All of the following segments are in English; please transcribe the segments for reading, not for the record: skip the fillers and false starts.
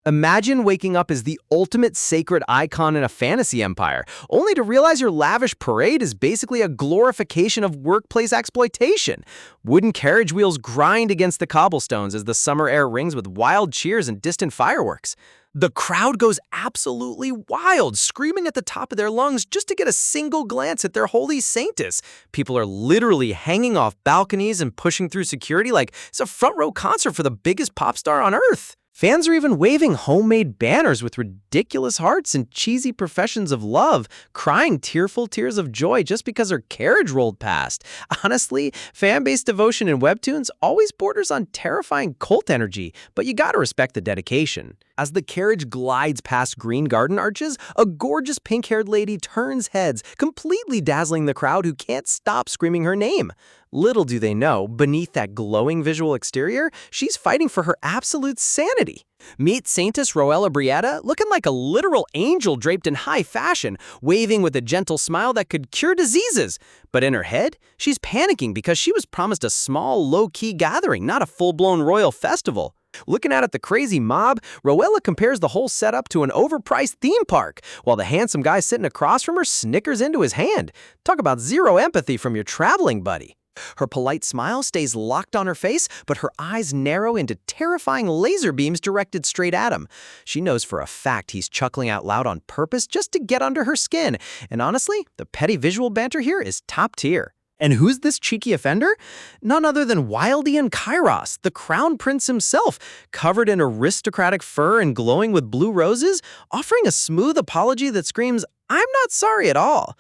Imagine waking up as the ultimate sacred icon in a fantasy empire, only to realize your lavish parade is basically a glorification of workplace exploitation. Wooden carriage wheels grind against the cobblestones as the summer air rings with wild cheers and distant fireworks. The crowd goes absolutely wild, screaming at the top of their lungs just to get a single glance at their holy saintess. People are literally hanging off balconies and pushing through security like it's a front row concert for the biggest pop star on earth. Fans are even waving homemade banners with ridiculous hearts and cheesy professions of love, crying tearful tears of joy just because her carriage rolled past. Honestly, fan-based devotion in webtoons always borders on terrifying cult energy, but you gotta respect the dedication. As the carriage glides past green garden arches, a gorgeous pink-haired lady turns heads, completely dazzling the crowd who can't stop screaming her name. Little do they know, beneath that glowing visual exterior, she's fighting for her absolute sanity. Meet Saintess Roella Brietta, looking like a literal angel draped in high fashion, waving with a gentle smile that could cure diseases. But in her head, she's panicking because she was promised a small, low-key gathering, not a full-blown royal festival. Looking out at the crazy mob, Roella compares the whole setup to an overpriced theme park, while the handsome guy sitting across from her snickers into his hand. Talk about zero empathy from your traveling buddy. Her polite smile stays locked on her face, but her eyes narrow into terrifying laser beams directed straight at him. She knows for a fact he's chuckling out loud on purpose just to get under her skin. And honestly, the petty visual banter here is top tier. And who's this cheeky offender? None other than Wildian Kairos, the crown prince himself, covered in aristocratic fur and glowing with blue roses, offering a smooth apology that screams, "I'm not sorry at all."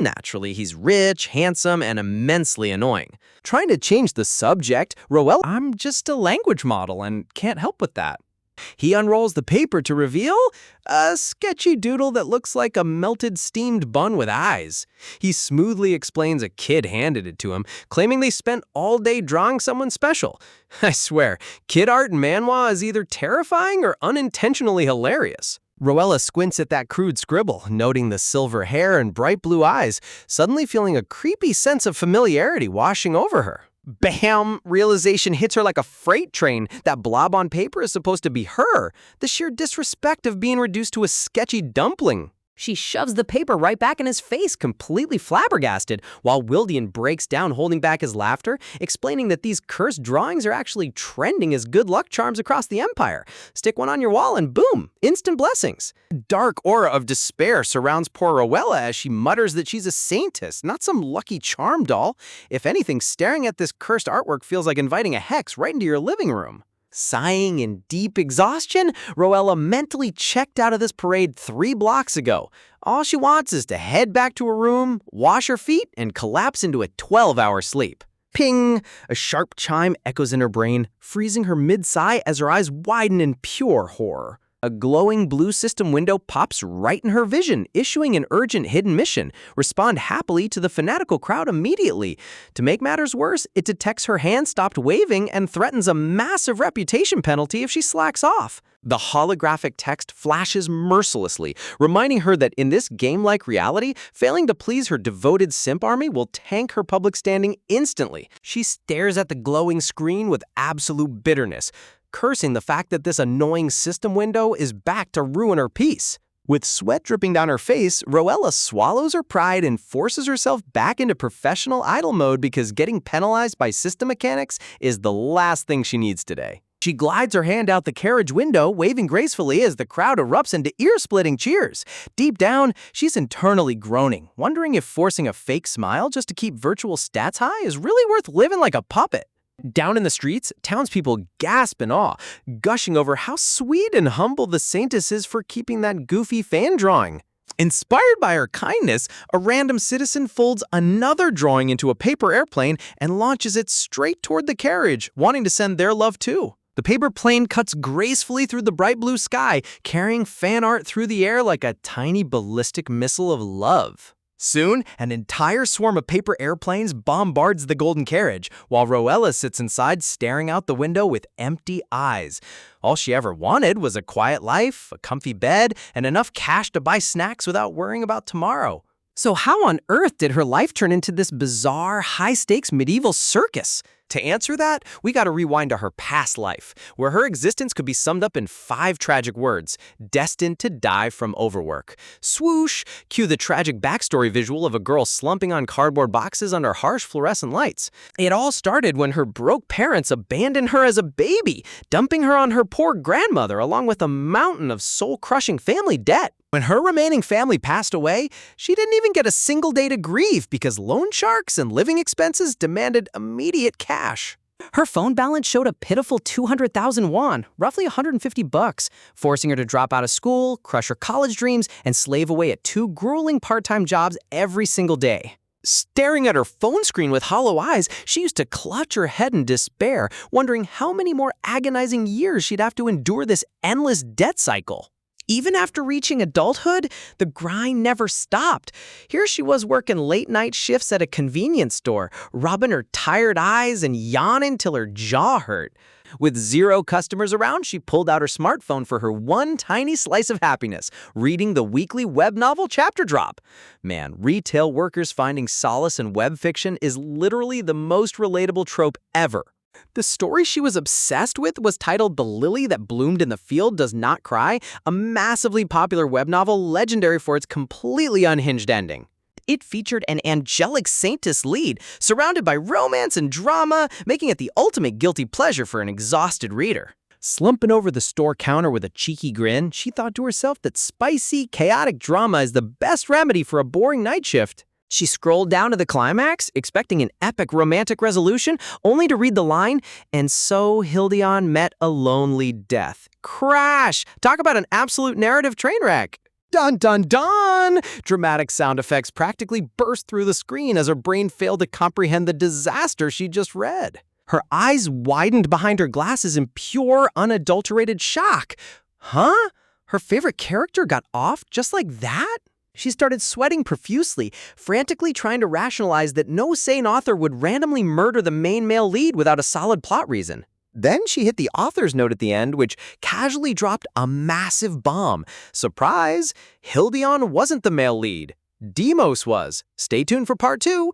Naturally, he's rich, handsome, and immensely annoying. Trying to change the subject, Roella, "I'm just a language model and can't help with that." He unrolls the paper to reveal a sketchy doodle that looks like a melted steamed bun with eyes. He smoothly explains a kid handed it to him, claiming they spent all day drawing someone special. I swear, kid art in Manhwa is either terrifying or unintentionally hilarious. Roella squints at that crude scribble, noting the silver hair and bright blue eyes, suddenly feeling a creepy sense of familiarity washing over her. Bam! Realization hits her like a freight train. That blob on paper is supposed to be her. The sheer disrespect of being reduced to a sketchy dumpling. She shoves the paper right back in his face, completely flabbergasted, while Wildian breaks down, holding back his laughter, explaining that these cursed drawings are actually trending as good luck charms across the empire. Stick one on your wall and boom, instant blessings. A dark aura of despair surrounds poor Roella as she mutters that she's a saintess, not some lucky charm doll. If anything, staring at this cursed artwork feels like inviting a hex right into your living room. Sighing in deep exhaustion, Roella mentally checked out of this parade 3 blocks ago. All she wants is to head back to her room, wash her feet, and collapse into a 12-hour sleep. Ping! A sharp chime echoes in her brain, freezing her mid-sigh as her eyes widen in pure horror. A glowing blue system window pops right in her vision, issuing an urgent hidden mission. Respond happily to the fanatical crowd immediately. To make matters worse, it detects her hand stopped waving and threatens a massive reputation penalty if she slacks off. The holographic text flashes mercilessly, reminding her that in this game-like reality, failing to please her devoted simp army will tank her public standing instantly. She stares at the glowing screen with absolute bitterness, cursing the fact that this annoying system window is back to ruin her peace. With sweat dripping down her face, Roella swallows her pride and forces herself back into professional idol mode because getting penalized by system mechanics is the last thing she needs today. She glides her hand out the carriage window, waving gracefully as the crowd erupts into ear-splitting cheers. Deep down, she's internally groaning, wondering if forcing a fake smile just to keep virtual stats high is really worth living like a puppet. Down in the streets, townspeople gasp in awe, gushing over how sweet and humble the saintess is for keeping that goofy fan drawing. Inspired by her kindness, a random citizen folds another drawing into a paper airplane and launches it straight toward the carriage, wanting to send their love too. The paper plane cuts gracefully through the bright blue sky, carrying fan art through the air like a tiny ballistic missile of love. Soon, an entire swarm of paper airplanes bombards the golden carriage, while Roella sits inside staring out the window with empty eyes. All she ever wanted was a quiet life, a comfy bed, and enough cash to buy snacks without worrying about tomorrow. So how on earth did her life turn into this bizarre, high-stakes medieval circus? To answer that, we gotta rewind to her past life, where her existence could be summed up in 5 tragic words: destined to die from overwork. Swoosh! Cue the tragic backstory visual of a girl slumping on cardboard boxes under harsh fluorescent lights. It all started when her broke parents abandoned her as a baby, dumping her on her poor grandmother along with a mountain of soul-crushing family debt. When her remaining family passed away, she didn't even get a single day to grieve because loan sharks and living expenses demanded immediate cash. Her phone balance showed a pitiful 200,000 won, roughly 150 bucks, forcing her to drop out of school, crush her college dreams, and slave away at 2 grueling part-time jobs every single day. Staring at her phone screen with hollow eyes, she used to clutch her head in despair, wondering how many more agonizing years she'd have to endure this endless debt cycle. Even after reaching adulthood, the grind never stopped. Here she was working late-night shifts at a convenience store, rubbing her tired eyes and yawning till her jaw hurt. With 0 customers around, she pulled out her smartphone for her one tiny slice of happiness, reading the weekly web novel Chapter Drop. Man, retail workers finding solace in web fiction is literally the most relatable trope ever. The story she was obsessed with was titled The Lily That Bloomed in the Field Does Not Cry, a massively popular web novel legendary for its completely unhinged ending. It featured an angelic saintess lead, surrounded by romance and drama, making it the ultimate guilty pleasure for an exhausted reader. Slumping over the store counter with a cheeky grin, she thought to herself that spicy, chaotic drama is the best remedy for a boring night shift. She scrolled down to the climax, expecting an epic romantic resolution, only to read the line, "And so Hildion met a lonely death." Crash! Talk about an absolute narrative train wreck. Dun dun dun! Dramatic sound effects practically burst through the screen as her brain failed to comprehend the disaster she just read. Her eyes widened behind her glasses in pure, unadulterated shock. Huh? Her favorite character got off just like that? She started sweating profusely, frantically trying to rationalize that no sane author would randomly murder the main male lead without a solid plot reason. Then she hit the author's note at the end, which casually dropped a massive bomb. Surprise! Hildion wasn't the male lead. Demos was. Stay tuned for part 2.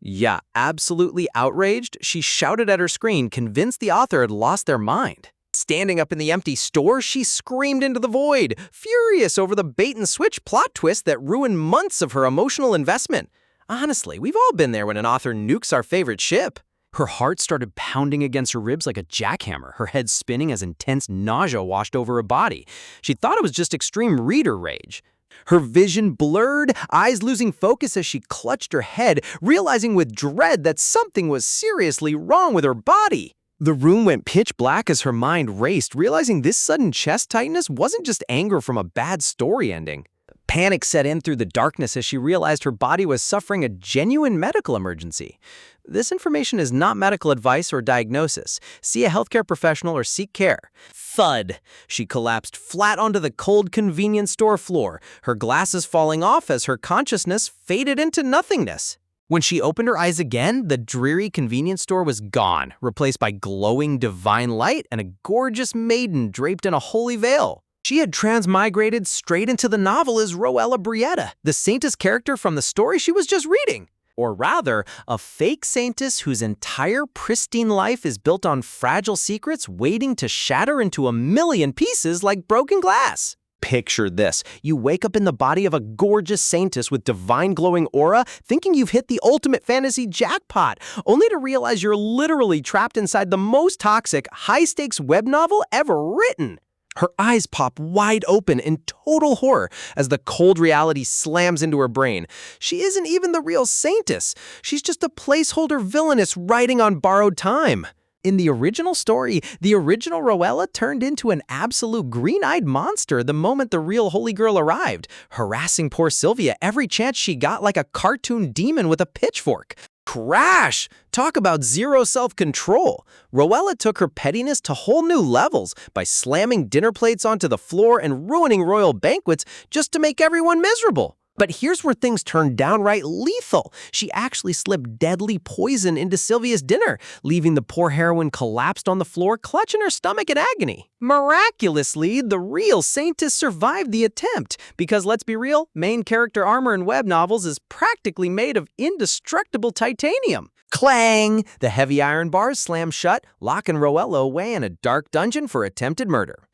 Yeah, absolutely outraged, she shouted at her screen, convinced the author had lost their mind. Standing up in the empty store, she screamed into the void, furious over the bait-and-switch plot twist that ruined months of her emotional investment. Honestly, we've all been there when an author nukes our favorite ship. Her heart started pounding against her ribs like a jackhammer, her head spinning as intense nausea washed over her body. She thought it was just extreme reader rage. Her vision blurred, eyes losing focus as she clutched her head, realizing with dread that something was seriously wrong with her body. The room went pitch black as her mind raced, realizing this sudden chest tightness wasn't just anger from a bad story ending. Panic set in through the darkness as she realized her body was suffering a genuine medical emergency. This information is not medical advice or diagnosis. See a healthcare professional or seek care. Thud! She collapsed flat onto the cold convenience store floor, her glasses falling off as her consciousness faded into nothingness. When she opened her eyes again, the dreary convenience store was gone, replaced by glowing divine light and a gorgeous maiden draped in a holy veil. She had transmigrated straight into the novel as Roella Brietta, the saintess character from the story she was just reading. Or rather, a fake saintess whose entire pristine life is built on fragile secrets waiting to shatter into a million pieces like broken glass. Picture this. You wake up in the body of a gorgeous saintess with divine glowing aura, thinking you've hit the ultimate fantasy jackpot, only to realize you're literally trapped inside the most toxic, high-stakes web novel ever written. Her eyes pop wide open in total horror as the cold reality slams into her brain. She isn't even the real saintess. She's just a placeholder villainess writing on borrowed time. In the original story, the original Roella turned into an absolute green-eyed monster the moment the real holy girl arrived, harassing poor Sylvia every chance she got like a cartoon demon with a pitchfork. Crash! Talk about zero self-control. Roella took her pettiness to whole new levels by slamming dinner plates onto the floor and ruining royal banquets just to make everyone miserable. But here's where things turned downright lethal. She actually slipped deadly poison into Sylvia's dinner, leaving the poor heroine collapsed on the floor, clutching her stomach in agony. Miraculously, the real saintess survived the attempt, because let's be real, main character armor in web novels is practically made of indestructible titanium. Clang! The heavy iron bars slam shut, locking Roella away in a dark dungeon for attempted murder.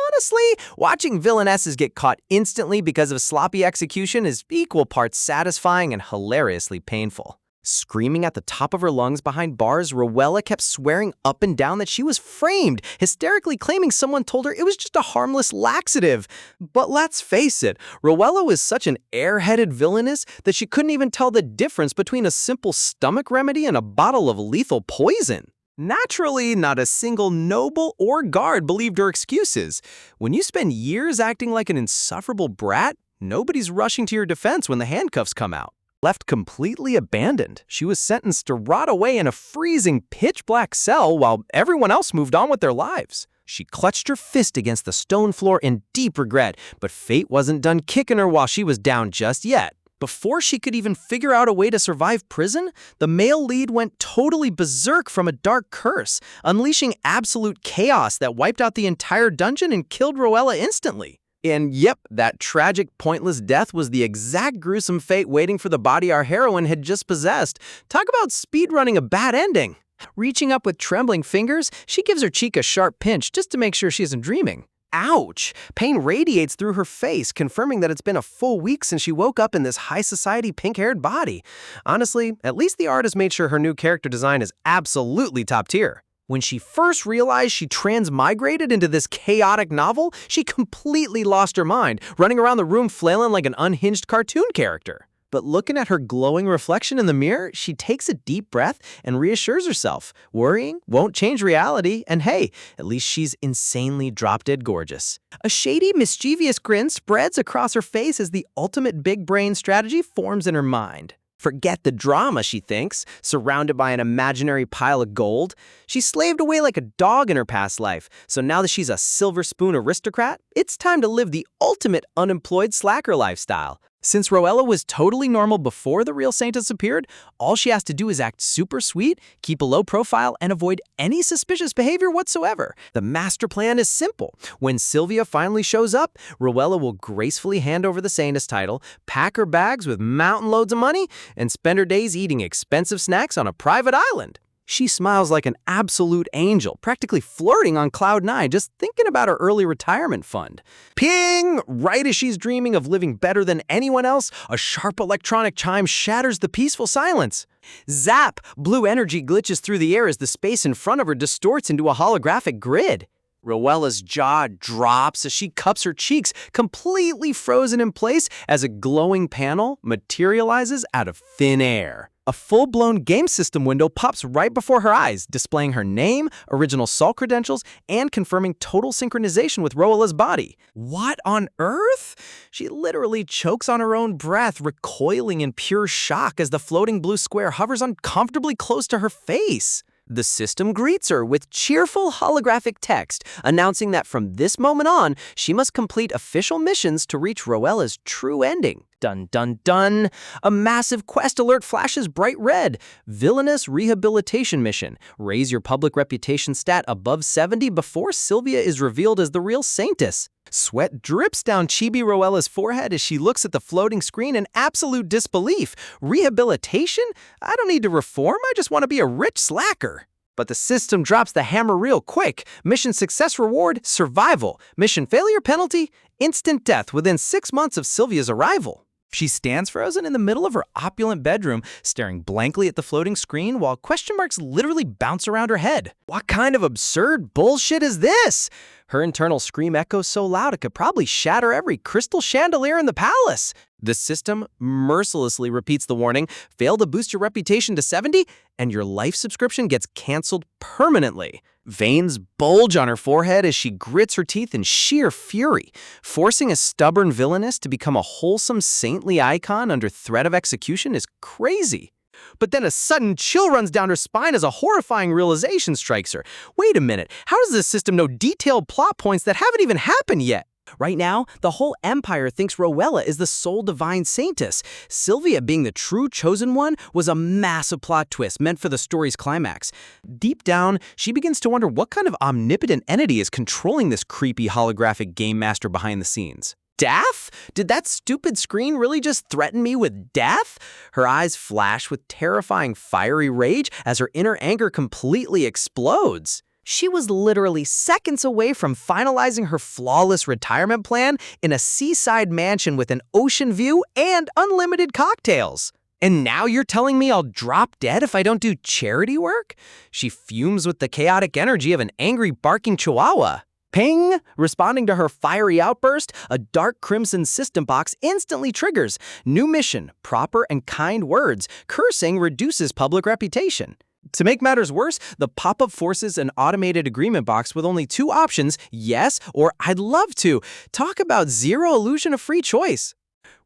Honestly, watching villainesses get caught instantly because of sloppy execution is equal parts satisfying and hilariously painful. Screaming at the top of her lungs behind bars, Roella kept swearing up and down that she was framed, hysterically claiming someone told her it was just a harmless laxative. But let's face it, Roella was such an airheaded villainess that she couldn't even tell the difference between a simple stomach remedy and a bottle of lethal poison. Naturally, not a single noble or guard believed her excuses. When you spend years acting like an insufferable brat, nobody's rushing to your defense when the handcuffs come out. Left completely abandoned, she was sentenced to rot away in a freezing, pitch-black cell while everyone else moved on with their lives. She clutched her fist against the stone floor in deep regret, but fate wasn't done kicking her while she was down just yet. Before she could even figure out a way to survive prison, the male lead went totally berserk from a dark curse, unleashing absolute chaos that wiped out the entire dungeon and killed Roella instantly. And yep, that tragic, pointless death was the exact gruesome fate waiting for the body our heroine had just possessed. Talk about speedrunning a bad ending. Reaching up with trembling fingers, she gives her cheek a sharp pinch just to make sure she isn't dreaming. Ouch! Pain radiates through her face, confirming that it's been a full week since she woke up in this high-society pink-haired body. Honestly, at least the artist made sure her new character design is absolutely top tier. When she first realized she transmigrated into this chaotic novel, she completely lost her mind, running around the room flailing like an unhinged cartoon character. But looking at her glowing reflection in the mirror, she takes a deep breath and reassures herself. Worrying won't change reality, and hey, at least she's insanely drop-dead gorgeous. A shady, mischievous grin spreads across her face as the ultimate big-brain strategy forms in her mind. Forget the drama, she thinks, surrounded by an imaginary pile of gold. She slaved away like a dog in her past life, so now that she's a silver spoon aristocrat, it's time to live the ultimate unemployed slacker lifestyle. Since Roella was totally normal before the real Saintess appeared, all she has to do is act super sweet, keep a low profile, and avoid any suspicious behavior whatsoever. The master plan is simple. When Sylvia finally shows up, Roella will gracefully hand over the Saintess title, pack her bags with mountain loads of money, and spend her days eating expensive snacks on a private island. She smiles like an absolute angel, practically flirting on cloud nine, just thinking about her early retirement fund. Ping! Right as she's dreaming of living better than anyone else, a sharp electronic chime shatters the peaceful silence. Zap! Blue energy glitches through the air as the space in front of her distorts into a holographic grid. Roella's jaw drops as she cups her cheeks, completely frozen in place as a glowing panel materializes out of thin air. A full-blown game system window pops right before her eyes, displaying her name, original Sol credentials, and confirming total synchronization with Roella's body. What on earth? She literally chokes on her own breath, recoiling in pure shock as the floating blue square hovers uncomfortably close to her face. The system greets her with cheerful holographic text, announcing that from this moment on, she must complete official missions to reach Roella's true ending. Dun dun dun! A massive quest alert flashes bright red. Villainous Rehabilitation Mission. Raise your public reputation stat above 70 before Sylvia is revealed as the real Saintess. Sweat drips down Chibi Roella's forehead as she looks at the floating screen in absolute disbelief. Rehabilitation? I don't need to reform, I just want to be a rich slacker. But the system drops the hammer real quick. Mission success reward, survival. Mission failure penalty, instant death within 6 months of Sylvia's arrival. She stands frozen in the middle of her opulent bedroom, staring blankly at the floating screen while question marks literally bounce around her head. What kind of absurd bullshit is this? Her internal scream echoes so loud it could probably shatter every crystal chandelier in the palace. The system mercilessly repeats the warning, fail to boost your reputation to 70, and your life subscription gets canceled permanently. Veins bulge on her forehead as she grits her teeth in sheer fury, forcing a stubborn villainess to become a wholesome saintly icon under threat of execution is crazy. But then a sudden chill runs down her spine as a horrifying realization strikes her. Wait a minute, how does this system know detailed plot points that haven't even happened yet? Right now, the whole empire thinks Roella is the sole divine Saintess. Sylvia being the true chosen one was a massive plot twist meant for the story's climax. Deep down, she begins to wonder what kind of omnipotent entity is controlling this creepy holographic game master behind the scenes. Death? Did that stupid screen really just threaten me with death? Her eyes flash with terrifying fiery rage as her inner anger completely explodes. She was literally seconds away from finalizing her flawless retirement plan in a seaside mansion with an ocean view and unlimited cocktails. And now you're telling me I'll drop dead if I don't do charity work? She fumes with the chaotic energy of an angry barking chihuahua. Ping! Responding to her fiery outburst, a dark crimson system box instantly triggers. New mission, proper and kind words. Cursing reduces public reputation. To make matters worse, the pop-up forces an automated agreement box with only two options, yes or I'd love to. Talk about zero illusion of free choice.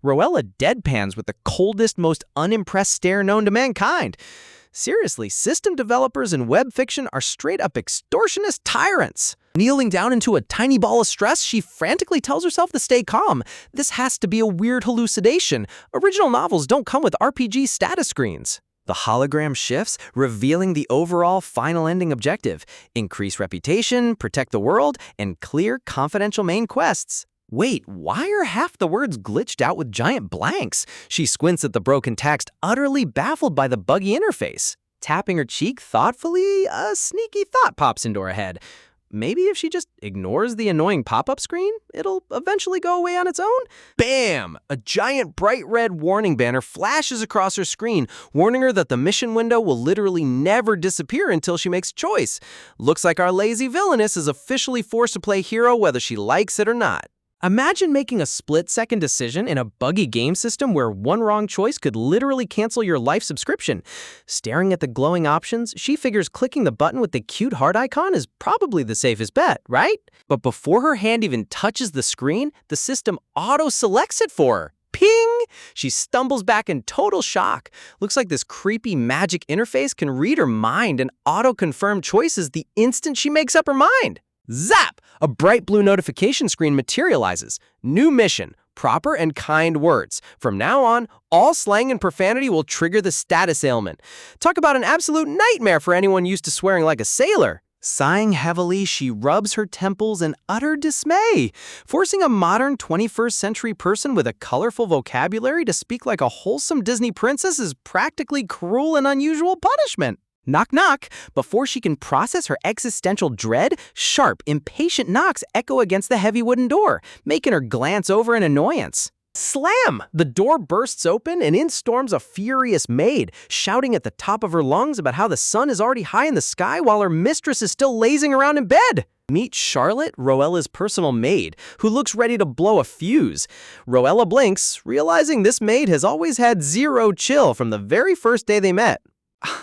Roella deadpans with the coldest, most unimpressed stare known to mankind. Seriously, system developers in web fiction are straight-up extortionist tyrants. Kneeling down into a tiny ball of stress, she frantically tells herself to stay calm. This has to be a weird hallucination. Original novels don't come with RPG status screens. The hologram shifts, revealing the overall final ending objective: increase reputation, protect the world, and clear confidential main quests. Wait, why are half the words glitched out with giant blanks? She squints at the broken text, utterly baffled by the buggy interface. Tapping her cheek thoughtfully, a sneaky thought pops into her head. Maybe if she just ignores the annoying pop-up screen, it'll eventually go away on its own? Bam! A giant bright red warning banner flashes across her screen, warning her that the mission window will literally never disappear until she makes a choice. Looks like our lazy villainess is officially forced to play hero whether she likes it or not. Imagine making a split-second decision in a buggy game system where one wrong choice could literally cancel your life subscription. Staring at the glowing options, she figures clicking the button with the cute heart icon is probably the safest bet, right? But before her hand even touches the screen, the system auto-selects it for her. Ping! She stumbles back in total shock. Looks like this creepy magic interface can read her mind and auto-confirm choices the instant she makes up her mind. Zap! A bright blue notification screen materializes. New mission, proper and kind words. From now on, all slang and profanity will trigger the status ailment. Talk about an absolute nightmare for anyone used to swearing like a sailor. Sighing heavily, she rubs her temples in utter dismay. Forcing a modern 21st century person with a colorful vocabulary to speak like a wholesome Disney princess is practically cruel and unusual punishment. Knock, knock. Before she can process her existential dread, sharp, impatient knocks echo against the heavy wooden door, making her glance over in annoyance. Slam! The door bursts open and in storms a furious maid, shouting at the top of her lungs about how the sun is already high in the sky while her mistress is still lazing around in bed. Meet Charlotte, Roella's personal maid, who looks ready to blow a fuse. Roella blinks, realizing this maid has always had zero chill from the very first day they met.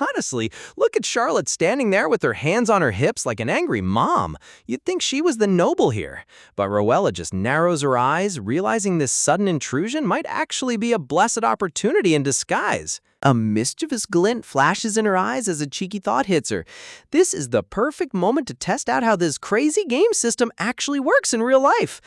Honestly, look at Charlotte standing there with her hands on her hips like an angry mom. You'd think she was the noble here. But Roella just narrows her eyes, realizing this sudden intrusion might actually be a blessed opportunity in disguise. A mischievous glint flashes in her eyes as a cheeky thought hits her. This is the perfect moment to test out how this crazy game system actually works in real life.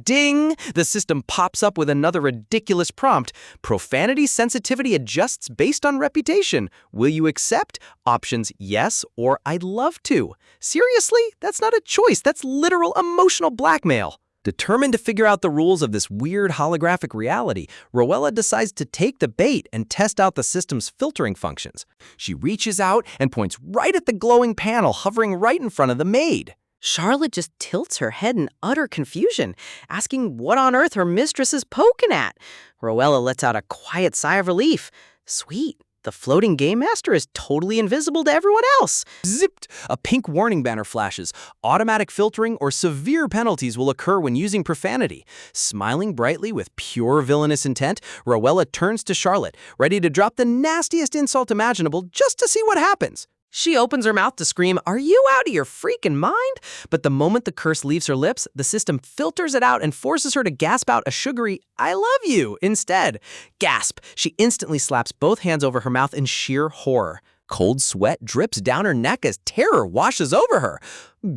Ding! The system pops up with another ridiculous prompt. Profanity sensitivity adjusts based on reputation. Will you accept? Options yes or I'd love to. Seriously? That's not a choice. That's literal emotional blackmail. Determined to figure out the rules of this weird holographic reality, Roella decides to take the bait and test out the system's filtering functions. She reaches out and points right at the glowing panel hovering right in front of the maid. Charlotte just tilts her head in utter confusion, asking what on earth her mistress is poking at. Roella lets out a quiet sigh of relief. Sweet, the floating game master is totally invisible to everyone else. Zipped! A pink warning banner flashes. Automatic filtering or severe penalties will occur when using profanity. Smiling brightly with pure villainous intent, Roella turns to Charlotte, ready to drop the nastiest insult imaginable just to see what happens. She opens her mouth to scream, "Are you out of your freaking mind?" But the moment the curse leaves her lips, the system filters it out and forces her to gasp out a sugary, "I love you," instead. Gasp! She instantly slaps both hands over her mouth in sheer horror. Cold sweat drips down her neck as terror washes over her.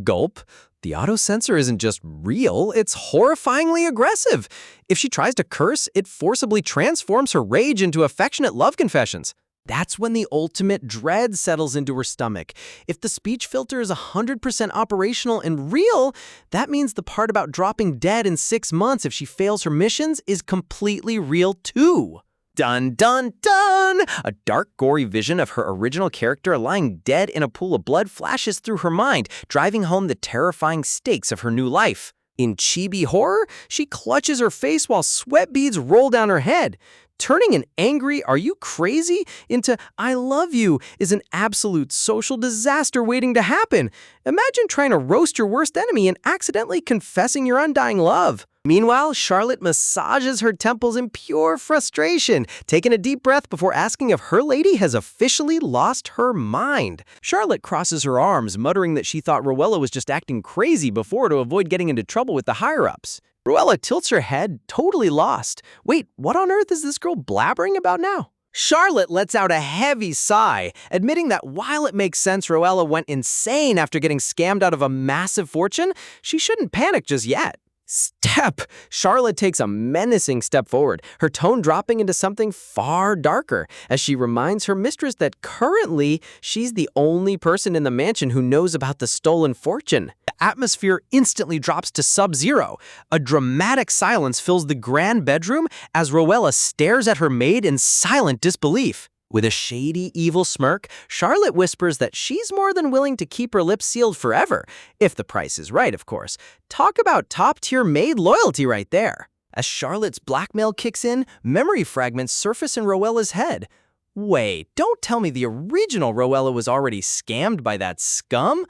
Gulp. The auto-censor isn't just real, it's horrifyingly aggressive. If she tries to curse, it forcibly transforms her rage into affectionate love confessions. That's when the ultimate dread settles into her stomach. If the speech filter is 100% operational and real, that means the part about dropping dead in 6 months if she fails her missions is completely real too. Dun dun dun! A dark, gory vision of her original character lying dead in a pool of blood flashes through her mind, driving home the terrifying stakes of her new life. In chibi horror, she clutches her face while sweat beads roll down her head. Turning an angry "are you crazy" into "I love you" is an absolute social disaster waiting to happen. Imagine trying to roast your worst enemy and accidentally confessing your undying love. Meanwhile, Charlotte massages her temples in pure frustration, taking a deep breath before asking if her lady has officially lost her mind. Charlotte crosses her arms, muttering that she thought Rowella was just acting crazy before to avoid getting into trouble with the higher-ups. Rowella tilts her head, totally lost. Wait, what on earth is this girl blabbering about now? Charlotte lets out a heavy sigh, admitting that while it makes sense Rowella went insane after getting scammed out of a massive fortune, she shouldn't panic just yet. Step! Charlotte takes a menacing step forward, her tone dropping into something far darker, as she reminds her mistress that currently she's the only person in the mansion who knows about the stolen fortune. The atmosphere instantly drops to sub-zero. A dramatic silence fills the grand bedroom as Rowella stares at her maid in silent disbelief. With a shady, evil smirk, Charlotte whispers that she's more than willing to keep her lips sealed forever, if the price is right, of course. Talk about top-tier maid loyalty right there. As Charlotte's blackmail kicks in, memory fragments surface in Rowella's head. Wait, don't tell me the original Rowella was already scammed by that scum?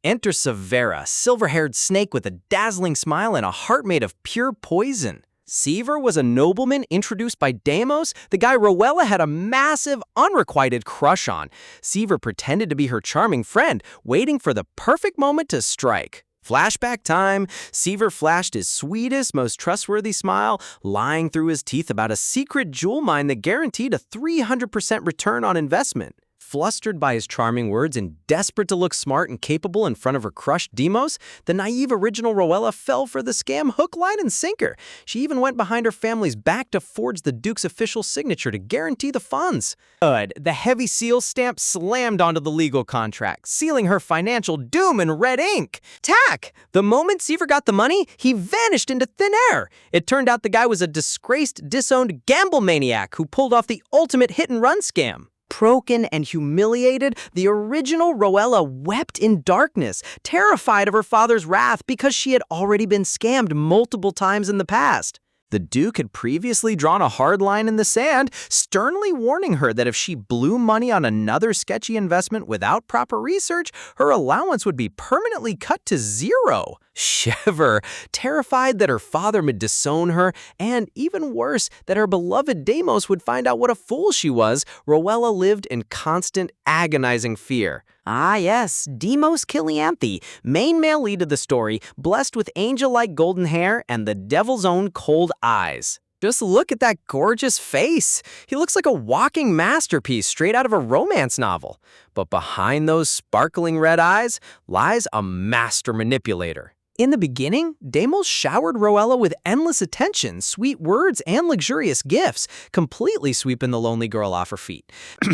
Enter Severa, silver-haired snake with a dazzling smile and a heart made of pure poison. Seaver was a nobleman introduced by Deimos, the guy Rowella had a massive, unrequited crush on. Seaver pretended to be her charming friend, waiting for the perfect moment to strike. Flashback time, Seaver flashed his sweetest, most trustworthy smile, lying through his teeth about a secret jewel mine that guaranteed a 300% return on investment. Flustered by his charming words and desperate to look smart and capable in front of her crushed Deimos, the naive original Rowella fell for the scam hook, line, and sinker. She even went behind her family's back to forge the Duke's official signature to guarantee the funds. Good. The heavy seal stamp slammed onto the legal contract, sealing her financial doom in red ink. Tack! The moment Seaver got the money, he vanished into thin air. It turned out the guy was a disgraced, disowned gamble maniac who pulled off the ultimate hit-and-run scam. Broken and humiliated, the original Rowella wept in darkness, terrified of her father's wrath because she had already been scammed multiple times in the past. The Duke had previously drawn a hard line in the sand, sternly warning her that if she blew money on another sketchy investment without proper research, her allowance would be permanently cut to zero. Shiver, terrified that her father would disown her, and even worse, that her beloved Deimos would find out what a fool she was, Rowella lived in constant, agonizing fear. Ah yes, Deimos Kilianthe, main male lead of the story, blessed with angel-like golden hair and the devil's own cold eyes. Just look at that gorgeous face. He looks like a walking masterpiece straight out of a romance novel. But behind those sparkling red eyes lies a master manipulator. In the beginning, Deimos showered Rowella with endless attention, sweet words, and luxurious gifts, completely sweeping the lonely girl off her feet.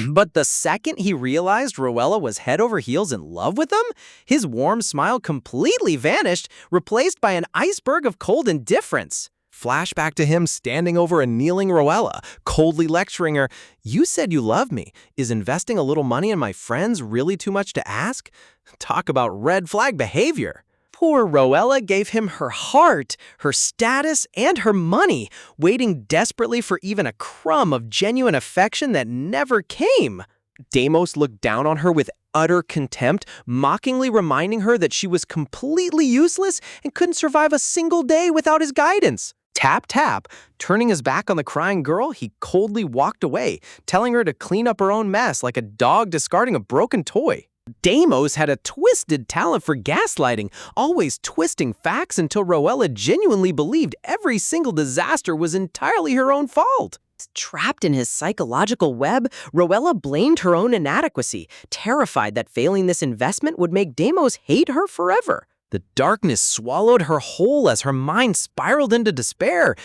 But the second he realized Rowella was head over heels in love with him, his warm smile completely vanished, replaced by an iceberg of cold indifference. Flashback to him standing over a kneeling Rowella, coldly lecturing her, "You said you love me. Is investing a little money in my friends really too much to ask?" Talk about red flag behavior. Poor Rowella gave him her heart, her status, and her money, waiting desperately for even a crumb of genuine affection that never came. Deimos looked down on her with utter contempt, mockingly reminding her that she was completely useless and couldn't survive a single day without his guidance. Tap, tap. Turning his back on the crying girl, he coldly walked away, telling her to clean up her own mess like a dog discarding a broken toy. Deimos had a twisted talent for gaslighting, always twisting facts until Rowella genuinely believed every single disaster was entirely her own fault. Trapped in his psychological web, Rowella blamed her own inadequacy, terrified that failing this investment would make Deimos hate her forever. The darkness swallowed her whole as her mind spiraled into despair.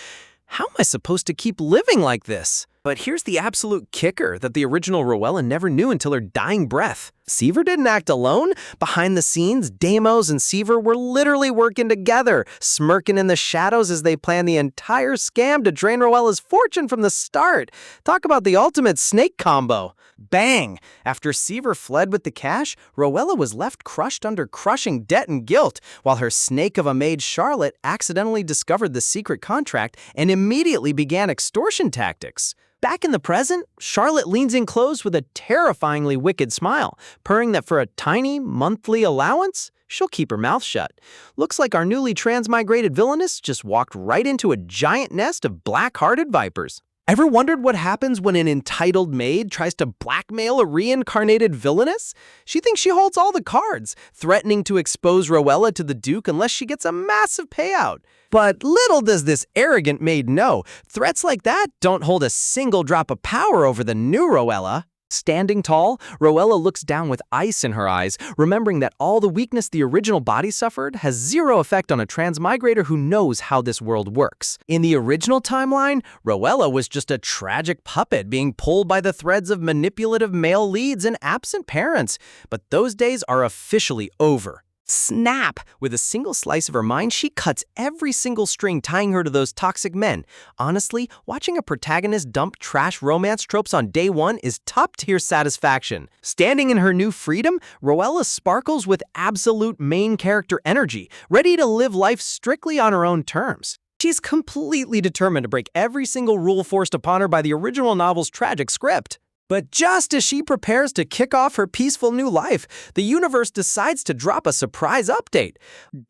How am I supposed to keep living like this? But here's the absolute kicker that the original Rowella never knew until her dying breath. Seaver didn't act alone. Behind the scenes, Deimos and Seaver were literally working together, smirking in the shadows as they planned the entire scam to drain Rowella's fortune from the start. Talk about the ultimate snake combo. Bang! After Seaver fled with the cash, Rowella was left crushed under crushing debt and guilt, while her snake of a maid Charlotte accidentally discovered the secret contract and immediately began extortion tactics. Back in the present, Charlotte leans in close with a terrifyingly wicked smile, purring that for a tiny monthly allowance, she'll keep her mouth shut. Looks like our newly transmigrated villainess just walked right into a giant nest of black-hearted vipers. Ever wondered what happens when an entitled maid tries to blackmail a reincarnated villainess? She thinks she holds all the cards, threatening to expose Rowella to the Duke unless she gets a massive payout. But little does this arrogant maid know, threats like that don't hold a single drop of power over the new Rowella. Standing tall, Rowella looks down with ice in her eyes, remembering that all the weakness the original body suffered has zero effect on a transmigrator who knows how this world works. In the original timeline, Rowella was just a tragic puppet being pulled by the threads of manipulative male leads and absent parents. But those days are officially over. Snap! With a single slice of her mind, she cuts every single string tying her to those toxic men. Honestly, watching a protagonist dump trash romance tropes on day one is top-tier satisfaction. Standing in her new freedom, Rowella sparkles with absolute main character energy, ready to live life strictly on her own terms. She's completely determined to break every single rule forced upon her by the original novel's tragic script. But just as she prepares to kick off her peaceful new life, the universe decides to drop a surprise update.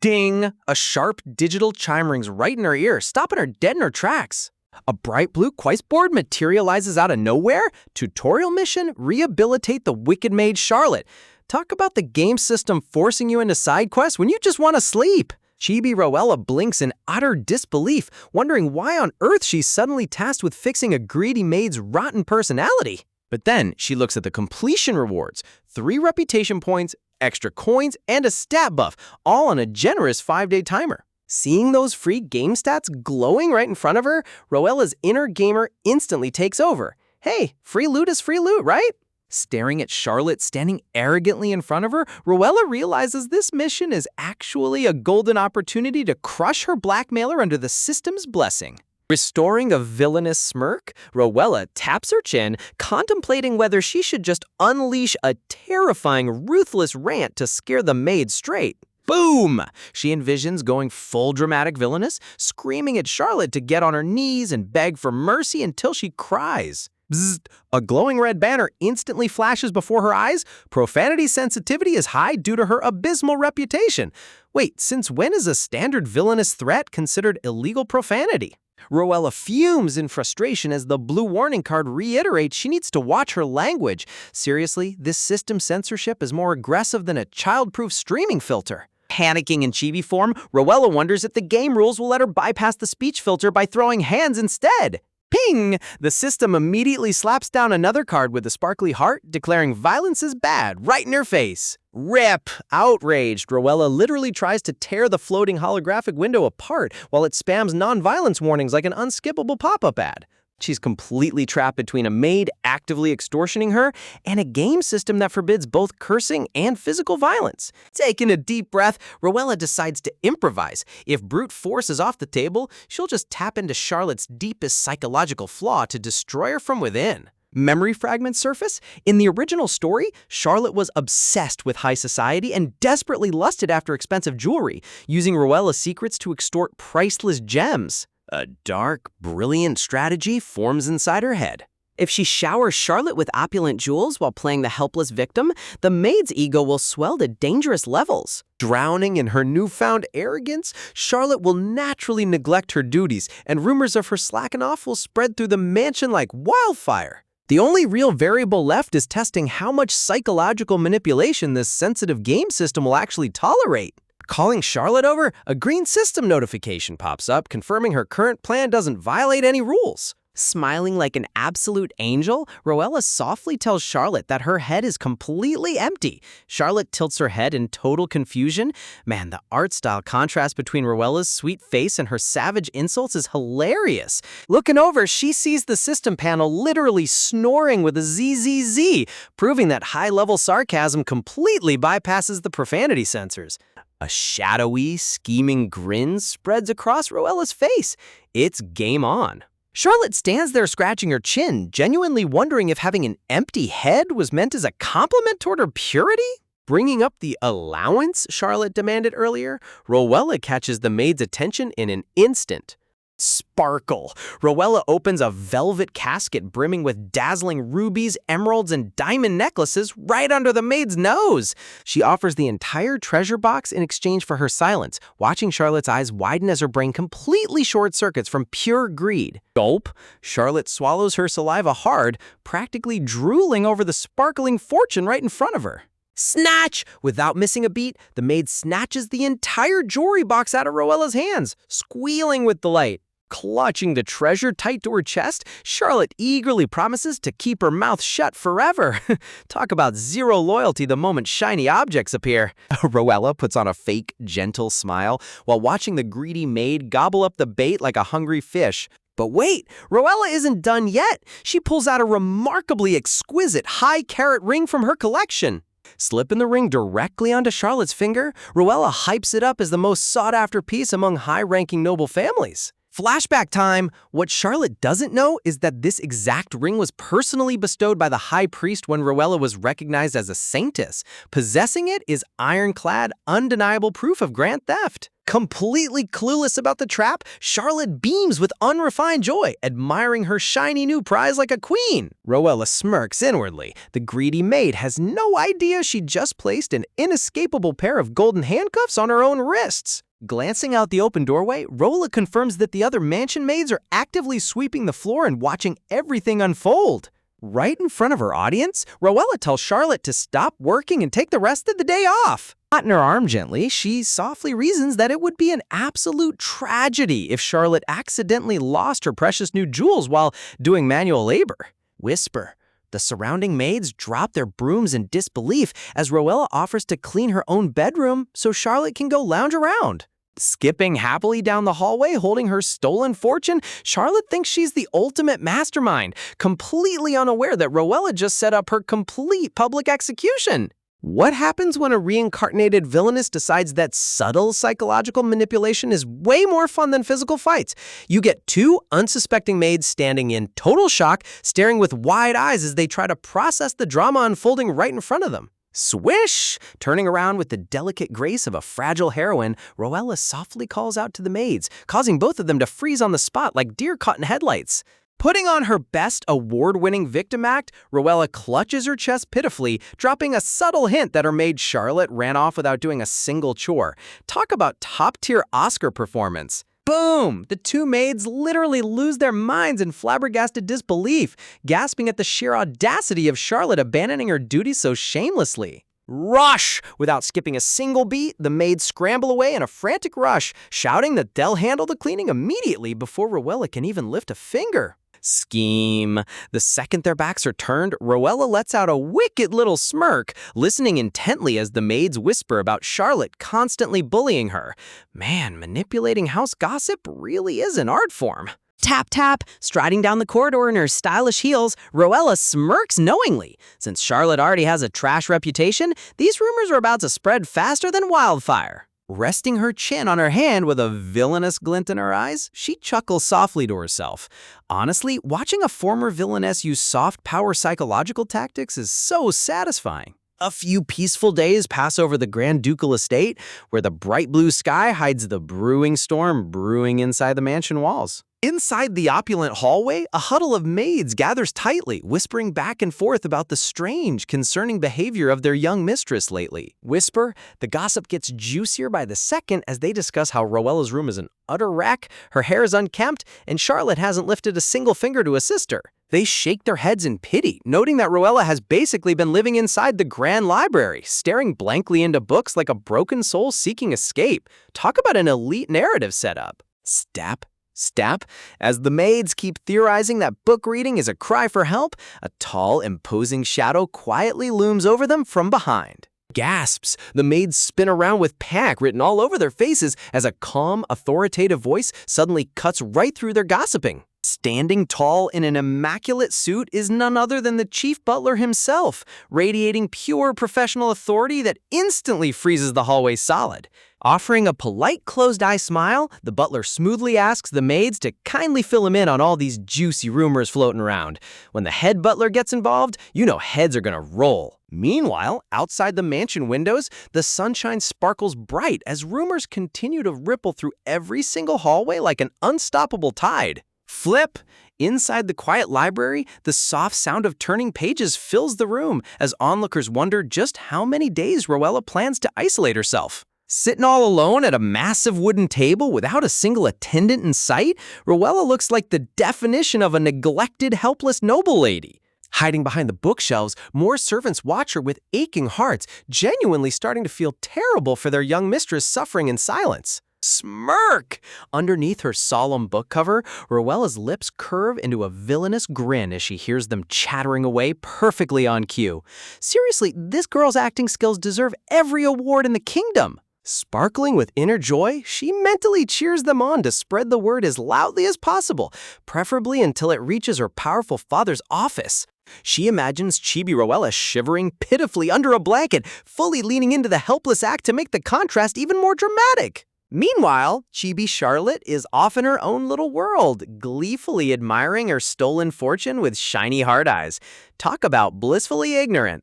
Ding! A sharp digital chime rings right in her ear, stopping her dead in her tracks. A bright blue quest board materializes out of nowhere. Tutorial mission: rehabilitate the wicked maid Charlotte. Talk about the game system forcing you into side quests when you just want to sleep. Chibi Rowella blinks in utter disbelief, wondering why on earth she's suddenly tasked with fixing a greedy maid's rotten personality. But then she looks at the completion rewards: 3 reputation points, extra coins, and a stat buff, all on a generous 5-day timer. Seeing those free game stats glowing right in front of her, Rowella's inner gamer instantly takes over. Hey, free loot is free loot, right? Staring at Charlotte standing arrogantly in front of her, Rowella realizes this mission is actually a golden opportunity to crush her blackmailer under the system's blessing. Restoring a villainous smirk, Rowella taps her chin, contemplating whether she should just unleash a terrifying, ruthless rant to scare the maid straight. Boom! She envisions going full dramatic villainous, screaming at Charlotte to get on her knees and beg for mercy until she cries. Bzzzt! A glowing red banner instantly flashes before her eyes. Profanity sensitivity is high due to her abysmal reputation. Wait, since when is a standard villainous threat considered illegal profanity? Rowella fumes in frustration as the blue warning card reiterates she needs to watch her language. Seriously, this system censorship is more aggressive than a child-proof streaming filter. Panicking in chibi form, Rowella wonders if the game rules will let her bypass the speech filter by throwing hands instead. Ping! The system immediately slaps down another card with a sparkly heart, declaring violence is bad right in her face. Rip! Outraged, Rowella literally tries to tear the floating holographic window apart while it spams non-violence warnings like an unskippable pop-up ad. She's completely trapped between a maid actively extortioning her and a game system that forbids both cursing and physical violence. Taking a deep breath, Rowella decides to improvise. If brute force is off the table, she'll just tap into Charlotte's deepest psychological flaw to destroy her from within. Memory fragments surface. In the original story, Charlotte was obsessed with high society and desperately lusted after expensive jewelry, using Rowella's secrets to extort priceless gems. A dark, brilliant strategy forms inside her head. If she showers Charlotte with opulent jewels while playing the helpless victim, the maid's ego will swell to dangerous levels. Drowning in her newfound arrogance, Charlotte will naturally neglect her duties, and rumors of her slacking off will spread through the mansion like wildfire. The only real variable left is testing how much psychological manipulation this sensitive game system will actually tolerate. Calling Charlotte over, a green system notification pops up confirming her current plan doesn't violate any rules. Smiling like an absolute angel, Roella softly tells Charlotte that her head is completely empty. Charlotte tilts her head in total confusion. Man, the art style contrast between Roella's sweet face and her savage insults is hilarious. Looking over, she sees the system panel literally snoring with a ZZZ, proving that high-level sarcasm completely bypasses the profanity sensors. A shadowy, scheming grin spreads across Roella's face. It's game on. Charlotte stands there scratching her chin, genuinely wondering if having an empty head was meant as a compliment toward her purity? Bringing up the allowance Charlotte demanded earlier, Roella catches the maid's attention in an instant. Sparkle. Roella opens a velvet casket brimming with dazzling rubies, emeralds, and diamond necklaces right under the maid's nose. She offers the entire treasure box in exchange for her silence, watching Charlotte's eyes widen as her brain completely short-circuits from pure greed. Gulp. Charlotte swallows her saliva hard, practically drooling over the sparkling fortune right in front of her. Snatch! Without missing a beat, the maid snatches the entire jewelry box out of Roella's hands, squealing with delight. Clutching the treasure tight to her chest, Charlotte eagerly promises to keep her mouth shut forever. Talk about zero loyalty the moment shiny objects appear. Roella puts on a fake, gentle smile while watching the greedy maid gobble up the bait like a hungry fish. But wait, Roella isn't done yet. She pulls out a remarkably exquisite high-carat ring from her collection. Slipping the ring directly onto Charlotte's finger, Roella hypes it up as the most sought-after piece among high-ranking noble families. Flashback time! What Charlotte doesn't know is that this exact ring was personally bestowed by the high priest when Roella was recognized as a saintess. Possessing it is ironclad, undeniable proof of grand theft. Completely clueless about the trap, Charlotte beams with unrefined joy, admiring her shiny new prize like a queen. Roella smirks inwardly. The greedy maid has no idea she just placed an inescapable pair of golden handcuffs on her own wrists. Glancing out the open doorway, Roella confirms that the other mansion maids are actively sweeping the floor and watching everything unfold. Right in front of her audience, Roella tells Charlotte to stop working and take the rest of the day off. Patting her arm gently, she softly reasons that it would be an absolute tragedy if Charlotte accidentally lost her precious new jewels while doing manual labor. Whisper. The surrounding maids drop their brooms in disbelief as Roella offers to clean her own bedroom so Charlotte can go lounge around. Skipping happily down the hallway holding her stolen fortune, Charlotte thinks she's the ultimate mastermind, completely unaware that Roella just set up her complete public execution. What happens when a reincarnated villainess decides that subtle psychological manipulation is way more fun than physical fights? You get two unsuspecting maids standing in total shock, staring with wide eyes as they try to process the drama unfolding right in front of them. Swish! Turning around with the delicate grace of a fragile heroine, Roella softly calls out to the maids, causing both of them to freeze on the spot like deer caught in headlights. Putting on her best award-winning victim act, Roella clutches her chest pitifully, dropping a subtle hint that her maid Charlotte ran off without doing a single chore. Talk about top-tier Oscar performance. Boom! The two maids literally lose their minds in flabbergasted disbelief, gasping at the sheer audacity of Charlotte abandoning her duties so shamelessly. Rush! Without skipping a single beat, the maids scramble away in a frantic rush, shouting that they'll handle the cleaning immediately before Roella can even lift a finger. Scheme. The second their backs are turned, Roella lets out a wicked little smirk, listening intently as the maids whisper about Charlotte constantly bullying her. Man, manipulating house gossip really is an art form. Tap, tap. Striding down the corridor in her stylish heels, Roella smirks knowingly. Since Charlotte already has a trash reputation, these rumors are about to spread faster than wildfire. Resting her chin on her hand with a villainous glint in her eyes, she chuckles softly to herself. Honestly, watching a former villainess use soft power psychological tactics is so satisfying. A few peaceful days pass over the Grand Ducal estate, where the bright blue sky hides the brewing storm brewing inside the mansion walls. Inside the opulent hallway, a huddle of maids gathers tightly, whispering back and forth about the strange, concerning behavior of their young mistress lately. Whisper, the gossip gets juicier by the second as they discuss how Roella's room is an utter wreck, her hair is unkempt, and Charlotte hasn't lifted a single finger to assist her. They shake their heads in pity, noting that Roella has basically been living inside the Grand Library, staring blankly into books like a broken soul seeking escape. Talk about an elite narrative setup. Step, Step. As the maids keep theorizing that book reading is a cry for help, a tall, imposing shadow quietly looms over them from behind. Gasps. The maids spin around with panic written all over their faces as a calm, authoritative voice suddenly cuts right through their gossiping. Standing tall in an immaculate suit is none other than the chief butler himself, radiating pure professional authority that instantly freezes the hallway solid. Offering a polite closed-eye smile, the butler smoothly asks the maids to kindly fill him in on all these juicy rumors floating around. When the head butler gets involved, you know heads are gonna roll. Meanwhile, outside the mansion windows, the sunshine sparkles bright as rumors continue to ripple through every single hallway like an unstoppable tide. Flip! Inside the quiet library, the soft sound of turning pages fills the room as onlookers wonder just how many days Rowella plans to isolate herself. Sitting all alone at a massive wooden table without a single attendant in sight, Rowella looks like the definition of a neglected, helpless noble lady. Hiding behind the bookshelves, more servants watch her with aching hearts, genuinely starting to feel terrible for their young mistress suffering in silence. Smirk! Underneath her solemn book cover, Rowella's lips curve into a villainous grin as she hears them chattering away perfectly on cue. Seriously, this girl's acting skills deserve every award in the kingdom. Sparkling with inner joy, she mentally cheers them on to spread the word as loudly as possible, preferably until it reaches her powerful father's office. She imagines Chibi Rowella shivering pitifully under a blanket, fully leaning into the helpless act to make the contrast even more dramatic. Meanwhile, Chibi Charlotte is off in her own little world, gleefully admiring her stolen fortune with shiny hard eyes. Talk about blissfully ignorant.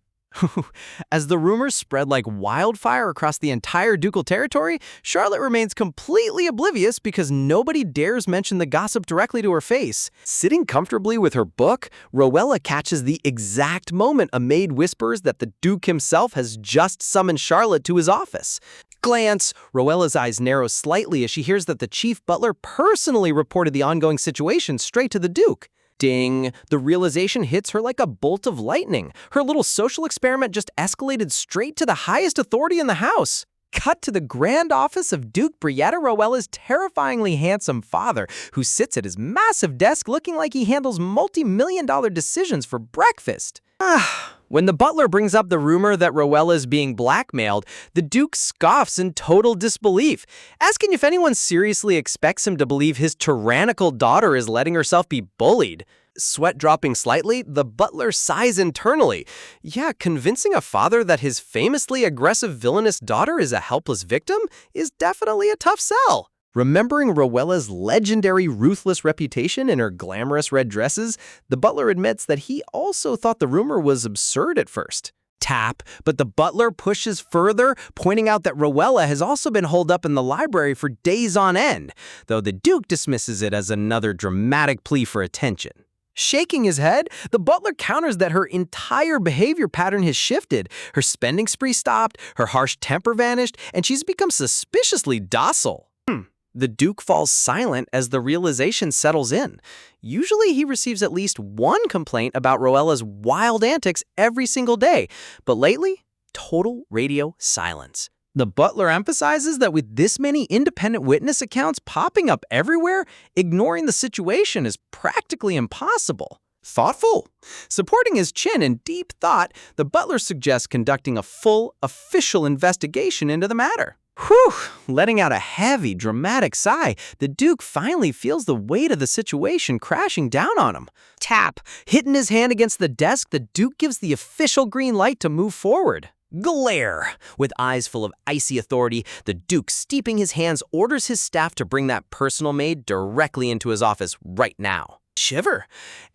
As the rumors spread like wildfire across the entire ducal territory, Charlotte remains completely oblivious because nobody dares mention the gossip directly to her face. Sitting comfortably with her book, Rowella catches the exact moment a maid whispers that the Duke himself has just summoned Charlotte to his office. Glance! Rowella's eyes narrow slightly as she hears that the chief butler personally reported the ongoing situation straight to the Duke. Ding! The realization hits her like a bolt of lightning. Her little social experiment just escalated straight to the highest authority in the house. Cut to the grand office of Duke Brietta Rowella's terrifyingly handsome father, who sits at his massive desk looking like he handles multi-million-dollar decisions for breakfast. When the butler brings up the rumor that Rowella is being blackmailed, the Duke scoffs in total disbelief, asking if anyone seriously expects him to believe his tyrannical daughter is letting herself be bullied. Sweat dropping slightly, the butler sighs internally. Yeah, convincing a father that his famously aggressive villainous daughter is a helpless victim is definitely a tough sell. Remembering Rowella's legendary ruthless reputation in her glamorous red dresses, the butler admits that he also thought the rumor was absurd at first. Tap, but the butler pushes further, pointing out that Rowella has also been holed up in the library for days on end, though the Duke dismisses it as another dramatic plea for attention. Shaking his head, the butler counters that her entire behavior pattern has shifted. Her spending spree stopped, her harsh temper vanished, and she's become suspiciously docile. The Duke falls silent as the realization settles in. Usually he receives at least one complaint about Rowella's wild antics every single day, but lately, total radio silence. The butler emphasizes that with this many independent witness accounts popping up everywhere, ignoring the situation is practically impossible. Thoughtful. Supporting his chin in deep thought, the butler suggests conducting a full, official investigation into the matter. Whew! Letting out a heavy, dramatic sigh, the Duke finally feels the weight of the situation crashing down on him. Tap! Hitting his hand against the desk, the Duke gives the official green light to move forward. Glare! With eyes full of icy authority, the Duke, steeping his hands, orders his staff to bring that personal maid directly into his office right now. Shiver.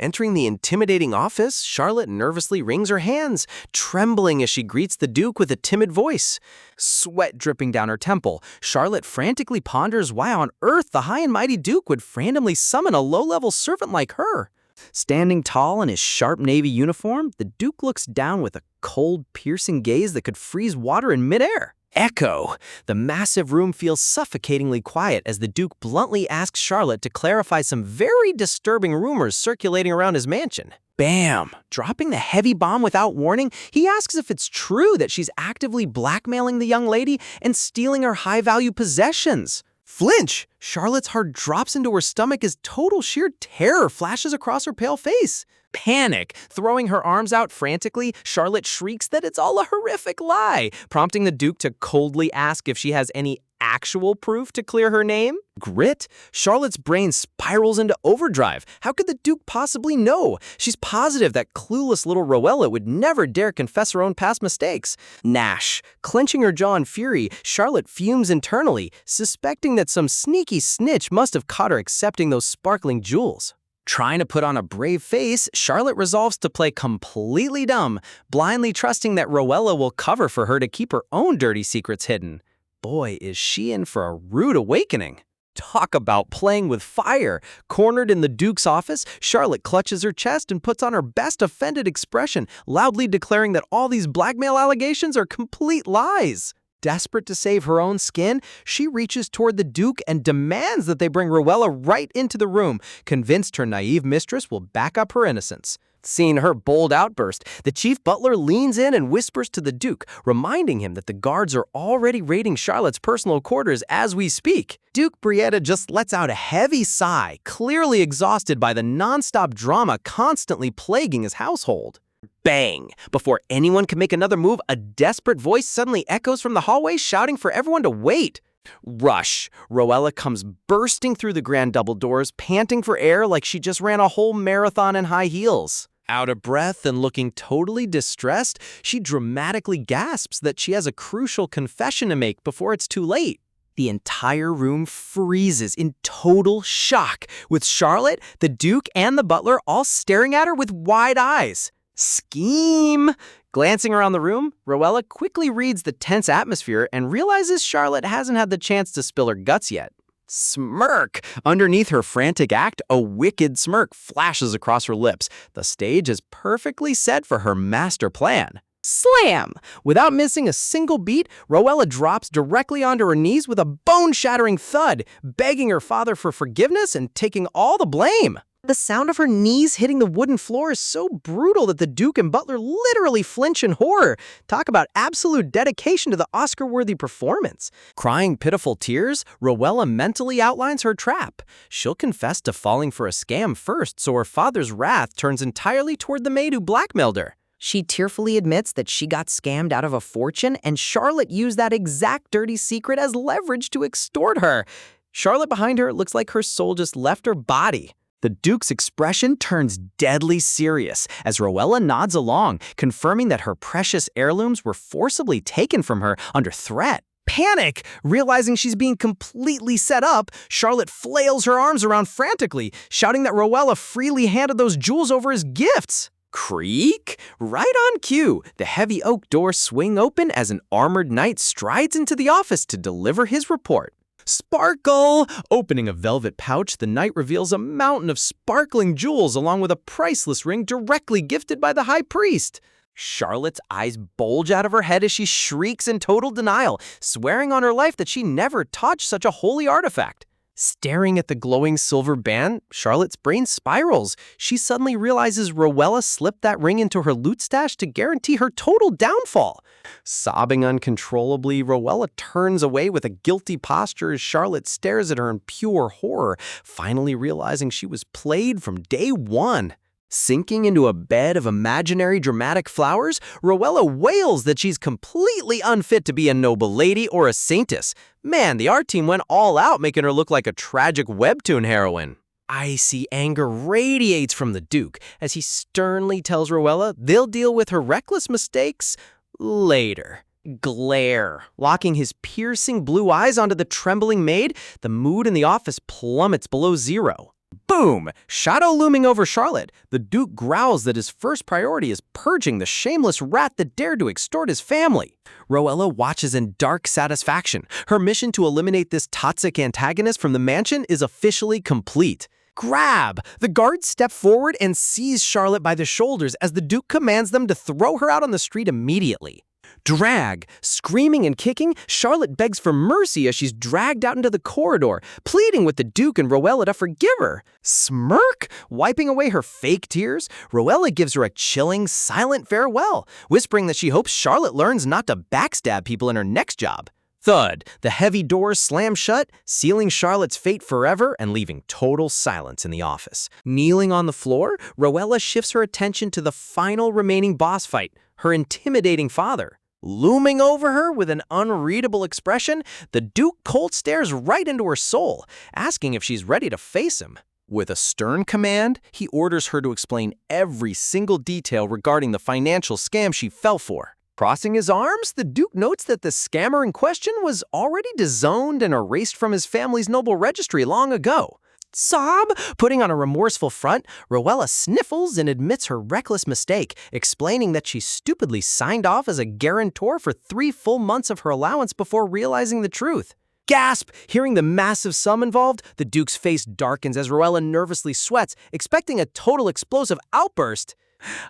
Entering the intimidating office, Charlotte nervously wrings her hands, trembling as she greets the Duke with a timid voice. Sweat dripping down her temple, Charlotte frantically ponders why on earth the high and mighty Duke would randomly summon a low-level servant like her. Standing tall in his sharp navy uniform, the Duke looks down with a cold, piercing gaze that could freeze water in midair. Echo! The massive room feels suffocatingly quiet as the Duke bluntly asks Charlotte to clarify some very disturbing rumors circulating around his mansion. Bam! Dropping the heavy bomb without warning, he asks if it's true that she's actively blackmailing the young lady and stealing her high-value possessions. flinch. Charlotte's heart drops into her stomach as total sheer terror flashes across her pale face. Panic. Throwing her arms out frantically, Charlotte shrieks that it's all a horrific lie, prompting the Duke to coldly ask if she has any actual proof to clear her name. Grit? Charlotte's brain spirals into overdrive. How could the Duke possibly know? She's positive that clueless little Rowella would never dare confess her own past mistakes. Gnash. Clenching her jaw in fury, Charlotte fumes internally, suspecting that some sneaky snitch must have caught her accepting those sparkling jewels. Trying to put on a brave face, Charlotte resolves to play completely dumb, blindly trusting that Rowella will cover for her to keep her own dirty secrets hidden. Boy, is she in for a rude awakening. Talk about playing with fire. Cornered in the Duke's office, Charlotte clutches her chest and puts on her best offended expression, loudly declaring that all these blackmail allegations are complete lies. Desperate to save her own skin, she reaches toward the Duke and demands that they bring Rowella right into the room, convinced her naive mistress will back up her innocence. Seeing her bold outburst, the chief butler leans in and whispers to the Duke, reminding him that the guards are already raiding Charlotte's personal quarters as we speak. Duke Brietta just lets out a heavy sigh, clearly exhausted by the nonstop drama constantly plaguing his household. Bang! Before anyone can make another move, a desperate voice suddenly echoes from the hallway, shouting for everyone to wait. Rush. Rowella comes bursting through the grand double doors, panting for air like she just ran a whole marathon in high heels. Out of breath and looking totally distressed, she dramatically gasps that she has a crucial confession to make before it's too late. The entire room freezes in total shock, with Charlotte, the Duke, and the butler all staring at her with wide eyes. Scheme! Glancing around the room, Rowella quickly reads the tense atmosphere and realizes Charlotte hasn't had the chance to spill her guts yet. Smirk! Underneath her frantic act, a wicked smirk flashes across her lips. The stage is perfectly set for her master plan. Slam! Without missing a single beat, Rowella drops directly onto her knees with a bone-shattering thud, begging her father for forgiveness and taking all the blame. The sound of her knees hitting the wooden floor is so brutal that the Duke and Butler literally flinch in horror. Talk about absolute dedication to the Oscar-worthy performance. Crying pitiful tears, Rowella mentally outlines her trap. She'll confess to falling for a scam first, so her father's wrath turns entirely toward the maid who blackmailed her. She tearfully admits that she got scammed out of a fortune, and Charlotte used that exact dirty secret as leverage to extort her. Charlotte behind her looks like her soul just left her body. The Duke's expression turns deadly serious as Rowella nods along, confirming that her precious heirlooms were forcibly taken from her under threat. Panic! Realizing she's being completely set up, Charlotte flails her arms around frantically, shouting that Rowella freely handed those jewels over as gifts. Creak! Right on cue, the heavy oak doors swing open as an armored knight strides into the office to deliver his report. Sparkle! Opening a velvet pouch, the knight reveals a mountain of sparkling jewels along with a priceless ring directly gifted by the high priest. Charlotte's eyes bulge out of her head as she shrieks in total denial, swearing on her life that she never touched such a holy artifact. Staring at the glowing silver band, Charlotte's brain spirals. She suddenly realizes Rowella slipped that ring into her loot stash to guarantee her total downfall. Sobbing uncontrollably, Rowella turns away with a guilty posture as Charlotte stares at her in pure horror, finally realizing she was played from day one. Sinking into a bed of imaginary dramatic flowers, Rowella wails that she's completely unfit to be a noble lady or a saintess. Man, the art team went all out, making her look like a tragic webtoon heroine. Icy anger radiates from the Duke as he sternly tells Rowella they'll deal with her reckless mistakes later. Glare. Locking his piercing blue eyes onto the trembling maid, the mood in the office plummets below zero. Boom! Shadow looming over Charlotte, the Duke growls that his first priority is purging the shameless rat that dared to extort his family. Rowella watches in dark satisfaction. Her mission to eliminate this toxic antagonist from the mansion is officially complete. Grab! The guards step forward and seize Charlotte by the shoulders as the Duke commands them to throw her out on the street immediately. Drag! Screaming and kicking, Charlotte begs for mercy as she's dragged out into the corridor, pleading with the Duke and Rowella to forgive her. Smirk! Wiping away her fake tears, Rowella gives her a chilling, silent farewell, whispering that she hopes Charlotte learns not to backstab people in her next job. Thud, the heavy doors slam shut, sealing Charlotte's fate forever and leaving total silence in the office. Kneeling on the floor, Rowella shifts her attention to the final remaining boss fight, her intimidating father. Looming over her with an unreadable expression, the Duke cold stares right into her soul, asking if she's ready to face him. With a stern command, he orders her to explain every single detail regarding the financial scam she fell for. Crossing his arms, the Duke notes that the scammer in question was already disowned and erased from his family's noble registry long ago. Sob, putting on a remorseful front, Rowella sniffles and admits her reckless mistake, explaining that she stupidly signed off as a guarantor for 3 full months of her allowance before realizing the truth. Gasp! Hearing the massive sum involved, the Duke's face darkens as Rowella nervously sweats, expecting a total explosive outburst.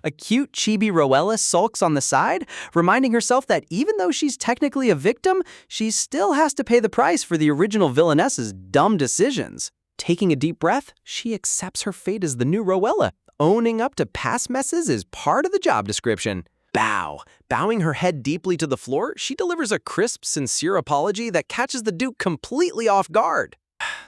A cute chibi Rowella sulks on the side, reminding herself that even though she's technically a victim, she still has to pay the price for the original villainess's dumb decisions. Taking a deep breath, she accepts her fate as the new Rowella. Owning up to past messes is part of the job description. Bow. Bowing her head deeply to the floor, she delivers a crisp, sincere apology that catches the Duke completely off guard.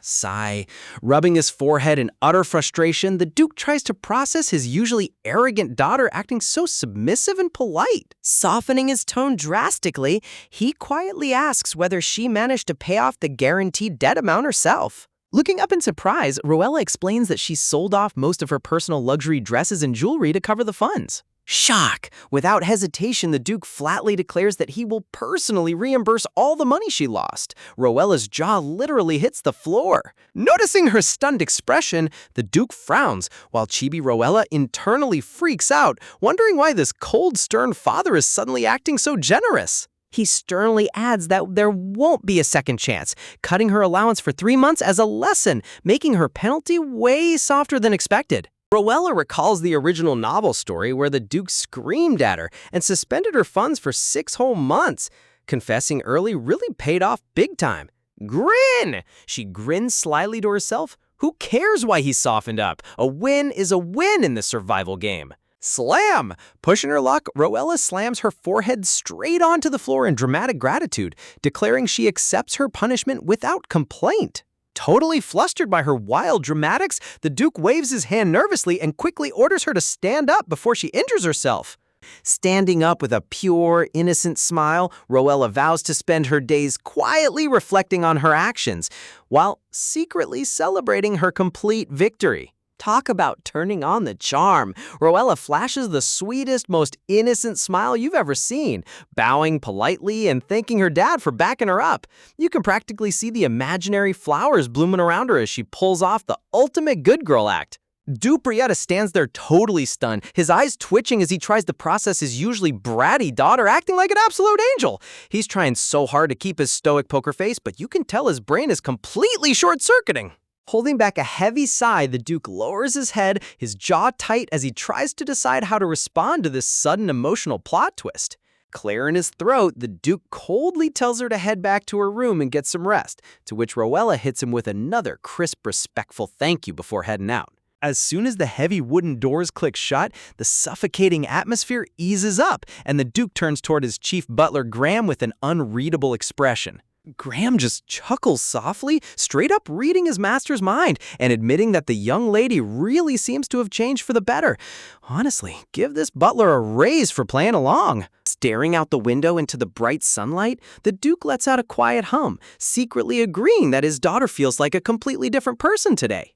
Sigh. Rubbing his forehead in utter frustration, the Duke tries to process his usually arrogant daughter acting so submissive and polite. Softening his tone drastically, he quietly asks whether she managed to pay off the guaranteed debt amount herself. Looking up in surprise, Rowella explains that she sold off most of her personal luxury dresses and jewelry to cover the funds. Shock! Without hesitation, the Duke flatly declares that he will personally reimburse all the money she lost. Rowella's jaw literally hits the floor. Noticing her stunned expression, the Duke frowns, while Chibi Rowella internally freaks out, wondering why this cold, stern father is suddenly acting so generous. He sternly adds that there won't be a second chance, cutting her allowance for 3 months as a lesson, making her penalty way softer than expected. Rowella recalls the original novel story where the Duke screamed at her and suspended her funds for 6 whole months. Confessing early really paid off big time. Grin! She grins slyly to herself. Who cares why he softened up? A win is a win in this survival game. Slam! Pushing her luck, Rowella slams her forehead straight onto the floor in dramatic gratitude, declaring she accepts her punishment without complaint. Totally flustered by her wild dramatics, the Duke waves his hand nervously and quickly orders her to stand up before she injures herself. Standing up with a pure, innocent smile, Rowella vows to spend her days quietly reflecting on her actions, while secretly celebrating her complete victory. Talk about turning on the charm. Rowella flashes the sweetest, most innocent smile you've ever seen, bowing politely and thanking her dad for backing her up. You can practically see the imaginary flowers blooming around her as she pulls off the ultimate good girl act. Duprietta stands there totally stunned, his eyes twitching as he tries to process his usually bratty daughter acting like an absolute angel. He's trying so hard to keep his stoic poker face, but you can tell his brain is completely short-circuiting. Holding back a heavy sigh, the Duke lowers his head, his jaw tight as he tries to decide how to respond to this sudden emotional plot twist. Clear in his throat, the Duke coldly tells her to head back to her room and get some rest, to which Rowella hits him with another crisp, respectful thank you before heading out. As soon as the heavy wooden doors click shut, the suffocating atmosphere eases up, and the Duke turns toward his chief butler Graham with an unreadable expression. Graham just chuckles softly, straight up reading his master's mind and admitting that the young lady really seems to have changed for the better. Honestly, give this butler a raise for playing along. Staring out the window into the bright sunlight, the Duke lets out a quiet hum, secretly agreeing that his daughter feels like a completely different person today.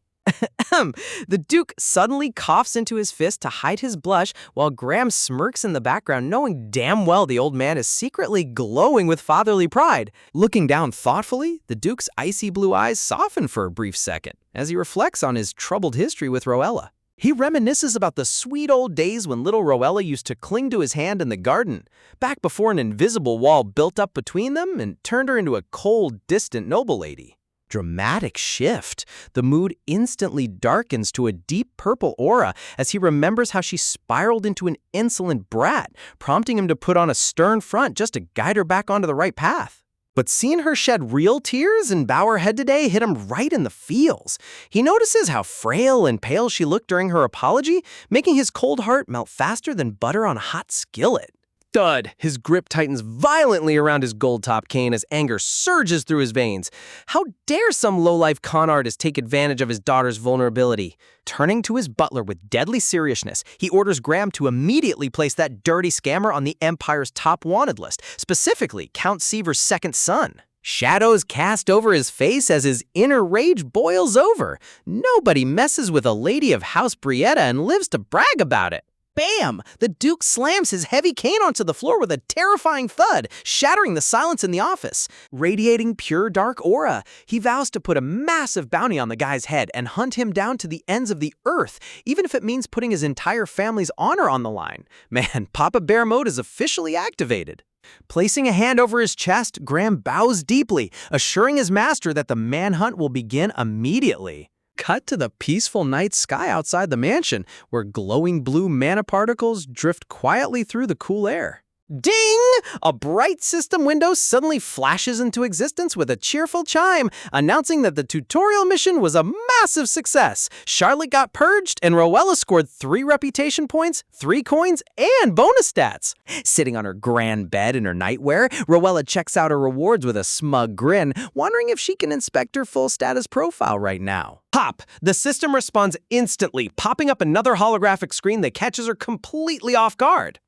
The Duke suddenly coughs into his fist to hide his blush while Graham smirks in the background, knowing damn well the old man is secretly glowing with fatherly pride. Looking down thoughtfully, the Duke's icy blue eyes soften for a brief second as he reflects on his troubled history with Rowella. He reminisces about the sweet old days when little Rowella used to cling to his hand in the garden, back before an invisible wall built up between them and turned her into a cold, distant noble lady. Dramatic shift. The mood instantly darkens to a deep purple aura as he remembers how she spiraled into an insolent brat, prompting him to put on a stern front just to guide her back onto the right path. But seeing her shed real tears and bow her head today hit him right in the feels. He notices how frail and pale she looked during her apology, making his cold heart melt faster than butter on a hot skillet. Thud! His grip tightens violently around his gold-top cane as anger surges through his veins. How dare some low-life con artist take advantage of his daughter's vulnerability? Turning to his butler with deadly seriousness, he orders Graham to immediately place that dirty scammer on the Empire's top wanted list, specifically Count Seaver's second son. Shadows cast over his face as his inner rage boils over. Nobody messes with a lady of House Brietta and lives to brag about it. Bam! The Duke slams his heavy cane onto the floor with a terrifying thud, shattering the silence in the office. Radiating pure dark aura, he vows to put a massive bounty on the guy's head and hunt him down to the ends of the earth, even if it means putting his entire family's honor on the line. Man, Papa Bear mode is officially activated. Placing a hand over his chest, Graham bows deeply, assuring his master that the manhunt will begin immediately. Cut to the peaceful night sky outside the mansion, where glowing blue mana particles drift quietly through the cool air. Ding! A bright system window suddenly flashes into existence with a cheerful chime, announcing that the tutorial mission was a massive success. Charlotte got purged, and Rowella scored 3 reputation points, 3 coins, and bonus stats. Sitting on her grand bed in her nightwear, Rowella checks out her rewards with a smug grin, wondering if she can inspect her full status profile right now. Pop! The system responds instantly, popping up another holographic screen that catches her completely off guard.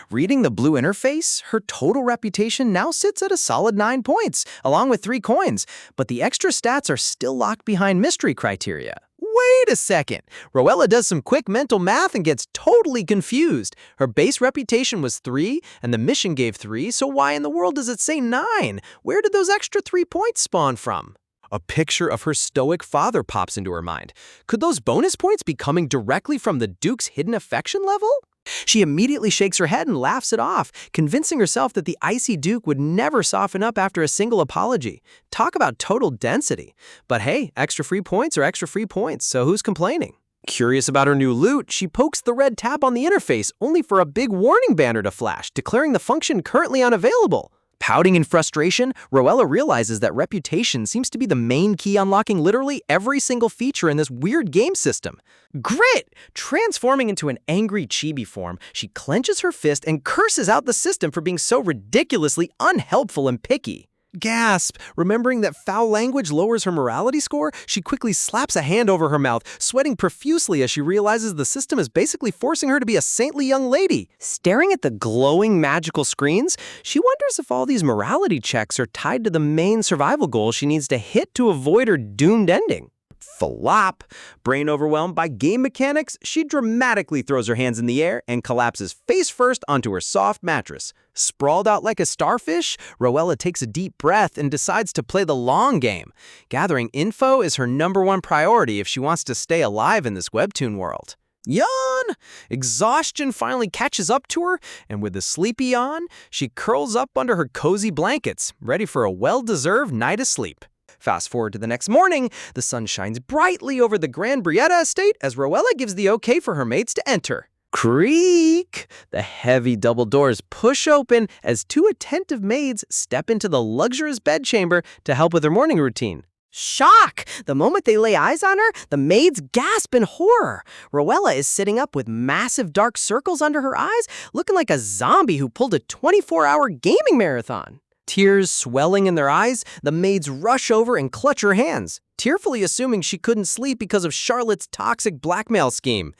Reading the blue interface, her total reputation now sits at a solid 9 points, along with 3 coins, but the extra stats are still locked behind mystery criteria. Wait a second! Rowella does some quick mental math and gets totally confused. Her base reputation was 3, and the mission gave 3, so why in the world does it say 9? Where did those extra 3 points spawn from? A picture of her stoic father pops into her mind. Could those bonus points be coming directly from the Duke's hidden affection level? She immediately shakes her head and laughs it off, convincing herself that the icy Duke would never soften up after a single apology. Talk about total density. But hey, extra free points are extra free points, so who's complaining? Curious about her new loot, she pokes the red tab on the interface, only for a big warning banner to flash, declaring the function currently unavailable. Pouting in frustration, Rowella realizes that reputation seems to be the main key unlocking literally every single feature in this weird game system. Grit! Transforming into an angry chibi form, she clenches her fist and curses out the system for being so ridiculously unhelpful and picky. Gasp! Remembering that foul language lowers her morality score, she quickly slaps a hand over her mouth, sweating profusely as she realizes the system is basically forcing her to be a saintly young lady. Staring at the glowing magical screens, she wonders if all these morality checks are tied to the main survival goal she needs to hit to avoid her doomed ending. Flop! Brain overwhelmed by game mechanics, she dramatically throws her hands in the air and collapses face first onto her soft mattress. Sprawled out like a starfish, Rowella takes a deep breath and decides to play the long game. Gathering info is her #1 priority if she wants to stay alive in this webtoon world. Yawn! Exhaustion finally catches up to her, and with a sleepy yawn, she curls up under her cozy blankets, ready for a well-deserved night of sleep. Fast forward to the next morning, the sun shines brightly over the Grand Brietta estate as Rowella gives the okay for her mates to enter. Creak! The heavy double doors push open as 2 attentive maids step into the luxurious bedchamber to help with their morning routine. Shock! The moment they lay eyes on her, the maids gasp in horror. Rowella is sitting up with massive dark circles under her eyes, looking like a zombie who pulled a 24-hour gaming marathon. Tears swelling in their eyes, the maids rush over and clutch her hands, tearfully assuming she couldn't sleep because of Charlotte's toxic blackmail scheme.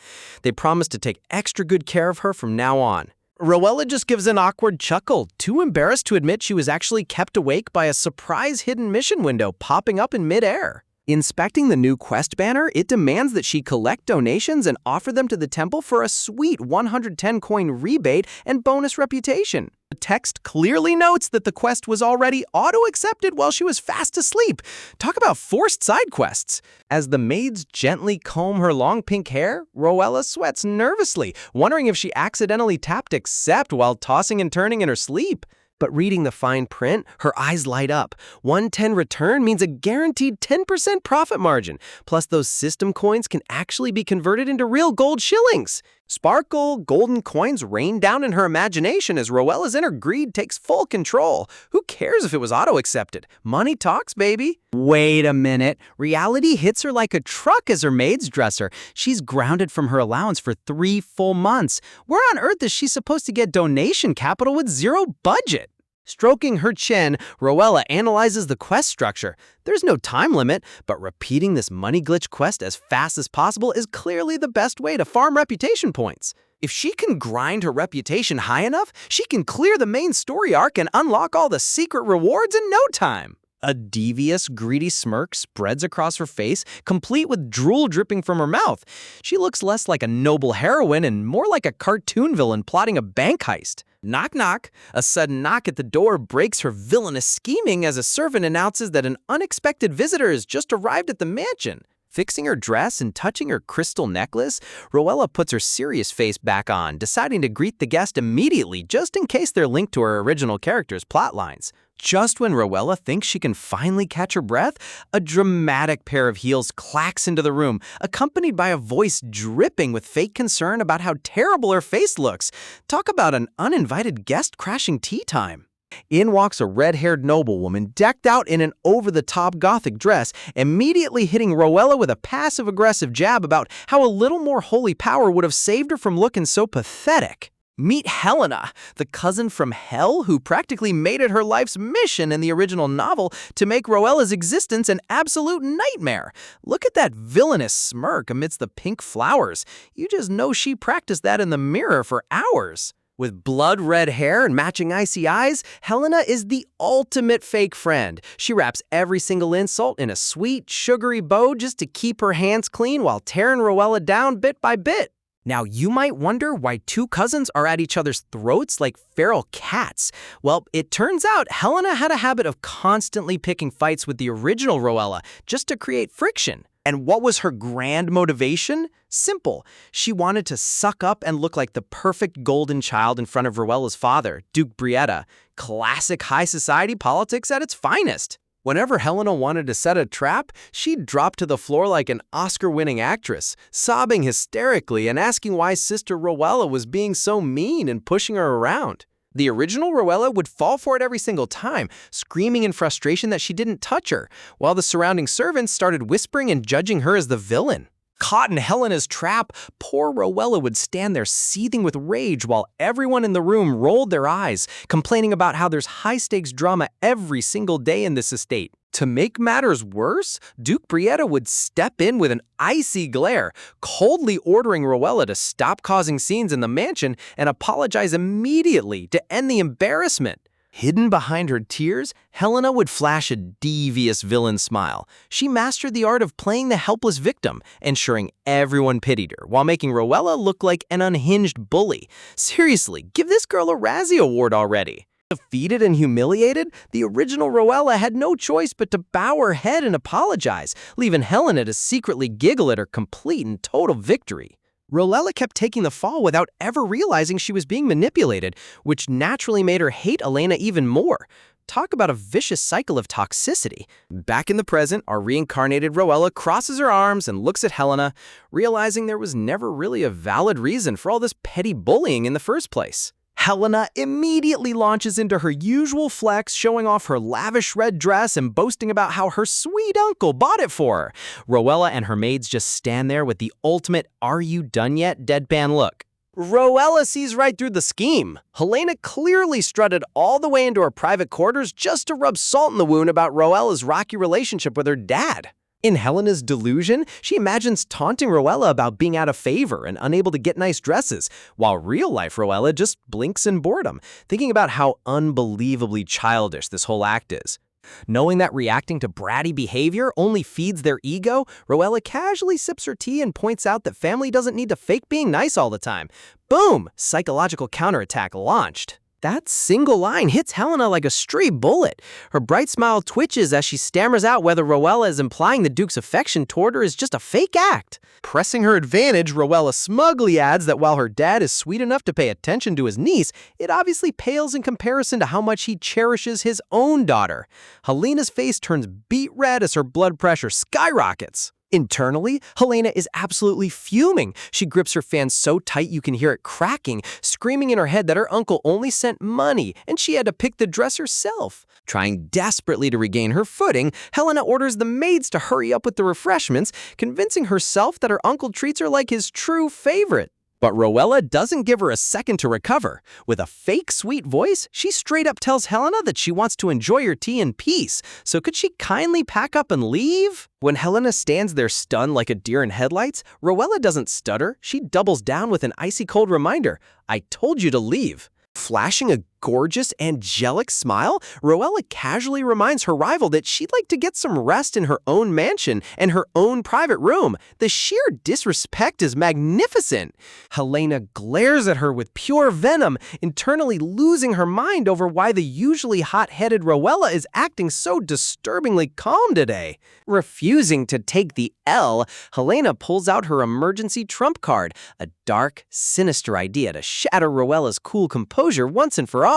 They promise to take extra good care of her from now on. Rowella just gives an awkward chuckle, too embarrassed to admit she was actually kept awake by a surprise hidden mission window popping up in midair. Inspecting the new quest banner, it demands that she collect donations and offer them to the temple for a sweet 110 coin rebate and bonus reputation. The text clearly notes that the quest was already auto-accepted while she was fast asleep. Talk about forced side quests. As the maids gently comb her long pink hair, Rowella sweats nervously, wondering if she accidentally tapped accept while tossing and turning in her sleep. But reading the fine print, her eyes light up. 110 return means a guaranteed 10% profit margin. Plus, those system coins can actually be converted into real gold shillings. Sparkle, golden coins rain down in her imagination as Roella's inner greed takes full control. Who cares if it was auto-accepted? Money talks, baby. Wait a minute. Reality hits her like a truck as her maids dress her. She's grounded from her allowance for 3 full months. Where on earth is she supposed to get donation capital with zero budget? Stroking her chin, Roella analyzes the quest structure. There's no time limit, but repeating this money glitch quest as fast as possible is clearly the best way to farm reputation points. If she can grind her reputation high enough, she can clear the main story arc and unlock all the secret rewards in no time. A devious, greedy smirk spreads across her face, complete with drool dripping from her mouth. She looks less like a noble heroine and more like a cartoon villain plotting a bank heist. Knock, knock. A sudden knock at the door breaks her villainous scheming as a servant announces that an unexpected visitor has just arrived at the mansion. Fixing her dress and touching her crystal necklace, Roella puts her serious face back on, deciding to greet the guest immediately just in case they're linked to her original character's plotlines. Just when Roella thinks she can finally catch her breath, a dramatic pair of heels clacks into the room, accompanied by a voice dripping with fake concern about how terrible her face looks. Talk about an uninvited guest crashing tea time. In walks a red-haired noblewoman decked out in an over-the-top gothic dress, immediately hitting Roella with a passive-aggressive jab about how a little more holy power would have saved her from looking so pathetic. Meet Helena, the cousin from hell who practically made it her life's mission in the original novel to make Roella's existence an absolute nightmare. Look at that villainous smirk amidst the pink flowers. You just know she practiced that in the mirror for hours. With blood-red hair and matching icy eyes, Helena is the ultimate fake friend. She wraps every single insult in a sweet, sugary bow just to keep her hands clean while tearing Roella down bit by bit. Now, you might wonder why two cousins are at each other's throats like feral cats. Well, it turns out Helena had a habit of constantly picking fights with the original Roella just to create friction. And what was her grand motivation? Simple. She wanted to suck up and look like the perfect golden child in front of Roella's father, Duke Brietta. Classic high society politics at its finest. Whenever Helena wanted to set a trap, she'd drop to the floor like an Oscar-winning actress, sobbing hysterically and asking why Sister Roella was being so mean and pushing her around. The original Roella would fall for it every single time, screaming in frustration that she didn't touch her, while the surrounding servants started whispering and judging her as the villain. Caught in Helena's trap, poor Roella would stand there seething with rage while everyone in the room rolled their eyes, complaining about how there's high-stakes drama every single day in this estate. To make matters worse, Duke Brietta would step in with an icy glare, coldly ordering Roella to stop causing scenes in the mansion and apologize immediately to end the embarrassment. Hidden behind her tears, Helena would flash a devious villain smile. She mastered the art of playing the helpless victim, ensuring everyone pitied her, while making Roella look like an unhinged bully. Seriously, give this girl a Razzie Award already. Defeated and humiliated, the original Roella had no choice but to bow her head and apologize, leaving Helena to secretly giggle at her complete and total victory. Roella kept taking the fall without ever realizing she was being manipulated, which naturally made her hate Elena even more. Talk about a vicious cycle of toxicity. Back in the present, our reincarnated Roella crosses her arms and looks at Helena, realizing there was never really a valid reason for all this petty bullying in the first place. Helena immediately launches into her usual flex, showing off her lavish red dress and boasting about how her sweet uncle bought it for her. Roella and her maids just stand there with the ultimate "are you done yet?" deadpan look. Roella sees right through the scheme. Helena clearly strutted all the way into her private quarters just to rub salt in the wound about Roella's rocky relationship with her dad. In Helena's delusion, she imagines taunting Roella about being out of favor and unable to get nice dresses, while real-life Roella just blinks in boredom, thinking about how unbelievably childish this whole act is. Knowing that reacting to bratty behavior only feeds their ego, Roella casually sips her tea and points out that family doesn't need to fake being nice all the time. Boom! Psychological counterattack launched. That single line hits Helena like a stray bullet. Her bright smile twitches as she stammers out whether Roella is implying the Duke's affection toward her is just a fake act. Pressing her advantage, Roella smugly adds that while her dad is sweet enough to pay attention to his niece, it obviously pales in comparison to how much he cherishes his own daughter. Helena's face turns beet red as her blood pressure skyrockets. Internally, Helena is absolutely fuming. She grips her fan so tight you can hear it cracking, screaming in her head that her uncle only sent money and she had to pick the dress herself. Trying desperately to regain her footing, Helena orders the maids to hurry up with the refreshments, convincing herself that her uncle treats her like his true favorite. But Rowella doesn't give her a second to recover. With a fake sweet voice, she straight up tells Helena that she wants to enjoy her tea in peace, so could she kindly pack up and leave? When Helena stands there stunned like a deer in headlights, Rowella doesn't stutter. She doubles down with an icy cold reminder, "I told you to leave." Flashing a gorgeous, angelic smile, Rowella casually reminds her rival that she'd like to get some rest in her own mansion and her own private room. The sheer disrespect is magnificent. Helena glares at her with pure venom, internally losing her mind over why the usually hot-headed Rowella is acting so disturbingly calm today. Refusing to take the L, Helena pulls out her emergency trump card, a dark, sinister idea to shatter Rowella's cool composure once and for all.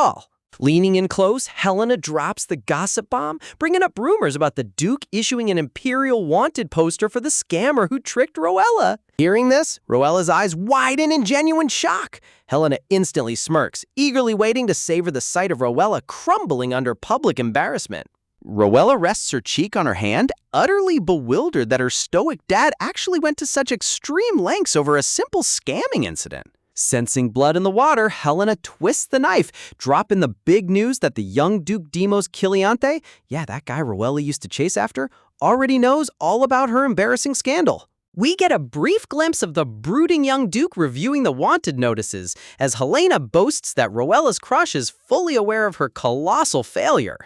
Leaning in close, Helena drops the gossip bomb, bringing up rumors about the Duke issuing an Imperial Wanted poster for the scammer who tricked Rowella. Hearing this, Rowella's eyes widen in genuine shock. Helena instantly smirks, eagerly waiting to savor the sight of Rowella crumbling under public embarrassment. Rowella rests her cheek on her hand, utterly bewildered that her stoic dad actually went to such extreme lengths over a simple scamming incident. Sensing blood in the water, Helena twists the knife, dropping the big news that the young Duke Demos Kiliante, yeah, that guy Rowella used to chase after, already knows all about her embarrassing scandal. We get a brief glimpse of the brooding young Duke reviewing the wanted notices, as Helena boasts that Rowella's crush is fully aware of her colossal failure.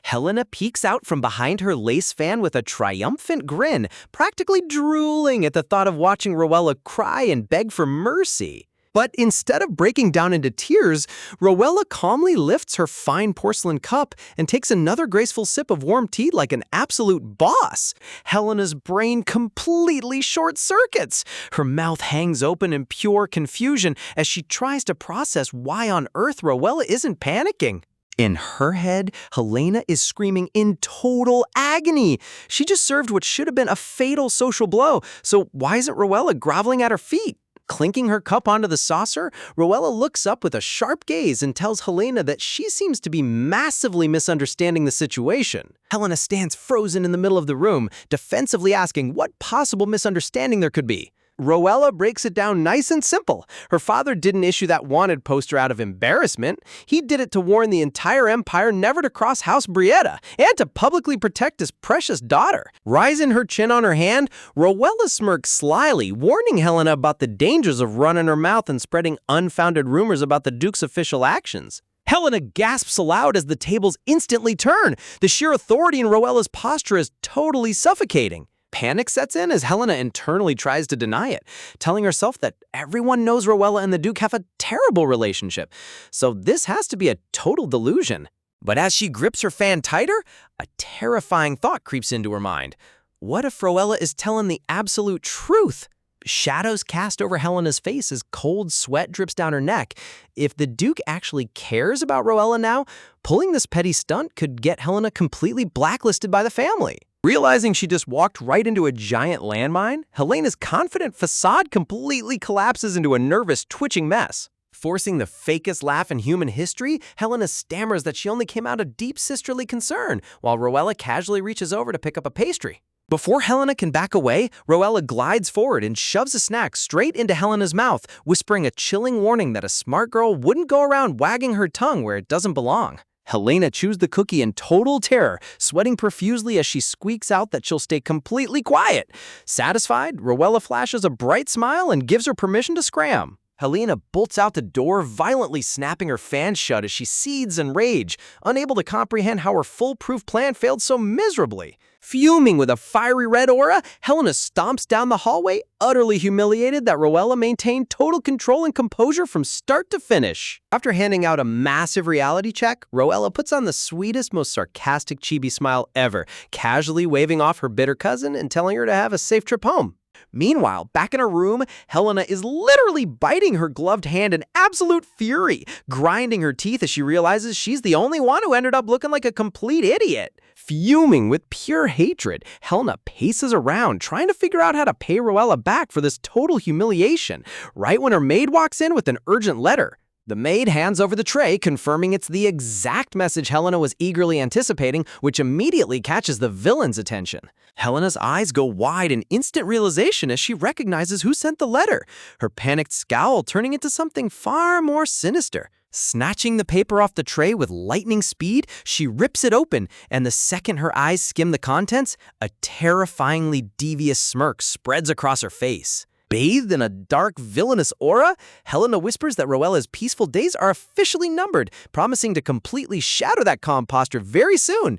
Helena peeks out from behind her lace fan with a triumphant grin, practically drooling at the thought of watching Rowella cry and beg for mercy. But instead of breaking down into tears, Rowella calmly lifts her fine porcelain cup and takes another graceful sip of warm tea like an absolute boss. Helena's brain completely short-circuits. Her mouth hangs open in pure confusion as she tries to process why on earth Rowella isn't panicking. In her head, Helena is screaming in total agony. She just served what should have been a fatal social blow, so why isn't Rowella groveling at her feet? Clinking her cup onto the saucer, Rowella looks up with a sharp gaze and tells Helena that she seems to be massively misunderstanding the situation. Helena stands frozen in the middle of the room, defensively asking what possible misunderstanding there could be. Rowella breaks it down nice and simple. Her father didn't issue that wanted poster out of embarrassment. He did it to warn the entire empire never to cross House Brietta and to publicly protect his precious daughter. Rising her chin on her hand, Rowella smirks slyly, warning Helena about the dangers of running her mouth and spreading unfounded rumors about the Duke's official actions. Helena gasps aloud as the tables instantly turn. The sheer authority in Rowella's posture is totally suffocating. Panic sets in as Helena internally tries to deny it, telling herself that everyone knows Rowella and the Duke have a terrible relationship, so this has to be a total delusion. But as she grips her fan tighter, a terrifying thought creeps into her mind. What if Rowella is telling the absolute truth? Shadows cast over Helena's face as cold sweat drips down her neck. If the Duke actually cares about Rowella now, pulling this petty stunt could get Helena completely blacklisted by the family. Realizing she just walked right into a giant landmine, Helena's confident facade completely collapses into a nervous, twitching mess. Forcing the fakest laugh in human history, Helena stammers that she only came out of deep sisterly concern, while Rowella casually reaches over to pick up a pastry. Before Helena can back away, Rowella glides forward and shoves a snack straight into Helena's mouth, whispering a chilling warning that a smart girl wouldn't go around wagging her tongue where it doesn't belong. Helena chews the cookie in total terror, sweating profusely as she squeaks out that she'll stay completely quiet. Satisfied, Rowella flashes a bright smile and gives her permission to scram. Helena bolts out the door, violently snapping her fan shut as she seethes in rage, unable to comprehend how her foolproof plan failed so miserably. Fuming with a fiery red aura, Helena stomps down the hallway, utterly humiliated that Rowella maintained total control and composure from start to finish. After handing out a massive reality check, Rowella puts on the sweetest, most sarcastic chibi smile ever, casually waving off her bitter cousin and telling her to have a safe trip home. Meanwhile, back in her room, Helena is literally biting her gloved hand in absolute fury, grinding her teeth as she realizes she's the only one who ended up looking like a complete idiot. Fuming with pure hatred, Helena paces around trying to figure out how to pay Roella back for this total humiliation, right when her maid walks in with an urgent letter. The maid hands over the tray, confirming it's the exact message Helena was eagerly anticipating, which immediately catches the villain's attention. Helena's eyes go wide in instant realization as she recognizes who sent the letter, her panicked scowl turning into something far more sinister. Snatching the paper off the tray with lightning speed, she rips it open, and the second her eyes skim the contents, a terrifyingly devious smirk spreads across her face. Bathed in a dark, villainous aura, Helena whispers that Roella's peaceful days are officially numbered, promising to completely shatter that calm posture very soon.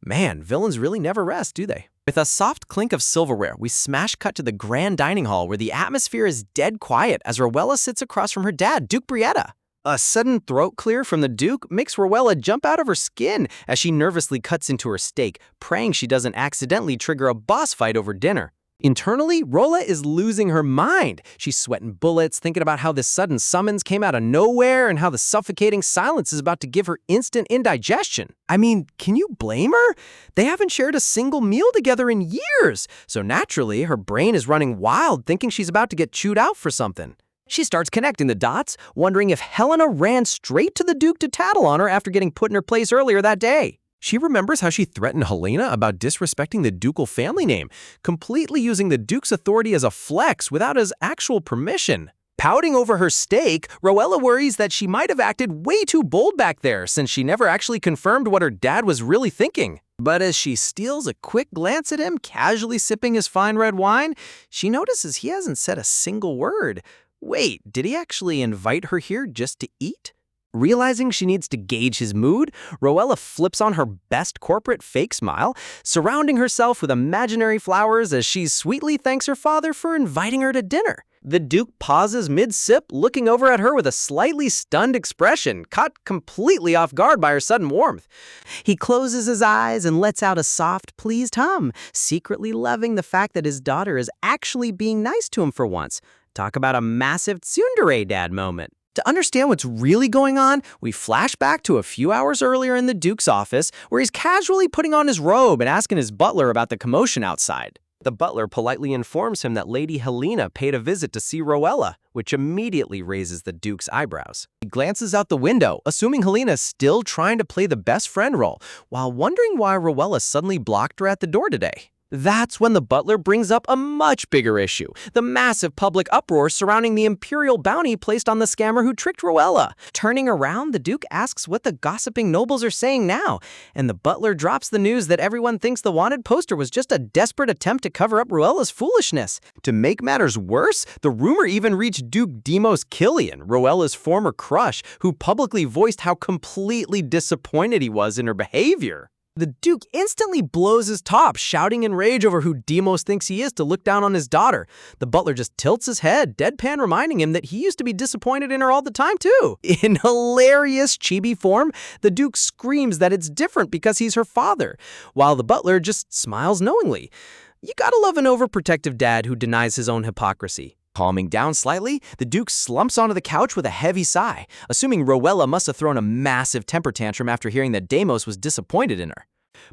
Man, villains really never rest, do they? With a soft clink of silverware, we smash cut to the grand dining hall where the atmosphere is dead quiet as Roella sits across from her dad, Duke Brietta. A sudden throat clear from the Duke makes Roella jump out of her skin as she nervously cuts into her steak, praying she doesn't accidentally trigger a boss fight over dinner. Internally, Roella is losing her mind. She's sweating bullets, thinking about how this sudden summons came out of nowhere and how the suffocating silence is about to give her instant indigestion. I mean, can you blame her? They haven't shared a single meal together in years, so naturally, her brain is running wild, thinking she's about to get chewed out for something. She starts connecting the dots, wondering if Helena ran straight to the Duke to tattle on her after getting put in her place earlier that day. She remembers how she threatened Helena about disrespecting the ducal family name, completely using the Duke's authority as a flex without his actual permission. Pouting over her steak, Roella worries that she might have acted way too bold back there since she never actually confirmed what her dad was really thinking. But as she steals a quick glance at him, casually sipping his fine red wine, she notices he hasn't said a single word. Wait, did he actually invite her here just to eat? Realizing she needs to gauge his mood, Roella flips on her best corporate fake smile, surrounding herself with imaginary flowers as she sweetly thanks her father for inviting her to dinner. The Duke pauses mid-sip, looking over at her with a slightly stunned expression, caught completely off guard by her sudden warmth. He closes his eyes and lets out a soft, pleased hum, secretly loving the fact that his daughter is actually being nice to him for once. Talk about a massive tsundere dad moment. To understand what's really going on, we flash back to a few hours earlier in the Duke's office, where he's casually putting on his robe and asking his butler about the commotion outside. The butler politely informs him that Lady Helena paid a visit to see Roella, which immediately raises the Duke's eyebrows. He glances out the window, assuming Helena's still trying to play the best friend role, while wondering why Roella suddenly blocked her at the door today. That's when the butler brings up a much bigger issue, the massive public uproar surrounding the imperial bounty placed on the scammer who tricked Roella. Turning around, the Duke asks what the gossiping nobles are saying now, and the butler drops the news that everyone thinks the wanted poster was just a desperate attempt to cover up Roella's foolishness. To make matters worse, the rumor even reached Duke Demos Killian, Roella's former crush, who publicly voiced how completely disappointed he was in her behavior. The Duke instantly blows his top, shouting in rage over who Demos thinks he is to look down on his daughter. The butler just tilts his head, deadpan reminding him that he used to be disappointed in her all the time too. In hilarious chibi form, the Duke screams that it's different because he's her father, while the butler just smiles knowingly. You gotta love an overprotective dad who denies his own hypocrisy. Calming down slightly, the Duke slumps onto the couch with a heavy sigh, assuming Roella must have thrown a massive temper tantrum after hearing that Demos was disappointed in her.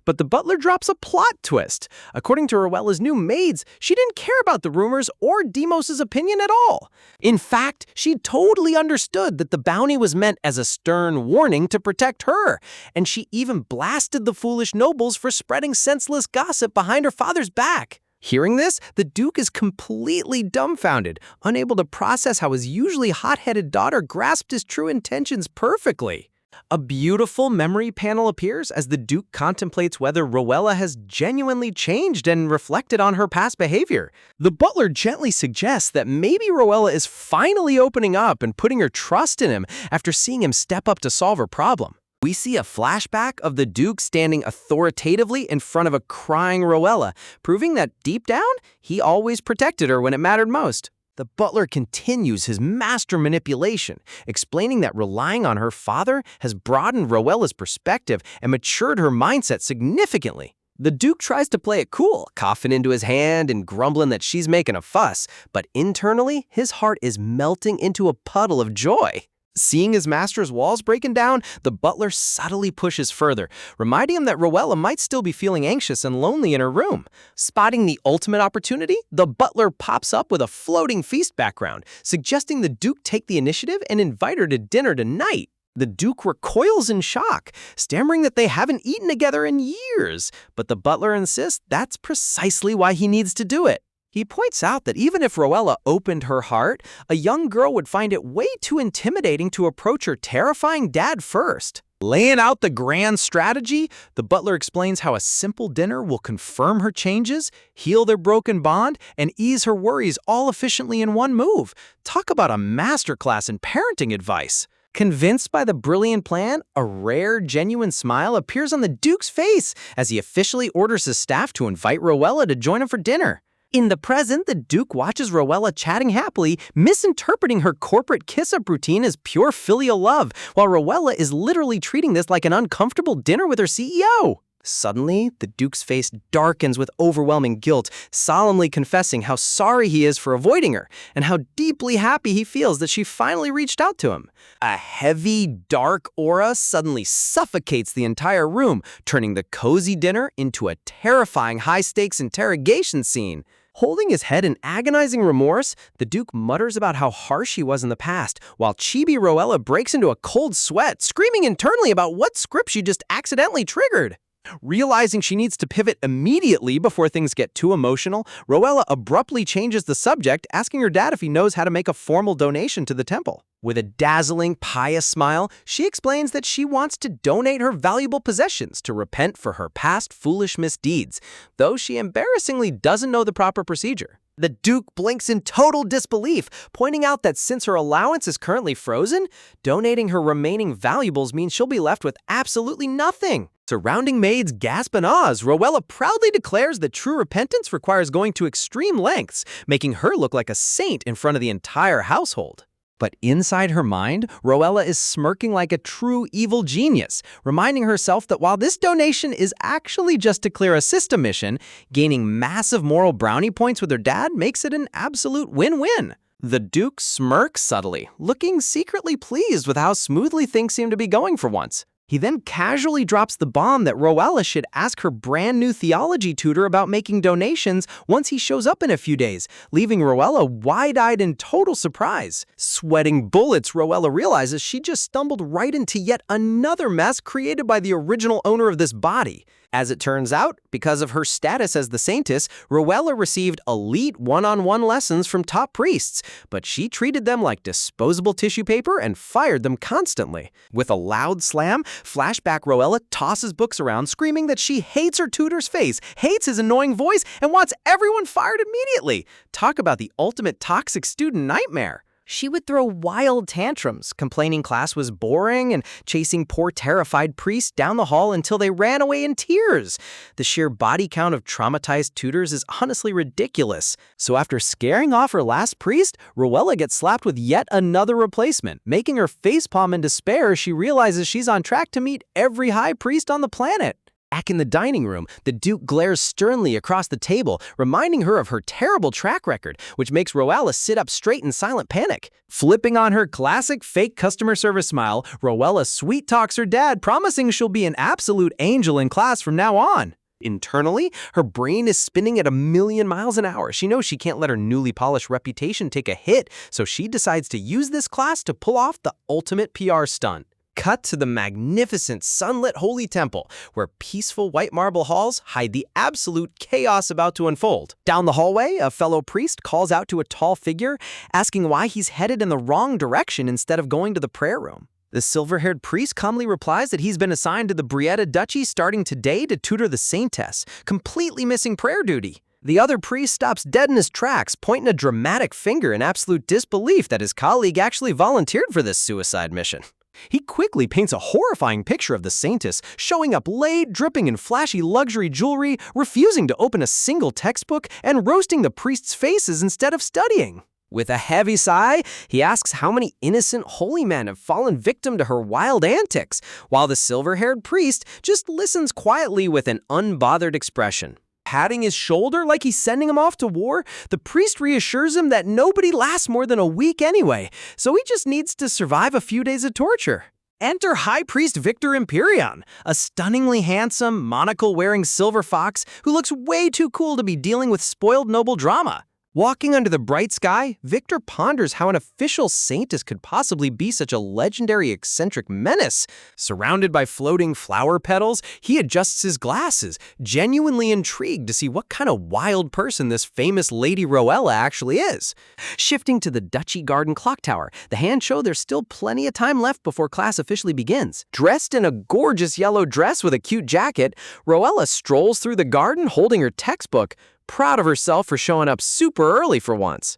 But the butler drops a plot twist. According to Roella's new maids, she didn't care about the rumors or Demos' opinion at all. In fact, she totally understood that the bounty was meant as a stern warning to protect her, and she even blasted the foolish nobles for spreading senseless gossip behind her father's back. Hearing this, the Duke is completely dumbfounded, unable to process how his usually hot-headed daughter grasped his true intentions perfectly. A beautiful memory panel appears as the Duke contemplates whether Roella has genuinely changed and reflected on her past behavior. The butler gently suggests that maybe Roella is finally opening up and putting her trust in him after seeing him step up to solve her problem. We see a flashback of the Duke standing authoritatively in front of a crying Roella, proving that deep down, he always protected her when it mattered most. The butler continues his master manipulation, explaining that relying on her father has broadened Roella's perspective and matured her mindset significantly. The Duke tries to play it cool, coughing into his hand and grumbling that she's making a fuss, but internally, his heart is melting into a puddle of joy. Seeing his master's walls breaking down, the butler subtly pushes further, reminding him that Rowella might still be feeling anxious and lonely in her room. Spotting the ultimate opportunity, the butler pops up with a floating feast background, suggesting the Duke take the initiative and invite her to dinner tonight. The Duke recoils in shock, stammering that they haven't eaten together in years, but the butler insists that's precisely why he needs to do it. He points out that even if Rowella opened her heart, a young girl would find it way too intimidating to approach her terrifying dad first. Laying out the grand strategy, the butler explains how a simple dinner will confirm her changes, heal their broken bond, and ease her worries all efficiently in one move. Talk about a masterclass in parenting advice. Convinced by the brilliant plan, a rare, genuine smile appears on the Duke's face as he officially orders his staff to invite Rowella to join him for dinner. In the present, the Duke watches Rowella chatting happily, misinterpreting her corporate kiss-up routine as pure filial love, while Rowella is literally treating this like an uncomfortable dinner with her CEO. Suddenly, the Duke's face darkens with overwhelming guilt, solemnly confessing how sorry he is for avoiding her, and how deeply happy he feels that she finally reached out to him. A heavy, dark aura suddenly suffocates the entire room, turning the cozy dinner into a terrifying high-stakes interrogation scene. Holding his head in agonizing remorse, the Duke mutters about how harsh he was in the past, while chibi Rowella breaks into a cold sweat, screaming internally about what script she just accidentally triggered. Realizing she needs to pivot immediately before things get too emotional, Rowella abruptly changes the subject, asking her dad if he knows how to make a formal donation to the temple. With a dazzling, pious smile, she explains that she wants to donate her valuable possessions to repent for her past foolish misdeeds, though she embarrassingly doesn't know the proper procedure. The Duke blinks in total disbelief, pointing out that since her allowance is currently frozen, donating her remaining valuables means she'll be left with absolutely nothing. Surrounding maids gasp in awe as Rowella proudly declares that true repentance requires going to extreme lengths, making her look like a saint in front of the entire household. But inside her mind, Rowella is smirking like a true evil genius, reminding herself that while this donation is actually just to clear a system mission, gaining massive moral brownie points with her dad makes it an absolute win-win. The Duke smirks subtly, looking secretly pleased with how smoothly things seem to be going for once. He then casually drops the bomb that Rowella should ask her brand new theology tutor about making donations once he shows up in a few days, leaving Rowella wide-eyed in total surprise. Sweating bullets, Rowella realizes she just stumbled right into yet another mess created by the original owner of this body. As it turns out, because of her status as the saintess, Rowella received elite one-on-one lessons from top priests, but she treated them like disposable tissue paper and fired them constantly. With a loud slam, flashback Rowella tosses books around, screaming that she hates her tutor's face, hates his annoying voice, and wants everyone fired immediately. Talk about the ultimate toxic student nightmare. She would throw wild tantrums, complaining class was boring and chasing poor terrified priests down the hall until they ran away in tears. The sheer body count of traumatized tutors is honestly ridiculous. So after scaring off her last priest, Rowella gets slapped with yet another replacement, making her facepalm in despair as she realizes she's on track to meet every high priest on the planet. Back in the dining room, the Duke glares sternly across the table, reminding her of her terrible track record, which makes Rowella sit up straight in silent panic. Flipping on her classic fake customer service smile, Rowella sweet-talks her dad, promising she'll be an absolute angel in class from now on. Internally, her brain is spinning at 1,000,000 miles an hour. She knows she can't let her newly polished reputation take a hit, so she decides to use this class to pull off the ultimate PR stunt. Cut to the magnificent sunlit holy temple, where peaceful white marble halls hide the absolute chaos about to unfold. Down the hallway, a fellow priest calls out to a tall figure, asking why he's headed in the wrong direction instead of going to the prayer room. The silver-haired priest calmly replies that he's been assigned to the Brietta Duchy starting today to tutor the saintess, completely missing prayer duty. The other priest stops dead in his tracks, pointing a dramatic finger in absolute disbelief that his colleague actually volunteered for this suicide mission. He quickly paints a horrifying picture of the saintess, showing up late, dripping in flashy luxury jewelry, refusing to open a single textbook, and roasting the priests' faces instead of studying. With a heavy sigh, he asks how many innocent holy men have fallen victim to her wild antics, while the silver-haired priest just listens quietly with an unbothered expression. Patting his shoulder like he's sending him off to war, the priest reassures him that nobody lasts more than a week anyway, so he just needs to survive a few days of torture. Enter High Priest Victor Empyreon, a stunningly handsome, monocle-wearing silver fox who looks way too cool to be dealing with spoiled noble drama. Walking under the bright sky, Victor ponders how an official saintess could possibly be such a legendary eccentric menace. Surrounded by floating flower petals, he adjusts his glasses, genuinely intrigued to see what kind of wild person this famous Lady Rowella actually is. Shifting to the Duchy Garden Clock Tower, the hands show there's still plenty of time left before class officially begins. Dressed in a gorgeous yellow dress with a cute jacket, Rowella strolls through the garden holding her textbook, proud of herself for showing up super early for once.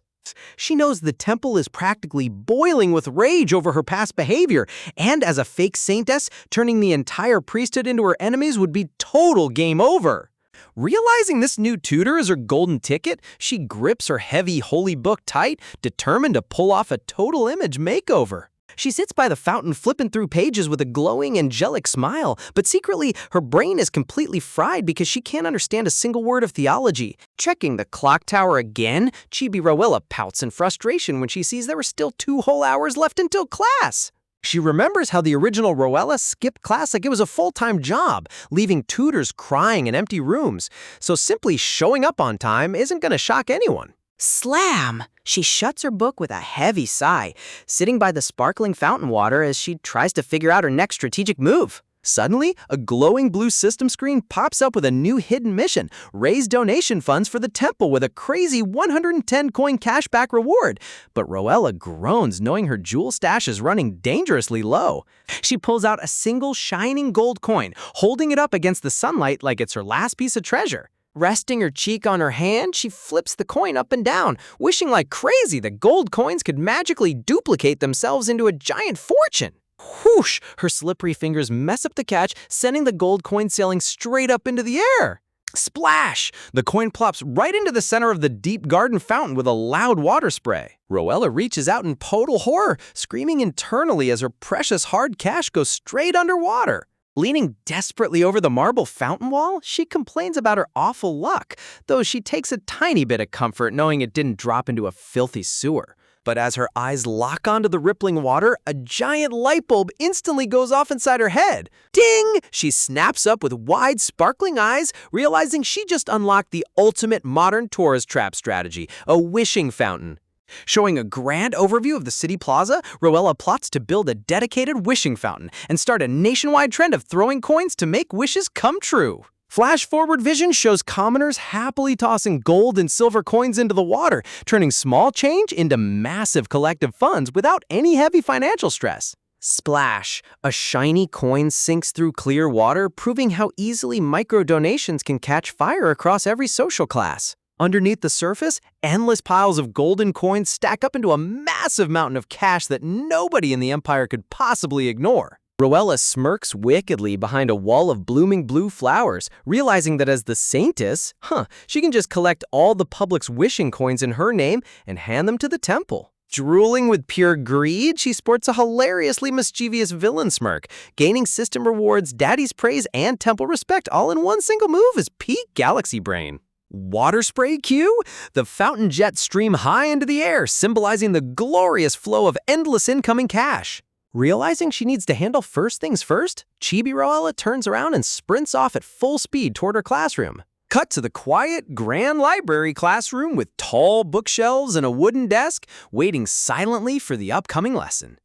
She knows the temple is practically boiling with rage over her past behavior, and as a fake saintess, turning the entire priesthood into her enemies would be total game over. Realizing this new tutor is her golden ticket, she grips her heavy holy book tight, determined to pull off a total image makeover. She sits by the fountain flipping through pages with a glowing, angelic smile, but secretly, her brain is completely fried because she can't understand a single word of theology. Checking the clock tower again, Chibi Rowella pouts in frustration when she sees there were still 2 whole hours left until class. She remembers how the original Rowella skipped class like it was a full-time job, leaving tutors crying in empty rooms. So simply showing up on time isn't going to shock anyone. Slam! She shuts her book with a heavy sigh, sitting by the sparkling fountain water as she tries to figure out her next strategic move. Suddenly, a glowing blue system screen pops up with a new hidden mission: raise donation funds for the temple with a crazy 110 coin cashback reward. But Rowella groans knowing her jewel stash is running dangerously low. She pulls out a single shining gold coin, holding it up against the sunlight like it's her last piece of treasure. Resting her cheek on her hand, she flips the coin up and down, wishing like crazy that gold coins could magically duplicate themselves into a giant fortune. Whoosh! Her slippery fingers mess up the catch, sending the gold coin sailing straight up into the air. Splash! The coin plops right into the center of the deep garden fountain with a loud water spray. Rowella reaches out in total horror, screaming internally as her precious hard cash goes straight underwater. Leaning desperately over the marble fountain wall, she complains about her awful luck, though she takes a tiny bit of comfort knowing it didn't drop into a filthy sewer. But as her eyes lock onto the rippling water, a giant light bulb instantly goes off inside her head. Ding! She snaps up with wide, sparkling eyes, realizing she just unlocked the ultimate modern tourist trap strategy, a wishing fountain. Showing a grand overview of the city plaza, Rowella plots to build a dedicated wishing fountain and start a nationwide trend of throwing coins to make wishes come true. Flash-forward vision shows commoners happily tossing gold and silver coins into the water, turning small change into massive collective funds without any heavy financial stress. Splash! A shiny coin sinks through clear water, proving how easily micro-donations can catch fire across every social class. Underneath the surface, endless piles of golden coins stack up into a massive mountain of cash that nobody in the empire could possibly ignore. Rowella smirks wickedly behind a wall of blooming blue flowers, realizing that as the saintess, she can just collect all the public's wishing coins in her name and hand them to the temple. Drooling with pure greed, she sports a hilariously mischievous villain smirk. Gaining system rewards, daddy's praise, and temple respect all in one single move is peak galaxy brain. Water spray cue? The fountain jets stream high into the air, symbolizing the glorious flow of endless incoming cash. Realizing she needs to handle first things first, Chibi Rowella turns around and sprints off at full speed toward her classroom. Cut to the quiet, grand library classroom with tall bookshelves and a wooden desk, waiting silently for the upcoming lesson.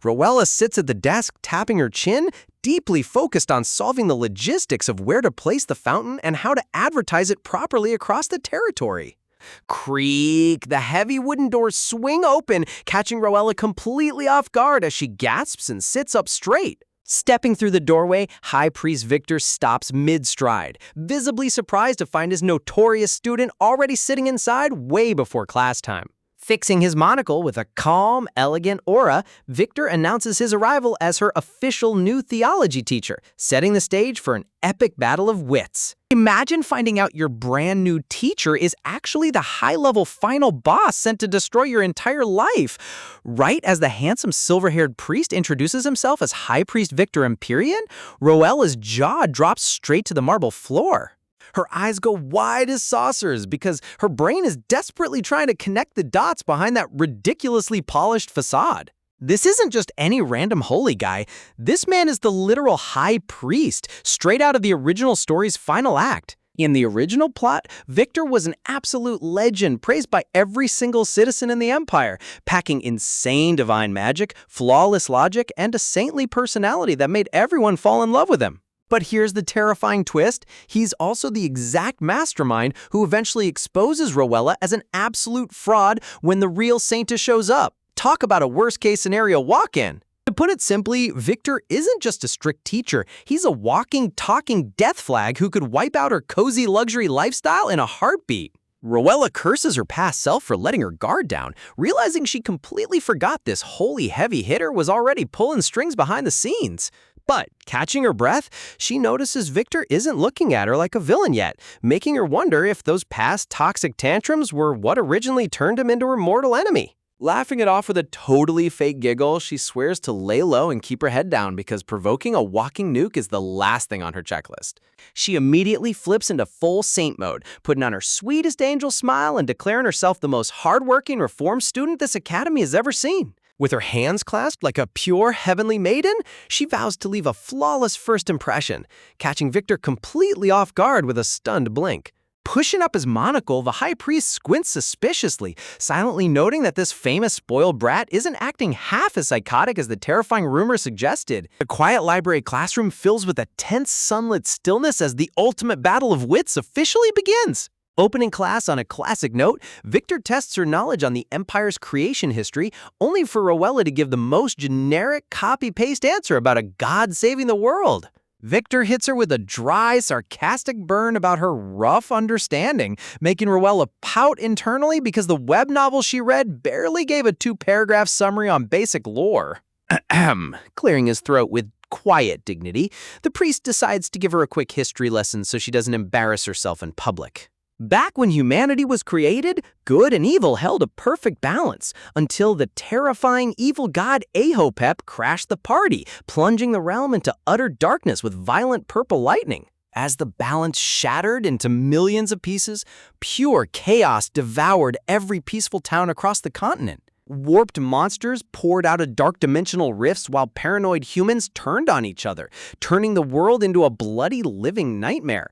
Rowella sits at the desk, tapping her chin, deeply focused on solving the logistics of where to place the fountain and how to advertise it properly across the territory. Creak! The heavy wooden doors swing open, catching Rowella completely off guard as she gasps and sits up straight. Stepping through the doorway, High Priest Victor stops mid-stride, visibly surprised to find his notorious student already sitting inside way before class time. Fixing his monocle with a calm, elegant aura, Victor announces his arrival as her official new theology teacher, setting the stage for an epic battle of wits. Imagine finding out your brand new teacher is actually the high-level final boss sent to destroy your entire life. Right as the handsome silver-haired priest introduces himself as High Priest Victor Empyrean, Roella's jaw drops straight to the marble floor. Her eyes go wide as saucers because her brain is desperately trying to connect the dots behind that ridiculously polished facade. This isn't just any random holy guy. This man is the literal high priest, straight out of the original story's final act. In the original plot, Victor was an absolute legend praised by every single citizen in the Empire, packing insane divine magic, flawless logic, and a saintly personality that made everyone fall in love with him. But here's the terrifying twist. He's also the exact mastermind who eventually exposes Roella as an absolute fraud when the real Saintess shows up. Talk about a worst-case scenario walk-in. To put it simply, Victor isn't just a strict teacher. He's a walking, talking death flag who could wipe out her cozy luxury lifestyle in a heartbeat. Roella curses her past self for letting her guard down, realizing she completely forgot this holy heavy hitter was already pulling strings behind the scenes. But, catching her breath, she notices Victor isn't looking at her like a villain yet, making her wonder if those past toxic tantrums were what originally turned him into her mortal enemy. Laughing it off with a totally fake giggle, she swears to lay low and keep her head down because provoking a walking nuke is the last thing on her checklist. She immediately flips into full saint mode, putting on her sweetest angel smile and declaring herself the most hardworking reformed student this academy has ever seen. With her hands clasped like a pure heavenly maiden, she vows to leave a flawless first impression, catching Victor completely off guard with a stunned blink. Pushing up his monocle, the high priest squints suspiciously, silently noting that this famous spoiled brat isn't acting half as psychotic as the terrifying rumor suggested. The quiet library classroom fills with a tense sunlit stillness as the ultimate battle of wits officially begins. Opening class on a classic note, Victor tests her knowledge on the Empire's creation history, only for Roella to give the most generic copy-paste answer about a god saving the world. Victor hits her with a dry, sarcastic burn about her rough understanding, making Roella pout internally because the web novel she read barely gave a 2-paragraph summary on basic lore. Clearing his throat with quiet dignity, the priest decides to give her a quick history lesson so she doesn't embarrass herself in public. Back when humanity was created, good and evil held a perfect balance until the terrifying evil god Ahopep crashed the party, plunging the realm into utter darkness with violent purple lightning. As the balance shattered into millions of pieces, pure chaos devoured every peaceful town across the continent. Warped monsters poured out of dark dimensional rifts while paranoid humans turned on each other, turning the world into a bloody living nightmare.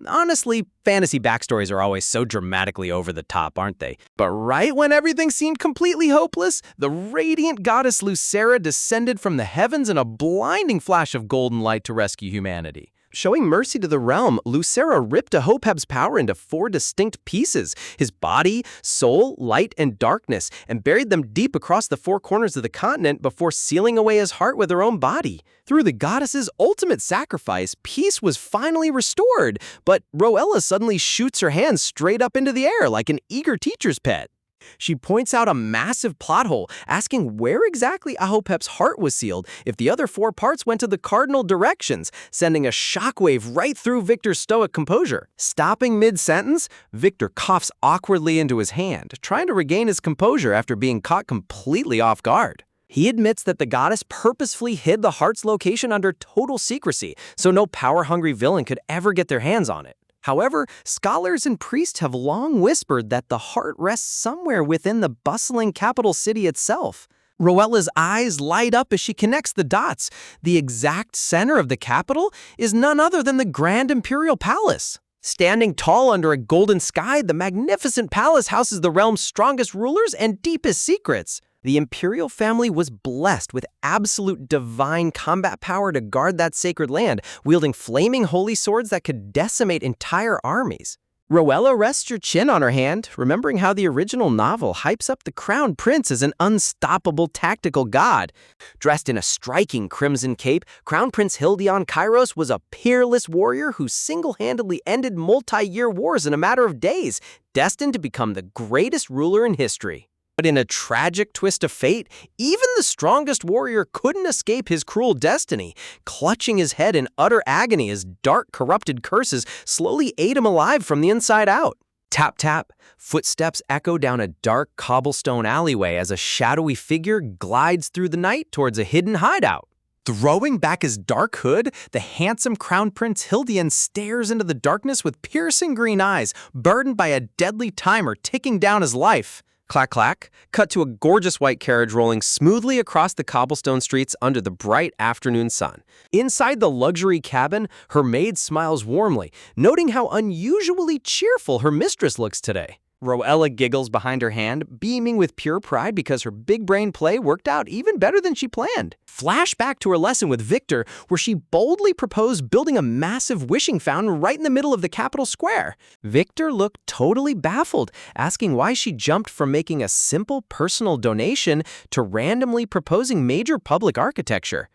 Honestly, fantasy backstories are always so dramatically over the top, aren't they? But right when everything seemed completely hopeless, the radiant goddess Lucera descended from the heavens in a blinding flash of golden light to rescue humanity. Showing mercy to the realm, Lucera ripped Ahopep's power into 4 distinct pieces, his body, soul, light, and darkness, and buried them deep across the 4 corners of the continent before sealing away his heart with her own body. Through the goddess's ultimate sacrifice, peace was finally restored, but Roella suddenly shoots her hands straight up into the air like an eager teacher's pet. She points out a massive plot hole, asking where exactly Ahopep's heart was sealed if the other 4 parts went to the cardinal directions, sending a shockwave right through Victor's stoic composure. Stopping mid-sentence, Victor coughs awkwardly into his hand, trying to regain his composure after being caught completely off guard. He admits that the goddess purposefully hid the heart's location under total secrecy, so no power-hungry villain could ever get their hands on it. However, scholars and priests have long whispered that the heart rests somewhere within the bustling capital city itself. Roella's eyes light up as she connects the dots. The exact center of the capital is none other than the Grand Imperial Palace. Standing tall under a golden sky, the magnificent palace houses the realm's strongest rulers and deepest secrets. The imperial family was blessed with absolute divine combat power to guard that sacred land, wielding flaming holy swords that could decimate entire armies. Roella rests her chin on her hand, remembering how the original novel hypes up the crown prince as an unstoppable tactical god. Dressed in a striking crimson cape, Crown Prince Hildion Kairos was a peerless warrior who single-handedly ended multi-year wars in a matter of days, destined to become the greatest ruler in history. But in a tragic twist of fate, even the strongest warrior couldn't escape his cruel destiny, clutching his head in utter agony as dark, corrupted curses slowly ate him alive from the inside out. Tap, tap. Footsteps echo down a dark cobblestone alleyway as a shadowy figure glides through the night towards a hidden hideout. Throwing back his dark hood, the handsome Crown Prince Hildian stares into the darkness with piercing green eyes, burdened by a deadly timer ticking down his life. Clack, clack. Cut to a gorgeous white carriage rolling smoothly across the cobblestone streets under the bright afternoon sun. Inside the luxury cabin, her maid smiles warmly, noting how unusually cheerful her mistress looks today. Roella giggles behind her hand, beaming with pure pride because her big brain play worked out even better than she planned. Flashback to her lesson with Victor, where she boldly proposed building a massive wishing fountain right in the middle of the capital square. Victor looked totally baffled, asking why she jumped from making a simple personal donation to randomly proposing major public architecture.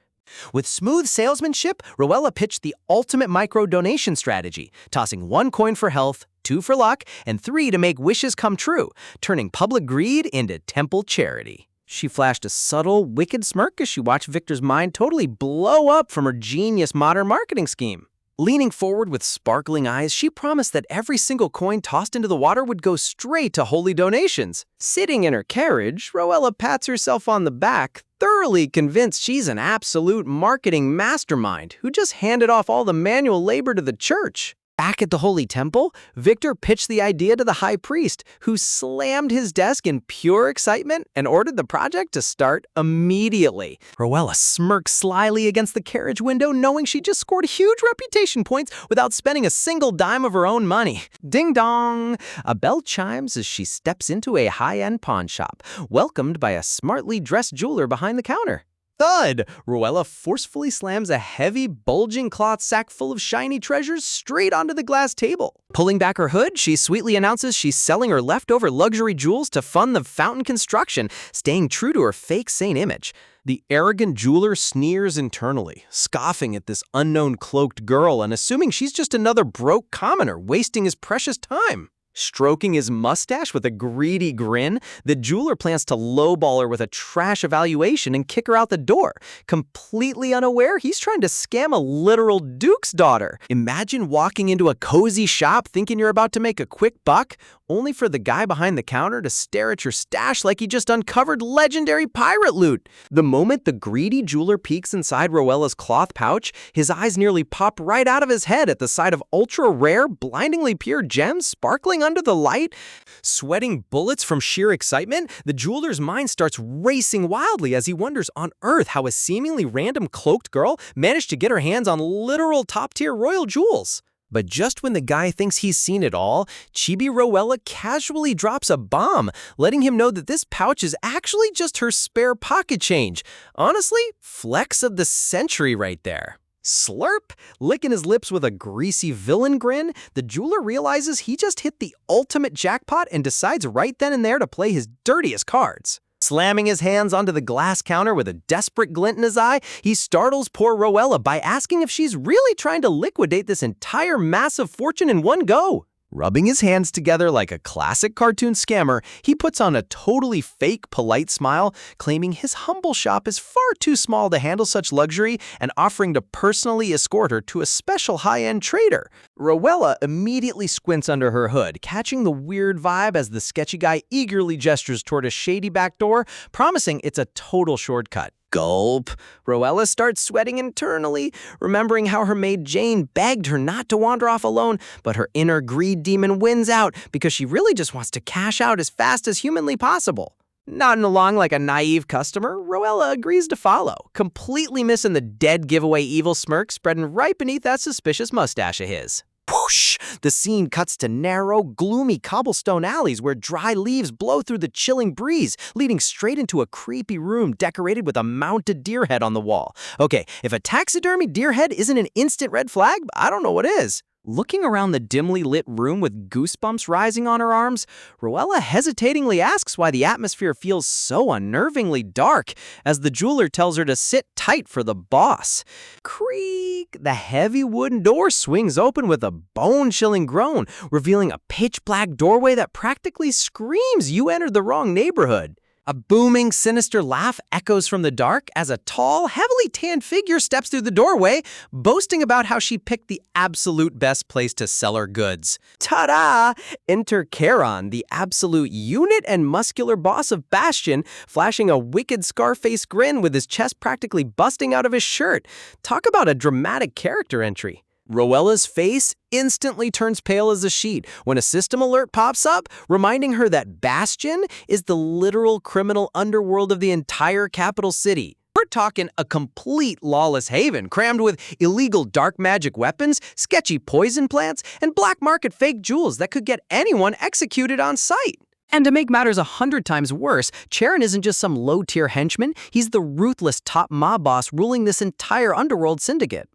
With smooth salesmanship, Roella pitched the ultimate micro-donation strategy, tossing 1 coin for health, 2 for luck, and 3 to make wishes come true, turning public greed into temple charity. She flashed a subtle, wicked smirk as she watched Victor's mind totally blow up from her genius modern marketing scheme. Leaning forward with sparkling eyes, she promised that every single coin tossed into the water would go straight to holy donations. Sitting in her carriage, Roella pats herself on the back, thoroughly convinced she's an absolute marketing mastermind who just handed off all the manual labor to the church. Back at the Holy Temple, Victor pitched the idea to the High Priest, who slammed his desk in pure excitement and ordered the project to start immediately. Roella smirked slyly against the carriage window, knowing she just scored huge reputation points without spending a single dime of her own money. Ding dong! A bell chimes as she steps into a high-end pawn shop, welcomed by a smartly dressed jeweler behind the counter. Thud! Roella forcefully slams a heavy, bulging cloth sack full of shiny treasures straight onto the glass table. Pulling back her hood, she sweetly announces she's selling her leftover luxury jewels to fund the fountain construction, staying true to her fake saint image. The arrogant jeweler sneers internally, scoffing at this unknown cloaked girl and assuming she's just another broke commoner wasting his precious time. Stroking his mustache with a greedy grin, the jeweler plans to lowball her with a trash evaluation and kick her out the door, completely unaware he's trying to scam a literal duke's daughter. Imagine walking into a cozy shop thinking you're about to make a quick buck, only for the guy behind the counter to stare at your stash like he just uncovered legendary pirate loot. The moment the greedy jeweler peeks inside Roella's cloth pouch, his eyes nearly pop right out of his head at the sight of ultra-rare, blindingly pure gems sparkling under the light. Sweating bullets from sheer excitement, the jeweler's mind starts racing wildly as he wonders on earth how a seemingly random cloaked girl managed to get her hands on literal top-tier royal jewels. But just when the guy thinks he's seen it all, Chibi Roella casually drops a bomb, letting him know that this pouch is actually just her spare pocket change. Honestly, flex of the century right there. Slurp! Licking his lips with a greasy villain grin, the jeweler realizes he just hit the ultimate jackpot and decides right then and there to play his dirtiest cards. Slamming his hands onto the glass counter with a desperate glint in his eye, he startles poor Roella by asking if she's really trying to liquidate this entire massive fortune in one go. Rubbing his hands together like a classic cartoon scammer, he puts on a totally fake, polite smile, claiming his humble shop is far too small to handle such luxury and offering to personally escort her to a special high-end trader. Roella immediately squints under her hood, catching the weird vibe as the sketchy guy eagerly gestures toward a shady back door, promising it's a total shortcut. Gulp. Roella starts sweating internally, remembering how her maid Jane begged her not to wander off alone, but her inner greed demon wins out because she really just wants to cash out as fast as humanly possible. Nodding along like a naive customer, Roella agrees to follow, completely missing the dead giveaway evil smirk spreading right beneath that suspicious mustache of his. Whoosh! The scene cuts to narrow, gloomy cobblestone alleys where dry leaves blow through the chilling breeze, leading straight into a creepy room decorated with a mounted deer head on the wall. Okay, if a taxidermy deer head isn't an instant red flag, I don't know what is. Looking around the dimly lit room with goosebumps rising on her arms, Rowella hesitatingly asks why the atmosphere feels so unnervingly dark as the jeweler tells her to sit tight for the boss. Creak! The heavy wooden door swings open with a bone-chilling groan, revealing a pitch-black doorway that practically screams you entered the wrong neighborhood. A booming, sinister laugh echoes from the dark as a tall, heavily tanned figure steps through the doorway, boasting about how she picked the absolute best place to sell her goods. Ta-da! Enter Charon, the absolute unit and muscular boss of Bastion, flashing a wicked Scarface grin with his chest practically busting out of his shirt. Talk about a dramatic character entry. Rowella's face instantly turns pale as a sheet when a system alert pops up, reminding her that Bastion is the literal criminal underworld of the entire capital city. We're talking a complete lawless haven crammed with illegal dark magic weapons, sketchy poison plants, and black market fake jewels that could get anyone executed on sight. And to make matters 100 times worse, Charon isn't just some low-tier henchman, he's the ruthless top mob boss ruling this entire underworld syndicate.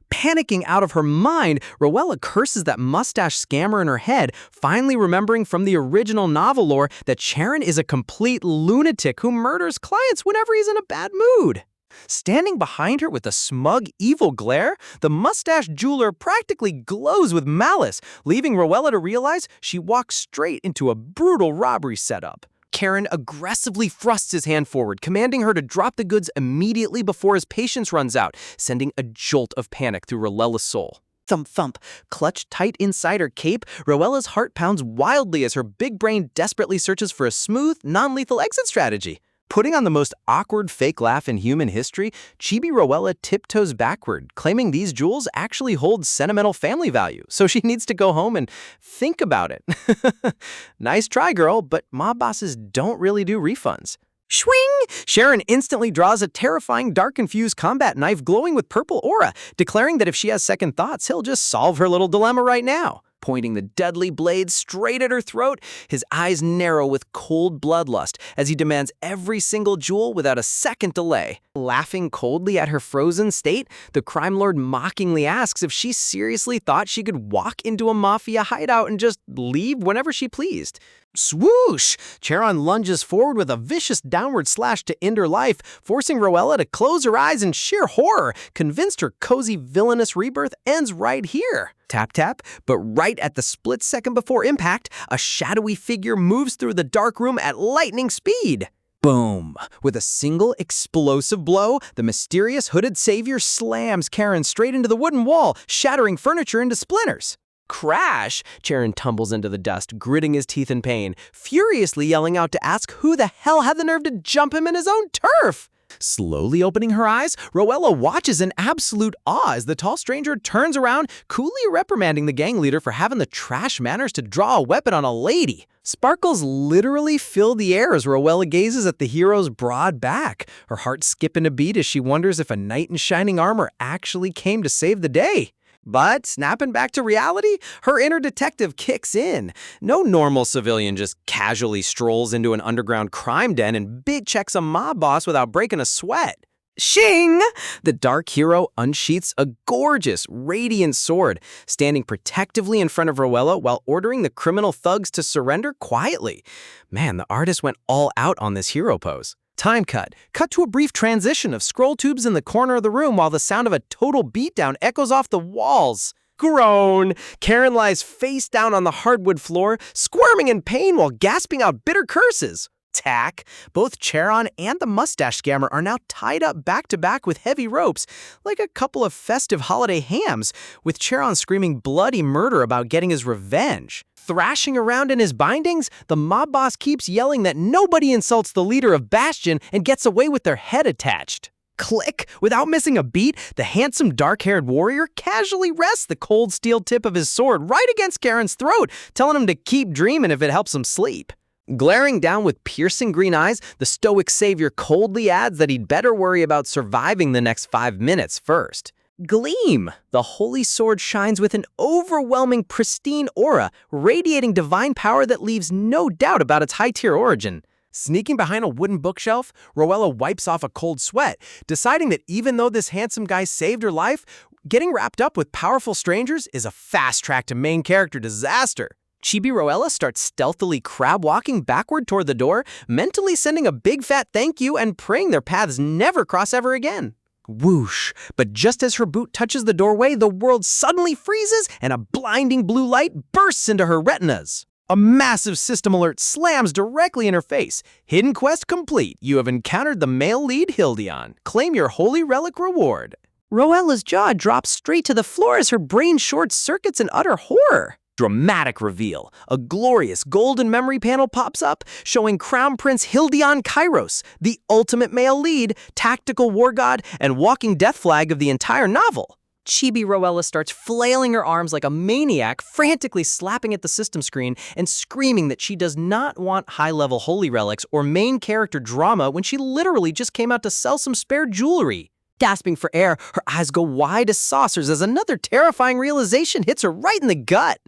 Panicking out of her mind, Rowella curses that mustache scammer in her head, finally remembering from the original novel lore that Charon is a complete lunatic who murders clients whenever he's in a bad mood. Standing behind her with a smug, evil glare, the mustache jeweler practically glows with malice, leaving Rowella to realize she walks straight into a brutal robbery setup. Charon aggressively thrusts his hand forward, commanding her to drop the goods immediately before his patience runs out, sending a jolt of panic through Rowella's soul. Thump thump, clutched tight inside her cape, Rowella's heart pounds wildly as her big brain desperately searches for a smooth, non-lethal exit strategy. Putting on the most awkward fake laugh in human history, Chibi Rowella tiptoes backward, claiming these jewels actually hold sentimental family value, so she needs to go home and think about it. Nice try, girl, but mob bosses don't really do refunds. Swing! Sharon instantly draws a terrifying dark-infused combat knife glowing with purple aura, declaring that if she has second thoughts, he'll just solve her little dilemma right now. Pointing the deadly blade straight at her throat, his eyes narrow with cold bloodlust as he demands every single jewel without a second delay. Laughing coldly at her frozen state, the crime lord mockingly asks if she seriously thought she could walk into a mafia hideout and just leave whenever she pleased. Swoosh! Charon lunges forward with a vicious downward slash to end her life, forcing Rowella to close her eyes in sheer horror, convinced her cozy villainous rebirth ends right here. Tap tap, but right at the split second before impact, a shadowy figure moves through the dark room at lightning speed. Boom! With a single explosive blow, the mysterious hooded savior slams Charon straight into the wooden wall, shattering furniture into splinters. Crash! Charon tumbles into the dust, gritting his teeth in pain, furiously yelling out to ask who the hell had the nerve to jump him in his own turf. Slowly opening her eyes, Rowella watches in absolute awe as the tall stranger turns around, coolly reprimanding the gang leader for having the trash manners to draw a weapon on a lady. Sparkles literally fill the air as Rowella gazes at the hero's broad back, her heart skipping a beat as she wonders if a knight in shining armor actually came to save the day. But, snapping back to reality, her inner detective kicks in. No normal civilian just casually strolls into an underground crime den and big checks a mob boss without breaking a sweat. Shing! The dark hero unsheaths a gorgeous, radiant sword, standing protectively in front of Rowella while ordering the criminal thugs to surrender quietly. Man, the artist went all out on this hero pose. Time cut. Cut to a brief transition of scroll tubes in the corner of the room while the sound of a total beatdown echoes off the walls. Groan! Charon lies face down on the hardwood floor, squirming in pain while gasping out bitter curses. Tack. Both Charon and the mustache scammer are now tied up back to back with heavy ropes, like a couple of festive holiday hams, with Charon screaming bloody murder about getting his revenge. Thrashing around in his bindings, the mob boss keeps yelling that nobody insults the leader of Bastion and gets away with their head attached. Click! Without missing a beat, the handsome dark-haired warrior casually rests the cold steel tip of his sword right against Charon's throat, telling him to keep dreaming if it helps him sleep. Glaring down with piercing green eyes, the stoic savior coldly adds that he'd better worry about surviving the next 5 minutes first. Gleam! The holy sword shines with an overwhelming pristine aura, radiating divine power that leaves no doubt about its high-tier origin. Sneaking behind a wooden bookshelf, Rowella wipes off a cold sweat, deciding that even though this handsome guy saved her life, Getting wrapped up with powerful strangers is a fast track to main character disaster. Chibi Roella starts stealthily crab-walking backward toward the door, mentally sending a big fat thank you and praying their paths never cross ever again. Whoosh! But just as her boot touches the doorway, the world suddenly freezes and a blinding blue light bursts into her retinas. A massive system alert slams directly in her face. Hidden quest complete. You have encountered the male lead Hildion. Claim your holy relic reward. Roella's jaw drops straight to the floor as her brain short-circuits in utter horror. Dramatic reveal. A glorious golden memory panel pops up, showing Crown Prince Hildion Kairos, the ultimate male lead, tactical war god, and walking death flag of the entire novel. Chibi Roella starts flailing her arms like a maniac, frantically slapping at the system screen and screaming that she does not want high-level holy relics or main character drama when she literally just came out to sell some spare jewelry. Gasping for air, her eyes go wide as saucers as another terrifying realization hits her right in the gut.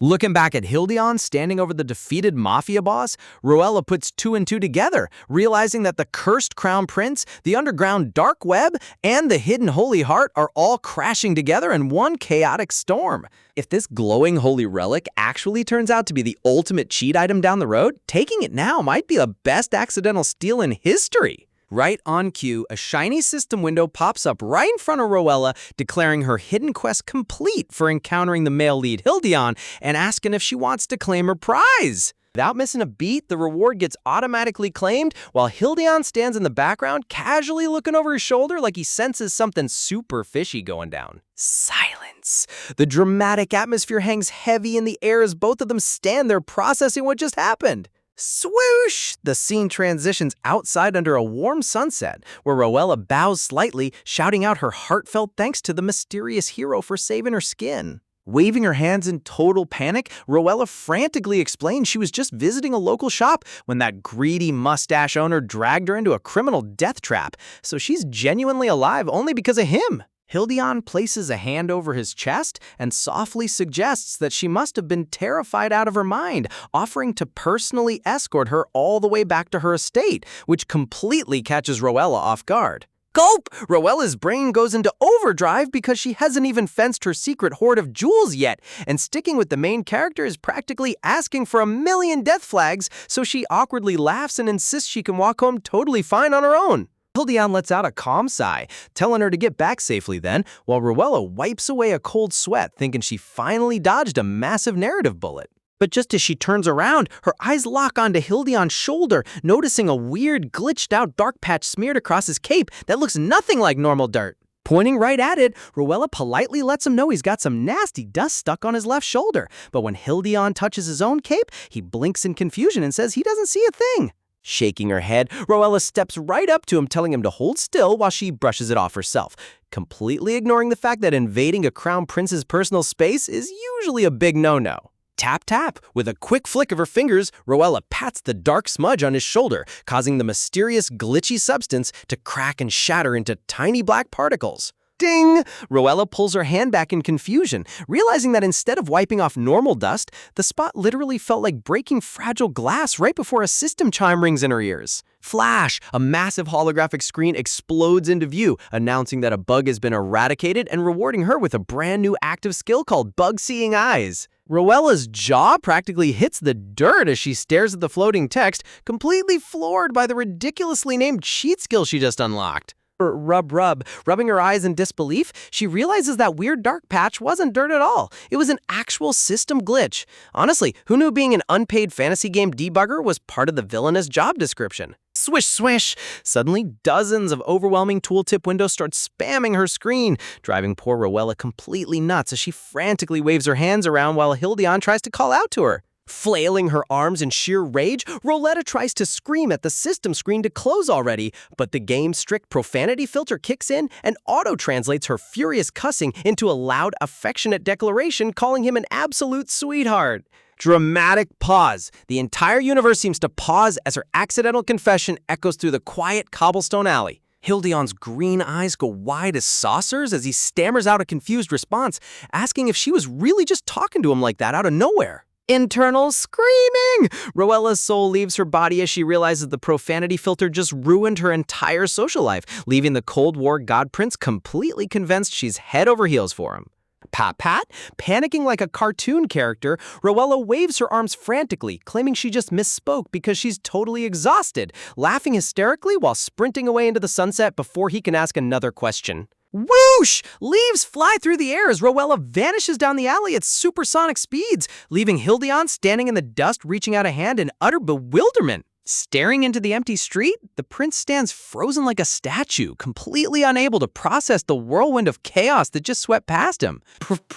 Looking back at Hildion standing over the defeated mafia boss, Roella puts two and two together, realizing that the cursed crown prince, the underground dark web, and the hidden holy heart are all crashing together in one chaotic storm. If this glowing holy relic actually turns out to be the ultimate cheat item down the road, taking it now might be the best accidental steal in history. Right on cue, a shiny system window pops up right in front of Roella, declaring her hidden quest complete for encountering the male lead Hildion and asking if she wants to claim her prize. Without missing a beat, the reward gets automatically claimed while Hildion stands in the background, casually looking over his shoulder like he senses something super fishy going down. Silence. The dramatic atmosphere hangs heavy in the air as both of them stand there processing what just happened. Swoosh! The scene transitions outside under a warm sunset, where Roella bows slightly, shouting out her heartfelt thanks to the mysterious hero for saving her skin. Waving her hands in total panic, Roella frantically explains she was just visiting a local shop when that greedy mustache owner dragged her into a criminal death trap, so she's genuinely alive only because of him. Hildion places a hand over his chest and softly suggests that she must have been terrified out of her mind, offering to personally escort her all the way back to her estate, which completely catches Roella off guard. Gulp! Roella's brain goes into overdrive because she hasn't even fenced her secret hoard of jewels yet, and sticking with the main character is practically asking for 1,000,000 death flags, so she awkwardly laughs and insists she can walk home totally fine on her own. Hildion lets out a calm sigh, telling her to get back safely then, while Roella wipes away a cold sweat, thinking she finally dodged a massive narrative bullet. But just as she turns around, her eyes lock onto Hildion's shoulder, noticing a weird, glitched-out dark patch smeared across his cape that looks nothing like normal dirt. Pointing right at it, Roella politely lets him know he's got some nasty dust stuck on his left shoulder, but when Hildion touches his own cape, he blinks in confusion and says he doesn't see a thing. Shaking her head, Roella steps right up to him, telling him to hold still while she brushes it off herself, completely ignoring the fact that invading a crown prince's personal space is usually a big no-no. Tap, tap. With a quick flick of her fingers, Roella pats the dark smudge on his shoulder, causing the mysterious glitchy substance to crack and shatter into tiny black particles. Ding! Roella pulls her hand back in confusion, realizing that instead of wiping off normal dust, the spot literally felt like breaking fragile glass right before a system chime rings in her ears. Flash! A massive holographic screen explodes into view, announcing that a bug has been eradicated and rewarding her with a brand new active skill called Bug Seeing Eyes. Roella's jaw practically hits the dirt as she stares at the floating text, completely floored by the ridiculously named cheat skill she just unlocked. Rubbing her eyes in disbelief, she realizes that weird dark patch wasn't dirt at all. It was an actual system glitch. Honestly, who knew being an unpaid fantasy game debugger was part of the villainous job description? Swish, swish! Suddenly, dozens of overwhelming tooltip windows start spamming her screen, driving poor Roella completely nuts as she frantically waves her hands around while Hildion tries to call out to her. Flailing her arms in sheer rage, Roella tries to scream at the system screen to close already, but the game's strict profanity filter kicks in and auto-translates her furious cussing into a loud, affectionate declaration calling him an absolute sweetheart. Dramatic pause. The entire universe seems to pause as her accidental confession echoes through the quiet cobblestone alley. Hildion's green eyes go wide as saucers as he stammers out a confused response, asking if she was really just talking to him like that out of nowhere. Internal screaming! Roella's soul leaves her body as she realizes the profanity filter just ruined her entire social life, leaving the Cold War God Prince completely convinced she's head over heels for him. Pat Pat? Panicking like a cartoon character, Roella waves her arms frantically, claiming she just misspoke because she's totally exhausted, laughing hysterically while sprinting away into the sunset before he can ask another question. Whoosh! Leaves fly through the air as Roella vanishes down the alley at supersonic speeds, leaving Hildion standing in the dust reaching out a hand in utter bewilderment. Staring into the empty street, the prince stands frozen like a statue, completely unable to process the whirlwind of chaos that just swept past him.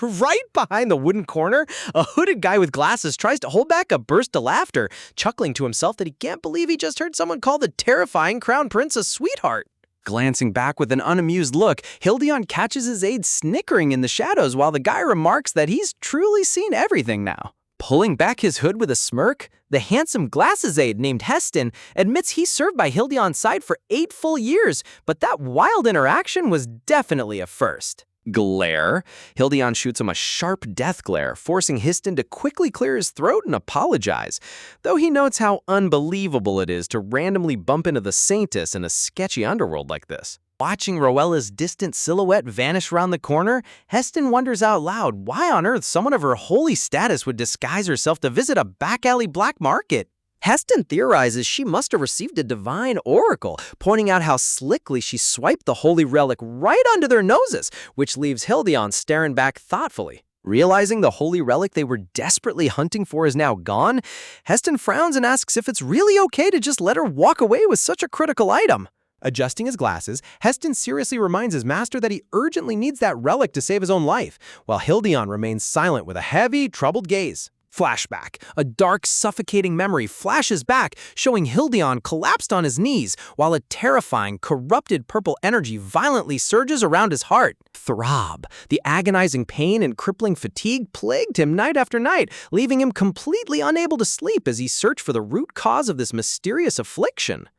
Right behind the wooden corner, a hooded guy with glasses tries to hold back a burst of laughter, chuckling to himself that he can't believe he just heard someone call the terrifying crown prince a sweetheart. Glancing back with an unamused look, Hildion catches his aide snickering in the shadows while the guy remarks that he's truly seen everything now. Pulling back his hood with a smirk, the handsome glasses aide named Heston admits he served by Hildion's side for 8 full years, but that wild interaction was definitely a first. Glare. Hildion shoots him a sharp death glare, forcing Heston to quickly clear his throat and apologize, though he notes how unbelievable it is to randomly bump into the Saintess in a sketchy underworld like this. Watching Roella's distant silhouette vanish around the corner, Heston wonders out loud why on earth someone of her holy status would disguise herself to visit a back alley black market. Heston theorizes she must have received a divine oracle, pointing out how slickly she swiped the holy relic right under their noses, which leaves Hildion staring back thoughtfully. Realizing the holy relic they were desperately hunting for is now gone, Heston frowns and asks if it's really okay to just let her walk away with such a critical item. Adjusting his glasses, Heston seriously reminds his master that he urgently needs that relic to save his own life, while Hildion remains silent with a heavy, troubled gaze. Flashback. A dark, suffocating memory flashes back, showing Hildion collapsed on his knees, while a terrifying, corrupted purple energy violently surges around his heart. Throb. The agonizing pain and crippling fatigue plagued him night after night, leaving him completely unable to sleep as he searched for the root cause of this mysterious affliction.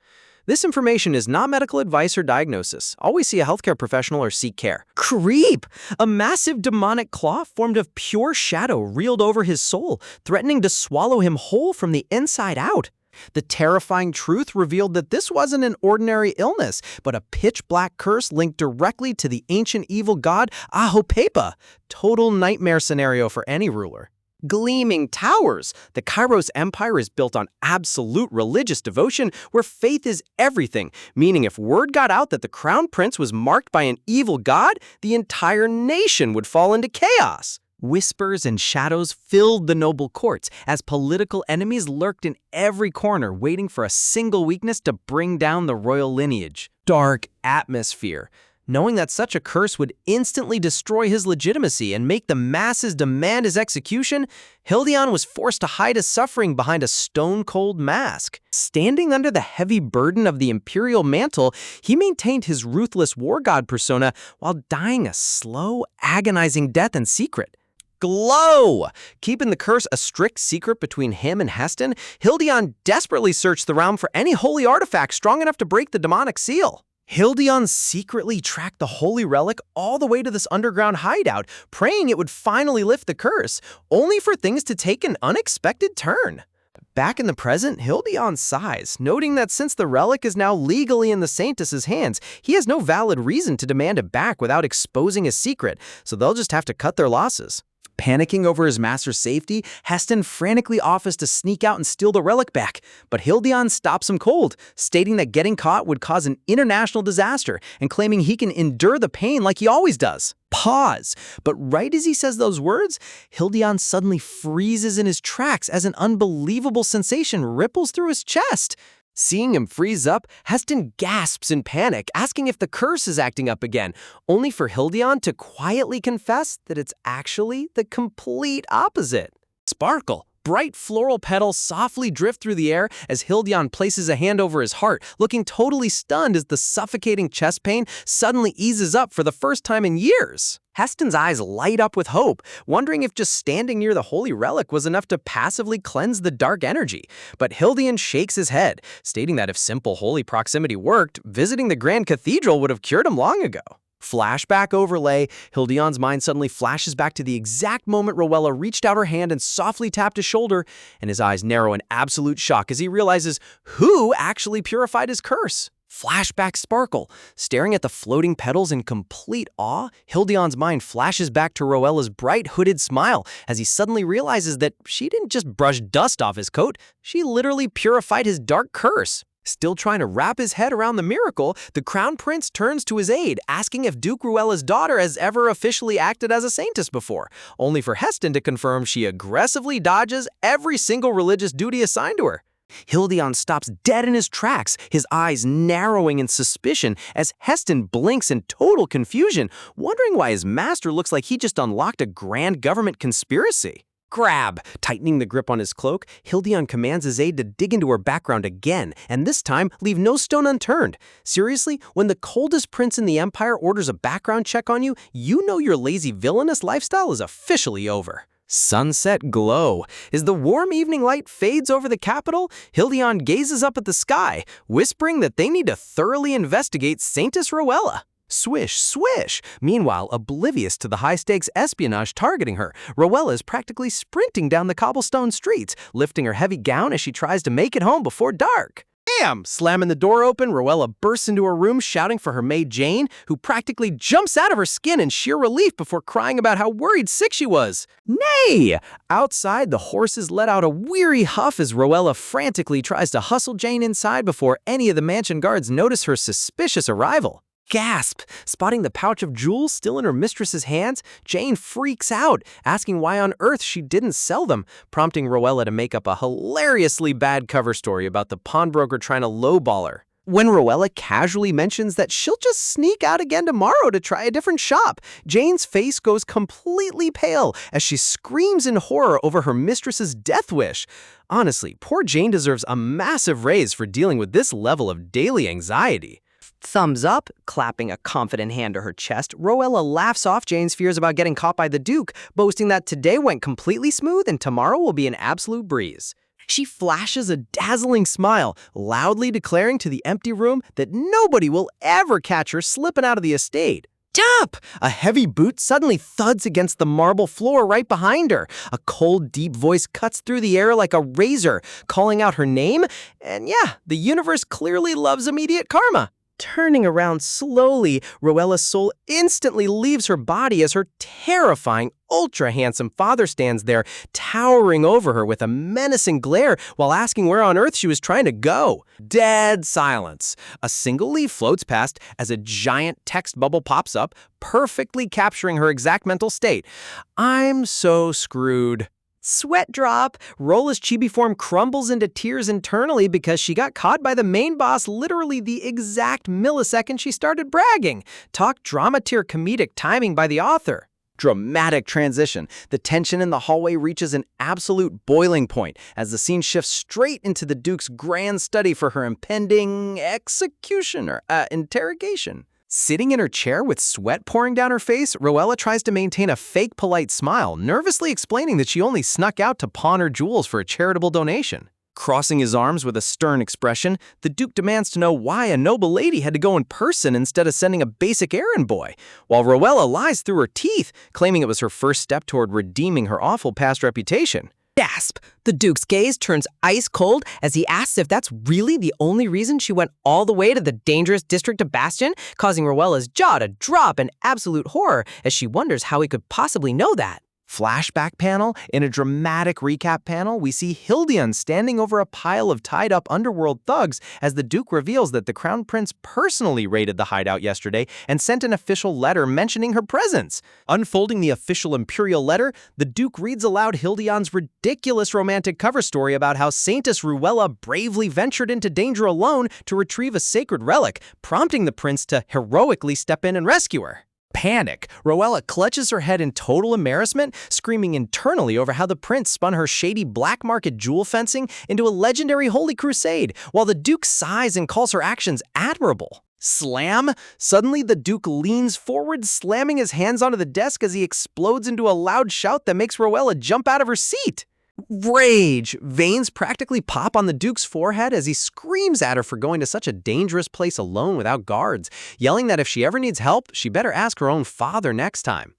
This information is not medical advice or diagnosis. Always see a healthcare professional or seek care. Creep! A massive demonic claw formed of pure shadow reeled over his soul, threatening to swallow him whole from the inside out. The terrifying truth revealed that this wasn't an ordinary illness, but a pitch-black curse linked directly to the ancient evil god Ahopepa. Total nightmare scenario for any ruler. Gleaming towers. The Kairos Empire is built on absolute religious devotion where faith is everything, meaning if word got out that the crown prince was marked by an evil god, the entire nation would fall into chaos. Whispers and shadows filled the noble courts as political enemies lurked in every corner waiting for a single weakness to bring down the royal lineage. Dark atmosphere. Knowing that such a curse would instantly destroy his legitimacy and make the masses demand his execution, Hildion was forced to hide his suffering behind a stone-cold mask. Standing under the heavy burden of the imperial mantle, he maintained his ruthless war god persona while dying a slow, agonizing death in secret. Glow! Keeping the curse a strict secret between him and Heston, Hildion desperately searched the realm for any holy artifact strong enough to break the demonic seal. Hildion secretly tracked the holy relic all the way to this underground hideout, praying it would finally lift the curse, only for things to take an unexpected turn. Back in the present, Hildion sighs, noting that since the relic is now legally in the Saintess's hands, he has no valid reason to demand it back without exposing his secret, so they'll just have to cut their losses. Panicking over his master's safety, Heston frantically offers to sneak out and steal the relic back, but Hildion stops him cold, stating that getting caught would cause an international disaster and claiming he can endure the pain like he always does. Pause. But right as he says those words, Hildion suddenly freezes in his tracks as an unbelievable sensation ripples through his chest. Seeing him freeze up, Heston gasps in panic, asking if the curse is acting up again, only for Hildion to quietly confess that it's actually the complete opposite. Sparkle. Bright floral petals softly drift through the air as Hildion places a hand over his heart, looking totally stunned as the suffocating chest pain suddenly eases up for the first time in years. Heston's eyes light up with hope, wondering if just standing near the holy relic was enough to passively cleanse the dark energy. But Hildion shakes his head, stating that if simple holy proximity worked, visiting the Grand Cathedral would have cured him long ago. Flashback overlay, Hildion's mind suddenly flashes back to the exact moment Rowella reached out her hand and softly tapped his shoulder, and his eyes narrow in absolute shock as he realizes who actually purified his curse. Flashback sparkle. Staring at the floating petals in complete awe, Hildion's mind flashes back to Rowella's bright hooded smile as he suddenly realizes that she didn't just brush dust off his coat, she literally purified his dark curse. Still trying to wrap his head around the miracle, the Crown Prince turns to his aide, asking if Duke Ruella's daughter has ever officially acted as a saintess before, only for Heston to confirm she aggressively dodges every single religious duty assigned to her. Hildion stops dead in his tracks, his eyes narrowing in suspicion as Heston blinks in total confusion, wondering why his master looks like he just unlocked a grand government conspiracy. Grab! Tightening the grip on his cloak, Hildion commands his aide to dig into her background again, and this time leave no stone unturned. Seriously, when the coldest prince in the Empire orders a background check on you, you know your lazy villainous lifestyle is officially over. Sunset glow. As the warm evening light fades over the capital, Hildion gazes up at the sky, whispering that they need to thoroughly investigate Saintess Rowella. Swish, swish! Meanwhile, oblivious to the high-stakes espionage targeting her, Rowella is practically sprinting down the cobblestone streets, lifting her heavy gown as she tries to make it home before dark. Bam! Slamming the door open, Rowella bursts into her room shouting for her maid Jane, who practically jumps out of her skin in sheer relief before crying about how worried sick she was. Nay! Outside, the horses let out a weary huff as Rowella frantically tries to hustle Jane inside before any of the mansion guards notice her suspicious arrival. Gasp! Spotting the pouch of jewels still in her mistress's hands, Jane freaks out, asking why on earth she didn't sell them, prompting Rowella to make up a hilariously bad cover story about the pawnbroker trying to lowball her. When Rowella casually mentions that she'll just sneak out again tomorrow to try a different shop, Jane's face goes completely pale as she screams in horror over her mistress's death wish. Honestly, poor Jane deserves a massive raise for dealing with this level of daily anxiety. Thumbs up, clapping a confident hand to her chest, Rowella laughs off Jane's fears about getting caught by the Duke, boasting that today went completely smooth and tomorrow will be an absolute breeze. She flashes a dazzling smile, loudly declaring to the empty room that nobody will ever catch her slipping out of the estate. Tap! A heavy boot suddenly thuds against the marble floor right behind her. A cold, deep voice cuts through the air like a razor, calling out her name, and yeah, the universe clearly loves immediate karma. Turning around slowly, Rowella's soul instantly leaves her body as her terrifying, ultra-handsome father stands there, towering over her with a menacing glare while asking where on earth she was trying to go. Dead silence. A single leaf floats past as a giant text bubble pops up, perfectly capturing her exact mental state. I'm so screwed. Sweat drop. Rolla's chibi form crumbles into tears internally because she got caught by the main boss literally the exact millisecond she started bragging. Talk drama-tier comedic timing by the author. Dramatic transition. The tension in the hallway reaches an absolute boiling point as the scene shifts straight into the Duke's grand study for her impending execution or interrogation. Sitting in her chair with sweat pouring down her face, Rowella tries to maintain a fake polite smile, nervously explaining that she only snuck out to pawn her jewels for a charitable donation. Crossing his arms with a stern expression, the Duke demands to know why a noble lady had to go in person instead of sending a basic errand boy, while Rowella lies through her teeth, claiming it was her first step toward redeeming her awful past reputation. Gasp! The Duke's gaze turns ice cold as he asks if that's really the only reason she went all the way to the dangerous district of Bastion, causing Rowella's jaw to drop in absolute horror as she wonders how he could possibly know that. Flashback panel. In a dramatic recap panel, we see Hildion standing over a pile of tied-up underworld thugs as the Duke reveals that the Crown Prince personally raided the hideout yesterday and sent an official letter mentioning her presence. Unfolding the official imperial letter, the Duke reads aloud Hildion's ridiculous romantic cover story about how Saintess Rowella bravely ventured into danger alone to retrieve a sacred relic, prompting the prince to heroically step in and rescue her. Panic. Rowella clutches her head in total embarrassment, screaming internally over how the prince spun her shady black market jewel fencing into a legendary holy crusade, while the Duke sighs and calls her actions admirable. Slam! Suddenly, the Duke leans forward, slamming his hands onto the desk as he explodes into a loud shout that makes Rowella jump out of her seat. Rage! Veins practically pop on the Duke's forehead as he screams at her for going to such a dangerous place alone without guards, yelling that if she ever needs help, she better ask her own father next time.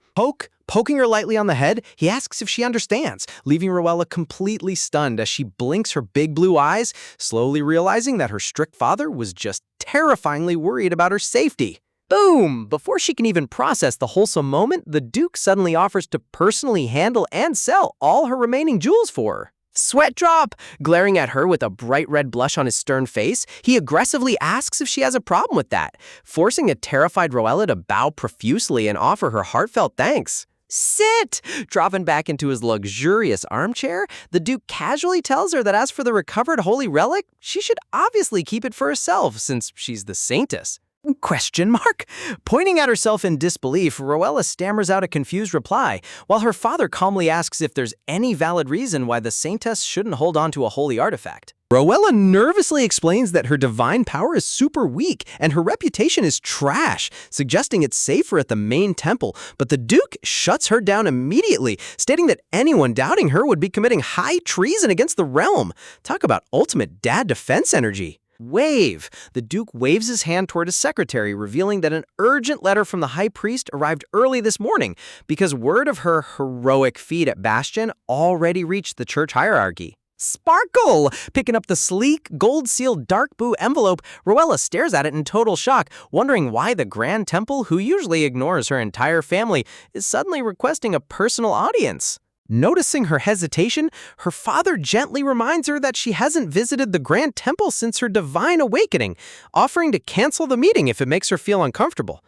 Poking her lightly on the head, he asks if she understands, leaving Rowella completely stunned as she blinks her big blue eyes, slowly realizing that her strict father was just terrifyingly worried about her safety. Boom! Before she can even process the wholesome moment, the Duke suddenly offers to personally handle and sell all her remaining jewels for her. Sweat drop! Glaring at her with a bright red blush on his stern face, he aggressively asks if she has a problem with that, forcing a terrified Rowella to bow profusely and offer her heartfelt thanks. Sit! Dropping back into his luxurious armchair, the Duke casually tells her that as for the recovered holy relic, she should obviously keep it for herself since she's the saintess. Question mark? Pointing at herself in disbelief, Rowella stammers out a confused reply, while her father calmly asks if there's any valid reason why the saintess shouldn't hold on to a holy artifact. Rowella nervously explains that her divine power is super weak and her reputation is trash, suggesting it's safer at the main temple, but the Duke shuts her down immediately, stating that anyone doubting her would be committing high treason against the realm. Talk about ultimate dad defense energy. Wave! The Duke waves his hand toward his secretary, revealing that an urgent letter from the High Priest arrived early this morning because word of her heroic feat at Bastion already reached the church hierarchy. Sparkle! Picking up the sleek, gold-sealed dark blue envelope, Rowella stares at it in total shock, wondering why the Grand Temple, who usually ignores her entire family, is suddenly requesting a personal audience. Noticing her hesitation, her father gently reminds her that she hasn't visited the Grand Temple since her divine awakening, offering to cancel the meeting if it makes her feel uncomfortable.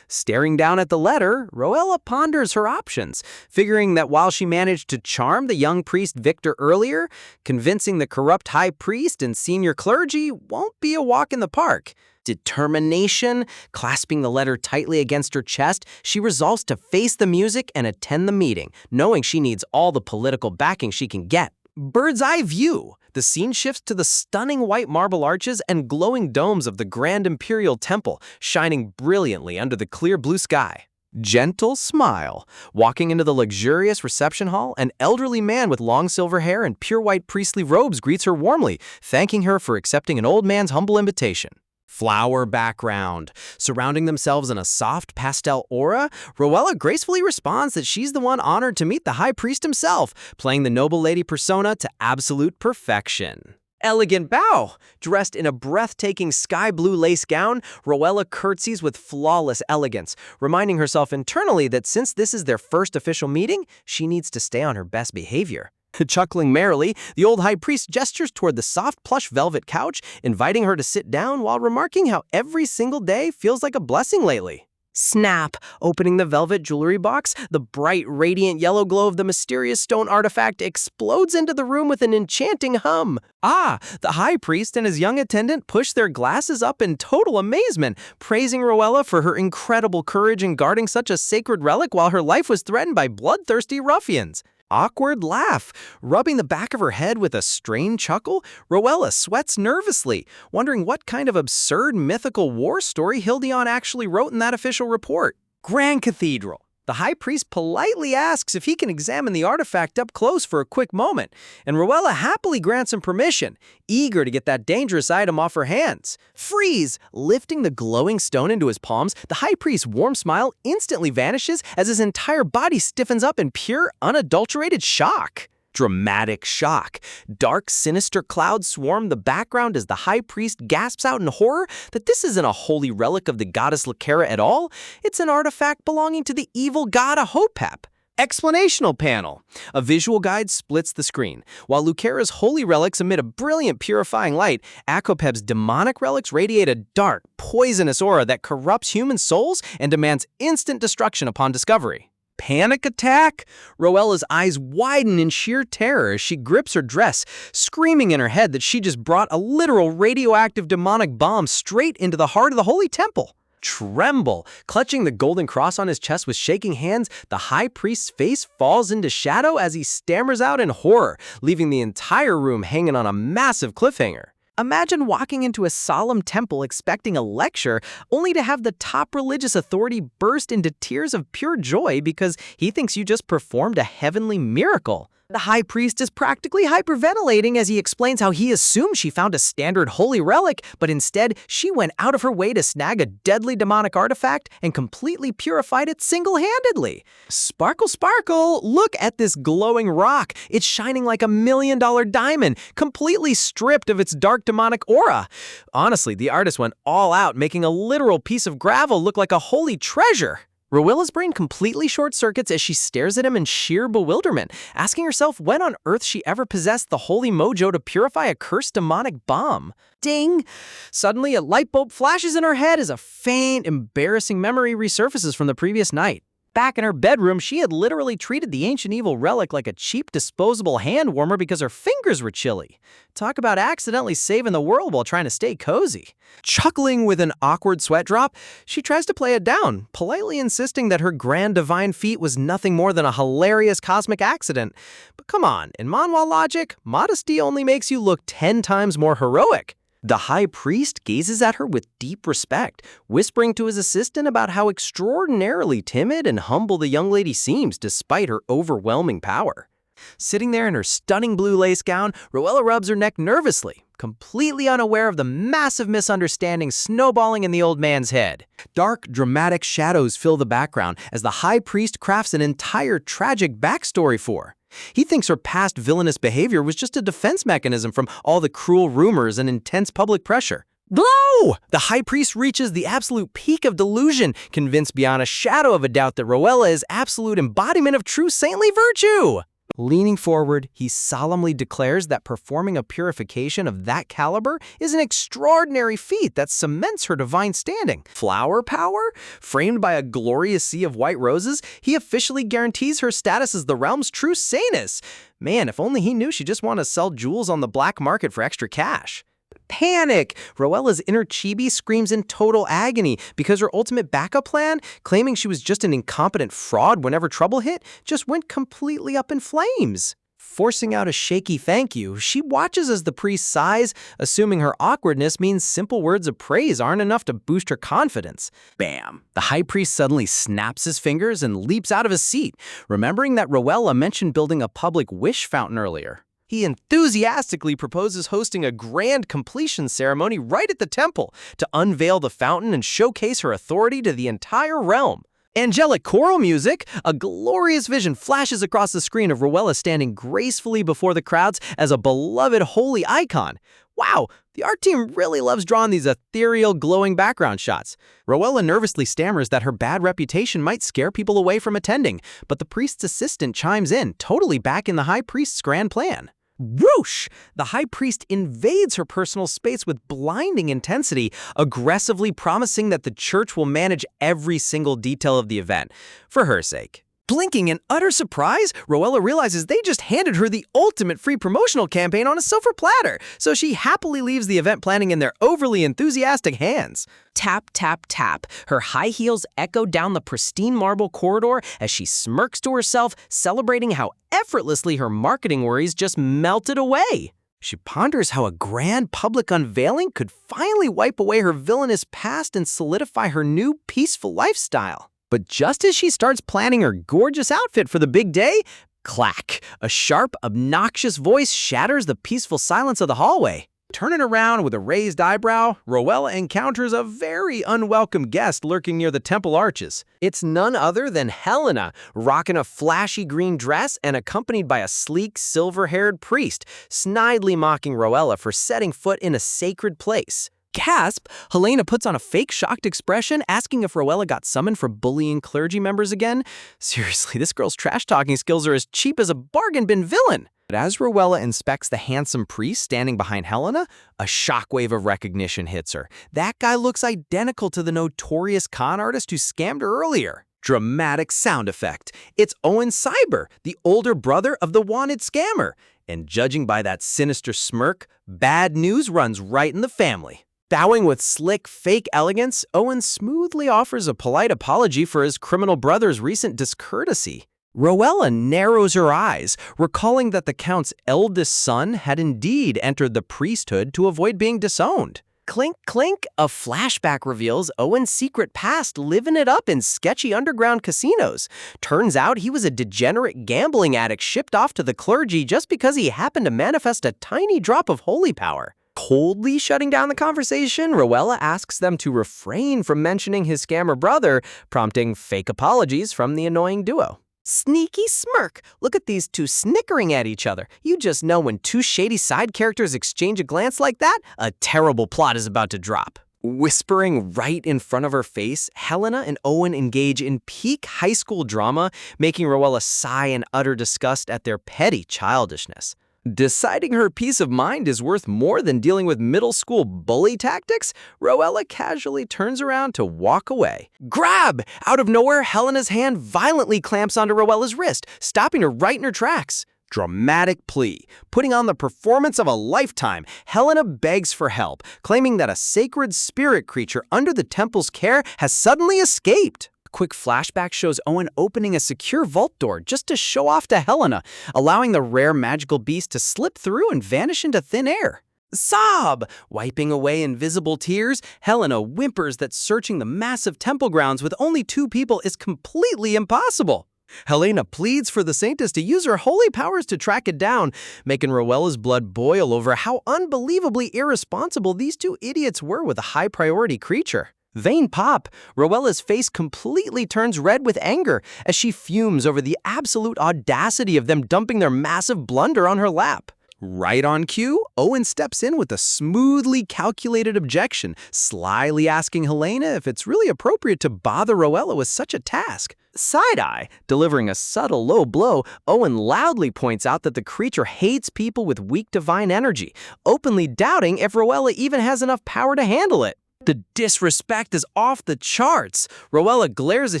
Staring down at the letter, Rowella ponders her options, figuring that while she managed to charm the young priest Victor earlier, convincing the corrupt high priest and senior clergy won't be a walk in the park. Determination, clasping the letter tightly against her chest, she resolves to face the music and attend the meeting, knowing she needs all the political backing she can get. Bird's eye view. The scene shifts to the stunning white marble arches and glowing domes of the Grand Imperial Temple, shining brilliantly under the clear blue sky. Gentle smile. Walking into the luxurious reception hall, an elderly man with long silver hair and pure white priestly robes greets her warmly, thanking her for accepting an old man's humble invitation. Flower background. Surrounding themselves in a soft pastel aura, Rowella gracefully responds that she's the one honored to meet the High Priest himself, playing the noble lady persona to absolute perfection. Elegant bow. Dressed in a breathtaking sky blue lace gown, Rowella curtsies with flawless elegance, reminding herself internally that since this is their first official meeting, she needs to stay on her best behavior. Chuckling merrily, the old high priest gestures toward the soft plush velvet couch, inviting her to sit down while remarking how every single day feels like a blessing lately. Snap! Opening the velvet jewelry box, the bright, radiant yellow glow of the mysterious stone artifact explodes into the room with an enchanting hum. The high priest and his young attendant push their glasses up in total amazement, praising Rowella for her incredible courage in guarding such a sacred relic while her life was threatened by bloodthirsty ruffians. Awkward laugh. Rubbing the back of her head with a strained chuckle, Rowella sweats nervously, wondering what kind of absurd mythical war story Hildion actually wrote in that official report. Grand Cathedral. The high priest politely asks if he can examine the artifact up close for a quick moment, and Rowella happily grants him permission, eager to get that dangerous item off her hands. Freeze! Lifting the glowing stone into his palms, the high priest's warm smile instantly vanishes as his entire body stiffens up in pure, unadulterated shock. Dramatic shock. Dark, sinister clouds swarm the background as the high priest gasps out in horror that this isn't a holy relic of the goddess Lucara at all. It's an artifact belonging to the evil god Ahotep. Explanational panel. A visual guide splits the screen. While Lucara's holy relics emit a brilliant purifying light, Ahotep's demonic relics radiate a dark, poisonous aura that corrupts human souls and demands instant destruction upon discovery. Panic attack? Rowella's eyes widen in sheer terror as she grips her dress, screaming in her head that she just brought a literal radioactive demonic bomb straight into the heart of the Holy Temple. Tremble. Clutching the golden cross on his chest with shaking hands, the high priest's face falls into shadow as he stammers out in horror, leaving the entire room hanging on a massive cliffhanger. Imagine walking into a solemn temple expecting a lecture, only to have the top religious authority burst into tears of pure joy because he thinks you just performed a heavenly miracle. The high priest is practically hyperventilating as he explains how he assumed she found a standard holy relic, but instead she went out of her way to snag a deadly demonic artifact and completely purified it single-handedly. Sparkle, sparkle, look at this glowing rock. It's shining like $1 million diamond, completely stripped of its dark demonic aura. Honestly, the artist went all out, making a literal piece of gravel look like a holy treasure. Rowella's brain completely short-circuits as she stares at him in sheer bewilderment, asking herself when on earth she ever possessed the holy mojo to purify a cursed demonic bomb. Ding! Suddenly, a light bulb flashes in her head as a faint, embarrassing memory resurfaces from the previous night. Back in her bedroom, she had literally treated the ancient evil relic like a cheap disposable hand warmer because her fingers were chilly. Talk about accidentally saving the world while trying to stay cozy. Chuckling with an awkward sweat drop, she tries to play it down, politely insisting that her grand divine feat was nothing more than a hilarious cosmic accident. But come on, in Manhwa logic, modesty only makes you look 10 times more heroic. The high priest gazes at her with deep respect, whispering to his assistant about how extraordinarily timid and humble the young lady seems despite her overwhelming power. Sitting there in her stunning blue lace gown, Rowella rubs her neck nervously, completely unaware of the massive misunderstanding snowballing in the old man's head. Dark, dramatic shadows fill the background as the high priest crafts an entire tragic backstory for her. He thinks her past villainous behavior was just a defense mechanism from all the cruel rumors and intense public pressure. Blow! The high priest reaches the absolute peak of delusion, convinced beyond a shadow of a doubt that Rowella is absolute embodiment of true saintly virtue. Leaning forward, he solemnly declares that performing a purification of that caliber is an extraordinary feat that cements her divine standing. Flower power? Framed by a glorious sea of white roses, he officially guarantees her status as the realm's true saintess. Man, if only he knew she just wanted to sell jewels on the black market for extra cash. Panic! Rowella's inner chibi screams in total agony because her ultimate backup plan, claiming she was just an incompetent fraud whenever trouble hit, just went completely up in flames. Forcing out a shaky thank you, she watches as the priest sighs, assuming her awkwardness means simple words of praise aren't enough to boost her confidence. Bam! The high priest suddenly snaps his fingers and leaps out of his seat, remembering that Rowella mentioned building a public wish fountain earlier. He enthusiastically proposes hosting a grand completion ceremony right at the temple to unveil the fountain and showcase her authority to the entire realm. Angelic choral music, a glorious vision flashes across the screen of Rowella standing gracefully before the crowds as a beloved holy icon. Wow, the art team really loves drawing these ethereal, glowing background shots. Rowella nervously stammers that her bad reputation might scare people away from attending, but the priest's assistant chimes in, totally back in the high priest's grand plan. Whoosh! The high priest invades her personal space with blinding intensity, aggressively promising that the church will manage every single detail of the event, for her sake. Blinking in utter surprise, Rowella realizes they just handed her the ultimate free promotional campaign on a silver platter, so she happily leaves the event planning in their overly enthusiastic hands. Tap, tap, tap. Her high heels echo down the pristine marble corridor as she smirks to herself, celebrating how effortlessly her marketing worries just melted away. She ponders how a grand public unveiling could finally wipe away her villainous past and solidify her new peaceful lifestyle. But just as she starts planning her gorgeous outfit for the big day, clack! A sharp, obnoxious voice shatters the peaceful silence of the hallway. Turning around with a raised eyebrow, Rowella encounters a very unwelcome guest lurking near the temple arches. It's none other than Helena, rocking a flashy green dress and accompanied by a sleek, silver-haired priest, snidely mocking Rowella for setting foot in a sacred place. Gasp! Helena puts on a fake shocked expression, asking if Rowella got summoned for bullying clergy members again. Seriously, this girl's trash-talking skills are as cheap as a bargain bin villain. But as Rowella inspects the handsome priest standing behind Helena, a shockwave of recognition hits her. That guy looks identical to the notorious con artist who scammed her earlier. Dramatic sound effect. It's Owen Cyber, the older brother of the wanted scammer. And judging by that sinister smirk, bad news runs right in the family. Bowing with slick, fake elegance, Owen smoothly offers a polite apology for his criminal brother's recent discourtesy. Rowella narrows her eyes, recalling that the Count's eldest son had indeed entered the priesthood to avoid being disowned. clink, clink, a flashback reveals Owen's secret past living it up in sketchy underground casinos. Turns out he was a degenerate gambling addict shipped off to the clergy just because he happened to manifest a tiny drop of holy power. Coldly shutting down the conversation, Rowella asks them to refrain from mentioning his scammer brother, prompting fake apologies from the annoying duo. Sneaky smirk. Look at these two snickering at each other. You just know when two shady side characters exchange a glance like that, a terrible plot is about to drop. Whispering right in front of her face, Helena and Owen engage in peak high school drama, making Rowella sigh in utter disgust at their petty childishness. Deciding her peace of mind is worth more than dealing with middle school bully tactics, Rowella casually turns around to walk away. Grab! Out of nowhere, Helena's hand violently clamps onto Rowella's wrist, stopping her right in her tracks. Dramatic plea. Putting on the performance of a lifetime, Helena begs for help, claiming that a sacred spirit creature under the temple's care has suddenly escaped. A quick flashback shows Owen opening a secure vault door just to show off to Helena, allowing the rare magical beast to slip through and vanish into thin air. Sob! Wiping away invisible tears, Helena whimpers that searching the massive temple grounds with only 2 people is completely impossible. Helena pleads for the Saintess to use her holy powers to track it down, making Rowella's blood boil over how unbelievably irresponsible these 2 idiots were with a high-priority creature. Vain pop, Rowella's face completely turns red with anger as she fumes over the absolute audacity of them dumping their massive blunder on her lap. Right on cue, Owen steps in with a smoothly calculated objection, slyly asking Helena if it's really appropriate to bother Rowella with such a task. Side-eye, delivering a subtle low blow, Owen loudly points out that the creature hates people with weak divine energy, openly doubting if Rowella even has enough power to handle it. The disrespect is off the charts. Rowella glares at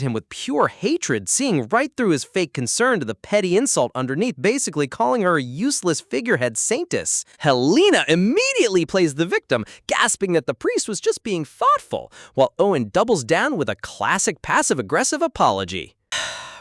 him with pure hatred, seeing right through his fake concern to the petty insult underneath, basically calling her a useless figurehead saintess. Helena immediately plays the victim, gasping that the priest was just being thoughtful, while Owen doubles down with a classic passive-aggressive apology.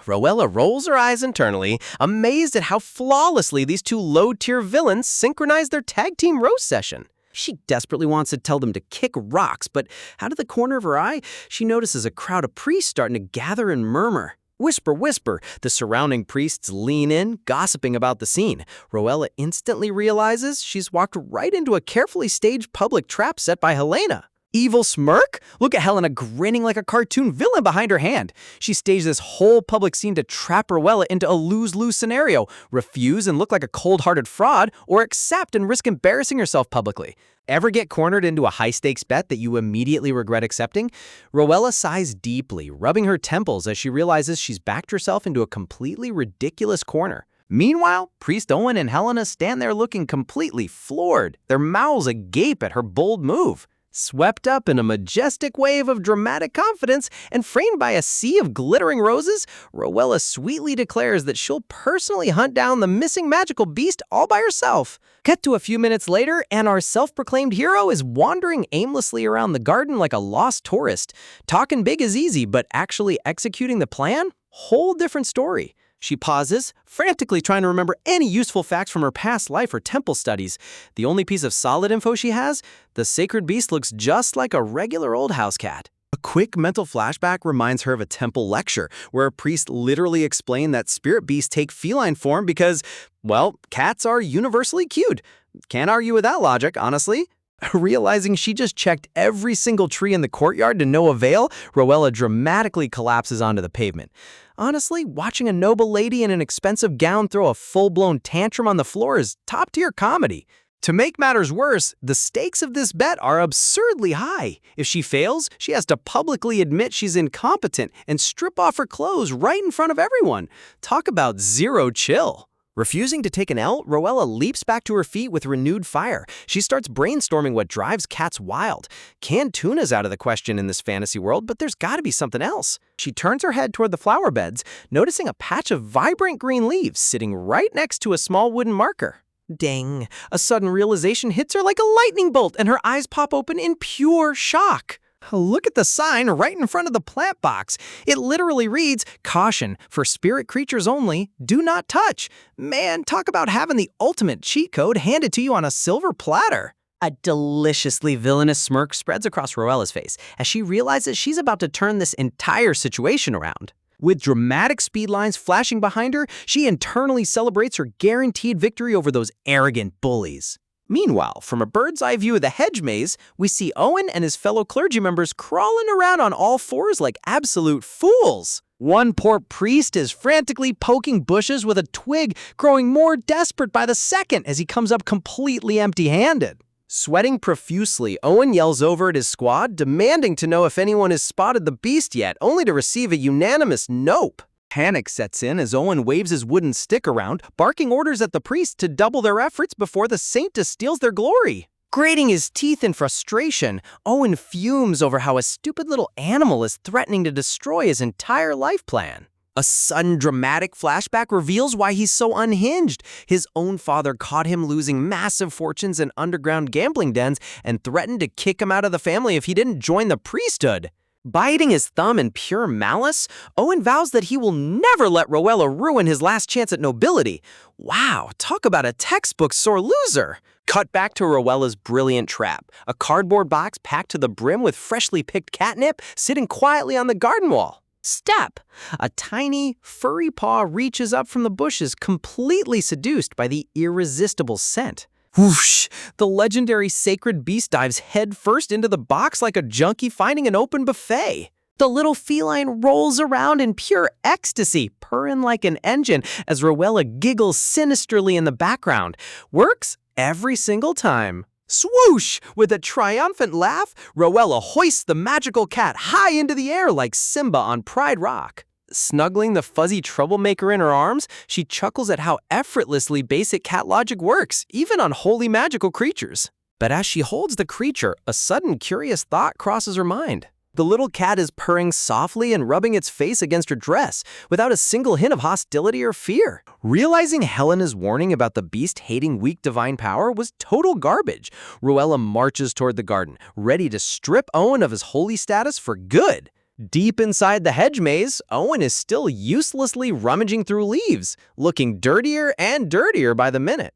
Rowella rolls her eyes internally, amazed at how flawlessly these 2 low-tier villains synchronize their tag team roast session. She desperately wants to tell them to kick rocks, but out of the corner of her eye, she notices a crowd of priests starting to gather and murmur. Whisper, whisper, the surrounding priests lean in, gossiping about the scene. Rowella instantly realizes she's walked right into a carefully staged public trap set by Helena. Evil smirk? Look at Helena grinning like a cartoon villain behind her hand. She staged this whole public scene to trap Rowella into a lose-lose scenario, refuse and look like a cold-hearted fraud, or accept and risk embarrassing herself publicly. Ever get cornered into a high-stakes bet that you immediately regret accepting? Rowella sighs deeply, rubbing her temples as she realizes she's backed herself into a completely ridiculous corner. Meanwhile, Priest Owen and Helena stand there looking completely floored, their mouths agape at her bold move. Swept up in a majestic wave of dramatic confidence and framed by a sea of glittering roses, Rowella sweetly declares that she'll personally hunt down the missing magical beast all by herself. Cut to a few minutes later, and our self-proclaimed hero is wandering aimlessly around the garden like a lost tourist. Talking big is easy, but actually executing the plan? Whole different story. She pauses, frantically trying to remember any useful facts from her past life or temple studies. The only piece of solid info she has? The sacred beast looks just like a regular old house cat. A quick mental flashback reminds her of a temple lecture where a priest literally explained that spirit beasts take feline form because, well, cats are universally cute. Can't argue with that logic, honestly. Realizing she just checked every single tree in the courtyard to no avail, Rowella dramatically collapses onto the pavement. Honestly, watching a noble lady in an expensive gown throw a full-blown tantrum on the floor is top-tier comedy. To make matters worse, the stakes of this bet are absurdly high. If she fails, she has to publicly admit she's incompetent and strip off her clothes right in front of everyone. Talk about zero chill. Refusing to take an L, Rowella leaps back to her feet with renewed fire. She starts brainstorming what drives cats wild. Canned tuna's out of the question in this fantasy world, but there's gotta be something else. She turns her head toward the flower beds, noticing a patch of vibrant green leaves sitting right next to a small wooden marker. Dang, a sudden realization hits her like a lightning bolt, and her eyes pop open in pure shock. Look at the sign right in front of the plant box. It literally reads, "Caution, for spirit creatures only, do not touch." Man, talk about having the ultimate cheat code handed to you on a silver platter. A deliciously villainous smirk spreads across Roella's face as she realizes she's about to turn this entire situation around. With dramatic speed lines flashing behind her, she internally celebrates her guaranteed victory over those arrogant bullies. Meanwhile, from a bird's eye view of the hedge maze, we see Owen and his fellow clergy members crawling around on all fours like absolute fools. One poor priest is frantically poking bushes with a twig, growing more desperate by the second as he comes up completely empty-handed. Sweating profusely, Owen yells over at his squad, demanding to know if anyone has spotted the beast yet, only to receive a unanimous nope. Panic sets in as Owen waves his wooden stick around, barking orders at the priests to double their efforts before the saint distills their glory. Grating his teeth in frustration, Owen fumes over how a stupid little animal is threatening to destroy his entire life plan. A sudden dramatic flashback reveals why he's so unhinged. His own father caught him losing massive fortunes in underground gambling dens and threatened to kick him out of the family if he didn't join the priesthood. Biting his thumb in pure malice, Owen vows that he will never let Roella ruin his last chance at nobility. Wow, talk about a textbook sore loser. Cut back to Roella's brilliant trap, a cardboard box packed to the brim with freshly picked catnip sitting quietly on the garden wall. Step! A tiny, furry paw reaches up from the bushes, completely seduced by the irresistible scent. Whoosh! The legendary sacred beast dives headfirst into the box like a junkie finding an open buffet. The little feline rolls around in pure ecstasy, purring like an engine as Roella giggles sinisterly in the background. Works every single time. Swoosh! With a triumphant laugh, Roella hoists the magical cat high into the air like Simba on Pride Rock. Snuggling the fuzzy troublemaker in her arms, she chuckles at how effortlessly basic cat logic works, even on wholly magical creatures. But as she holds the creature, a sudden curious thought crosses her mind. The little cat is purring softly and rubbing its face against her dress, without a single hint of hostility or fear. Realizing Helena's warning about the beast hating weak divine power was total garbage, Roella marches toward the garden, ready to strip Owen of his holy status for good. Deep inside the hedge maze, Owen is still uselessly rummaging through leaves, looking dirtier and dirtier by the minute.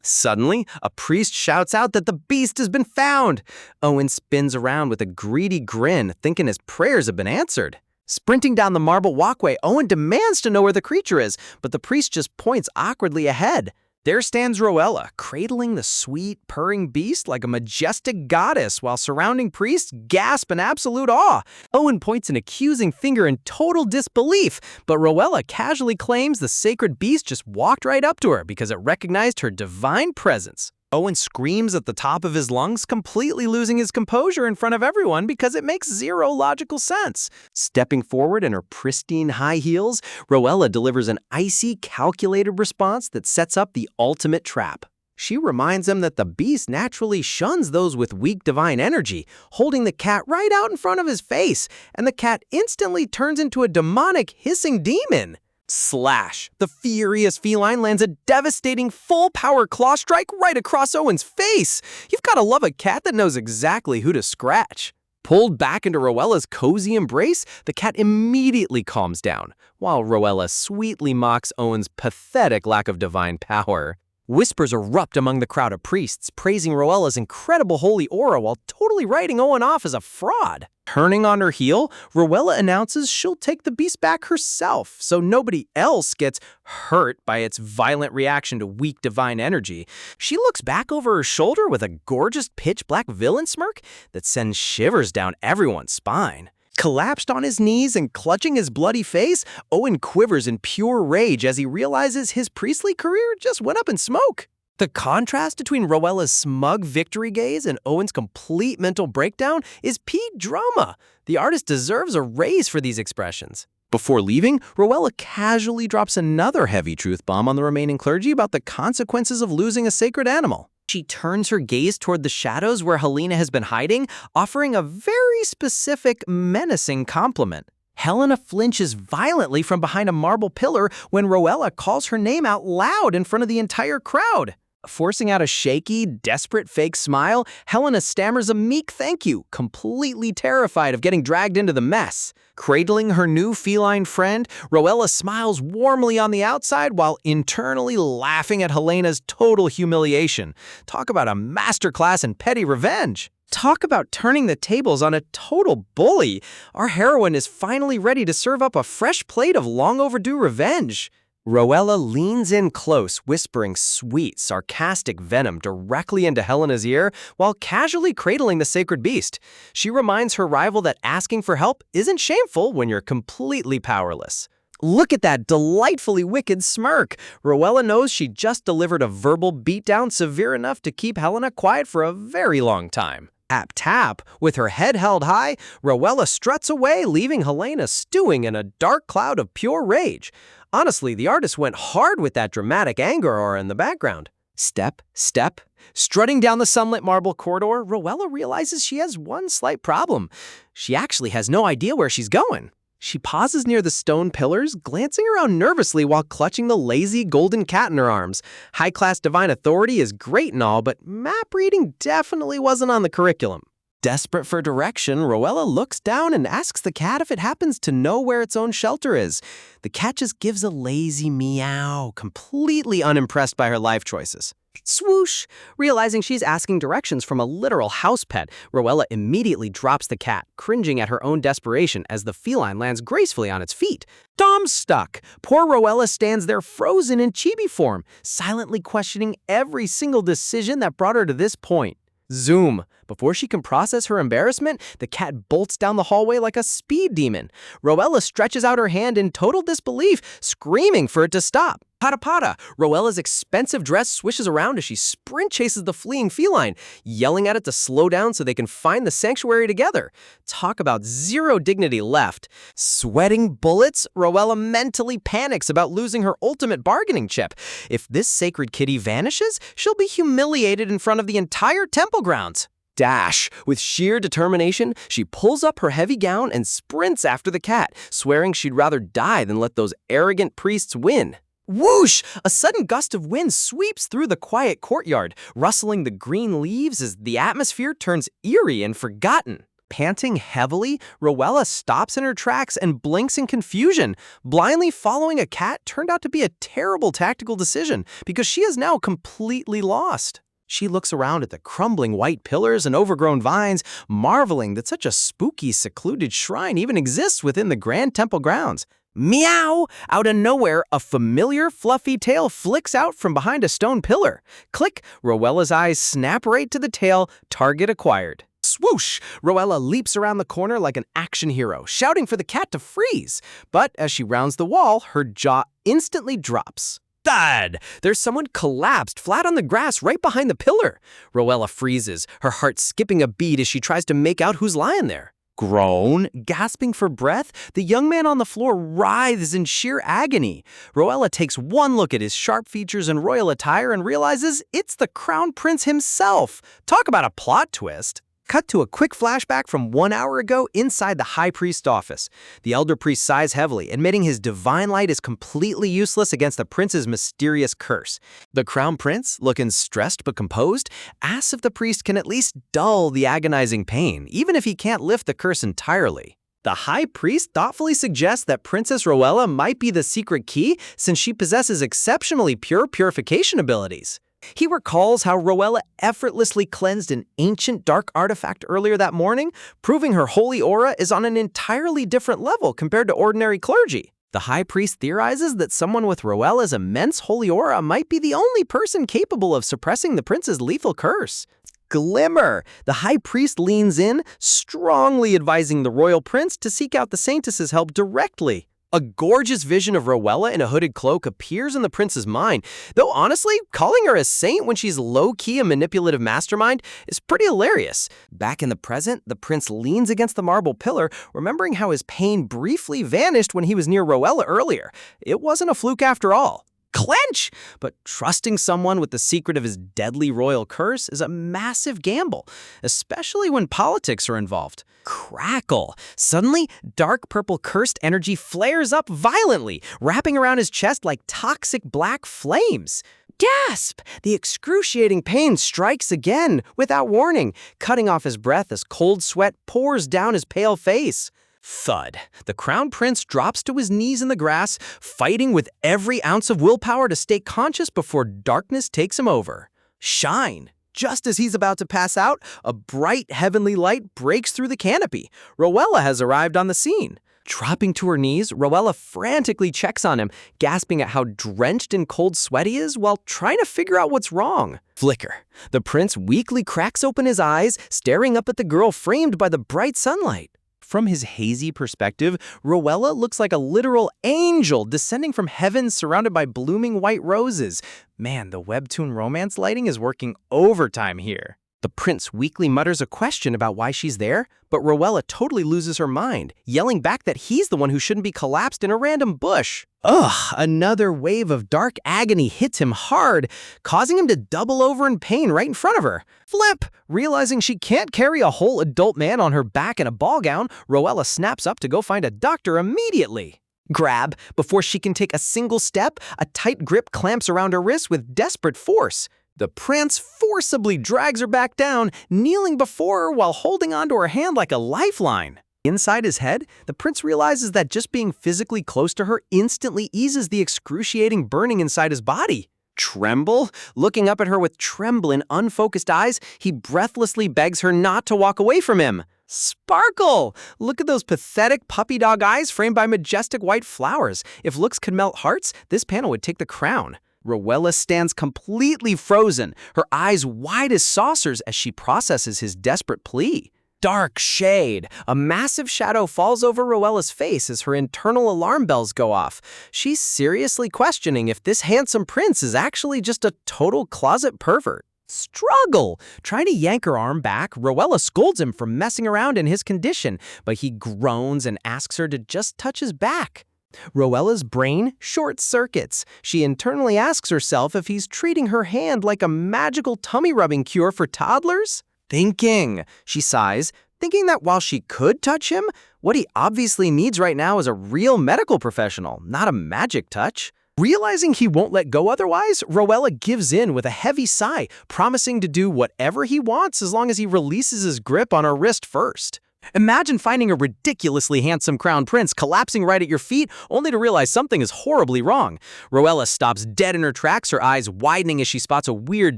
Suddenly, a priest shouts out that the beast has been found. Owen spins around with a greedy grin, thinking his prayers have been answered. Sprinting down the marble walkway, Owen demands to know where the creature is, but the priest just points awkwardly ahead. There stands Roella, cradling the sweet, purring beast like a majestic goddess while surrounding priests gasp in absolute awe. Owen points an accusing finger in total disbelief, but Roella casually claims the sacred beast just walked right up to her because it recognized her divine presence. Owen screams at the top of his lungs, completely losing his composure in front of everyone because it makes zero logical sense. Stepping forward in her pristine high heels, Roella delivers an icy, calculated response that sets up the ultimate trap. She reminds him that the beast naturally shuns those with weak divine energy, holding the cat right out in front of his face, and the cat instantly turns into a demonic, hissing demon. Slash! The furious feline lands a devastating full-power claw strike right across Owen's face. You've got to love a cat that knows exactly who to scratch. Pulled back into Roella's cozy embrace, the cat immediately calms down, while Roella sweetly mocks Owen's pathetic lack of divine power. Whispers erupt among the crowd of priests, praising Roella's incredible holy aura while totally writing Owen off as a fraud. Turning on her heel, Roella announces she'll take the beast back herself, so nobody else gets hurt by its violent reaction to weak divine energy. She looks back over her shoulder with a gorgeous pitch-black villain smirk that sends shivers down everyone's spine. Collapsed on his knees and clutching his bloody face, Owen quivers in pure rage as he realizes his priestly career just went up in smoke. The contrast between Roella's smug victory gaze and Owen's complete mental breakdown is peak drama. The artist deserves a raise for these expressions. Before leaving, Roella casually drops another heavy truth bomb on the remaining clergy about the consequences of losing a sacred animal. She turns her gaze toward the shadows where Helena has been hiding, offering a very specific, menacing compliment. Helena flinches violently from behind a marble pillar when Roella calls her name out loud in front of the entire crowd. Forcing out a shaky, desperate fake smile, Helena stammers a meek thank you, completely terrified of getting dragged into the mess. Cradling her new feline friend, Roella smiles warmly on the outside while internally laughing at Helena's total humiliation. Talk about a masterclass in petty revenge. Talk about turning the tables on a total bully. Our heroine is finally ready to serve up a fresh plate of long overdue revenge. Roella leans in close, whispering sweet, sarcastic venom directly into Helena's ear while casually cradling the sacred beast. She reminds her rival that asking for help isn't shameful when you're completely powerless. Look at that delightfully wicked smirk. Roella knows she just delivered a verbal beatdown severe enough to keep Helena quiet for a very long time. Tap tap, with her head held high, Roella struts away, leaving Helena stewing in a dark cloud of pure rage. Honestly, the artist went hard with that dramatic anger aura in the background. Step, step. Strutting down the sunlit marble corridor, Roella realizes she has one slight problem. She actually has no idea where she's going. She pauses near the stone pillars, glancing around nervously while clutching the lazy golden cat in her arms. High-class divine authority is great and all, but map reading definitely wasn't on the curriculum. Desperate for direction, Roella looks down and asks the cat if it happens to know where its own shelter is. The cat just gives a lazy meow, completely unimpressed by her life choices. Swoosh! Realizing she's asking directions from a literal house pet, Roella immediately drops the cat, cringing at her own desperation as the feline lands gracefully on its feet. Dom's stuck. Poor Roella stands there frozen in chibi form, silently questioning every single decision that brought her to this point. Zoom. Before she can process her embarrassment, the cat bolts down the hallway like a speed demon. Roella stretches out her hand in total disbelief, screaming for it to stop. Pata pata! Roella's expensive dress swishes around as she sprint chases the fleeing feline, yelling at it to slow down so they can find the sanctuary together. Talk about zero dignity left. Sweating bullets, Roella mentally panics about losing her ultimate bargaining chip. If this sacred kitty vanishes, she'll be humiliated in front of the entire temple grounds. Dash! With sheer determination, she pulls up her heavy gown and sprints after the cat, swearing she'd rather die than let those arrogant priests win. Whoosh! A sudden gust of wind sweeps through the quiet courtyard, rustling the green leaves as the atmosphere turns eerie and forgotten. Panting heavily, Roella stops in her tracks and blinks in confusion. Blindly following a cat turned out to be a terrible tactical decision because she is now completely lost. She looks around at the crumbling white pillars and overgrown vines, marveling that such a spooky, secluded shrine even exists within the grand temple grounds. Meow! Out of nowhere, a familiar, fluffy tail flicks out from behind a stone pillar. Click! Roella's eyes snap right to the tail, target acquired. Swoosh! Roella leaps around the corner like an action hero, shouting for the cat to freeze. But as she rounds the wall, her jaw instantly drops. Thud! There's someone collapsed flat on the grass right behind the pillar. Roella freezes, her heart skipping a beat as she tries to make out who's lying there. Groan, gasping for breath, the young man on the floor writhes in sheer agony. Roella takes one look at his sharp features and royal attire and realizes it's the crown prince himself. Talk about a plot twist. Cut to a quick flashback from 1 hour ago inside the high priest's office. The elder priest sighs heavily, admitting his divine light is completely useless against the prince's mysterious curse. The crown prince, looking stressed but composed, asks if the priest can at least dull the agonizing pain, even if he can't lift the curse entirely. The high priest thoughtfully suggests that Princess Roella might be the secret key since she possesses exceptionally pure purification abilities. He recalls how Roella effortlessly cleansed an ancient dark artifact earlier that morning, proving her holy aura is on an entirely different level compared to ordinary clergy. The high priest theorizes that someone with Roella's immense holy aura might be the only person capable of suppressing the prince's lethal curse. Glimmer! The high priest leans in, strongly advising the royal prince to seek out the saintess's help directly. A gorgeous vision of Roella in a hooded cloak appears in the prince's mind, though honestly, calling her a saint when she's low-key a manipulative mastermind is pretty hilarious. Back in the present, the prince leans against the marble pillar, remembering how his pain briefly vanished when he was near Roella earlier. It wasn't a fluke after all. Clench! But trusting someone with the secret of his deadly royal curse is a massive gamble, especially when politics are involved. Crackle! Suddenly, dark purple cursed energy flares up violently, wrapping around his chest like toxic black flames. Gasp! The excruciating pain strikes again, without warning, cutting off his breath as cold sweat pours down his pale face. Thud. The Crown Prince drops to his knees in the grass, fighting with every ounce of willpower to stay conscious before darkness takes him over. Shine! Just as he's about to pass out, a bright heavenly light breaks through the canopy. Rowella has arrived on the scene. Dropping to her knees, Rowella frantically checks on him, gasping at how drenched in cold sweat he is while trying to figure out what's wrong. Flicker. The prince weakly cracks open his eyes, staring up at the girl framed by the bright sunlight. From his hazy perspective, Rowella looks like a literal angel descending from heaven surrounded by blooming white roses. Man, the webtoon romance lighting is working overtime here. The prince weakly mutters a question about why she's there, but Rowella totally loses her mind, yelling back that he's the one who shouldn't be collapsed in a random bush. Ugh, another wave of dark agony hits him hard, causing him to double over in pain right in front of her. Flip! Realizing she can't carry a whole adult man on her back in a ball gown, Rowella snaps up to go find a doctor immediately. Grab! Before she can take a single step, a tight grip clamps around her wrist with desperate force. The prince forcibly drags her back down, kneeling before her while holding onto her hand like a lifeline. Inside his head, the prince realizes that just being physically close to her instantly eases the excruciating burning inside his body. Tremble? Looking up at her with trembling, unfocused eyes, he breathlessly begs her not to walk away from him. Sparkle! Look at those pathetic puppy dog eyes framed by majestic white flowers. If looks could melt hearts, this panel would take the crown. Rowella stands completely frozen, her eyes wide as saucers as she processes his desperate plea. Dark shade. A massive shadow falls over Rowella's face as her internal alarm bells go off. She's seriously questioning if this handsome prince is actually just a total closet pervert. Struggle! Trying to yank her arm back, Rowella scolds him for messing around in his condition, but he groans and asks her to just touch his back. Rowella's brain short-circuits. She internally asks herself if he's treating her hand like a magical tummy-rubbing cure for toddlers. Thinking, she sighs, thinking that while she could touch him, what he obviously needs right now is a real medical professional, not a magic touch. Realizing he won't let go otherwise, Rowella gives in with a heavy sigh, promising to do whatever he wants as long as he releases his grip on her wrist first. Imagine finding a ridiculously handsome crown prince collapsing right at your feet, only to realize something is horribly wrong. Rowella stops dead in her tracks, her eyes widening as she spots a weird,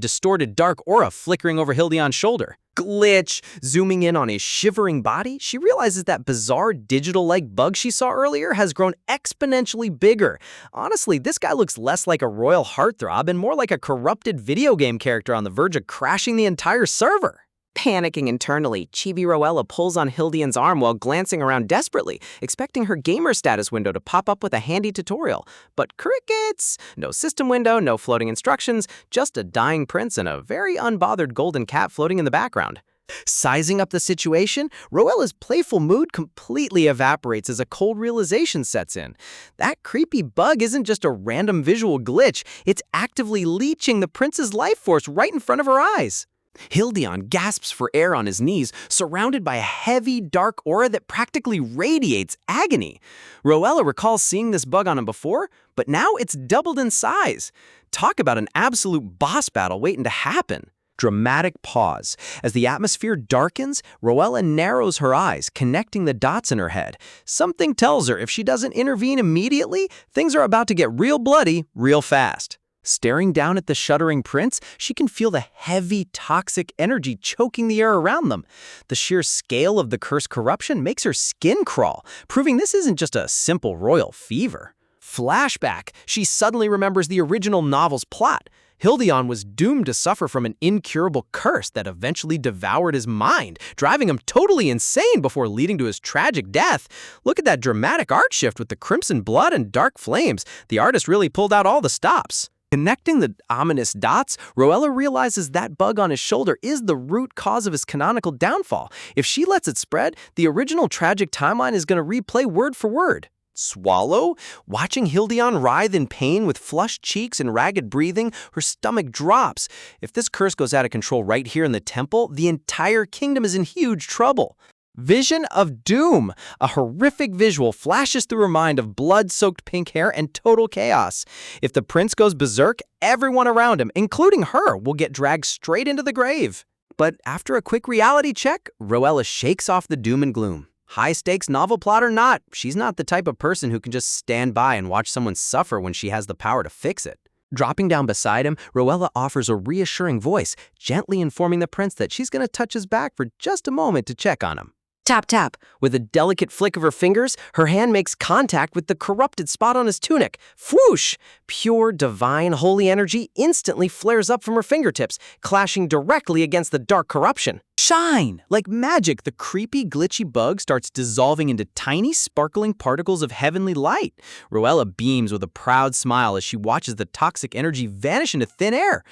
distorted, dark aura flickering over Hildion's shoulder. Glitch! Zooming in on his shivering body, she realizes that bizarre digital-like bug she saw earlier has grown exponentially bigger. Honestly, this guy looks less like a royal heartthrob and more like a corrupted video game character on the verge of crashing the entire server. Panicking internally, Chibi Rowella pulls on Hildion's arm while glancing around desperately, expecting her gamer status window to pop up with a handy tutorial. But crickets! No system window, no floating instructions, just a dying prince and a very unbothered golden cat floating in the background. Sizing up the situation, Rowella's playful mood completely evaporates as a cold realization sets in. That creepy bug isn't just a random visual glitch, it's actively leeching the prince's life force right in front of her eyes. Hildion gasps for air on his knees, surrounded by a heavy, dark aura that practically radiates agony. Rowella recalls seeing this bug on him before, but now it's doubled in size. Talk about an absolute boss battle waiting to happen. Dramatic pause. As the atmosphere darkens, Rowella narrows her eyes, connecting the dots in her head. Something tells her if she doesn't intervene immediately, things are about to get real bloody real fast. Staring down at the shuddering prince, she can feel the heavy, toxic energy choking the air around them. The sheer scale of the cursed corruption makes her skin crawl, proving this isn't just a simple royal fever. Flashback, she suddenly remembers the original novel's plot. Hildion was doomed to suffer from an incurable curse that eventually devoured his mind, driving him totally insane before leading to his tragic death. Look at that dramatic art shift with the crimson blood and dark flames. The artist really pulled out all the stops. Connecting the ominous dots, Rowella realizes that bug on his shoulder is the root cause of his canonical downfall. If she lets it spread, the original tragic timeline is going to replay word for word. Swallow? Watching Hildion writhe in pain with flushed cheeks and ragged breathing, her stomach drops. If this curse goes out of control right here in the temple, the entire kingdom is in huge trouble. Vision of Doom. A horrific visual flashes through her mind of blood-soaked pink hair and total chaos. If the prince goes berserk, everyone around him, including her, will get dragged straight into the grave. But after a quick reality check, Roella shakes off the doom and gloom. High-stakes novel plot or not, she's not the type of person who can just stand by and watch someone suffer when she has the power to fix it. Dropping down beside him, Roella offers a reassuring voice, gently informing the prince that she's going to touch his back for just a moment to check on him. Tap, tap. With a delicate flick of her fingers, her hand makes contact with the corrupted spot on his tunic. Whoosh! Pure, divine, holy energy instantly flares up from her fingertips, clashing directly against the dark corruption. Shine! Like magic, the creepy, glitchy bug starts dissolving into tiny, sparkling particles of heavenly light. Roella beams with a proud smile as she watches the toxic energy vanish into thin air.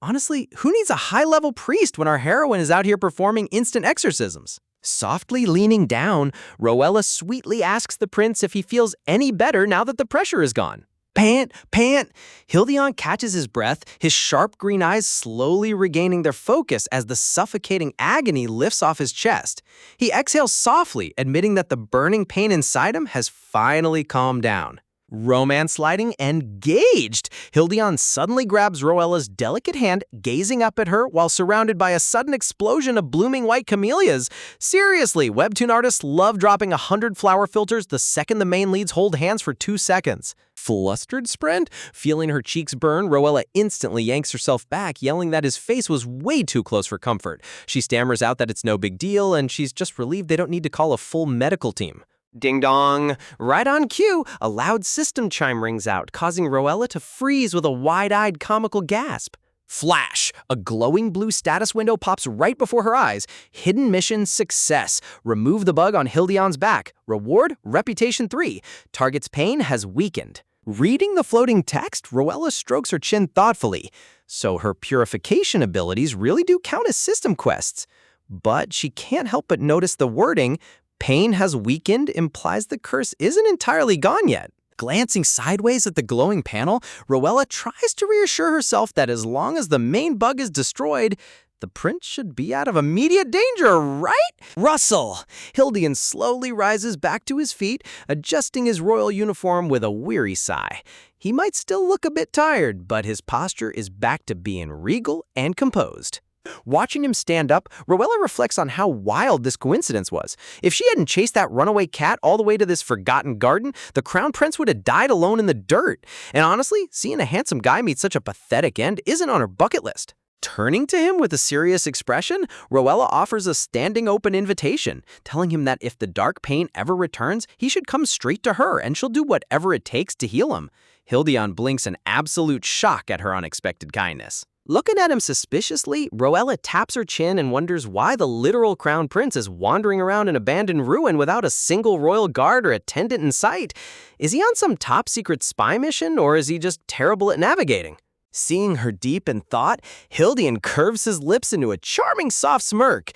Honestly, who needs a high-level priest when our heroine is out here performing instant exorcisms? Softly leaning down, Roella sweetly asks the prince if he feels any better now that the pressure is gone. Pant, pant! Hildion catches his breath, his sharp green eyes slowly regaining their focus as the suffocating agony lifts off his chest. He exhales softly, admitting that the burning pain inside him has finally calmed down. Romance lighting engaged! Hildion suddenly grabs Roella's delicate hand, gazing up at her while surrounded by a sudden explosion of blooming white camellias. Seriously, webtoon artists love dropping 100 flower filters the second the main leads hold hands for 2 seconds. Flustered, Sprend? Feeling her cheeks burn, Roella instantly yanks herself back, yelling that his face was way too close for comfort. She stammers out that it's no big deal, and she's just relieved they don't need to call a full medical team. Ding dong! Right on cue, a loud system chime rings out, causing Roella to freeze with a wide-eyed comical gasp. Flash! A glowing blue status window pops right before her eyes. Hidden mission success. Remove the bug on Hildion's back. Reward, reputation 3. Target's pain has weakened. Reading the floating text, Roella strokes her chin thoughtfully. So her purification abilities really do count as system quests. But she can't help but notice the wording, pain has weakened, implies the curse isn't entirely gone yet. Glancing sideways at the glowing panel, Roella tries to reassure herself that as long as the main bug is destroyed, the prince should be out of immediate danger, right? Russell! Hildion slowly rises back to his feet, adjusting his royal uniform with a weary sigh. He might still look a bit tired, but his posture is back to being regal and composed. Watching him stand up, Roella reflects on how wild this coincidence was. If she hadn't chased that runaway cat all the way to this forgotten garden, the crown prince would have died alone in the dirt. And honestly, seeing a handsome guy meet such a pathetic end isn't on her bucket list. Turning to him with a serious expression, Roella offers a standing open invitation, telling him that if the dark pain ever returns, he should come straight to her and she'll do whatever it takes to heal him. Hildion blinks in absolute shock at her unexpected kindness. Looking at him suspiciously, Roella taps her chin and wonders why the literal crown prince is wandering around an abandoned ruin without a single royal guard or attendant in sight. Is he on some top-secret spy mission, or is he just terrible at navigating? Seeing her deep in thought, Hildion curves his lips into a charming soft smirk.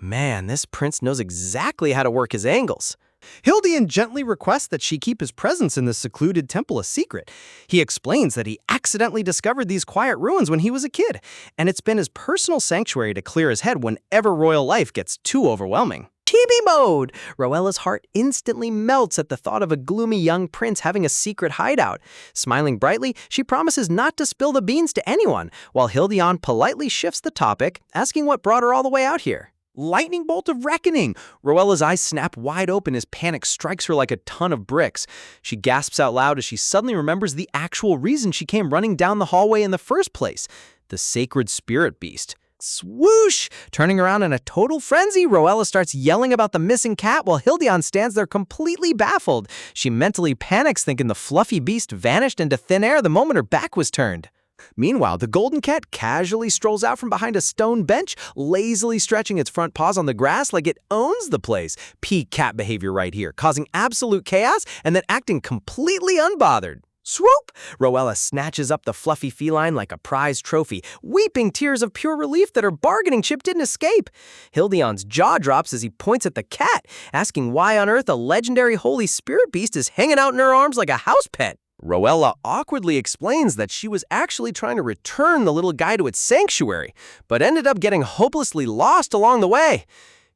Man, this prince knows exactly how to work his angles. Hildion gently requests that she keep his presence in the secluded temple a secret. He explains that he accidentally discovered these quiet ruins when he was a kid, and it's been his personal sanctuary to clear his head whenever royal life gets too overwhelming. Chibi mode! Roella's heart instantly melts at the thought of a gloomy young prince having a secret hideout. Smiling brightly, she promises not to spill the beans to anyone, while Hildion politely shifts the topic, asking what brought her all the way out here. Lightning bolt of reckoning! Roella's eyes snap wide open as panic strikes her like a ton of bricks. She gasps out loud as she suddenly remembers the actual reason she came running down the hallway in the first place. The sacred spirit beast. Swoosh! Turning around in a total frenzy, Roella starts yelling about the missing cat while Hildion stands there completely baffled. She mentally panics, thinking the fluffy beast vanished into thin air the moment her back was turned. Meanwhile, the golden cat casually strolls out from behind a stone bench, lazily stretching its front paws on the grass like it owns the place. Peak cat behavior right here, causing absolute chaos and then acting completely unbothered. Swoop! Roella snatches up the fluffy feline like a prized trophy, weeping tears of pure relief that her bargaining chip didn't escape. Hildion's jaw drops as he points at the cat, asking why on earth a legendary holy spirit beast is hanging out in her arms like a house pet. Roella awkwardly explains that she was actually trying to return the little guy to its sanctuary, but ended up getting hopelessly lost along the way.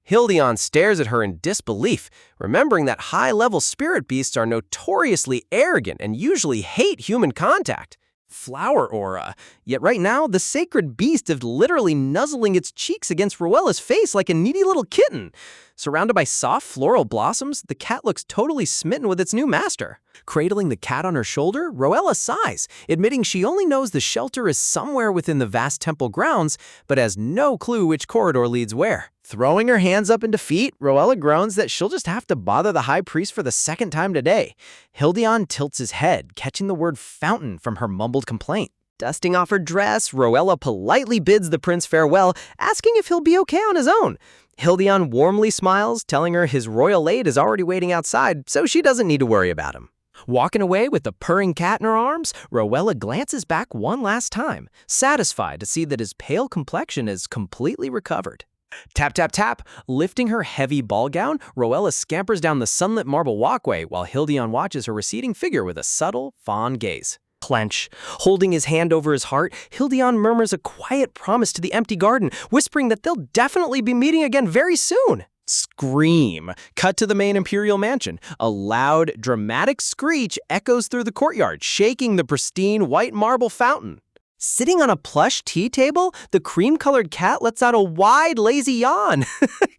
Hildion stares at her in disbelief, remembering that high-level spirit beasts are notoriously arrogant and usually hate human contact. Flower aura. Yet right now, the sacred beast is literally nuzzling its cheeks against Roella's face like a needy little kitten. Surrounded by soft floral blossoms, the cat looks totally smitten with its new master. Cradling the cat on her shoulder, Roella sighs, admitting she only knows the shelter is somewhere within the vast temple grounds, but has no clue which corridor leads where. Throwing her hands up in defeat, Roella groans that she'll just have to bother the high priest for the second time today. Hildion tilts his head, catching the word fountain from her mumbled complaint. Dusting off her dress, Roella politely bids the prince farewell, asking if he'll be okay on his own. Hildion warmly smiles, telling her his royal aide is already waiting outside, so she doesn't need to worry about him. Walking away with the purring cat in her arms, Roella glances back one last time, satisfied to see that his pale complexion is completely recovered. Tap, tap, tap. Lifting her heavy ball gown, Roella scampers down the sunlit marble walkway while Hildion watches her receding figure with a subtle, fond gaze. Clench. Holding his hand over his heart, Hildion murmurs a quiet promise to the empty garden, whispering that they'll definitely be meeting again very soon. Scream. Cut to the main imperial mansion. A loud, dramatic screech echoes through the courtyard, shaking the pristine white marble fountain. Sitting on a plush tea table, the cream-colored cat lets out a wide, lazy yawn,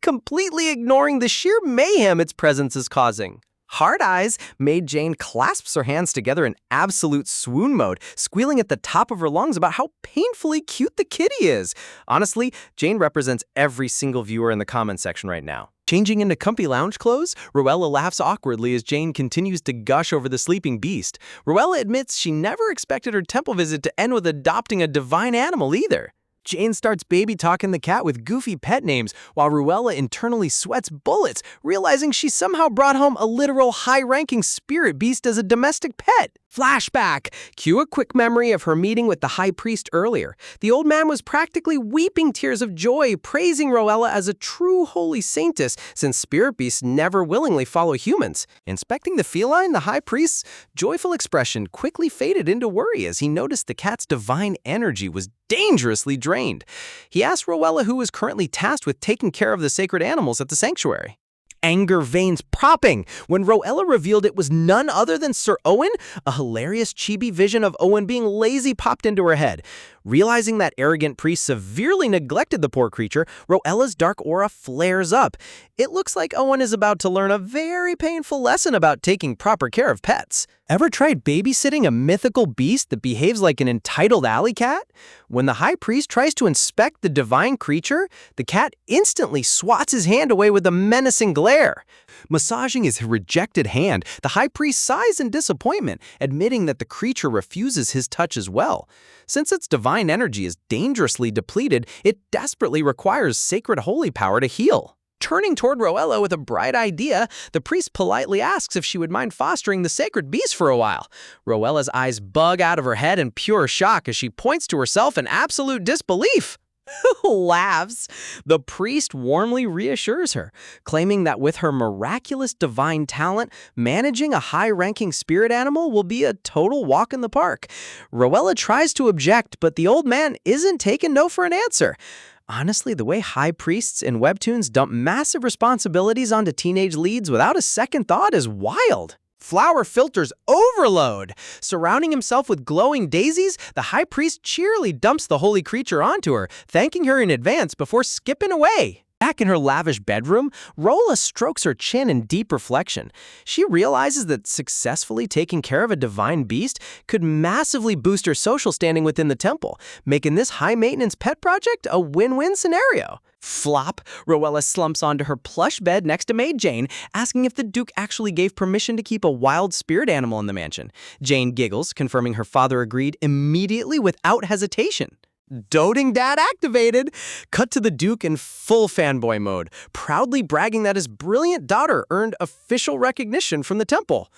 completely ignoring the sheer mayhem its presence is causing. Hard eyes, Maid Jane clasps her hands together in absolute swoon mode, squealing at the top of her lungs about how painfully cute the kitty is. Honestly, Jane represents every single viewer in the comment section right now. Changing into comfy lounge clothes, Roella laughs awkwardly as Jane continues to gush over the sleeping beast. Roella admits she never expected her temple visit to end with adopting a divine animal either. Jane starts baby-talking the cat with goofy pet names, while Roella internally sweats bullets, realizing she somehow brought home a literal high-ranking spirit beast as a domestic pet. Flashback! Cue a quick memory of her meeting with the high priest earlier. The old man was practically weeping tears of joy, praising Roella as a true holy saintess, since spirit beasts never willingly follow humans. Inspecting the feline, the high priest's joyful expression quickly faded into worry as he noticed the cat's divine energy was dangerously drained. He asked Roella who was currently tasked with taking care of the sacred animals at the sanctuary. Anger veins popping when Roella revealed it was none other than Sir Owen. A hilarious chibi vision of Owen being lazy popped into her head. Realizing that arrogant priest severely neglected the poor creature, Roella's dark aura flares up. It looks like Owen is about to learn a very painful lesson about taking proper care of pets. Ever tried babysitting a mythical beast that behaves like an entitled alley cat? When the high priest tries to inspect the divine creature, the cat instantly swats his hand away with a menacing glare. Massaging his rejected hand, the high priest sighs in disappointment, admitting that the creature refuses his touch as well. Since its divine energy is dangerously depleted, it desperately requires sacred holy power to heal. Turning toward Roella with a bright idea, the priest politely asks if she would mind fostering the sacred beast for a while. Roella's eyes bug out of her head in pure shock as she points to herself in absolute disbelief. Laughs. The priest warmly reassures her, claiming that with her miraculous divine talent, managing a high-ranking spirit animal will be a total walk in the park. Roella tries to object, but the old man isn't taking no for an answer. Honestly, the way high priests in webtoons dump massive responsibilities onto teenage leads without a second thought is wild. Flower filters overload. Surrounding himself with glowing daisies, the high priest cheerily dumps the holy creature onto her, thanking her in advance before skipping away. Back in her lavish bedroom, Roella strokes her chin in deep reflection. She realizes that successfully taking care of a divine beast could massively boost her social standing within the temple, making this high-maintenance pet project a win-win scenario. Flop, Roella slumps onto her plush bed next to Maid Jane, asking if the Duke actually gave permission to keep a wild spirit animal in the mansion. Jane giggles, confirming her father agreed immediately without hesitation. Doting dad activated! Cut to the Duke in full fanboy mode, proudly bragging that his brilliant daughter earned official recognition from the temple.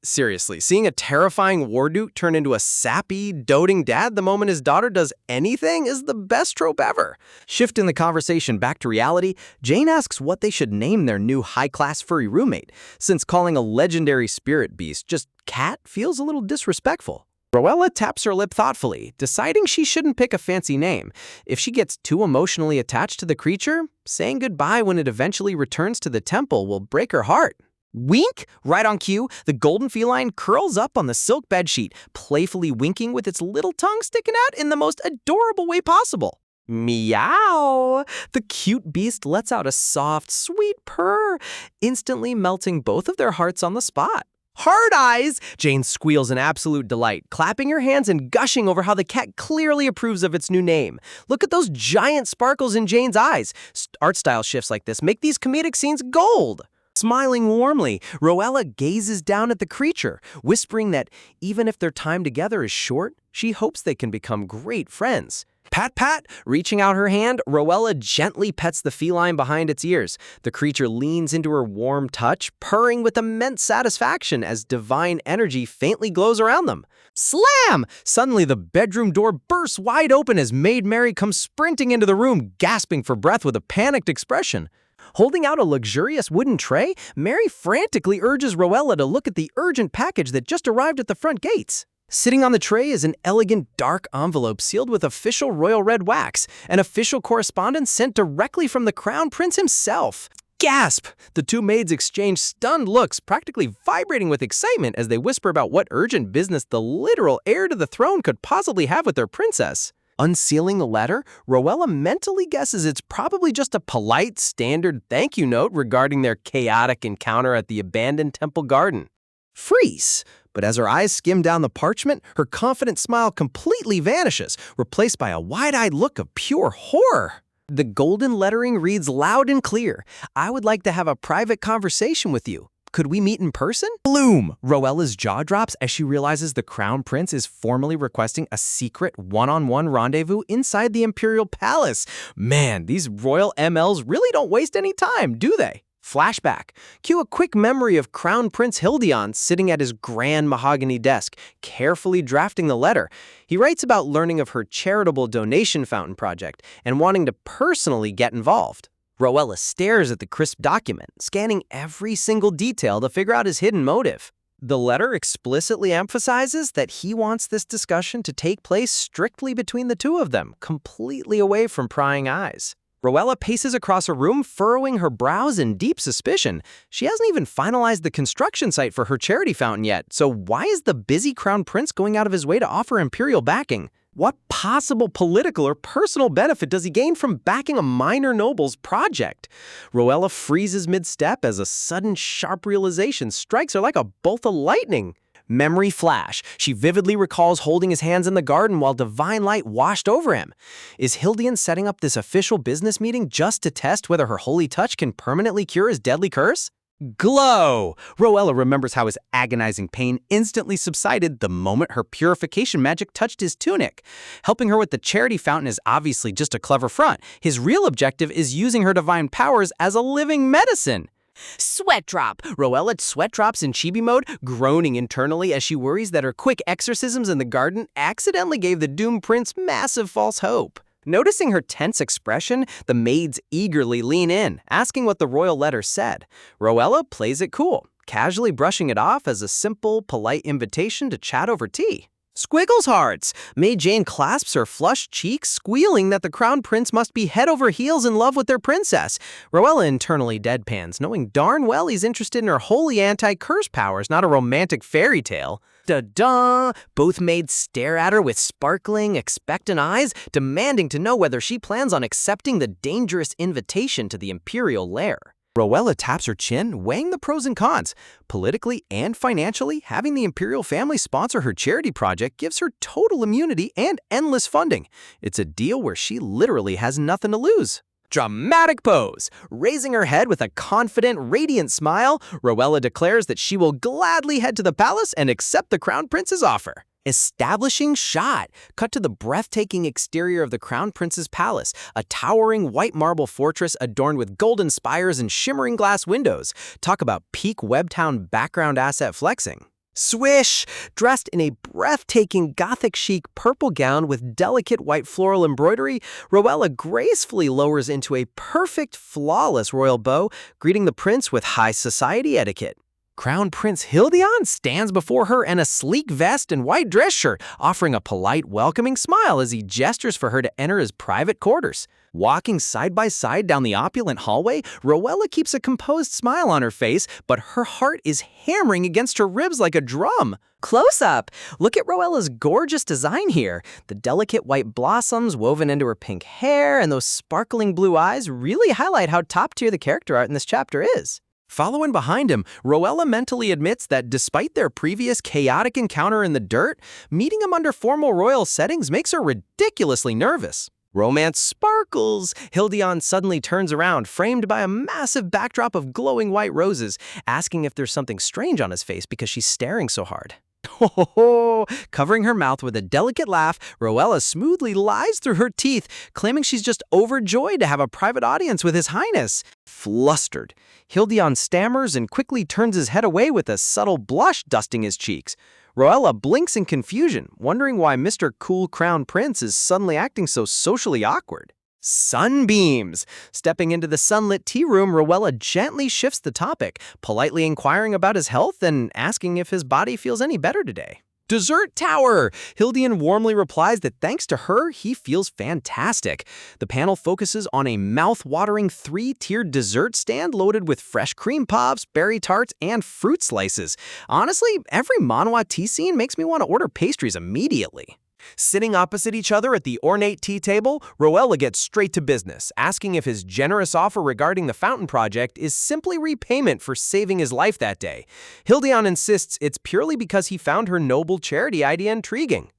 Seriously, seeing a terrifying war duke turn into a sappy, doting dad the moment his daughter does anything is the best trope ever. Shifting the conversation back to reality, Jane asks what they should name their new high-class furry roommate, since calling a legendary spirit beast just cat feels a little disrespectful. Roella taps her lip thoughtfully, deciding she shouldn't pick a fancy name. If she gets too emotionally attached to the creature, saying goodbye when it eventually returns to the temple will break her heart. Wink! Right on cue, the golden feline curls up on the silk bedsheet, playfully winking with its little tongue sticking out in the most adorable way possible. Meow! The cute beast lets out a soft, sweet purr, instantly melting both of their hearts on the spot. Hard eyes! Jane squeals in absolute delight, clapping her hands and gushing over how the cat clearly approves of its new name. Look at those giant sparkles in Jane's eyes. Art style shifts like this make these comedic scenes gold. Smiling warmly, Roella gazes down at the creature, whispering that even if their time together is short, she hopes they can become great friends. Pat, pat! Reaching out her hand, Roella gently pets the feline behind its ears. The creature leans into her warm touch, purring with immense satisfaction as divine energy faintly glows around them. Slam! Suddenly, the bedroom door bursts wide open as Maid Mary comes sprinting into the room, gasping for breath with a panicked expression. Holding out a luxurious wooden tray, Mary frantically urges Roella to look at the urgent package that just arrived at the front gates. Sitting on the tray is an elegant dark envelope sealed with official royal red wax, an official correspondence sent directly from the Crown Prince himself. Gasp! The two maids exchange stunned looks, practically vibrating with excitement as they whisper about what urgent business the literal heir to the throne could possibly have with their princess. Unsealing the letter, Roella mentally guesses it's probably just a polite, standard thank you note regarding their chaotic encounter at the abandoned temple garden. Freeze! But as her eyes skim down the parchment, her confident smile completely vanishes, replaced by a wide-eyed look of pure horror. The golden lettering reads loud and clear, "I would like to have a private conversation with you. Could we meet in person?" Bloom! Roella's jaw drops as she realizes the Crown Prince is formally requesting a secret one-on-one rendezvous inside the Imperial Palace. Man, these royal MLs really don't waste any time, do they? Flashback. Cue a quick memory of Crown Prince Hildion sitting at his grand mahogany desk, carefully drafting the letter. He writes about learning of her charitable donation fountain project and wanting to personally get involved. Roella stares at the crisp document, scanning every single detail to figure out his hidden motive. The letter explicitly emphasizes that he wants this discussion to take place strictly between the two of them, completely away from prying eyes. Roella paces across her room, furrowing her brows in deep suspicion. She hasn't even finalized the construction site for her charity fountain yet, so why is the busy Crown Prince going out of his way to offer imperial backing? What possible political or personal benefit does he gain from backing a minor noble's project? Roella freezes mid-step as a sudden sharp realization strikes her like a bolt of lightning. Memory flash. She vividly recalls holding his hands in the garden while divine light washed over him. Is Hildion setting up this official business meeting just to test whether her holy touch can permanently cure his deadly curse? Glow! Roella remembers how his agonizing pain instantly subsided the moment her purification magic touched his tunic. Helping her with the charity fountain is obviously just a clever front. His real objective is using her divine powers as a living medicine. Sweat drop! Roella sweat drops in chibi mode, groaning internally as she worries that her quick exorcisms in the garden accidentally gave the doomed prince massive false hope. Noticing her tense expression, the maids eagerly lean in, asking what the royal letter said. Roella plays it cool, casually brushing it off as a simple, polite invitation to chat over tea. Squiggles hearts! Maid Jane clasps her flushed cheeks, squealing that the Crown Prince must be head over heels in love with their princess. Roella internally deadpans, knowing darn well he's interested in her holy anti-curse powers, not a romantic fairy tale. Da-da! Both maids stare at her with sparkling, expectant eyes, demanding to know whether she plans on accepting the dangerous invitation to the imperial lair. Roella taps her chin, weighing the pros and cons. Politically and financially, having the imperial family sponsor her charity project gives her total immunity and endless funding. It's a deal where she literally has nothing to lose. Dramatic pose! Raising her head with a confident, radiant smile, Roella declares that she will gladly head to the palace and accept the Crown Prince's offer. Establishing shot. Cut to the breathtaking exterior of the Crown Prince's palace, a towering white marble fortress adorned with golden spires and shimmering glass windows. Talk about peak Webtown background asset flexing. Swish! Dressed in a breathtaking gothic chic purple gown with delicate white floral embroidery, Roella gracefully lowers into a perfect, flawless royal bow, greeting the prince with high society etiquette. Crown Prince Hildeon stands before her in a sleek vest and white dress shirt, offering a polite, welcoming smile as he gestures for her to enter his private quarters. Walking side by side down the opulent hallway, Rowella keeps a composed smile on her face, but her heart is hammering against her ribs like a drum. Close up! Look at Rowella's gorgeous design here. The delicate white blossoms woven into her pink hair and those sparkling blue eyes really highlight how top-tier the character art in this chapter is. Following behind him, Rowella mentally admits that despite their previous chaotic encounter in the dirt, meeting him under formal royal settings makes her ridiculously nervous. Romance sparkles! Hildeon suddenly turns around, framed by a massive backdrop of glowing white roses, asking if there's something strange on his face because she's staring so hard. Ho! Covering her mouth with a delicate laugh, Rowella smoothly lies through her teeth, claiming she's just overjoyed to have a private audience with His Highness. Flustered, Hildeon stammers and quickly turns his head away with a subtle blush dusting his cheeks. Rowella blinks in confusion, wondering why Mr. Cool Crown Prince is suddenly acting so socially awkward. Sunbeams! Stepping into the sunlit tea room, Rowella gently shifts the topic, politely inquiring about his health and asking if his body feels any better today. Dessert Tower! Hildeon warmly replies that thanks to her, he feels fantastic. The panel focuses on a mouth-watering 3-tiered dessert stand loaded with fresh cream puffs, berry tarts, and fruit slices. Honestly, every Manhwa tea scene makes me want to order pastries immediately. Sitting opposite each other at the ornate tea table, Rowella gets straight to business, asking if his generous offer regarding the fountain project is simply repayment for saving his life that day. Hildeon insists it's purely because he found her noble charity idea intriguing.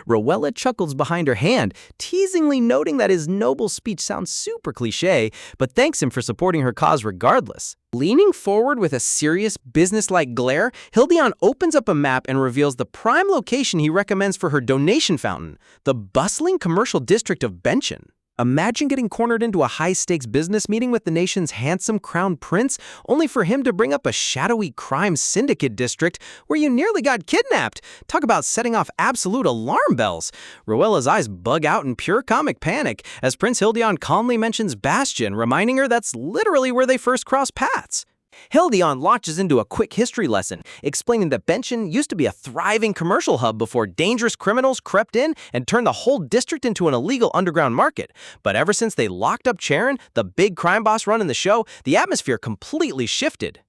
Rowella chuckles behind her hand, teasingly noting that his noble speech sounds super cliché, but thanks him for supporting her cause regardless. Leaning forward with a serious, business-like glare, Hildeon opens up a map and reveals the prime location he recommends for her donation fountain, the bustling commercial district of Benchen. Imagine getting cornered into a high-stakes business meeting with the nation's handsome crown prince, only for him to bring up a shadowy crime syndicate district where you nearly got kidnapped. Talk about setting off absolute alarm bells. Rowella's eyes bug out in pure comic panic as Prince Hildeon calmly mentions Bastion, reminding her that's literally where they first crossed paths. Hildeon launches into a quick history lesson, explaining that Benchen used to be a thriving commercial hub before dangerous criminals crept in and turned the whole district into an illegal underground market. But ever since they locked up Charon, the big crime boss running the show, the atmosphere completely shifted.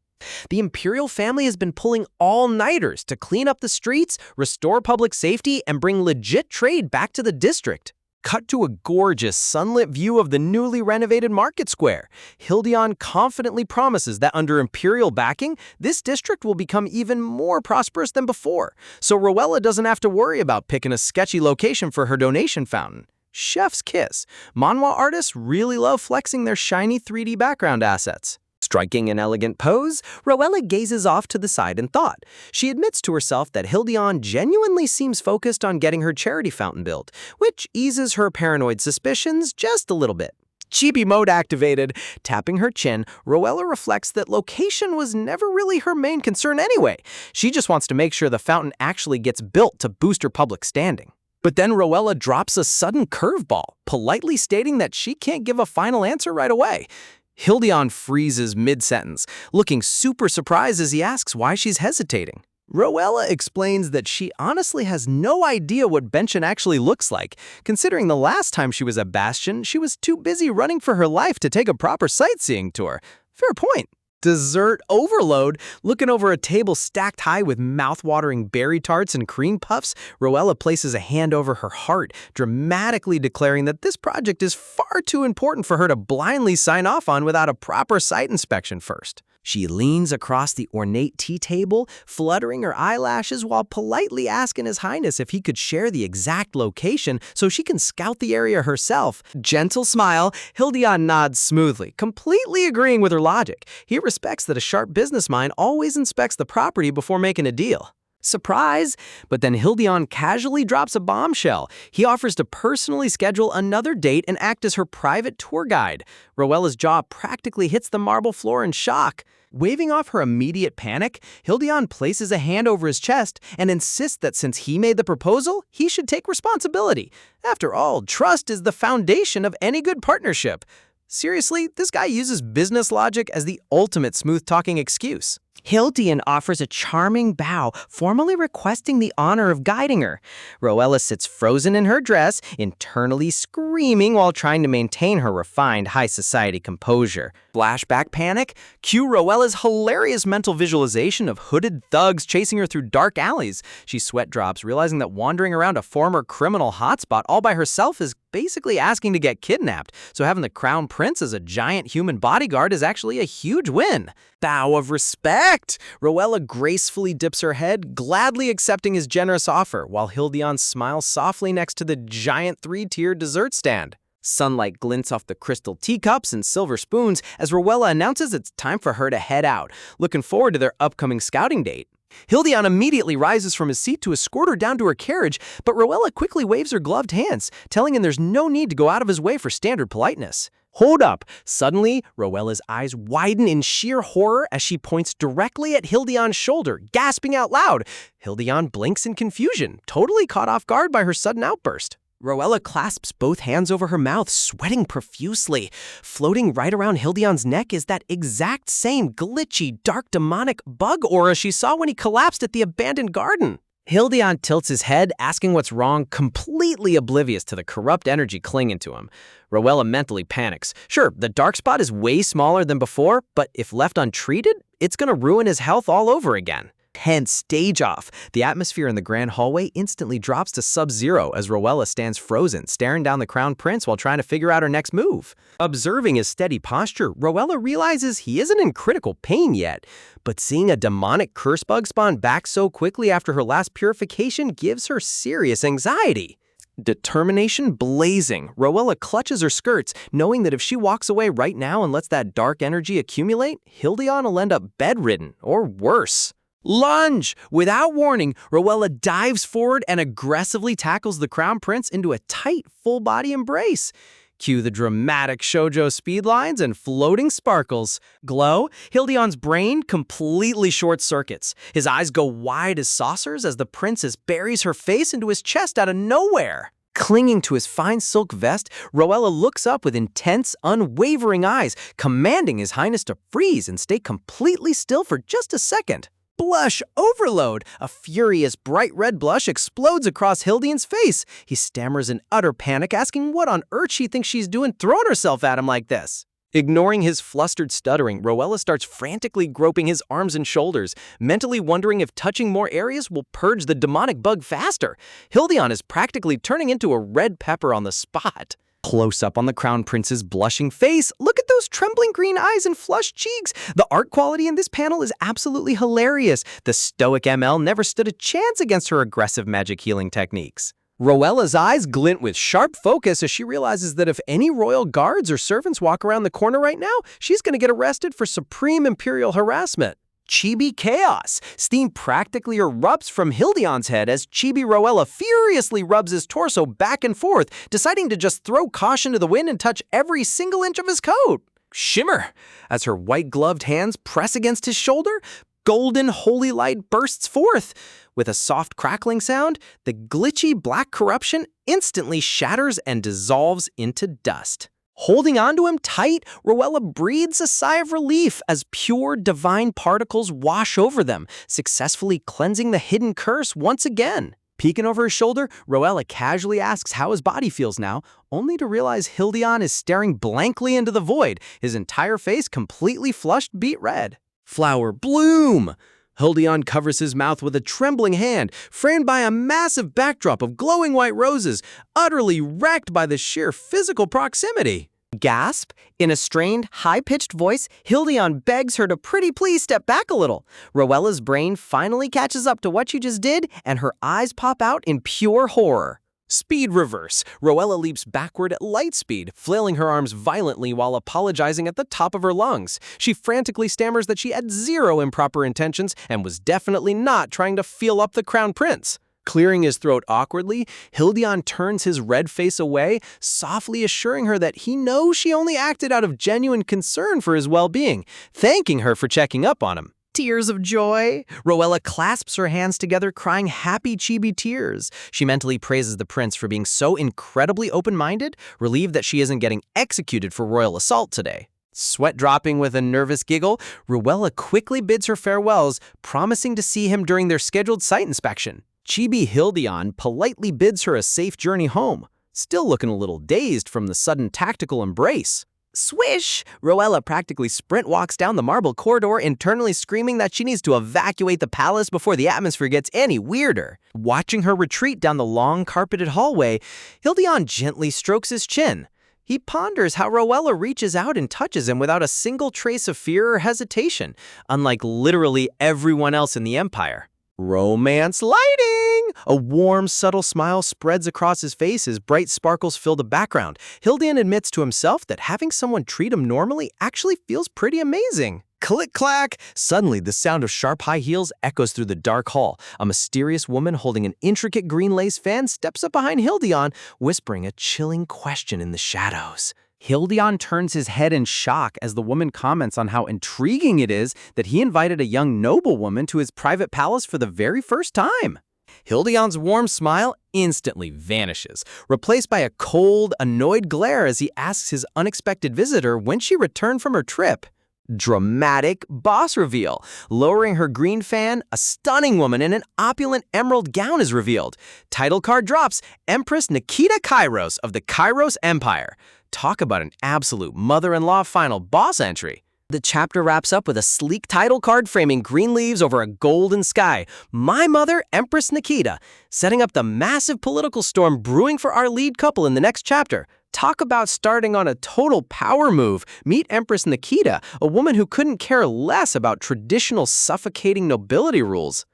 The imperial family has been pulling all-nighters to clean up the streets, restore public safety, and bring legit trade back to the district. Cut to a gorgeous, sunlit view of the newly renovated market square. Hildeon confidently promises that under imperial backing, this district will become even more prosperous than before, so Rowella doesn't have to worry about picking a sketchy location for her donation fountain. Chef's kiss. Manhwa artists really love flexing their shiny 3D background assets. Striking an elegant pose, Rowella gazes off to the side in thought. She admits to herself that Hildeon genuinely seems focused on getting her charity fountain built, which eases her paranoid suspicions just a little bit. Chibi mode activated. Tapping her chin, Rowella reflects that location was never really her main concern anyway. She just wants to make sure the fountain actually gets built to boost her public standing. But then Rowella drops a sudden curveball, politely stating that she can't give a final answer right away. Hildeon freezes mid-sentence, looking super surprised as he asks why she's hesitating. Rowella explains that she honestly has no idea what Benchen actually looks like, considering the last time she was at Bastion, she was too busy running for her life to take a proper sightseeing tour. Fair point. Dessert overload. Looking over a table stacked high with mouth-watering berry tarts and cream puffs, Rowella places a hand over her heart, dramatically declaring that this project is far too important for her to blindly sign off on without a proper site inspection first. She leans across the ornate tea table, fluttering her eyelashes while politely asking His Highness if he could share the exact location so she can scout the area herself. Gentle smile, Hildeon nods smoothly, completely agreeing with her logic. He respects that a sharp business mind always inspects the property before making a deal. Surprise! But then Hildeon casually drops a bombshell. He offers to personally schedule another date and act as her private tour guide. Rowella's jaw practically hits the marble floor in shock. Waving off her immediate panic, Hildeon places a hand over his chest and insists that since he made the proposal, he should take responsibility. After all, trust is the foundation of any good partnership. Seriously, this guy uses business logic as the ultimate smooth-talking excuse. Hildian offers a charming bow, formally requesting the honor of guiding her. Roella sits frozen in her dress, internally screaming while trying to maintain her refined high society composure. Flashback panic? Cue Roella's hilarious mental visualization of hooded thugs chasing her through dark alleys. She sweat drops, realizing that wandering around a former criminal hotspot all by herself is basically asking to get kidnapped, so having the Crown Prince as a giant human bodyguard is actually a huge win. Bow of respect! Roella gracefully dips her head, gladly accepting his generous offer, while Hildion smiles softly next to the giant 3-tier dessert stand. Sunlight glints off the crystal teacups and silver spoons as Roella announces it's time for her to head out, looking forward to their upcoming scouting date. Hildion immediately rises from his seat to escort her down to her carriage, but Roella quickly waves her gloved hands, telling him there's no need to go out of his way for standard politeness. Hold up! Suddenly, Roella's eyes widen in sheer horror as she points directly at Hildion's shoulder, gasping out loud. Hildion blinks in confusion, totally caught off guard by her sudden outburst. Roella clasps both hands over her mouth, sweating profusely. Floating right around Hildion's neck is that exact same glitchy, dark, demonic bug aura she saw when he collapsed at the abandoned garden. Hildion tilts his head, asking what's wrong, completely oblivious to the corrupt energy clinging to him. Roella mentally panics. Sure, the dark spot is way smaller than before, but if left untreated, it's gonna ruin his health all over again. Tense stage off. The atmosphere in the grand hallway instantly drops to sub-zero as Roella stands frozen, staring down the Crown Prince while trying to figure out her next move. Observing his steady posture, Roella realizes he isn't in critical pain yet, but seeing a demonic curse bug spawn back so quickly after her last purification gives her serious anxiety. Determination blazing, Roella clutches her skirts, knowing that if she walks away right now and lets that dark energy accumulate, Hildion will end up bedridden, or worse. Lunge! Without warning, Roella dives forward and aggressively tackles the Crown Prince into a tight, full-body embrace. Cue the dramatic shoujo speed lines and floating sparkles. Glow, Hildion's brain completely short-circuits. His eyes go wide as saucers as the princess buries her face into his chest out of nowhere. Clinging to his fine silk vest, Roella looks up with intense, unwavering eyes, commanding His Highness to freeze and stay completely still for just a second. Blush overload! A furious bright red blush explodes across Hildion's face. He stammers in utter panic, asking what on earth she thinks she's doing throwing herself at him like this. Ignoring his flustered stuttering, Roella starts frantically groping his arms and shoulders, mentally wondering if touching more areas will purge the demonic bug faster. Hildion is practically turning into a red pepper on the spot. Close up on the Crown Prince's blushing face, look at those trembling green eyes and flushed cheeks. The art quality in this panel is absolutely hilarious. The stoic ML never stood a chance against her aggressive magic healing techniques. Roella's eyes glint with sharp focus as she realizes that if any royal guards or servants walk around the corner right now, she's going to get arrested for supreme imperial harassment. Chibi chaos. Steam practically erupts from Hildion's head as Chibi Roella furiously rubs his torso back and forth, deciding to just throw caution to the wind and touch every single inch of his coat. Shimmer! As her white-gloved hands press against his shoulder, golden holy light bursts forth. With a soft crackling sound, the glitchy black corruption instantly shatters and dissolves into dust. Holding onto him tight, Roella breathes a sigh of relief as pure divine particles wash over them, successfully cleansing the hidden curse once again. Peeking over his shoulder, Roella casually asks how his body feels now, only to realize Hildion is staring blankly into the void, his entire face completely flushed beet red. Flower bloom! Hildion covers his mouth with a trembling hand, framed by a massive backdrop of glowing white roses, utterly wrecked by the sheer physical proximity. Gasp! In a strained, high-pitched voice, Hildion begs her to pretty please step back a little. Roella's brain finally catches up to what you just did, and her eyes pop out in pure horror. Speed reverse. Roella leaps backward at light speed, flailing her arms violently while apologizing at the top of her lungs. She frantically stammers that she had zero improper intentions and was definitely not trying to feel up the Crown Prince. Clearing his throat awkwardly, Hildion turns his red face away, softly assuring her that he knows she only acted out of genuine concern for his well-being, thanking her for checking up on him. Tears of joy. Roella clasps her hands together, crying happy chibi tears. She mentally praises the prince for being so incredibly open-minded, relieved that she isn't getting executed for royal assault today. Sweat dropping with a nervous giggle, Ruella quickly bids her farewells, promising to see him during their scheduled site inspection. Chibi Hildion politely bids her a safe journey home, still looking a little dazed from the sudden tactical embrace. Swish! Roella practically sprint walks down the marble corridor, internally screaming that she needs to evacuate the palace before the atmosphere gets any weirder. Watching her retreat down the long carpeted hallway, Hildion gently strokes his chin. He ponders how Roella reaches out and touches him without a single trace of fear or hesitation, unlike literally everyone else in the Empire. Romance lighting! A warm, subtle smile spreads across his face as bright sparkles fill the background. Hildion admits to himself that having someone treat him normally actually feels pretty amazing. Click-clack! Suddenly, the sound of sharp high heels echoes through the dark hall. A mysterious woman holding an intricate green lace fan steps up behind Hildion, whispering a chilling question in the shadows. Hildion turns his head in shock as the woman comments on how intriguing it is that he invited a young noblewoman to his private palace for the very first time. Hildion's warm smile instantly vanishes, replaced by a cold, annoyed glare as he asks his unexpected visitor when she returned from her trip. Dramatic boss reveal. Lowering her green fan, a stunning woman in an opulent emerald gown is revealed. Title card drops, Empress Nikita Kairos of the Kairos Empire. Talk about an absolute mother-in-law final boss entry. The chapter wraps up with a sleek title card framing green leaves over a golden sky. My mother, Empress Nikita, setting up the massive political storm brewing for our lead couple in the next chapter. Talk about starting on a total power move. Meet Empress Nikita, a woman who couldn't care less about traditional suffocating nobility rules.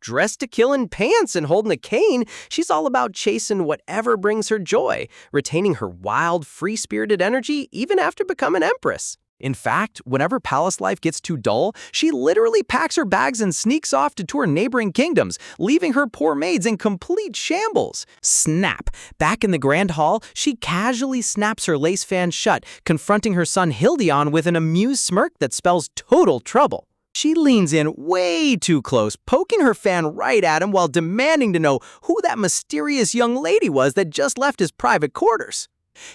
Dressed to kill in pants and holding a cane, she's all about chasing whatever brings her joy, retaining her wild, free-spirited energy even after becoming empress. In fact, whenever palace life gets too dull, she literally packs her bags and sneaks off to tour neighboring kingdoms, leaving her poor maids in complete shambles. Snap! Back in the grand hall, she casually snaps her lace fan shut, confronting her son Hildion with an amused smirk that spells total trouble. She leans in way too close, poking her fan right at him while demanding to know who that mysterious young lady was that just left his private quarters.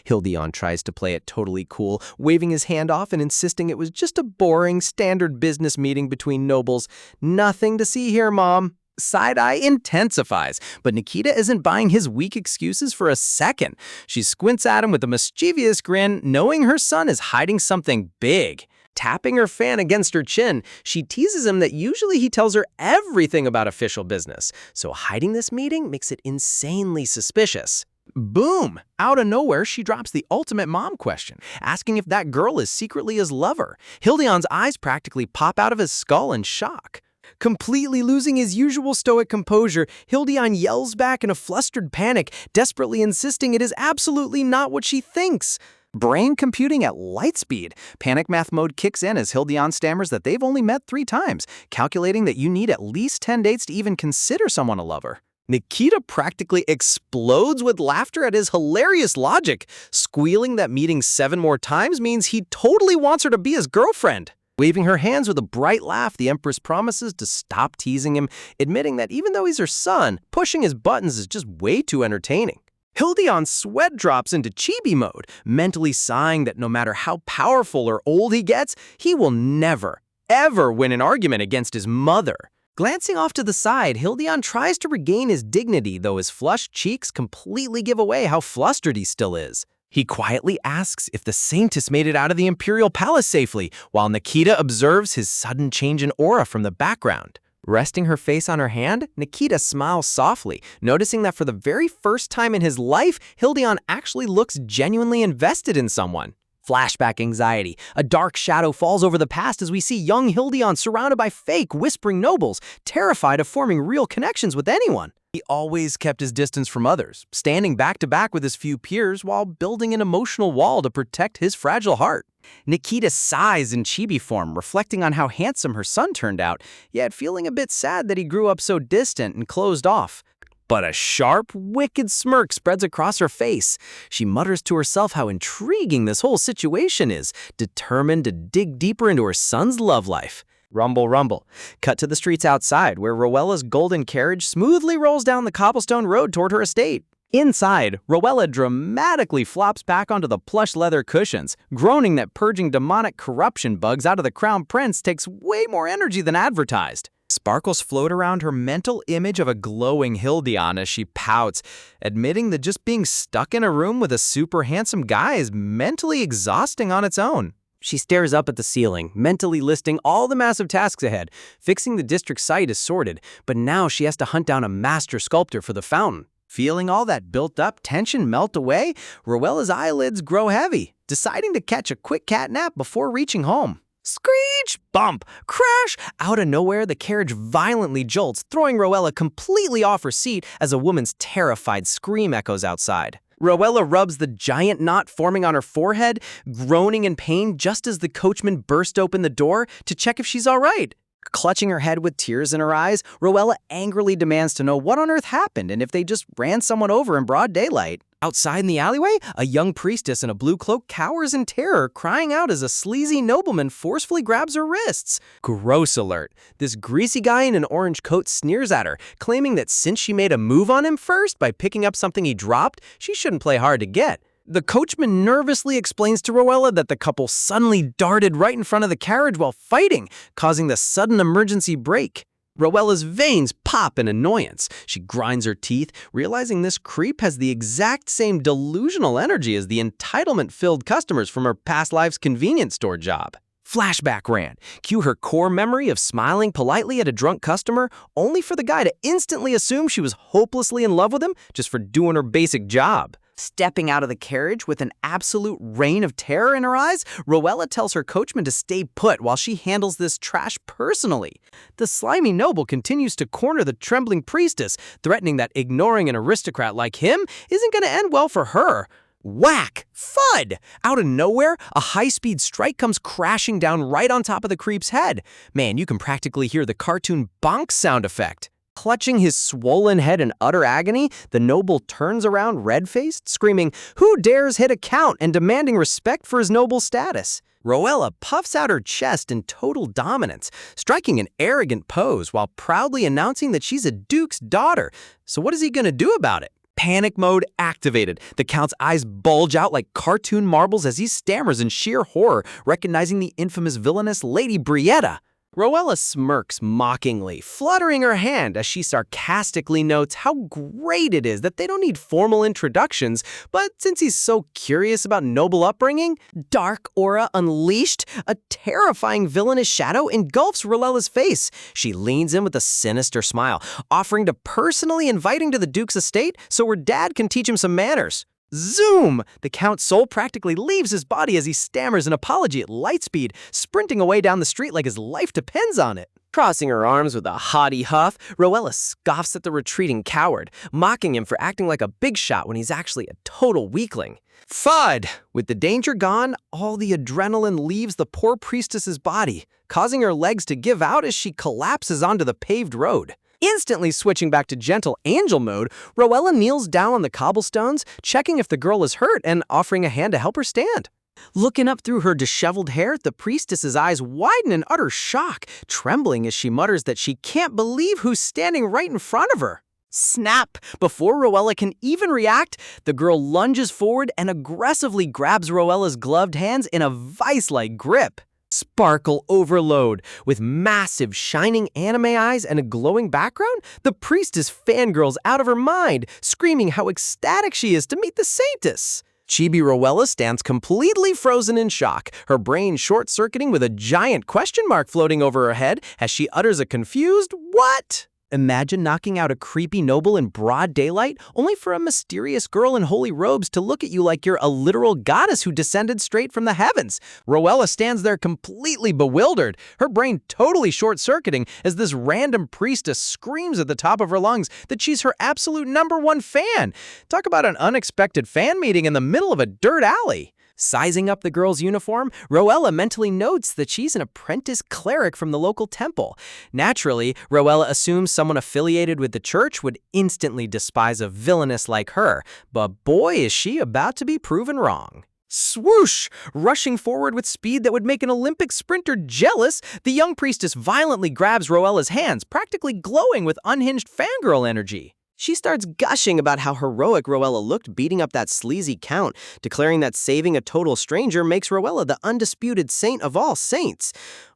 Hildion tries to play it totally cool, waving his hand off and insisting it was just a boring, standard business meeting between nobles. Nothing to see here, Mom. Side-eye intensifies, but Nikita isn't buying his weak excuses for a second. She squints at him with a mischievous grin, knowing her son is hiding something big. Tapping her fan against her chin, she teases him that usually he tells her everything about official business, so hiding this meeting makes it insanely suspicious. Boom! Out of nowhere, she drops the ultimate mom question, asking if that girl is secretly his lover. Hildion's eyes practically pop out of his skull in shock. Completely losing his usual stoic composure, Hildion yells back in a flustered panic, desperately insisting it is absolutely not what she thinks. Brain computing at light speed. Panic math mode kicks in as Hildion stammers that they've only met 3 times, calculating that you need at least 10 dates to even consider someone a lover. Nikita practically explodes with laughter at his hilarious logic, squealing that meeting 7 more times means he totally wants her to be his girlfriend. Waving her hands with a bright laugh, the Empress promises to stop teasing him, admitting that even though he's her son, pushing his buttons is just way too entertaining. Hildion's sweat drops into chibi mode, mentally sighing that no matter how powerful or old he gets, he will never, ever win an argument against his mother. Glancing off to the side, Hildion tries to regain his dignity, though his flushed cheeks completely give away how flustered he still is. He quietly asks if the Saintess made it out of the Imperial Palace safely, while Nikita observes his sudden change in aura from the background. Resting her face on her hand, Nikita smiles softly, noticing that for the very first time in his life, Hildion actually looks genuinely invested in someone. Flashback anxiety. A dark shadow falls over the past as we see young Hildion surrounded by fake, whispering nobles, terrified of forming real connections with anyone. He always kept his distance from others, standing back to back with his few peers while building an emotional wall to protect his fragile heart. Nikita sighs in chibi form, reflecting on how handsome her son turned out, yet feeling a bit sad that he grew up so distant and closed off. But a sharp, wicked smirk spreads across her face. She mutters to herself how intriguing this whole situation is, determined to dig deeper into her son's love life. Rumble, rumble. Cut to the streets outside, where Roella's golden carriage smoothly rolls down the cobblestone road toward her estate. Inside, Rowella dramatically flops back onto the plush leather cushions, groaning that purging demonic corruption bugs out of the Crown Prince takes way more energy than advertised. Sparkles float around her mental image of a glowing Hildion as she pouts, admitting that just being stuck in a room with a super handsome guy is mentally exhausting on its own. She stares up at the ceiling, mentally listing all the massive tasks ahead. Fixing the district site is sorted, but now she has to hunt down a master sculptor for the fountain. Feeling all that built-up tension melt away, Rowella's eyelids grow heavy, deciding to catch a quick cat nap before reaching home. Screech! Bump! Crash! Out of nowhere, the carriage violently jolts, throwing Rowella completely off her seat as a woman's terrified scream echoes outside. Rowella rubs the giant knot forming on her forehead, groaning in pain just as the coachman burst open the door to check if she's all right. Clutching her head with tears in her eyes, Rowella angrily demands to know what on earth happened and if they just ran someone over in broad daylight. Outside in the alleyway, a young priestess in a blue cloak cowers in terror, crying out as a sleazy nobleman forcefully grabs her wrists. Gross alert. This greasy guy in an orange coat sneers at her, claiming that since she made a move on him first by picking up something he dropped, she shouldn't play hard to get. The coachman nervously explains to Rowella that the couple suddenly darted right in front of the carriage while fighting, causing the sudden emergency brake. Rowella's veins pop in annoyance. She grinds her teeth, realizing this creep has the exact same delusional energy as the entitlement-filled customers from her past life's convenience store job. Flashback ran. Cue her core memory of smiling politely at a drunk customer, only for the guy to instantly assume she was hopelessly in love with him just for doing her basic job. Stepping out of the carriage with an absolute reign of terror in her eyes, Rowella tells her coachman to stay put while she handles this trash personally. The slimy noble continues to corner the trembling priestess, threatening that ignoring an aristocrat like him isn't going to end well for her. Whack! Thud! Out of nowhere, a high-speed strike comes crashing down right on top of the creep's head. Man, you can practically hear the cartoon bonk sound effect. Clutching his swollen head in utter agony, the noble turns around red-faced, screaming, "Who dares hit a count?" and demanding respect for his noble status. Rowella puffs out her chest in total dominance, striking an arrogant pose while proudly announcing that she's a duke's daughter. So what is he gonna do about it? Panic mode activated. The Count's eyes bulge out like cartoon marbles as he stammers in sheer horror, recognizing the infamous villainess Lady Brietta. Rowella smirks mockingly, fluttering her hand as she sarcastically notes how great it is that they don't need formal introductions, but since he's so curious about noble upbringing, dark aura unleashed, a terrifying villainous shadow engulfs Rowella's face. She leans in with a sinister smile, offering to personally invite him to the Duke's estate so her dad can teach him some manners. Zoom! The Count's soul practically leaves his body as he stammers an apology at light speed, sprinting away down the street like his life depends on it. Crossing her arms with a haughty huff, Rowella scoffs at the retreating coward, mocking him for acting like a big shot when he's actually a total weakling. Fud! With the danger gone, all the adrenaline leaves the poor priestess's body, causing her legs to give out as she collapses onto the paved road. Instantly switching back to gentle angel mode, Rowella kneels down on the cobblestones, checking if the girl is hurt and offering a hand to help her stand. Looking up through her disheveled hair, the priestess's eyes widen in utter shock, trembling as she mutters that she can't believe who's standing right in front of her. Snap! Before Rowella can even react, the girl lunges forward and aggressively grabs Rowella's gloved hands in a vice-like grip. Sparkle overload. With massive, shining anime eyes and a glowing background, the priestess fangirls out of her mind, screaming how ecstatic she is to meet the saintess. Chibi Rowella stands completely frozen in shock, her brain short-circuiting with a giant question mark floating over her head as she utters a confused, "What?" Imagine knocking out a creepy noble in broad daylight, only for a mysterious girl in holy robes to look at you like you're a literal goddess who descended straight from the heavens. Rowella stands there completely bewildered, her brain totally short-circuiting as this random priestess screams at the top of her lungs that she's her absolute #1 fan. Talk about an unexpected fan meeting in the middle of a dirt alley. Sizing up the girl's uniform, Rowella mentally notes that she's an apprentice cleric from the local temple. Naturally, Rowella assumes someone affiliated with the church would instantly despise a villainess like her, but boy is she about to be proven wrong. Swoosh! Rushing forward with speed that would make an Olympic sprinter jealous, the young priestess violently grabs Rowella's hands, practically glowing with unhinged fangirl energy. She starts gushing about how heroic Roella looked beating up that sleazy count, declaring that saving a total stranger makes Roella the undisputed saint of all saints.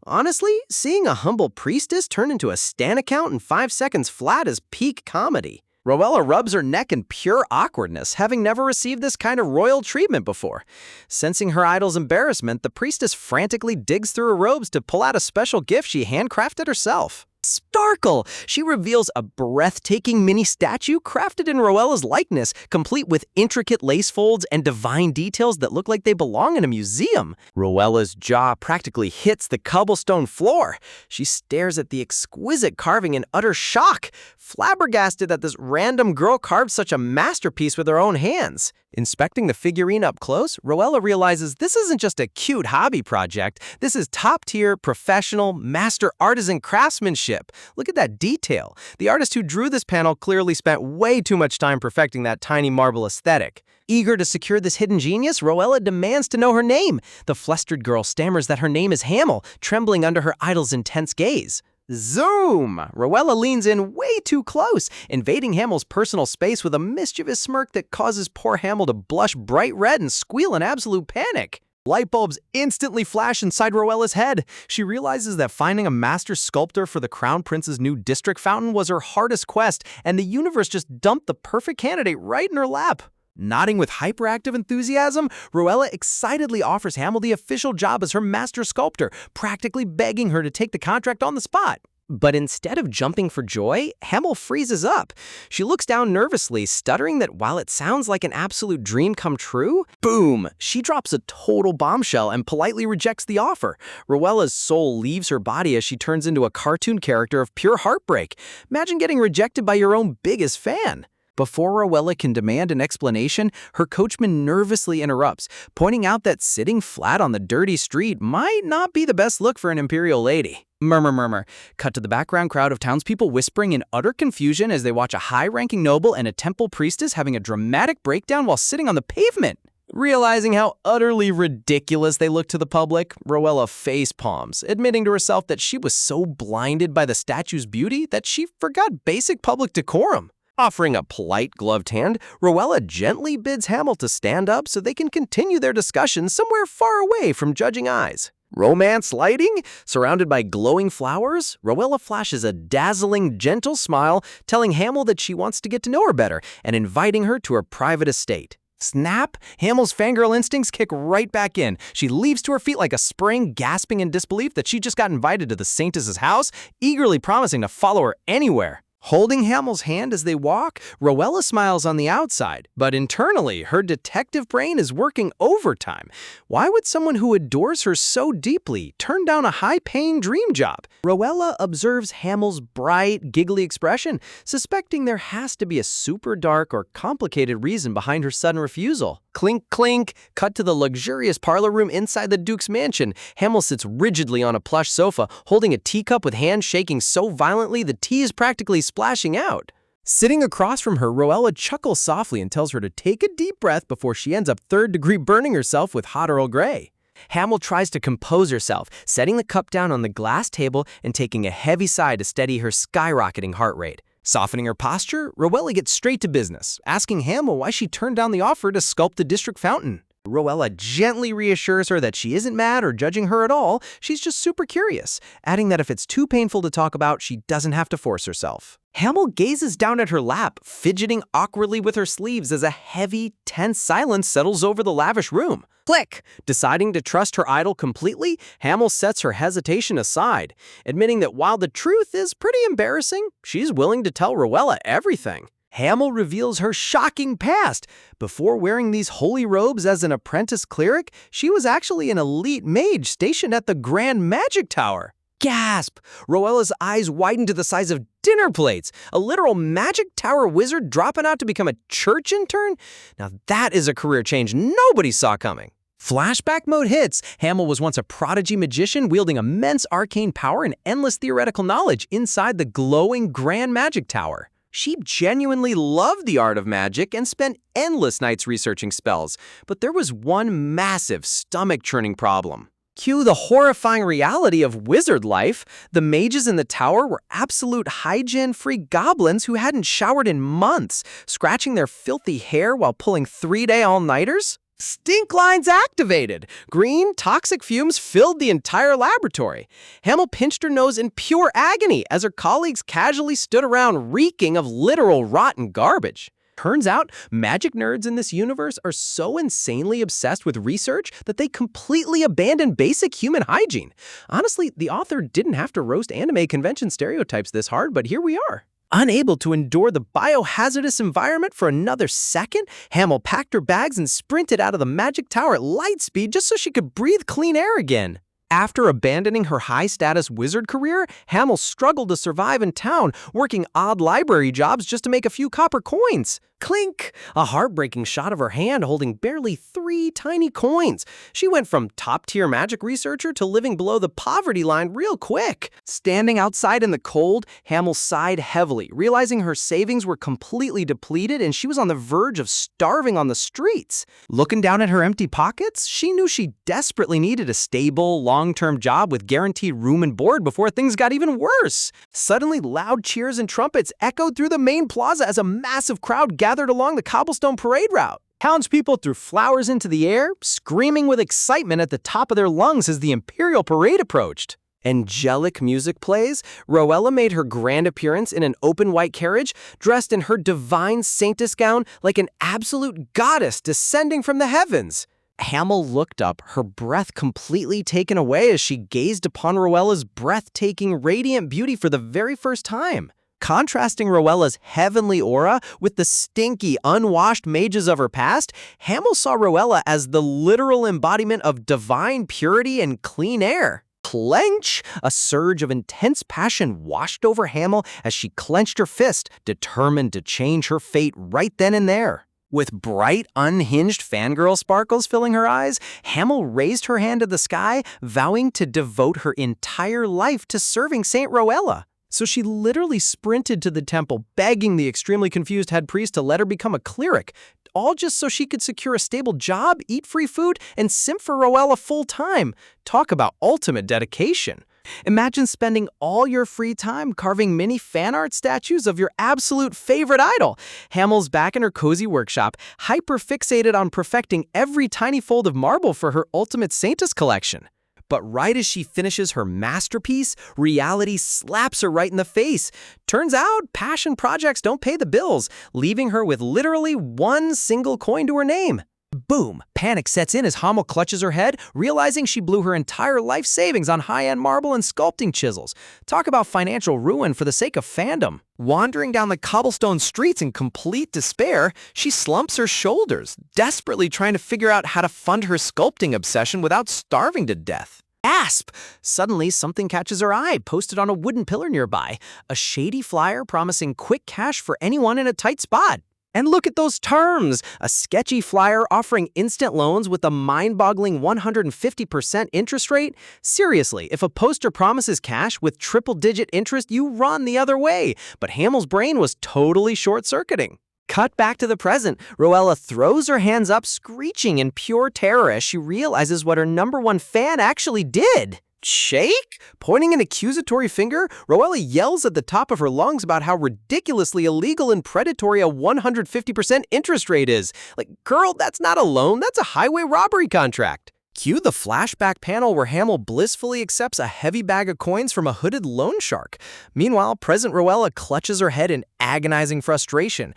Honestly, seeing a humble priestess turn into a stan account in 5 seconds flat is peak comedy. Roella rubs her neck in pure awkwardness, having never received this kind of royal treatment before. Sensing her idol's embarrassment, the priestess frantically digs through her robes to pull out a special gift she handcrafted herself. Starkle! She reveals a breathtaking mini statue crafted in Roella's likeness, complete with intricate lace folds and divine details that look like they belong in a museum. Roella's jaw practically hits the cobblestone floor. She stares at the exquisite carving in utter shock, flabbergasted that this random girl carved such a masterpiece with her own hands. Inspecting the figurine up close, Roella realizes this isn't just a cute hobby project. This is top-tier, professional, master artisan craftsmanship. Look at that detail. The artist who drew this panel clearly spent way too much time perfecting that tiny marble aesthetic. Eager to secure this hidden genius, Roella demands to know her name. The flustered girl stammers that her name is Hamel, trembling under her idol's intense gaze. Zoom! Roella leans in way too close, invading Hamel's personal space with a mischievous smirk that causes poor Hamel to blush bright red and squeal in absolute panic. Light bulbs instantly flash inside Roella's head. She realizes that finding a master sculptor for the Crown Prince's new district fountain was her hardest quest, and the universe just dumped the perfect candidate right in her lap. Nodding with hyperactive enthusiasm, Roella excitedly offers Hamel the official job as her master sculptor, practically begging her to take the contract on the spot. But instead of jumping for joy, Hamel freezes up. She looks down nervously, stuttering that while it sounds like an absolute dream come true, boom, she drops a total bombshell and politely rejects the offer. Roella's soul leaves her body as she turns into a cartoon character of pure heartbreak. Imagine getting rejected by your own biggest fan. Before Roella can demand an explanation, her coachman nervously interrupts, pointing out that sitting flat on the dirty street might not be the best look for an imperial lady. Murmur, murmur. Cut to the background crowd of townspeople whispering in utter confusion as they watch a high-ranking noble and a temple priestess having a dramatic breakdown while sitting on the pavement. Realizing how utterly ridiculous they look to the public, Roella face palms, admitting to herself that she was so blinded by the statue's beauty that she forgot basic public decorum. Offering a polite gloved hand, Roella gently bids Hamel to stand up so they can continue their discussion somewhere far away from judging eyes. Romance lighting? Surrounded by glowing flowers, Roella flashes a dazzling, gentle smile, telling Hamel that she wants to get to know her better and inviting her to her private estate. Snap! Hamel's fangirl instincts kick right back in. She leaps to her feet like a spring, gasping in disbelief that she just got invited to the Saintess's house, eagerly promising to follow her anywhere. Holding Hamel's hand as they walk, Roella smiles on the outside, but internally, her detective brain is working overtime. Why would someone who adores her so deeply turn down a high-paying dream job? Roella observes Hamel's bright, giggly expression, suspecting there has to be a super dark or complicated reason behind her sudden refusal. Clink, clink, cut to the luxurious parlor room inside the Duke's mansion. Hamel sits rigidly on a plush sofa, holding a teacup with hands shaking so violently the tea is practically splashing out. Sitting across from her, Roella chuckles softly and tells her to take a deep breath before she ends up third-degree burning herself with hot Earl Grey. Hamel tries to compose herself, setting the cup down on the glass table and taking a heavy sigh to steady her skyrocketing heart rate. Softening her posture, Roella gets straight to business, asking Hamel why she turned down the offer to sculpt the district fountain. Roella gently reassures her that she isn't mad or judging her at all, she's just super curious, adding that if it's too painful to talk about, she doesn't have to force herself. Hamel gazes down at her lap, fidgeting awkwardly with her sleeves as a heavy, tense silence settles over the lavish room. Click! Deciding to trust her idol completely, Hamel sets her hesitation aside, admitting that while the truth is pretty embarrassing, she's willing to tell Roella everything. Hamel reveals her shocking past. Before wearing these holy robes as an apprentice cleric, she was actually an elite mage stationed at the Grand Magic Tower. Gasp! Roella's eyes widen to the size of dinner plates. A literal magic tower wizard dropping out to become a church intern? Now that is a career change nobody saw coming. Flashback mode hits. Hamel was once a prodigy magician wielding immense arcane power and endless theoretical knowledge inside the glowing Grand Magic Tower. She genuinely loved the art of magic and spent endless nights researching spells, but there was one massive, stomach-churning problem. Cue the horrifying reality of wizard life. The mages in the tower were absolute hygiene-free goblins who hadn't showered in months, scratching their filthy hair while pulling 3-day all-nighters. Stink lines activated. Green, toxic fumes filled the entire laboratory. Hamel pinched her nose in pure agony as her colleagues casually stood around reeking of literal rotten garbage. Turns out, magic nerds in this universe are so insanely obsessed with research that they completely abandon basic human hygiene. Honestly, the author didn't have to roast anime convention stereotypes this hard, but here we are. Unable to endure the biohazardous environment for another second, Hamel packed her bags and sprinted out of the magic tower at light speed just so she could breathe clean air again. After abandoning her high-status wizard career, Hamel struggled to survive in town, working odd library jobs just to make a few copper coins. Clink! A heartbreaking shot of her hand holding barely 3 tiny coins. She went from top-tier magic researcher to living below the poverty line real quick. Standing outside in the cold, Hamel sighed heavily, realizing her savings were completely depleted and she was on the verge of starving on the streets. Looking down at her empty pockets, she knew she desperately needed a stable, long-term job with guaranteed room and board before things got even worse. Suddenly, loud cheers and trumpets echoed through the main plaza as a massive crowd gathered along the cobblestone parade route. Townspeople threw flowers into the air, screaming with excitement at the top of their lungs as the Imperial Parade approached. Angelic music plays. Rowella made her grand appearance in an open white carriage, dressed in her divine saintess gown like an absolute goddess descending from the heavens. Hamel looked up, her breath completely taken away as she gazed upon Rowella's breathtaking, radiant beauty for the very first time. Contrasting Rowella's heavenly aura with the stinky, unwashed mages of her past, Hamel saw Rowella as the literal embodiment of divine purity and clean air. Clench! A surge of intense passion washed over Hamel as she clenched her fist, determined to change her fate right then and there. With bright, unhinged fangirl sparkles filling her eyes, Hamel raised her hand to the sky, vowing to devote her entire life to serving Saint Rowella. So she literally sprinted to the temple, begging the extremely confused head priest to let her become a cleric, all just so she could secure a stable job, eat free food, and simp for Rowella full-time. Talk about ultimate dedication. Imagine spending all your free time carving mini fan art statues of your absolute favorite idol. Hamel's back in her cozy workshop, hyper-fixated on perfecting every tiny fold of marble for her ultimate Saintess collection. But right as she finishes her masterpiece, reality slaps her right in the face. Turns out, passion projects don't pay the bills, leaving her with literally 1 single coin to her name. Boom! Panic sets in as Hamel clutches her head, realizing she blew her entire life savings on high-end marble and sculpting chisels. Talk about financial ruin for the sake of fandom. Wandering down the cobblestone streets in complete despair, she slumps her shoulders, desperately trying to figure out how to fund her sculpting obsession without starving to death. Gasp! Suddenly, something catches her eye, posted on a wooden pillar nearby. A shady flyer promising quick cash for anyone in a tight spot. And look at those terms! A sketchy flyer offering instant loans with a mind-boggling 150% interest rate? Seriously, if a poster promises cash with triple-digit interest, you run the other way. But Hamel's brain was totally short-circuiting. Cut back to the present. Rowella throws her hands up, screeching in pure terror as she realizes what her #1 fan actually did. Shake? Pointing an accusatory finger, Rowella yells at the top of her lungs about how ridiculously illegal and predatory a 150% interest rate is. Like, girl, that's not a loan, that's a highway robbery contract. Cue the flashback panel where Hamel blissfully accepts a heavy bag of coins from a hooded loan shark. Meanwhile, present Rowella clutches her head in agonizing frustration.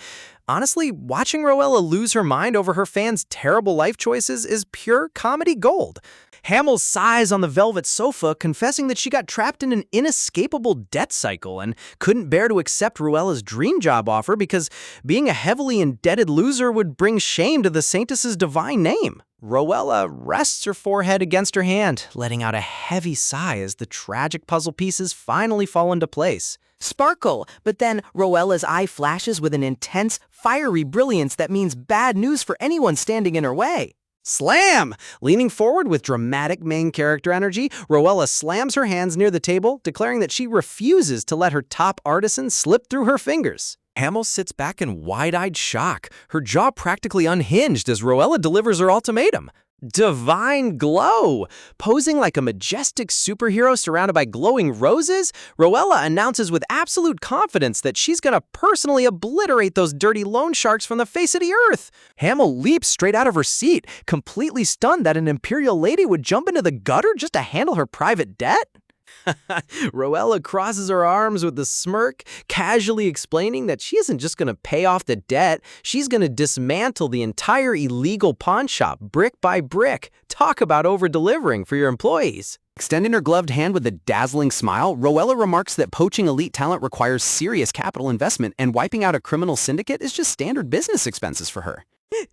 Honestly, watching Rowella lose her mind over her fans' terrible life choices is pure comedy gold. Hamel sighs on the velvet sofa, confessing that she got trapped in an inescapable debt cycle and couldn't bear to accept Rowella's dream job offer because being a heavily indebted loser would bring shame to the Saintess's divine name. Rowella rests her forehead against her hand, letting out a heavy sigh as the tragic puzzle pieces finally fall into place. Sparkle, but then Rowella's eye flashes with an intense, fiery brilliance that means bad news for anyone standing in her way. Slam! Leaning forward with dramatic main character energy, Rowella slams her hands near the table, declaring that she refuses to let her top artisan slip through her fingers. Hamel sits back in wide-eyed shock, her jaw practically unhinged as Rowella delivers her ultimatum. divine glow. Posing like a majestic superhero surrounded by glowing roses, Roella announces with absolute confidence that she's gonna personally obliterate those dirty loan sharks from the face of the earth. Hamill leaps straight out of her seat, completely stunned that an imperial lady would jump into the gutter just to handle her private debt. Roella crosses her arms with a smirk, casually explaining that she isn't just going to pay off the debt, she's going to dismantle the entire illegal pawn shop brick by brick. Talk about over-delivering for your employees. Extending her gloved hand with a dazzling smile, Roella remarks that poaching elite talent requires serious capital investment and wiping out a criminal syndicate is just standard business expenses for her.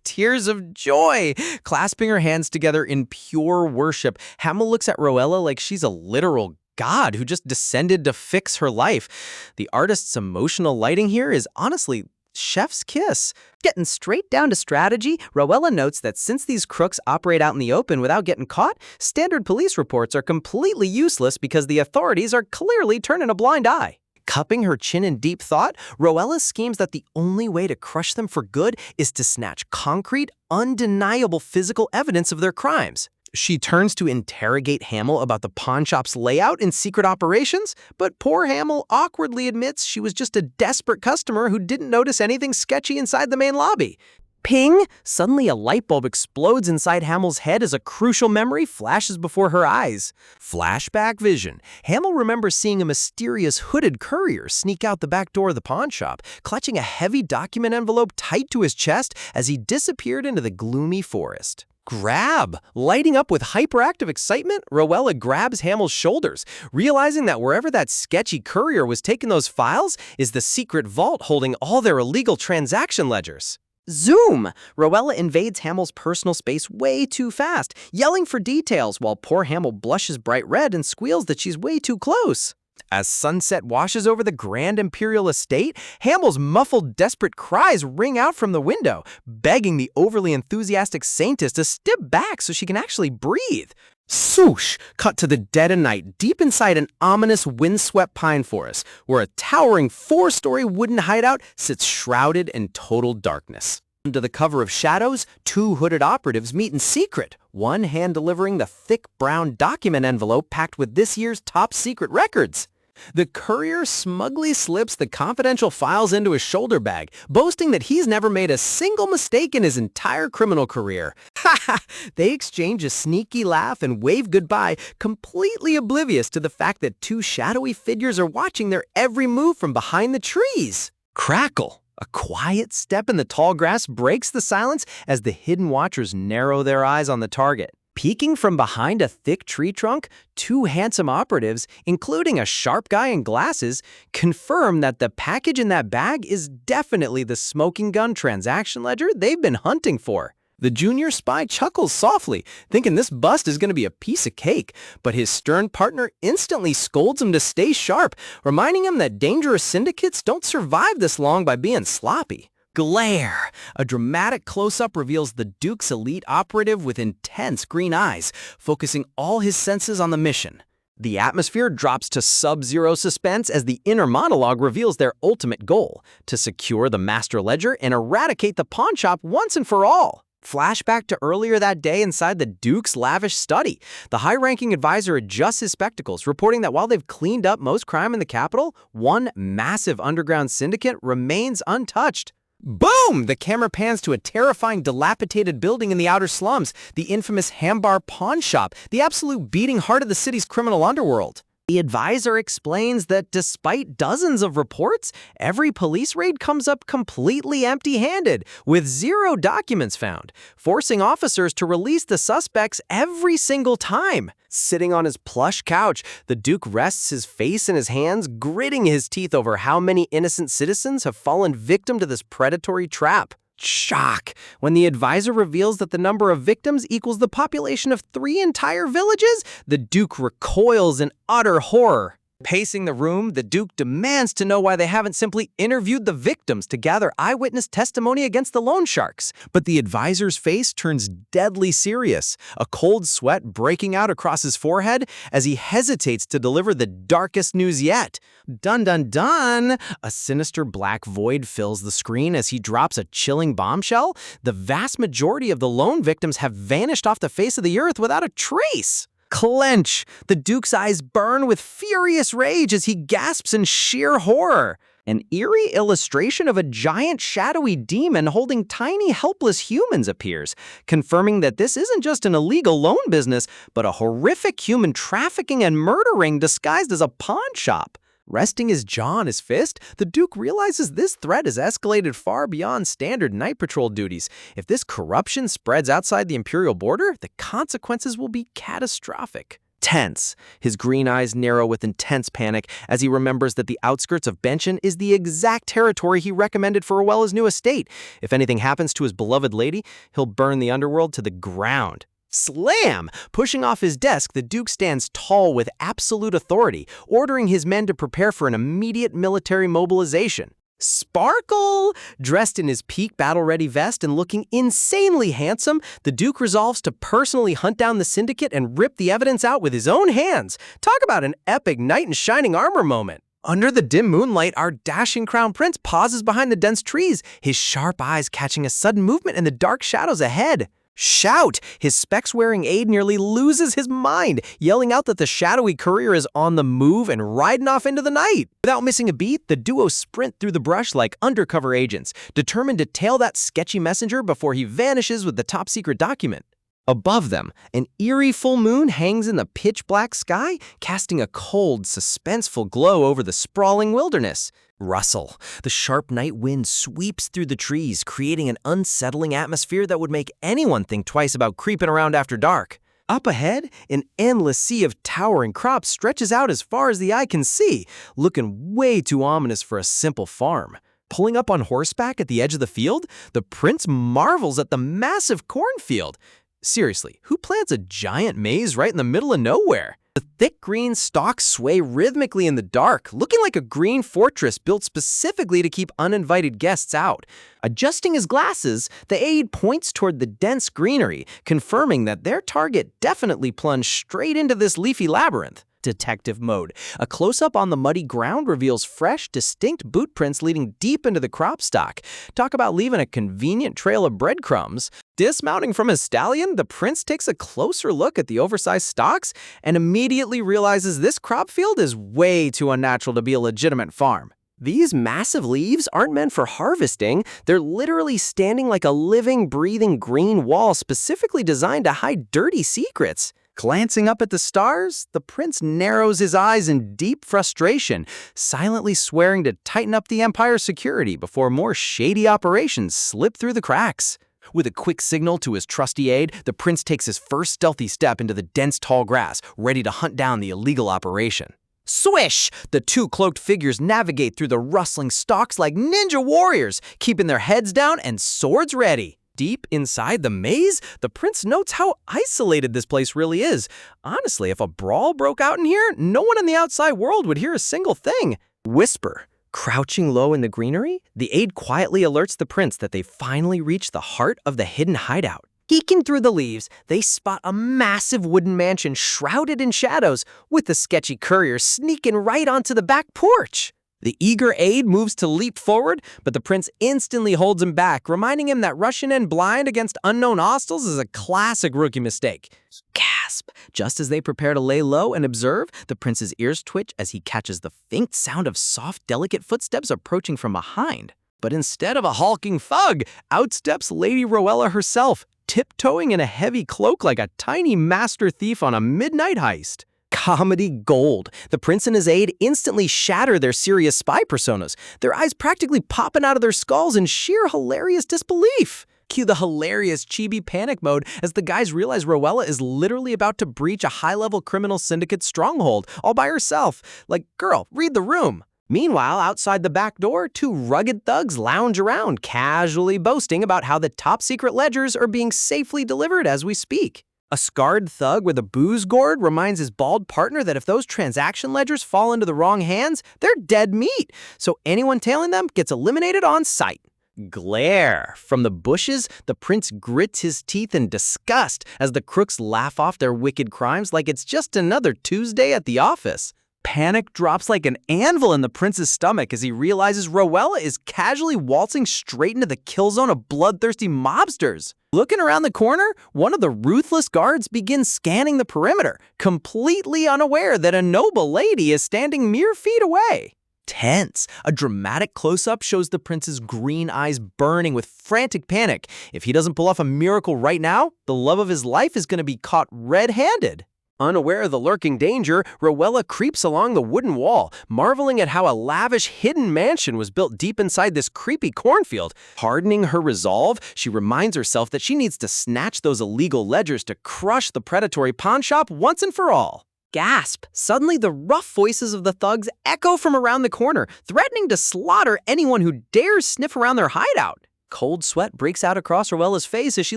Tears of joy. Clasping her hands together in pure worship, Hamill looks at Roella like she's a literal god who just descended to fix her life. The artist's emotional lighting here is honestly chef's kiss. Getting straight down to strategy, Roella notes that since these crooks operate out in the open without getting caught, standard police reports are completely useless because the authorities are clearly turning a blind eye. Cupping her chin in deep thought, Roella schemes that the only way to crush them for good is to snatch concrete, undeniable physical evidence of their crimes. She turns to interrogate Hamill about the pawn shop's layout and secret operations, but poor Hamill awkwardly admits she was just a desperate customer who didn't notice anything sketchy inside the main lobby. Ping! Suddenly a light bulb explodes inside Hamill's head as a crucial memory flashes before her eyes. Flashback vision. Hamill remembers seeing a mysterious hooded courier sneak out the back door of the pawn shop, clutching a heavy document envelope tight to his chest as he disappeared into the gloomy forest. Grab! Lighting up with hyperactive excitement, Roella grabs Hamill's shoulders, realizing that wherever that sketchy courier was taking those files is the secret vault holding all their illegal transaction ledgers. Zoom! Roella invades Hamill's personal space way too fast, yelling for details while poor Hamill blushes bright red and squeals that she's way too close. As sunset washes over the grand imperial estate, Hamill's muffled, desperate cries ring out from the window, begging the overly enthusiastic Saintess to step back so she can actually breathe. Swoosh! Cut to the dead of night, deep inside an ominous, windswept pine forest, where a towering 4-story wooden hideout sits shrouded in total darkness. Under the cover of shadows, 2 hooded operatives meet in secret, one hand delivering the thick brown document envelope packed with this year's top secret records. The courier smugly slips the confidential files into his shoulder bag, boasting that he's never made a single mistake in his entire criminal career. Ha ha! They exchange a sneaky laugh and wave goodbye, completely oblivious to the fact that 2 shadowy figures are watching their every move from behind the trees. Crackle! A quiet step in the tall grass breaks the silence as the hidden watchers narrow their eyes on the target. Peeking from behind a thick tree trunk, 2 handsome operatives, including a sharp guy in glasses, confirm that the package in that bag is definitely the smoking gun transaction ledger they've been hunting for. The junior spy chuckles softly, thinking this bust is going to be a piece of cake, but his stern partner instantly scolds him to stay sharp, reminding him that dangerous syndicates don't survive this long by being sloppy. Glare! A dramatic close-up reveals the Duke's elite operative with intense green eyes, focusing all his senses on the mission. The atmosphere drops to sub-zero suspense as the inner monologue reveals their ultimate goal, to secure the master ledger and eradicate the pawn shop once and for all. Flashback to earlier that day inside the Duke's lavish study. The high-ranking advisor adjusts his spectacles, reporting that while they've cleaned up most crime in the capital, one massive underground syndicate remains untouched. Boom! The camera pans to a terrifying, dilapidated building in the outer slums, the infamous Hambar Pawn Shop, the absolute beating heart of the city's criminal underworld. The advisor explains that despite dozens of reports, every police raid comes up completely empty-handed, with 0 documents found, forcing officers to release the suspects every single time. Sitting on his plush couch, the Duke rests his face in his hands, gritting his teeth over how many innocent citizens have fallen victim to this predatory trap. Shock! When the advisor reveals that the number of victims equals the population of 3 entire villages, the Duke recoils in utter horror. Pacing the room, the Duke demands to know why they haven't simply interviewed the victims to gather eyewitness testimony against the loan sharks. But the advisor's face turns deadly serious, a cold sweat breaking out across his forehead as he hesitates to deliver the darkest news yet. Dun dun dun! A sinister black void fills the screen as he drops a chilling bombshell. The vast majority of the loan victims have vanished off the face of the earth without a trace. Clench! The Duke's eyes burn with furious rage as he gasps in sheer horror. An eerie illustration of a giant shadowy demon holding tiny helpless humans appears, confirming that this isn't just an illegal loan business, but a horrific human trafficking and murder ring disguised as a pawn shop. Resting his jaw on his fist, the Duke realizes this threat has escalated far beyond standard night patrol duties. If this corruption spreads outside the Imperial border, the consequences will be catastrophic. Tense, his green eyes narrow with intense panic as he remembers that the outskirts of Benchen is the exact territory he recommended for Rowella's new estate. If anything happens to his beloved lady, he'll burn the underworld to the ground. Slam! Pushing off his desk, the Duke stands tall with absolute authority, ordering his men to prepare for an immediate military mobilization. Sparkle! Dressed in his peak battle-ready vest and looking insanely handsome, the Duke resolves to personally hunt down the syndicate and rip the evidence out with his own hands. Talk about an epic knight in shining armor moment. Under the dim moonlight, our dashing crown prince pauses behind the dense trees, his sharp eyes catching a sudden movement in the dark shadows ahead. Shout! His specs-wearing aide nearly loses his mind, yelling out that the shadowy courier is on the move and riding off into the night. Without missing a beat, the duo sprint through the brush like undercover agents, determined to tail that sketchy messenger before he vanishes with the top-secret document. Above them, an eerie full moon hangs in the pitch-black sky, casting a cold, suspenseful glow over the sprawling wilderness. Rustle. The sharp night wind sweeps through the trees, creating an unsettling atmosphere that would make anyone think twice about creeping around after dark. Up ahead, an endless sea of towering crops stretches out as far as the eye can see, looking way too ominous for a simple farm. Pulling up on horseback at the edge of the field, the prince marvels at the massive cornfield. Seriously, who plants a giant maze right in the middle of nowhere? The thick green stalks sway rhythmically in the dark, looking like a green fortress built specifically to keep uninvited guests out. Adjusting his glasses, the aide points toward the dense greenery, confirming that their target definitely plunged straight into this leafy labyrinth. Detective mode. A close-up on the muddy ground reveals fresh, distinct boot prints leading deep into the crop stock. Talk about leaving a convenient trail of breadcrumbs. Dismounting from his stallion, the prince takes a closer look at the oversized stalks and immediately realizes this crop field is way too unnatural to be a legitimate farm. These massive leaves aren't meant for harvesting. They're literally standing like a living, breathing green wall specifically designed to hide dirty secrets. Glancing up at the stars, the prince narrows his eyes in deep frustration, silently swearing to tighten up the Empire's security before more shady operations slip through the cracks. With a quick signal to his trusty aide, the prince takes his first stealthy step into the dense tall grass, ready to hunt down the illegal operation. Swish! The two cloaked figures navigate through the rustling stalks like ninja warriors, keeping their heads down and swords ready. Deep inside the maze, the prince notes how isolated this place really is. Honestly, if a brawl broke out in here, no one in the outside world would hear a single thing. Whisper. Crouching low in the greenery, the aide quietly alerts the prince that they finally reached the heart of the hidden hideout. Peeking through the leaves, they spot a massive wooden mansion shrouded in shadows, with the sketchy courier sneaking right onto the back porch. The eager aide moves to leap forward, but the prince instantly holds him back, reminding him that rushing in blind against unknown hostiles is a classic rookie mistake. Gasp! Just as they prepare to lay low and observe, the prince's ears twitch as he catches the faint sound of soft, delicate footsteps approaching from behind. But instead of a hulking thug, out steps Lady Rowella herself, tiptoeing in a heavy cloak like a tiny master thief on a midnight heist. Comedy gold. The prince and his aide instantly shatter their serious spy personas, their eyes practically popping out of their skulls in sheer hilarious disbelief. Cue the hilarious chibi panic mode as the guys realize Rowella is literally about to breach a high-level criminal syndicate stronghold all by herself. Like, girl, read the room. Meanwhile, outside the back door, two rugged thugs lounge around, casually boasting about how the top-secret ledgers are being safely delivered as we speak. A scarred thug with a booze gourd reminds his bald partner that if those transaction ledgers fall into the wrong hands, they're dead meat, so anyone tailing them gets eliminated on sight. Glare. From the bushes, the prince grits his teeth in disgust as the crooks laugh off their wicked crimes like it's just another Tuesday at the office. Panic drops like an anvil in the prince's stomach as he realizes Rowella is casually waltzing straight into the kill zone of bloodthirsty mobsters. Looking around the corner, one of the ruthless guards begins scanning the perimeter, completely unaware that a noble lady is standing mere feet away. Tense. A dramatic close-up shows the prince's green eyes burning with frantic panic. If he doesn't pull off a miracle right now, the love of his life is going to be caught red-handed. Unaware of the lurking danger, Rowella creeps along the wooden wall, marveling at how a lavish hidden mansion was built deep inside this creepy cornfield. Hardening her resolve, she reminds herself that she needs to snatch those illegal ledgers to crush the predatory pawn shop once and for all. Gasp! Suddenly, the rough voices of the thugs echo from around the corner, threatening to slaughter anyone who dares sniff around their hideout. Cold sweat breaks out across Rowella's face as she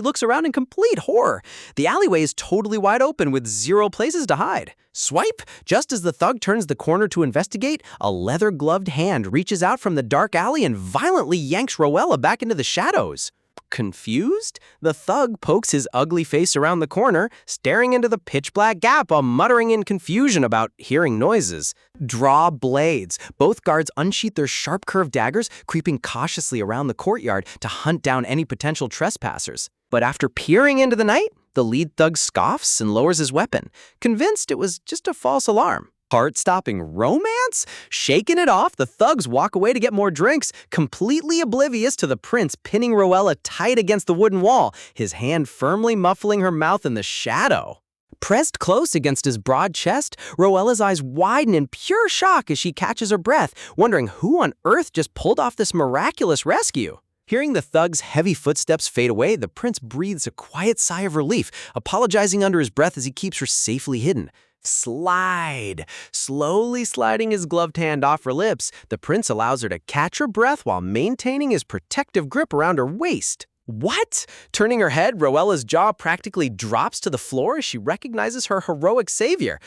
looks around in complete horror. The alleyway is totally wide open with zero places to hide. Swipe! Just as the thug turns the corner to investigate, a leather-gloved hand reaches out from the dark alley and violently yanks Rowella back into the shadows. Confused? The thug pokes his ugly face around the corner, staring into the pitch-black gap while muttering in confusion about hearing noises. Draw blades. Both guards unsheath their sharp-curved daggers, creeping cautiously around the courtyard to hunt down any potential trespassers. But after peering into the night, the lead thug scoffs and lowers his weapon, convinced it was just a false alarm. Heart-stopping romance? Shaking it off, the thugs walk away to get more drinks, completely oblivious to the prince pinning Rowella tight against the wooden wall, his hand firmly muffling her mouth in the shadow. Pressed close against his broad chest, Rowella's eyes widen in pure shock as she catches her breath, wondering who on earth just pulled off this miraculous rescue. Hearing the thug's heavy footsteps fade away, the prince breathes a quiet sigh of relief, apologizing under his breath as he keeps her safely hidden. Slide. Slowly sliding his gloved hand off her lips, the prince allows her to catch her breath while maintaining his protective grip around her waist. What? Turning her head, Rowella's jaw practically drops to the floor as she recognizes her heroic savior.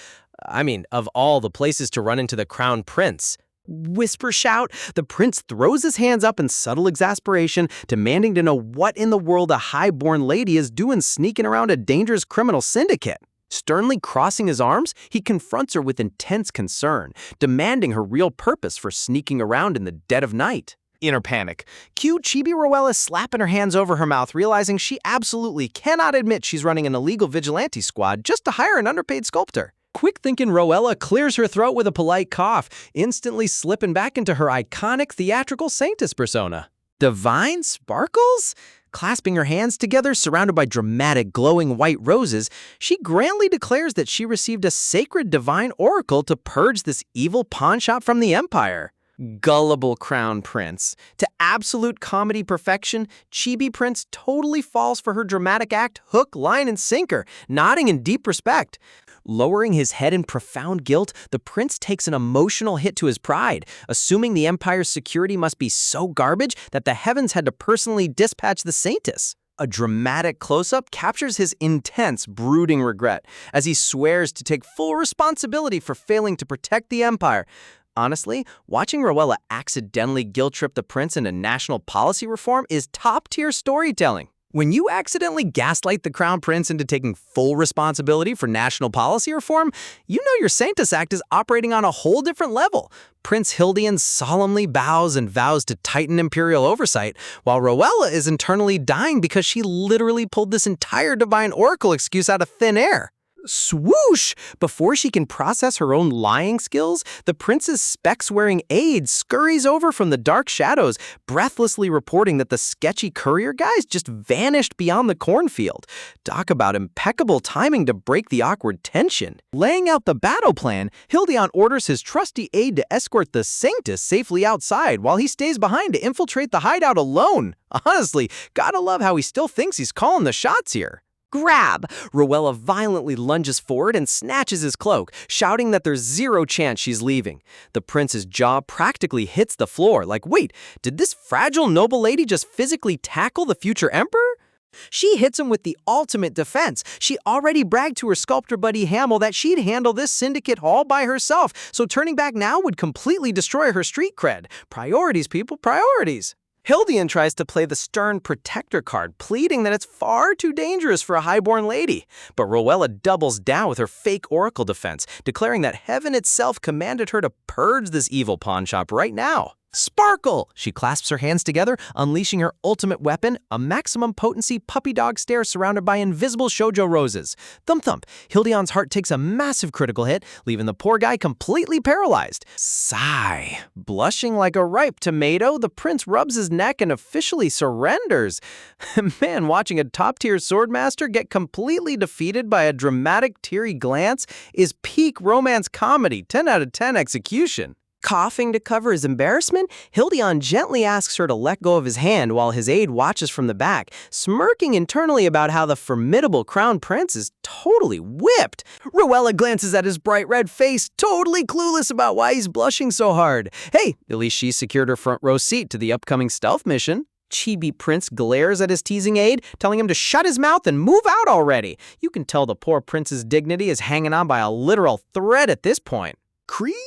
I mean, of all the places to run into the crown prince. Whisper shout, the prince throws his hands up in subtle exasperation, demanding to know what in the world a high-born lady is doing sneaking around a dangerous criminal syndicate. Sternly crossing his arms, he confronts her with intense concern, demanding her real purpose for sneaking around in the dead of night. Inner panic. Cue Chibi Rowella slapping her hands over her mouth, realizing she absolutely cannot admit she's running an illegal vigilante squad just to hire an underpaid sculptor. Quick-thinking Rowella clears her throat with a polite cough, instantly slipping back into her iconic theatrical saintess persona. Divine sparkles? Clasping her hands together, surrounded by dramatic glowing white roses, she grandly declares that she received a sacred divine oracle to purge this evil pawnshop from the empire. Gullible crown prince. To absolute comedy perfection, Chibi Prince totally falls for her dramatic act hook, line, and sinker, nodding in deep respect. Lowering his head in profound guilt, the prince takes an emotional hit to his pride, assuming the empire's security must be so garbage that the heavens had to personally dispatch the saintess. A dramatic close-up captures his intense, brooding regret as he swears to take full responsibility for failing to protect the empire. Honestly, watching Rowella accidentally guilt-trip the prince into national policy reform is top-tier storytelling. When you accidentally gaslight the crown prince into taking full responsibility for national policy reform, you know your Sanctus Act is operating on a whole different level. Prince Hildian solemnly bows and vows to tighten imperial oversight, while Rowella is internally dying because she literally pulled this entire divine oracle excuse out of thin air. Swoosh! Before she can process her own lying skills, the prince's specs-wearing aide scurries over from the dark shadows, breathlessly reporting that the sketchy courier guys just vanished beyond the cornfield. Talk about impeccable timing to break the awkward tension. Laying out the battle plan, Hildion orders his trusty aide to escort the Sanctus safely outside while he stays behind to infiltrate the hideout alone. Honestly, gotta love how he still thinks he's calling the shots here. Grab! Rowella violently lunges forward and snatches his cloak, shouting that there's zero chance she's leaving. The prince's jaw practically hits the floor, like, wait, did this fragile noble lady just physically tackle the future emperor? She hits him with the ultimate defense. She already bragged to her sculptor buddy Hamill that she'd handle this syndicate all by herself, so turning back now would completely destroy her street cred. Priorities, people, priorities. Hildian tries to play the stern protector card, pleading that it's far too dangerous for a highborn lady. But Rowella doubles down with her fake oracle defense, declaring that heaven itself commanded her to purge this evil pawnshop right now. Sparkle! She clasps her hands together, unleashing her ultimate weapon, a maximum potency puppy dog stare surrounded by invisible shoujo roses. Thump thump, Hildian's heart takes a massive critical hit, leaving the poor guy completely paralyzed. Sigh. Blushing like a ripe tomato, the prince rubs his neck and officially surrenders. Man, watching a top-tier swordmaster get completely defeated by a dramatic, teary glance is peak romance comedy, 10 out of 10 execution. Coughing to cover his embarrassment, Hildian gently asks her to let go of his hand while his aide watches from the back, smirking internally about how the formidable crown prince is totally whipped. Rowella glances at his bright red face, totally clueless about why he's blushing so hard. Hey, at least she secured her front row seat to the upcoming stealth mission. Chibi Prince glares at his teasing aide, telling him to shut his mouth and move out already. You can tell the poor prince's dignity is hanging on by a literal thread at this point. Creak!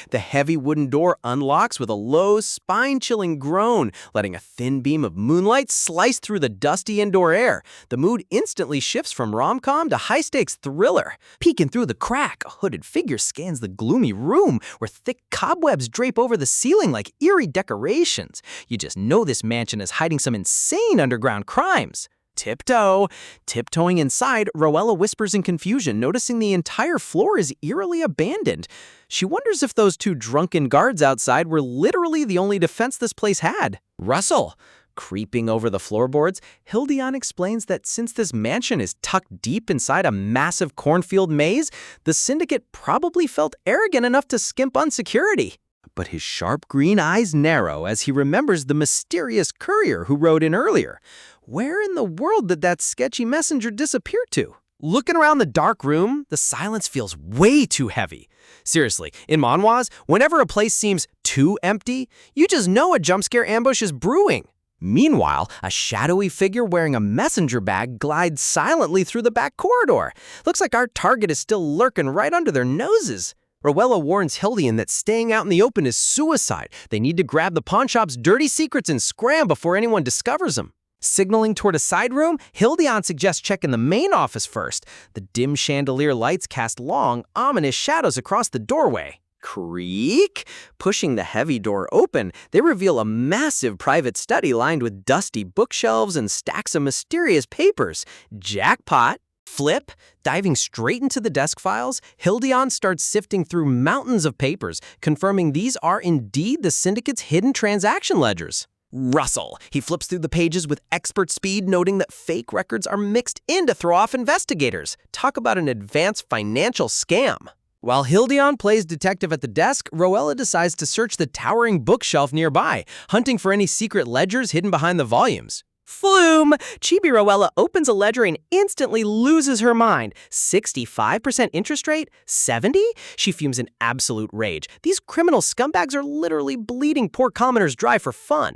The heavy wooden door unlocks with a low, spine-chilling groan, letting a thin beam of moonlight slice through the dusty indoor air. The mood instantly shifts from rom-com to high-stakes thriller. Peeking through the crack, a hooded figure scans the gloomy room, where thick cobwebs drape over the ceiling like eerie decorations. You just know this mansion is hiding some insane underground crimes. Tiptoeing inside, Rowella whispers in confusion, noticing the entire floor is eerily abandoned. She wonders if those two drunken guards outside were literally the only defense this place had. Rustle! Creeping over the floorboards, Hildian explains that since this mansion is tucked deep inside a massive cornfield maze, the syndicate probably felt arrogant enough to skimp on security. But his sharp green eyes narrow as he remembers the mysterious courier who rode in earlier. Where in the world did that sketchy messenger disappear to? Looking around the dark room, the silence feels way too heavy. Seriously, in manhwas, whenever a place seems too empty, you just know a jump scare ambush is brewing. Meanwhile, a shadowy figure wearing a messenger bag glides silently through the back corridor. Looks like our target is still lurking right under their noses. Rowella warns Hildian that staying out in the open is suicide. They need to grab the pawnshop's dirty secrets and scram before anyone discovers them. Signaling toward a side room, Hildian suggests checking the main office first. The dim chandelier lights cast long, ominous shadows across the doorway. Creak! Pushing the heavy door open, they reveal a massive private study lined with dusty bookshelves and stacks of mysterious papers. Jackpot! Flip! Diving straight into the desk files, Hildian starts sifting through mountains of papers, confirming these are indeed the syndicate's hidden transaction ledgers. Rustle! He flips through the pages with expert speed, noting that fake records are mixed in to throw off investigators. Talk about an advanced financial scam. While Hildian plays detective at the desk, Rowella decides to search the towering bookshelf nearby, hunting for any secret ledgers hidden behind the volumes. Flume! Chibi Rowella opens a ledger and instantly loses her mind. 65% interest rate? 70? She fumes in absolute rage. These criminal scumbags are literally bleeding poor commoners dry for fun.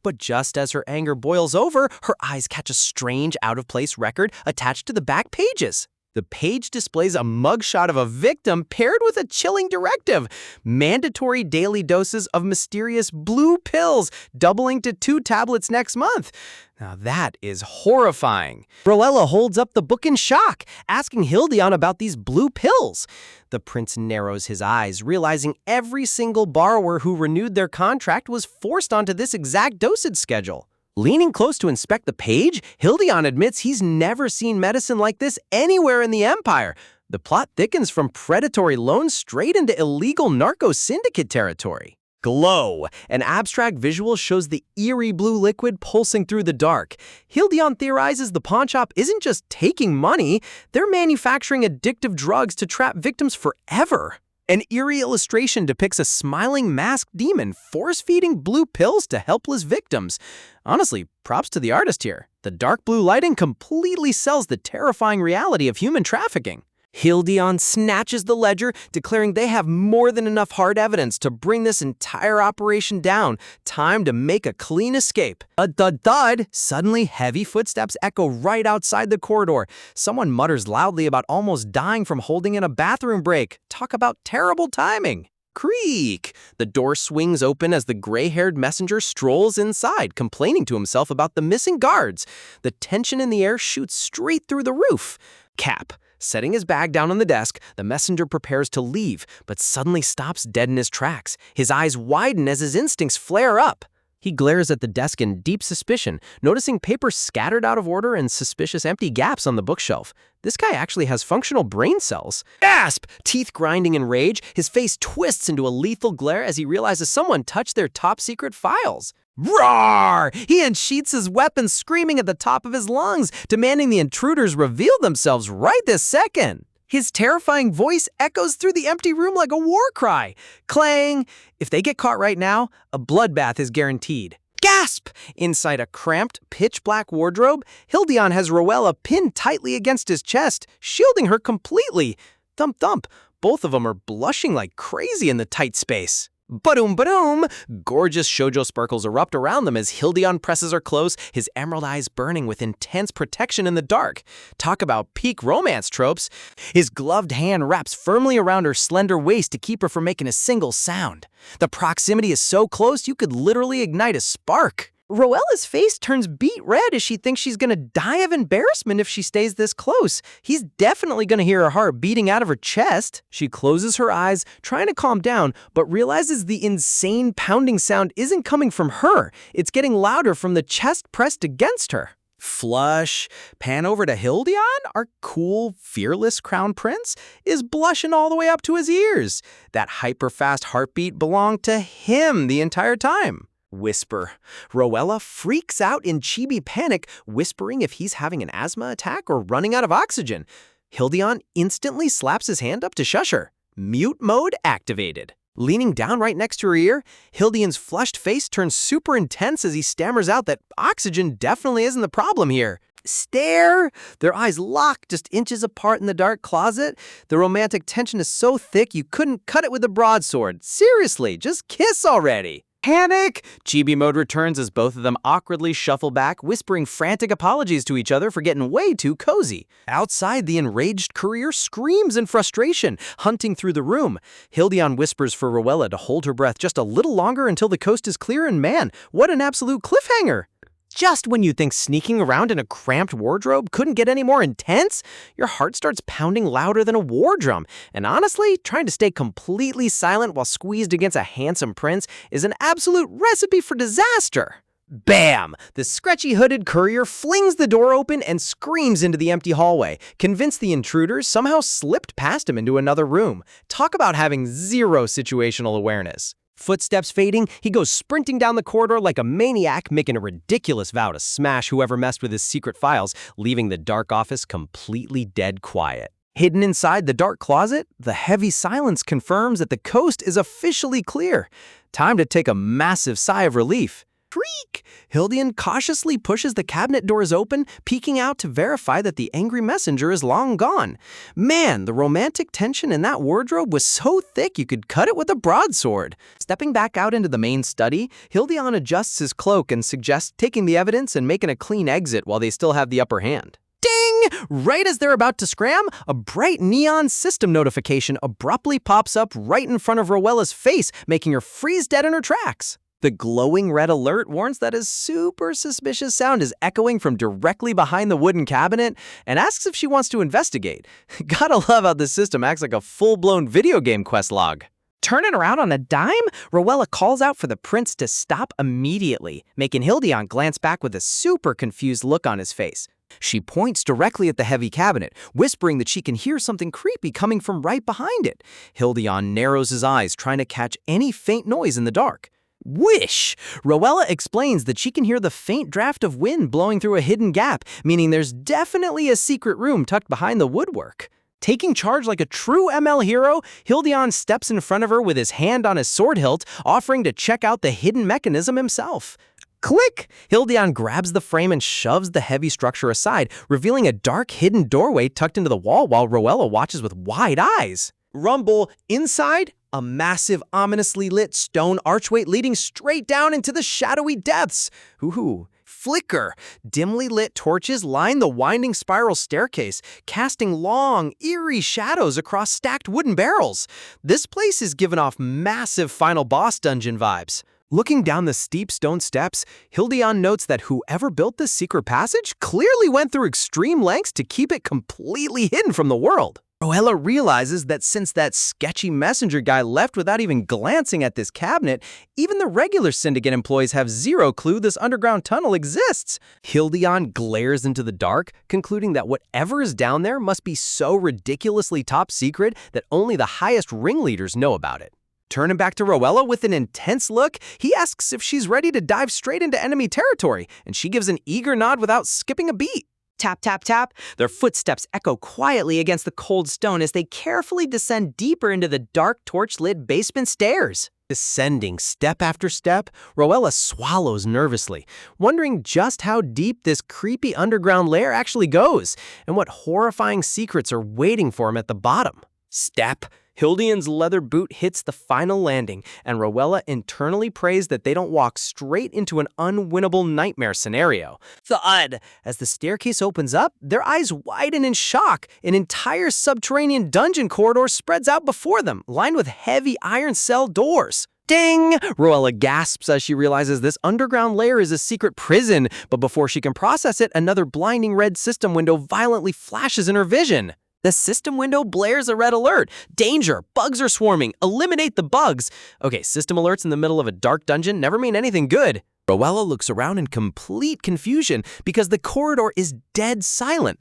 But just as her anger boils over, her eyes catch a strange out-of-place record attached to the back pages. The page displays a mugshot of a victim paired with a chilling directive. Mandatory daily doses of mysterious blue pills, doubling to 2 tablets next month. Now that is horrifying. Rowella holds up the book in shock, asking Hildian about these blue pills. The prince narrows his eyes, realizing every single borrower who renewed their contract was forced onto this exact dosage schedule. Leaning close to inspect the page, Hildian admits he's never seen medicine like this anywhere in the Empire. The plot thickens from predatory loans straight into illegal narco-syndicate territory. Glow! An abstract visual shows the eerie blue liquid pulsing through the dark. Hildian theorizes the pawnshop isn't just taking money, they're manufacturing addictive drugs to trap victims forever. An eerie illustration depicts a smiling masked demon force-feeding blue pills to helpless victims. Honestly, props to the artist here. The dark blue lighting completely sells the terrifying reality of human trafficking. Hildion snatches the ledger, declaring they have more than enough hard evidence to bring this entire operation down. Time to make a clean escape. A thud. Suddenly, heavy footsteps echo right outside the corridor. Someone mutters loudly about almost dying from holding in a bathroom break. Talk about terrible timing. Creak! The door swings open as the gray-haired messenger strolls inside, complaining to himself about the missing guards. The tension in the air shoots straight through the roof. Cap. Setting his bag down on the desk, the messenger prepares to leave, but suddenly stops dead in his tracks. His eyes widen as his instincts flare up. He glares at the desk in deep suspicion, noticing papers scattered out of order and suspicious empty gaps on the bookshelf. This guy actually has functional brain cells. Gasp! Teeth grinding in rage, his face twists into a lethal glare as he realizes someone touched their top-secret files. Roar! He unsheaths his weapon, screaming at the top of his lungs, demanding the intruders reveal themselves right this second. His terrifying voice echoes through the empty room like a war cry. Clang! If they get caught right now, a bloodbath is guaranteed. Gasp! Inside a cramped, pitch-black wardrobe, Hildion has Rowella pinned tightly against his chest, shielding her completely. Thump thump, both of them are blushing like crazy in the tight space. Ba-doom! Gorgeous shoujo sparkles erupt around them as Hildion presses her close, his emerald eyes burning with intense protection in the dark. Talk about peak romance tropes. His gloved hand wraps firmly around her slender waist to keep her from making a single sound. The proximity is so close you could literally ignite a spark. Rowella's face turns beet red as she thinks she's gonna die of embarrassment if she stays this close. He's definitely gonna hear her heart beating out of her chest. She closes her eyes, trying to calm down, but realizes the insane pounding sound isn't coming from her. It's getting louder from the chest pressed against her. Flush. Pan over to Hildion. Our cool, fearless crown prince is blushing all the way up to his ears. That hyper-fast heartbeat belonged to him the entire time. Whisper. Rowella freaks out in chibi panic, whispering if he's having an asthma attack or running out of oxygen. Hildion instantly slaps his hand up to shush her. Mute mode activated. Leaning down right next to her ear, Hildion's flushed face turns super intense as he stammers out that oxygen definitely isn't the problem here. Stare! Their eyes lock just inches apart in the dark closet. The romantic tension is so thick you couldn't cut it with a broadsword. Seriously, just kiss already. Panic! Chibi mode returns as both of them awkwardly shuffle back, whispering frantic apologies to each other for getting way too cozy. Outside, the enraged courier screams in frustration, hunting through the room. Hildion whispers for Rowella to hold her breath just a little longer until the coast is clear, and man, what an absolute cliffhanger! Just when you think sneaking around in a cramped wardrobe couldn't get any more intense, your heart starts pounding louder than a war drum. And honestly, trying to stay completely silent while squeezed against a handsome prince is an absolute recipe for disaster. Bam! The scratchy hooded courier flings the door open and screams into the empty hallway, convinced the intruders somehow slipped past him into another room. Talk about having zero situational awareness. Footsteps fading, he goes sprinting down the corridor like a maniac, making a ridiculous vow to smash whoever messed with his secret files, leaving the dark office completely dead quiet. Hidden inside the dark closet, the heavy silence confirms that the coast is officially clear. Time to take a massive sigh of relief. Creak! Hildion cautiously pushes the cabinet doors open, peeking out to verify that the angry messenger is long gone. Man, the romantic tension in that wardrobe was so thick you could cut it with a broadsword. Stepping back out into the main study, Hildion adjusts his cloak and suggests taking the evidence and making a clean exit while they still have the upper hand. Ding! Right as they're about to scram, a bright neon system notification abruptly pops up right in front of Rowella's face, making her freeze dead in her tracks. The glowing red alert warns that a super suspicious sound is echoing from directly behind the wooden cabinet and asks if she wants to investigate. Gotta love how the system acts like a full-blown video game quest log. Turning around on a dime, Rowella calls out for the prince to stop immediately, making Hildion glance back with a super confused look on his face. She points directly at the heavy cabinet, whispering that she can hear something creepy coming from right behind it. Hildion narrows his eyes, trying to catch any faint noise in the dark. Whish! Rowella explains that she can hear the faint draft of wind blowing through a hidden gap, meaning there's definitely a secret room tucked behind the woodwork. Taking charge like a true ML hero, Hildion steps in front of her with his hand on his sword hilt, offering to check out the hidden mechanism himself. Click! Hildion grabs the frame and shoves the heavy structure aside, revealing a dark hidden doorway tucked into the wall while Roella watches with wide eyes. Rumble, inside, a massive, ominously lit stone archway leading straight down into the shadowy depths. Ooh. Flicker. Dimly lit torches line the winding spiral staircase, casting long, eerie shadows across stacked wooden barrels. This place is giving off massive final boss dungeon vibes. Looking down the steep stone steps, Hildion notes that whoever built this secret passage clearly went through extreme lengths to keep it completely hidden from the world. Roella realizes that since that sketchy messenger guy left without even glancing at this cabinet, even the regular Syndicate employees have zero clue this underground tunnel exists. Hildion glares into the dark, concluding that whatever is down there must be so ridiculously top secret that only the highest ringleaders know about it. Turning back to Roella with an intense look, he asks if she's ready to dive straight into enemy territory, and she gives an eager nod without skipping a beat. Tap, tap, tap. Their footsteps echo quietly against the cold stone as they carefully descend deeper into the dark, torch-lit basement stairs. Descending step after step, Roella swallows nervously, wondering just how deep this creepy underground lair actually goes and what horrifying secrets are waiting for him at the bottom. Step. Hildion's leather boot hits the final landing, and Roella internally prays that they don't walk straight into an unwinnable nightmare scenario. Thud! As the staircase opens up, their eyes widen in shock. An entire subterranean dungeon corridor spreads out before them, lined with heavy iron cell doors. Ding! Roella gasps as she realizes this underground lair is a secret prison, but before she can process it, another blinding red system window violently flashes in her vision. The system window blares a red alert. Danger! Bugs are swarming! Eliminate the bugs! Okay, system alerts in the middle of a dark dungeon never mean anything good. Roella looks around in complete confusion because the corridor is dead silent,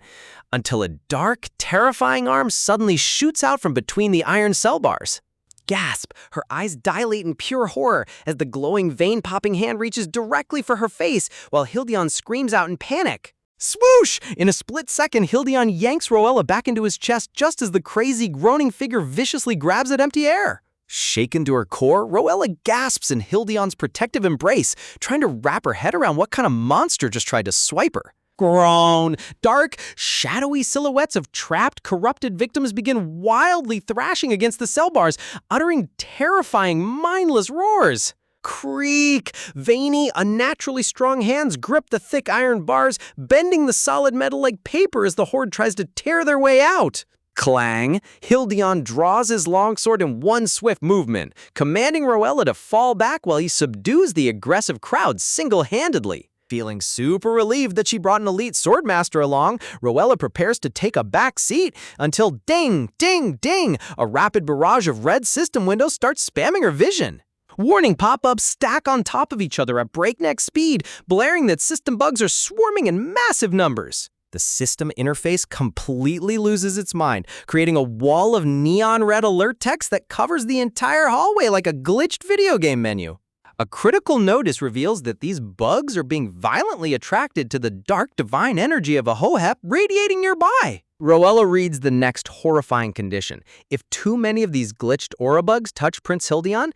until a dark, terrifying arm suddenly shoots out from between the iron cell bars. Gasp! Her eyes dilate in pure horror as the glowing vein-popping hand reaches directly for her face, while Hildion screams out in panic. Swoosh! In a split second, Hildion yanks Roella back into his chest just as the crazy, groaning figure viciously grabs at empty air. Shaken to her core, Roella gasps in Hildion's protective embrace, trying to wrap her head around what kind of monster just tried to swipe her. Groan! Dark, shadowy silhouettes of trapped, corrupted victims begin wildly thrashing against the cell bars, uttering terrifying, mindless roars. Creak! Veiny, unnaturally strong hands grip the thick iron bars, bending the solid metal like paper as the horde tries to tear their way out. Clang! Hildion draws his longsword in one swift movement, commanding Roella to fall back while he subdues the aggressive crowd single-handedly. Feeling super relieved that she brought an elite swordmaster along, Roella prepares to take a back seat until ding, ding, ding, a rapid barrage of red system windows starts spamming her vision. Warning pop-ups stack on top of each other at breakneck speed, blaring that system bugs are swarming in massive numbers. The system interface completely loses its mind, creating a wall of neon red alert text that covers the entire hallway like a glitched video game menu. A critical notice reveals that these bugs are being violently attracted to the dark divine energy of a Hohep radiating nearby. Roella reads the next horrifying condition. If too many of these glitched aura bugs touch Prince Hildion,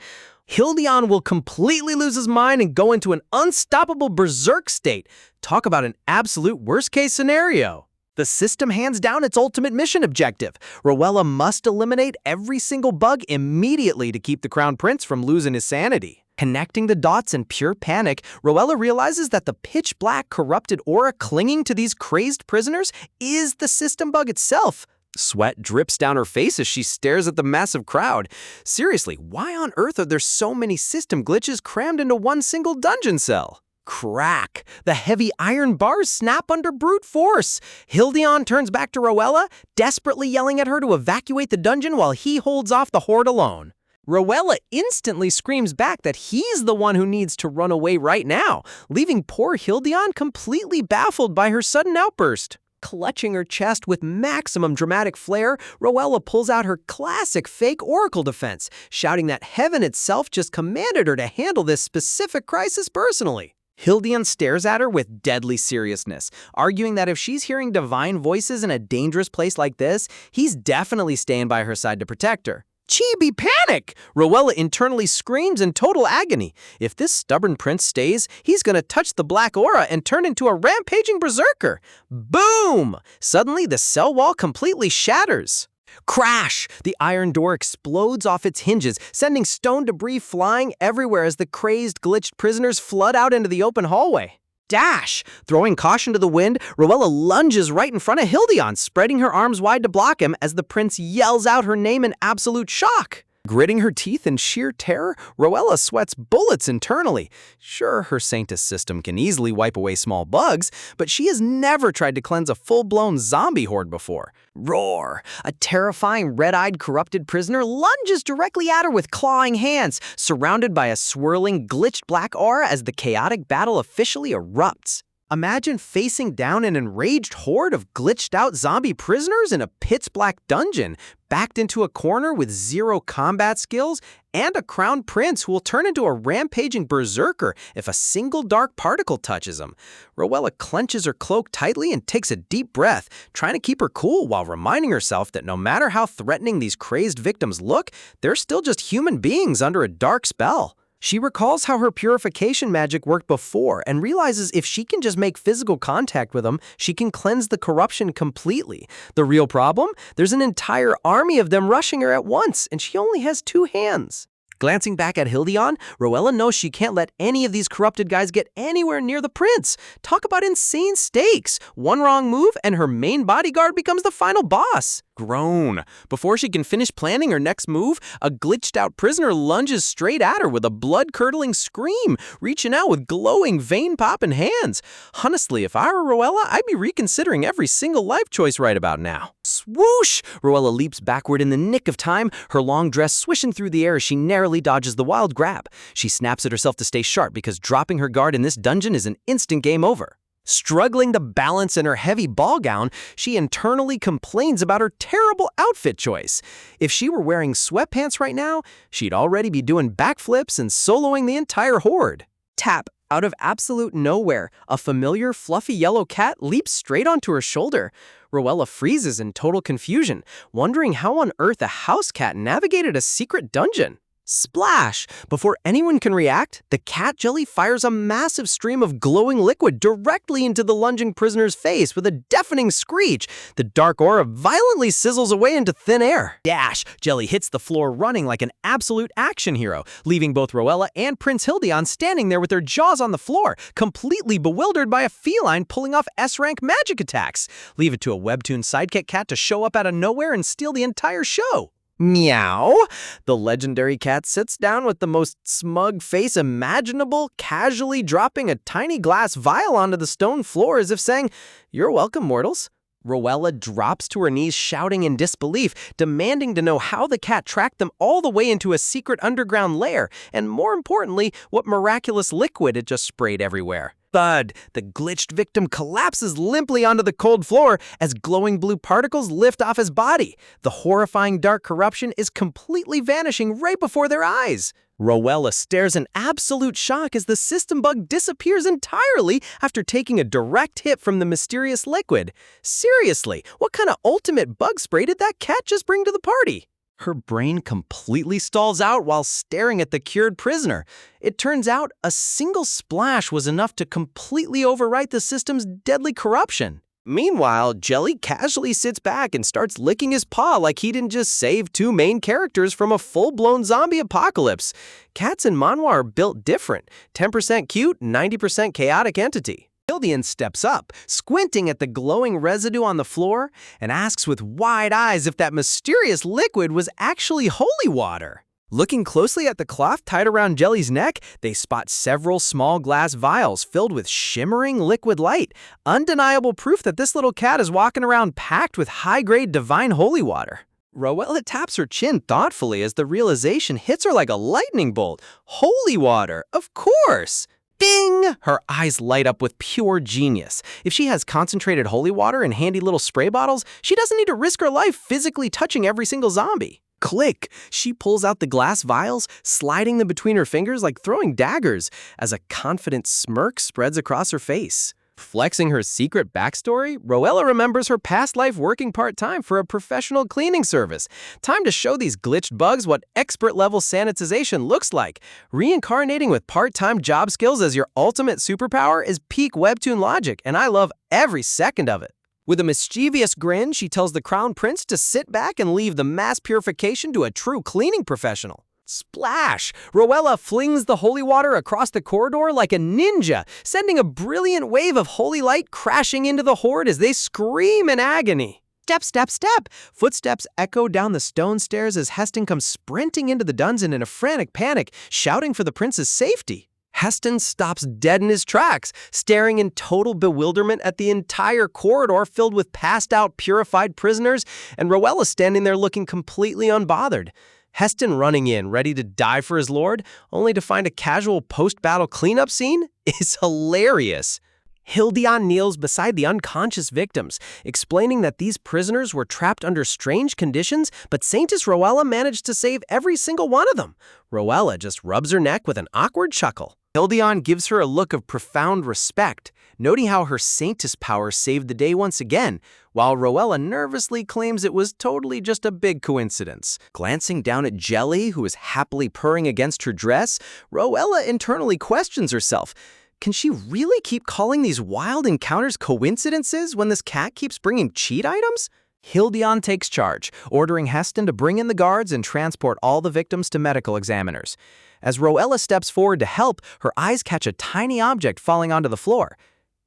Hildion will completely lose his mind and go into an unstoppable berserk state. Talk about an absolute worst-case scenario. The system hands down its ultimate mission objective. Roella must eliminate every single bug immediately to keep the Crown Prince from losing his sanity. Connecting the dots in pure panic, Roella realizes that the pitch-black corrupted aura clinging to these crazed prisoners is the system bug itself. Sweat drips down her face as she stares at the massive crowd. Seriously, why on earth are there so many system glitches crammed into one single dungeon cell? Crack! The heavy iron bars snap under brute force. Hildion turns back to Roella, desperately yelling at her to evacuate the dungeon while he holds off the horde alone. Roella instantly screams back that he's the one who needs to run away right now, leaving poor Hildion completely baffled by her sudden outburst. Clutching her chest with maximum dramatic flair, Roella pulls out her classic fake oracle defense, shouting that heaven itself just commanded her to handle this specific crisis personally. Hildion stares at her with deadly seriousness, arguing that if she's hearing divine voices in a dangerous place like this, he's definitely staying by her side to protect her. Chibi panic! Rowella internally screams in total agony. If this stubborn prince stays, he's gonna touch the black aura and turn into a rampaging berserker. Boom! Suddenly, the cell wall completely shatters. Crash! The iron door explodes off its hinges, sending stone debris flying everywhere as the crazed, glitched prisoners flood out into the open hallway. Dash! Throwing caution to the wind, Rowella lunges right in front of Hildion, spreading her arms wide to block him as the prince yells out her name in absolute shock. Gritting her teeth in sheer terror, Rowella sweats bullets internally. Sure, her Sanctus system can easily wipe away small bugs, but she has never tried to cleanse a full-blown zombie horde before. Roar! A terrifying, red-eyed, corrupted prisoner lunges directly at her with clawing hands, surrounded by a swirling, glitched black aura as the chaotic battle officially erupts. Imagine facing down an enraged horde of glitched-out zombie prisoners in a pitch-black dungeon, backed into a corner with zero combat skills, and a crowned prince who will turn into a rampaging berserker if a single dark particle touches him. Rowella clenches her cloak tightly and takes a deep breath, trying to keep her cool while reminding herself that no matter how threatening these crazed victims look, they're still just human beings under a dark spell. She recalls how her purification magic worked before and realizes if she can just make physical contact with them, she can cleanse the corruption completely. The real problem? There's an entire army of them rushing her at once, and she only has 2 hands. Glancing back at Hildion, Rowella knows she can't let any of these corrupted guys get anywhere near the prince. Talk about insane stakes. One wrong move and her main bodyguard becomes the final boss. Groan. Before she can finish planning her next move, a glitched-out prisoner lunges straight at her with a blood-curdling scream, reaching out with glowing, vein-popping hands. Honestly, if I were Rowella, I'd be reconsidering every single life choice right about now. Swoosh! Rowella leaps backward in the nick of time, her long dress swishing through the air as she narrowly dodges the wild grab. She snaps at herself to stay sharp because dropping her guard in this dungeon is an instant game over. Struggling to balance in her heavy ball gown, she internally complains about her terrible outfit choice. If she were wearing sweatpants right now, she'd already be doing backflips and soloing the entire horde. Tap. Out of absolute nowhere, a familiar, fluffy yellow cat leaps straight onto her shoulder. Rowella freezes in total confusion, wondering how on earth a house cat navigated a secret dungeon. Splash! Before anyone can react, the cat jelly fires a massive stream of glowing liquid directly into the lunging prisoner's face with a deafening screech. The dark aura violently sizzles away into thin air. Dash! Jelly hits the floor running like an absolute action hero, leaving both Rowella and Prince Hildion standing there with their jaws on the floor, completely bewildered by a feline pulling off S-rank magic attacks. Leave it to a webtoon sidekick cat to show up out of nowhere and steal the entire show. Meow! The legendary cat sits down with the most smug face imaginable, casually dropping a tiny glass vial onto the stone floor as if saying, "You're welcome, mortals." Rowella drops to her knees shouting in disbelief, demanding to know how the cat tracked them all the way into a secret underground lair, and more importantly, what miraculous liquid it just sprayed everywhere. Thud! The glitched victim collapses limply onto the cold floor as glowing blue particles lift off his body. The horrifying dark corruption is completely vanishing right before their eyes. Rowella stares in absolute shock as the system bug disappears entirely after taking a direct hit from the mysterious liquid. Seriously, what kind of ultimate bug spray did that cat just bring to the party? Her brain completely stalls out while staring at the cured prisoner. It turns out a single splash was enough to completely overwrite the system's deadly corruption. Meanwhile, Jelly casually sits back and starts licking his paw like he didn't just save 2 main characters from a full-blown zombie apocalypse. Cats in Manhwa are built different. 10% cute, 90% chaotic entity. Hildion steps up, squinting at the glowing residue on the floor, and asks with wide eyes if that mysterious liquid was actually holy water. Looking closely at the cloth tied around Jelly's neck, they spot several small glass vials filled with shimmering liquid light, undeniable proof that this little cat is walking around packed with high-grade divine holy water. Rowella taps her chin thoughtfully as the realization hits her like a lightning bolt. Holy water, of course! Ding! Her eyes light up with pure genius. If she has concentrated holy water in handy little spray bottles, she doesn't need to risk her life physically touching every single zombie. Click! She pulls out the glass vials, sliding them between her fingers like throwing daggers, as a confident smirk spreads across her face. Flexing her secret backstory, Roella remembers her past life working part-time for a professional cleaning service. Time to show these glitched bugs what expert-level sanitization looks like. Reincarnating with part-time job skills as your ultimate superpower is peak webtoon logic, and I love every second of it. With a mischievous grin, she tells the Crown Prince to sit back and leave the mass purification to a true cleaning professional. Splash! Roella flings the holy water across the corridor like a ninja, sending a brilliant wave of holy light crashing into the horde as they scream in agony. Step, step, step! Footsteps echo down the stone stairs as Heston comes sprinting into the dungeon in a frantic panic, shouting for the prince's safety. Heston stops dead in his tracks, staring in total bewilderment at the entire corridor filled with passed-out, purified prisoners, and Roella standing there looking completely unbothered. Heston running in, ready to die for his lord, only to find a casual post-battle cleanup scene, is hilarious. Hildion kneels beside the unconscious victims, explaining that these prisoners were trapped under strange conditions, but Saintess Roella managed to save every single one of them. Roella just rubs her neck with an awkward chuckle. Hildion gives her a look of profound respect, noting how her Saintess power saved the day once again, while Roella nervously claims it was totally just a big coincidence. Glancing down at Jelly, who is happily purring against her dress, Roella internally questions herself. Can she really keep calling these wild encounters coincidences when this cat keeps bringing cheat items? Hildion takes charge, ordering Heston to bring in the guards and transport all the victims to medical examiners. As Roella steps forward to help, her eyes catch a tiny object falling onto the floor.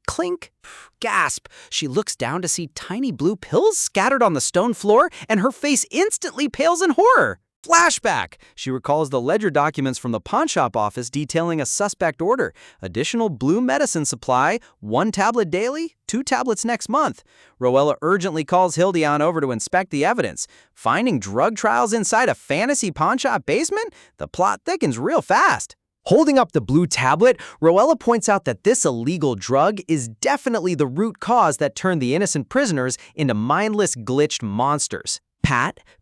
Clink! Gasp! She looks down to see tiny blue pills scattered on the stone floor, and her face instantly pales in horror. Flashback! She recalls the ledger documents from the pawnshop office detailing a suspect order. Additional blue medicine supply, 1 tablet daily, 2 tablets next month. Roella urgently calls Hildion over to inspect the evidence. Finding drug trials inside a fantasy pawnshop basement? The plot thickens real fast. Holding up the blue tablet, Roella points out that this illegal drug is definitely the root cause that turned the innocent prisoners into mindless, glitched monsters.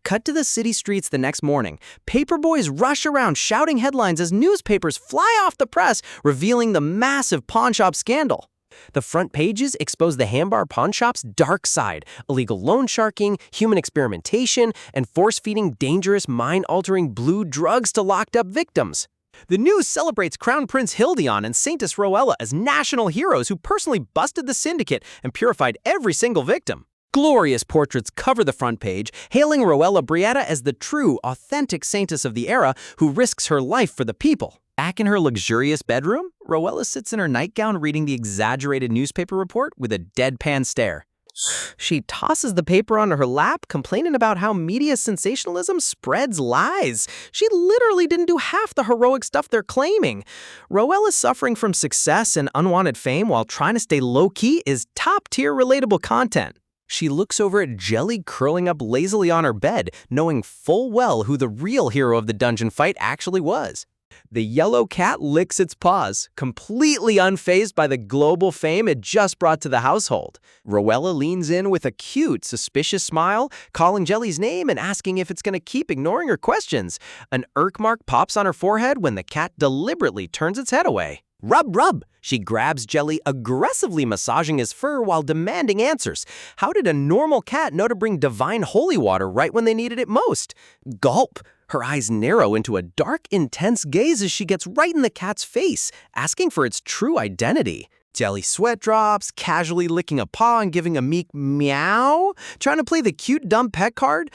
Cut to the city streets the next morning. Paperboys rush around shouting headlines as newspapers fly off the press, revealing the massive pawnshop scandal. The front pages expose the Hambar pawnshop's dark side: illegal loan sharking, human experimentation, and force-feeding dangerous, mind-altering blue drugs to locked-up victims. The news celebrates Crown Prince Hildion and Saintess Roella as national heroes who personally busted the syndicate and purified every single victim. Glorious portraits cover the front page, hailing Roella Brietta as the true, authentic Saintess of the era who risks her life for the people. Back in her luxurious bedroom, Roella sits in her nightgown reading the exaggerated newspaper report with a deadpan stare. She tosses the paper onto her lap, complaining about how media sensationalism spreads lies. She literally didn't do half the heroic stuff they're claiming. Roella's suffering from success and unwanted fame while trying to stay low-key is top-tier relatable content. She looks over at Jelly curling up lazily on her bed, knowing full well who the real hero of the dungeon fight actually was. The yellow cat licks its paws, completely unfazed by the global fame it just brought to the household. Roella leans in with a cute, suspicious smile, calling Jelly's name and asking if it's going to keep ignoring her questions. An irk mark pops on her forehead when the cat deliberately turns its head away. Rub, rub! She grabs Jelly, aggressively massaging his fur while demanding answers. How did a normal cat know to bring divine holy water right when they needed it most? Gulp! Her eyes narrow into a dark, intense gaze as she gets right in the cat's face, asking for its true identity. Jelly sweat drops, casually licking a paw and giving a meek meow, trying to play the cute dumb pet card.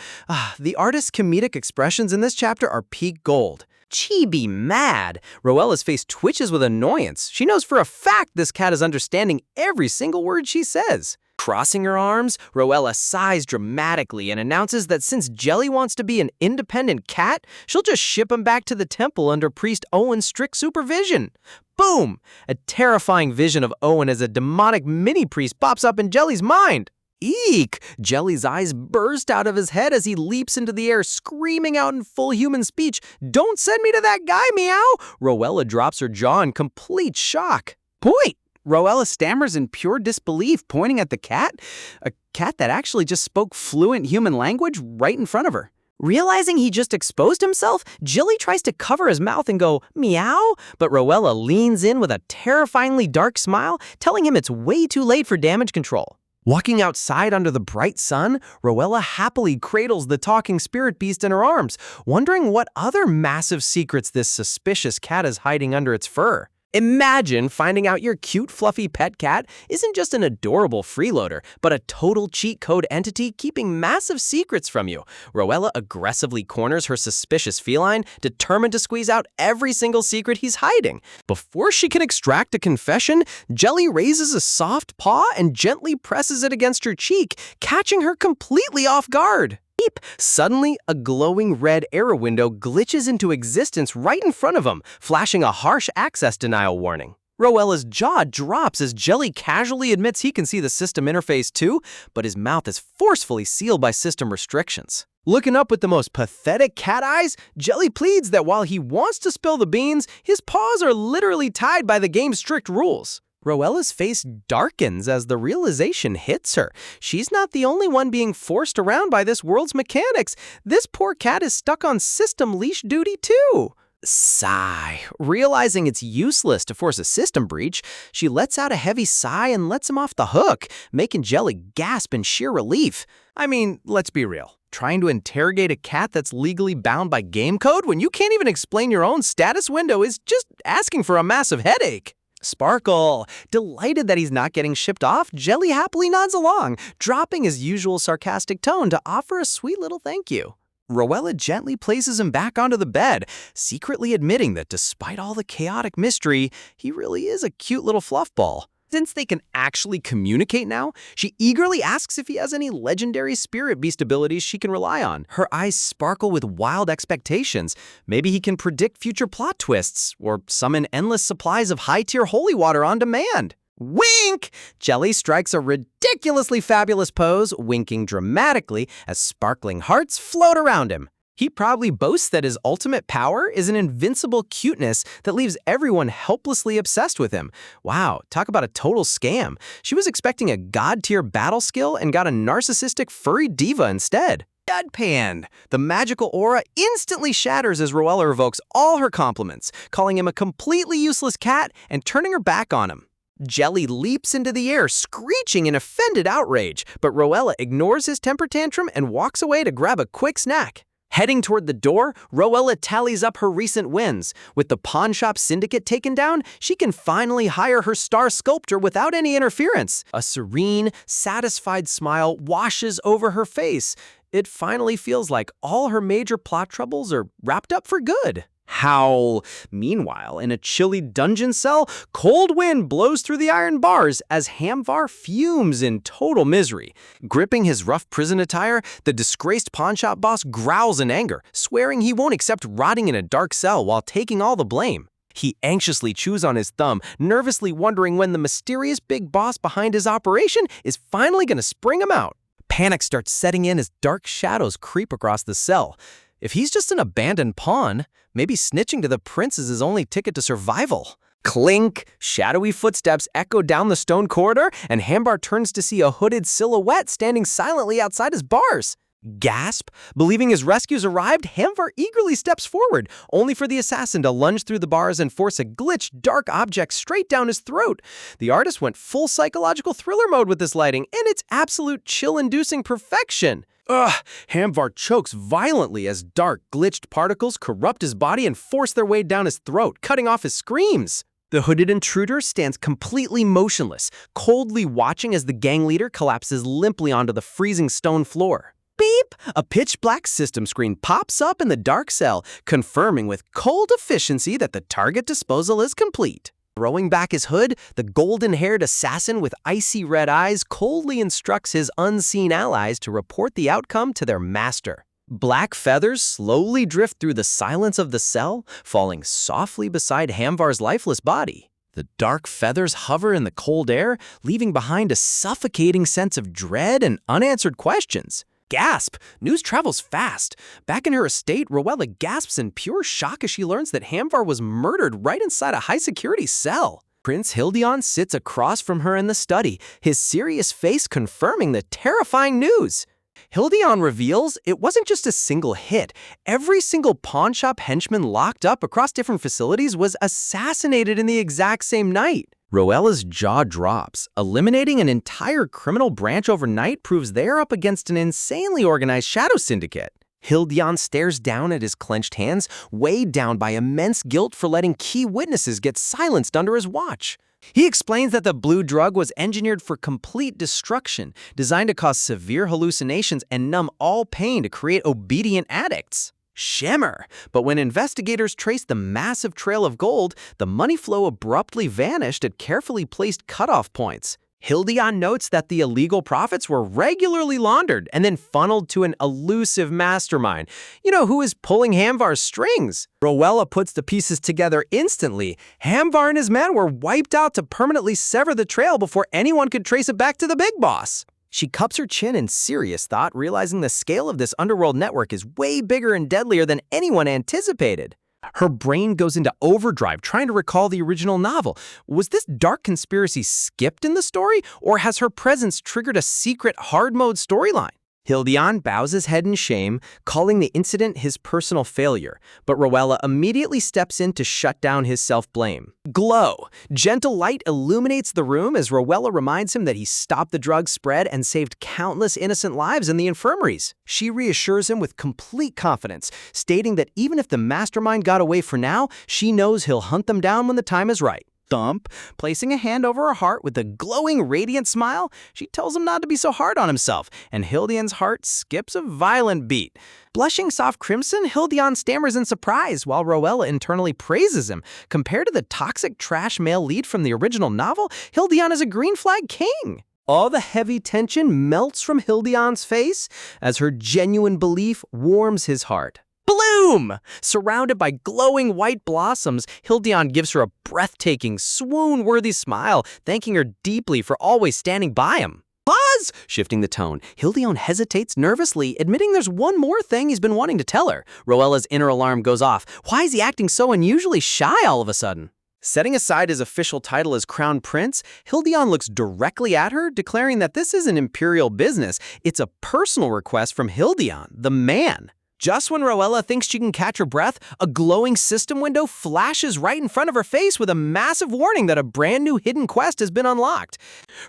The artist's comedic expressions in this chapter are peak gold. Chibi mad. Roella's face twitches with annoyance. She knows for a fact this cat is understanding every single word she says. Crossing her arms, Roella sighs dramatically and announces that since Jelly wants to be an independent cat, she'll just ship him back to the temple under Priest Owen's strict supervision. Boom! A terrifying vision of Owen as a demonic mini-priest pops up in Jelly's mind. Eek! Jelly's eyes burst out of his head as he leaps into the air, screaming out in full human speech, "Don't send me to that guy, meow!" Roella drops her jaw in complete shock. Point! Roella stammers in pure disbelief, pointing at the cat. A cat that actually just spoke fluent human language right in front of her. Realizing he just exposed himself, Jilly tries to cover his mouth and go, meow, but Rowella leans in with a terrifyingly dark smile, telling him it's way too late for damage control. Walking outside under the bright sun, Rowella happily cradles the talking spirit beast in her arms, wondering what other massive secrets this suspicious cat is hiding under its fur. Imagine finding out your cute, fluffy pet cat isn't just an adorable freeloader, but a total cheat code entity keeping massive secrets from you. Rowella aggressively corners her suspicious feline, determined to squeeze out every single secret he's hiding. Before she can extract a confession, Jelly raises a soft paw and gently presses it against her cheek, catching her completely off guard. Beep! Suddenly, a glowing red arrow window glitches into existence right in front of him, flashing a harsh access denial warning. Rowella's jaw drops as Jelly casually admits he can see the system interface too, but his mouth is forcefully sealed by system restrictions. Looking up with the most pathetic cat eyes, Jelly pleads that while he wants to spill the beans, his paws are literally tied by the game's strict rules. Rowella's face darkens as the realization hits her. She's not the only one being forced around by this world's mechanics. This poor cat is stuck on system leash duty too. Sigh. Realizing it's useless to force a system breach, she lets out a heavy sigh and lets him off the hook, making Jelly gasp in sheer relief. I mean, let's be real. Trying to interrogate a cat that's legally bound by game code when you can't even explain your own status window is just asking for a massive headache. Sparkle! Delighted that he's not getting shipped off, Jelly happily nods along, dropping his usual sarcastic tone to offer a sweet little thank you. Rowella gently places him back onto the bed, secretly admitting that despite all the chaotic mystery, he really is a cute little fluff ball. Since they can actually communicate now, she eagerly asks if he has any legendary spirit beast abilities she can rely on. Her eyes sparkle with wild expectations. Maybe he can predict future plot twists, or summon endless supplies of high-tier holy water on demand. Wink! Jelly strikes a ridiculously fabulous pose, winking dramatically as sparkling hearts float around him. He probably boasts that his ultimate power is an invincible cuteness that leaves everyone helplessly obsessed with him. Wow, talk about a total scam. She was expecting a god-tier battle skill and got a narcissistic furry diva instead. Deadpan! The magical aura instantly shatters as Rowella revokes all her compliments, calling him a completely useless cat and turning her back on him. Jelly leaps into the air, screeching in offended outrage, but Rowella ignores his temper tantrum and walks away to grab a quick snack. Heading toward the door, Rowella tallies up her recent wins. With the pawn shop syndicate taken down, she can finally hire her star sculptor without any interference. A serene, satisfied smile washes over her face. It finally feels like all her major plot troubles are wrapped up for good. Howl. Meanwhile, in a chilly dungeon cell, cold wind blows through the iron bars as Hamvar fumes in total misery. Gripping his rough prison attire, the disgraced pawnshop boss growls in anger, swearing he won't accept rotting in a dark cell while taking all the blame. He anxiously chews on his thumb, nervously wondering when the mysterious big boss behind his operation is finally going to spring him out. Panic starts setting in as dark shadows creep across the cell. If he's just an abandoned pawn, maybe snitching to the prince is his only ticket to survival. Clink! Shadowy footsteps echo down the stone corridor, and Hambar turns to see a hooded silhouette standing silently outside his bars. Gasp! Believing his rescue's arrived, Hamvar eagerly steps forward, only for the assassin to lunge through the bars and force a glitched, dark object straight down his throat. The artist went full psychological thriller mode with this lighting, and it's absolute chill-inducing perfection. Ugh! Hamvar chokes violently as dark, glitched particles corrupt his body and force their way down his throat, cutting off his screams. The hooded intruder stands completely motionless, coldly watching as the gang leader collapses limply onto the freezing stone floor. Beep! A pitch-black system screen pops up in the dark cell, confirming with cold efficiency that the target disposal is complete. Throwing back his hood, the golden-haired assassin with icy red eyes coldly instructs his unseen allies to report the outcome to their master. Black feathers slowly drift through the silence of the cell, falling softly beside Hamvar's lifeless body. The dark feathers hover in the cold air, leaving behind a suffocating sense of dread and unanswered questions. Gasp! News travels fast. Back in her estate, Rowella gasps in pure shock as she learns that Hamvar was murdered right inside a high-security cell. Prince Hildion sits across from her in the study, his serious face confirming the terrifying news. Hildion reveals it wasn't just a single hit. Every single pawnshop henchman locked up across different facilities was assassinated in the exact same night. Roella's jaw drops. Eliminating an entire criminal branch overnight proves they're up against an insanely organized shadow syndicate. Hildion stares down at his clenched hands, weighed down by immense guilt for letting key witnesses get silenced under his watch. He explains that the blue drug was engineered for complete destruction, designed to cause severe hallucinations and numb all pain to create obedient addicts. Shimmer! But when investigators traced the massive trail of gold, the money flow abruptly vanished at carefully placed cutoff points. Hildion notes that the illegal profits were regularly laundered and then funneled to an elusive mastermind, who is pulling Hamvar's strings. Roella puts the pieces together instantly. Hamvar and his men were wiped out to permanently sever the trail before anyone could trace it back to the big boss. She cups her chin in serious thought, realizing the scale of this underworld network is way bigger and deadlier than anyone anticipated. Her brain goes into overdrive, trying to recall the original novel. Was this dark conspiracy skipped in the story, or has her presence triggered a secret hard mode storyline? Hildion bows his head in shame, calling the incident his personal failure, but Roella immediately steps in to shut down his self-blame. Glow! Gentle light illuminates the room as Roella reminds him that he stopped the drug spread and saved countless innocent lives in the infirmaries. She reassures him with complete confidence, stating that even if the mastermind got away for now, she knows he'll hunt them down when the time is right. Thump, placing a hand over her heart with a glowing, radiant smile, she tells him not to be so hard on himself, and Hildion's heart skips a violent beat. Blushing soft crimson, Hildion stammers in surprise, while Roella internally praises him. Compared to the toxic trash male lead from the original novel, Hildion is a green flag king. All the heavy tension melts from Hildion's face as her genuine belief warms his heart. Bloom! Surrounded by glowing white blossoms, Hildion gives her a breathtaking, swoon-worthy smile, thanking her deeply for always standing by him. Pause! Shifting the tone, Hildion hesitates nervously, admitting there's one more thing he's been wanting to tell her. Roella's inner alarm goes off. Why is he acting so unusually shy all of a sudden? Setting aside his official title as Crown Prince, Hildion looks directly at her, declaring that this isn't imperial business. It's a personal request from Hildion, the man. Just when Roella thinks she can catch her breath, a glowing system window flashes right in front of her face with a massive warning that a brand new hidden quest has been unlocked.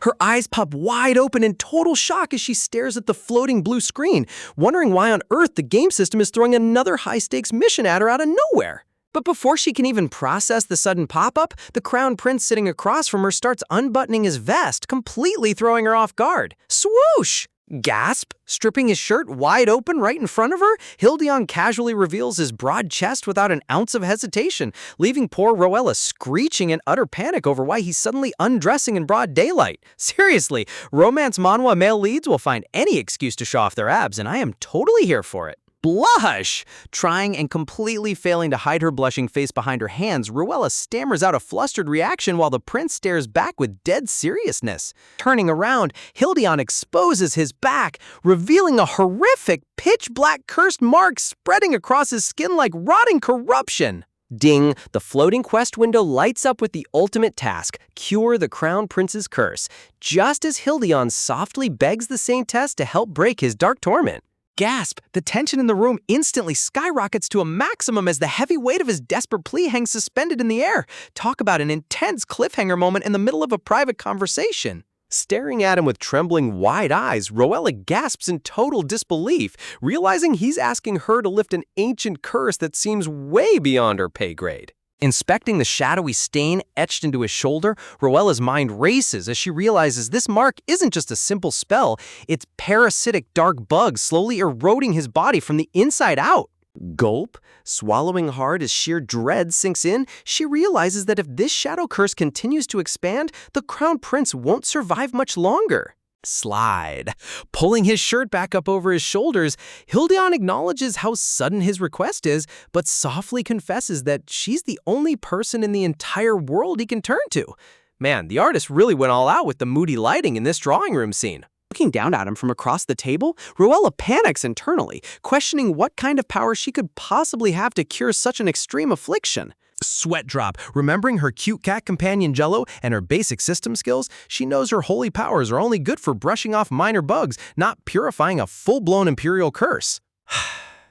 Her eyes pop wide open in total shock as she stares at the floating blue screen, wondering why on earth the game system is throwing another high-stakes mission at her out of nowhere. But before she can even process the sudden pop-up, the Crown Prince sitting across from her starts unbuttoning his vest, completely throwing her off guard. Swoosh! Gasp! Stripping his shirt wide open right in front of her, Hildion casually reveals his broad chest without an ounce of hesitation, leaving poor Roella screeching in utter panic over why he's suddenly undressing in broad daylight. Seriously, romance manhwa male leads will find any excuse to show off their abs, and I am totally here for it. Blush! Trying and completely failing to hide her blushing face behind her hands, Roella stammers out a flustered reaction while the prince stares back with dead seriousness. Turning around, Hildion exposes his back, revealing a horrific, pitch-black cursed mark spreading across his skin like rotting corruption. Ding! The floating quest window lights up with the ultimate task, cure the Crown Prince's curse, just as Hildion softly begs the Saintess to help break his dark torment. Gasp! The tension in the room instantly skyrockets to a maximum as the heavy weight of his desperate plea hangs suspended in the air. Talk about an intense cliffhanger moment in the middle of a private conversation. Staring at him with trembling, wide eyes, Roella gasps in total disbelief, realizing he's asking her to lift an ancient curse that seems way beyond her pay grade. Inspecting the shadowy stain etched into his shoulder, Roella's mind races as she realizes this mark isn't just a simple spell, it's parasitic dark bugs slowly eroding his body from the inside out. Gulp, swallowing hard as sheer dread sinks in, she realizes that if this shadow curse continues to expand, the Crown Prince won't survive much longer. Slide. Pulling his shirt back up over his shoulders, Hildion acknowledges how sudden his request is, but softly confesses that she's the only person in the entire world he can turn to. Man, the artist really went all out with the moody lighting in this drawing room scene. Looking down at him from across the table, Roella panics internally, questioning what kind of power she could possibly have to cure such an extreme affliction. Sweat drop. Remembering her cute cat companion Jello and her basic system skills, she knows her holy powers are only good for brushing off minor bugs, not purifying a full-blown imperial curse.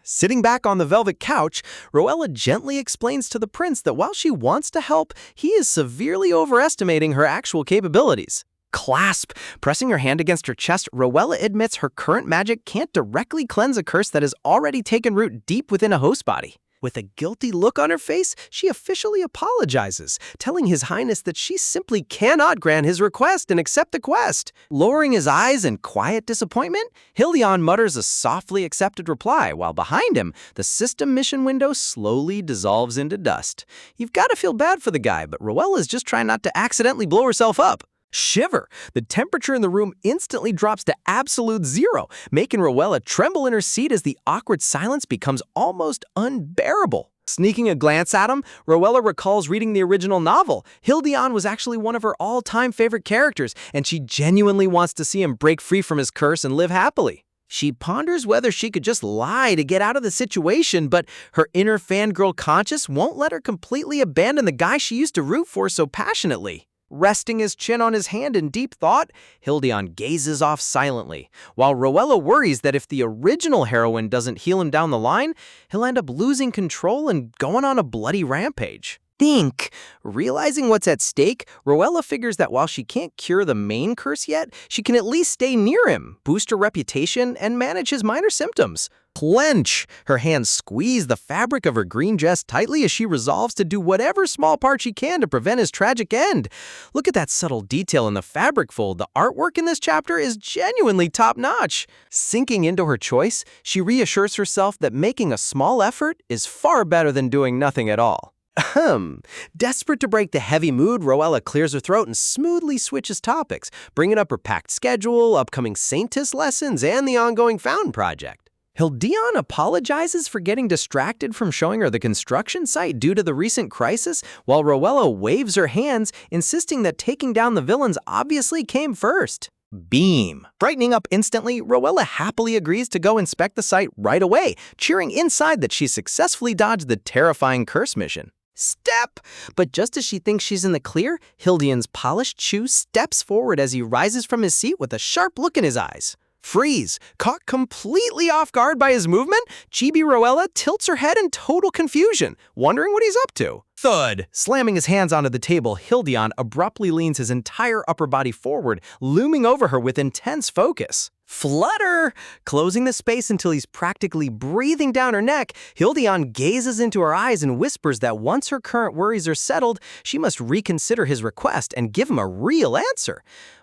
Sitting back on the velvet couch, Roella gently explains to the prince that while she wants to help, he is severely overestimating her actual capabilities. Clasp! Pressing her hand against her chest, Roella admits her current magic can't directly cleanse a curse that has already taken root deep within a host body. With a guilty look on her face, she officially apologizes, telling His Highness that she simply cannot grant his request and accept the quest. Lowering his eyes in quiet disappointment, Hildion mutters a softly accepted reply, while behind him, the system mission window slowly dissolves into dust. You've got to feel bad for the guy, but Roella's just trying not to accidentally blow herself up. Shiver! The temperature in the room instantly drops to absolute zero, making Roella tremble in her seat as the awkward silence becomes almost unbearable. Sneaking a glance at him, Roella recalls reading the original novel. Hildion was actually one of her all-time favorite characters, and she genuinely wants to see him break free from his curse and live happily. She ponders whether she could just lie to get out of the situation, but her inner fangirl conscience won't let her completely abandon the guy she used to root for so passionately. Resting his chin on his hand in deep thought, Hildion gazes off silently, while Roella worries that if the original heroine doesn't heal him down the line, he'll end up losing control and going on a bloody rampage. Think! Realizing what's at stake, Roella figures that while she can't cure the main curse yet, she can at least stay near him, boost her reputation, and manage his minor symptoms. Clench! Her hands squeeze the fabric of her green dress tightly as she resolves to do whatever small part she can to prevent his tragic end. Look at that subtle detail in the fabric fold. The artwork in this chapter is genuinely top-notch. Sinking into her choice, she reassures herself that making a small effort is far better than doing nothing at all. Desperate to break the heavy mood, Roella clears her throat and smoothly switches topics, bringing up her packed schedule, upcoming Saintess lessons, and the ongoing Fountain project. Hildion apologizes for getting distracted from showing her the construction site due to the recent crisis, while Roella waves her hands, insisting that taking down the villains obviously came first. Beam. Brightening up instantly, Roella happily agrees to go inspect the site right away, cheering inside that she successfully dodged the terrifying curse mission. Step! But just as she thinks she's in the clear, Hildion's polished shoe steps forward as he rises from his seat with a sharp look in his eyes. Freeze! Caught completely off guard by his movement, Chibi Roella tilts her head in total confusion, wondering what he's up to. Thud! Slamming his hands onto the table, Hildion abruptly leans his entire upper body forward, looming over her with intense focus. Flutter! Closing the space until he's practically breathing down her neck, Hildion gazes into her eyes and whispers that once her current worries are settled, she must reconsider his request and give him a real answer.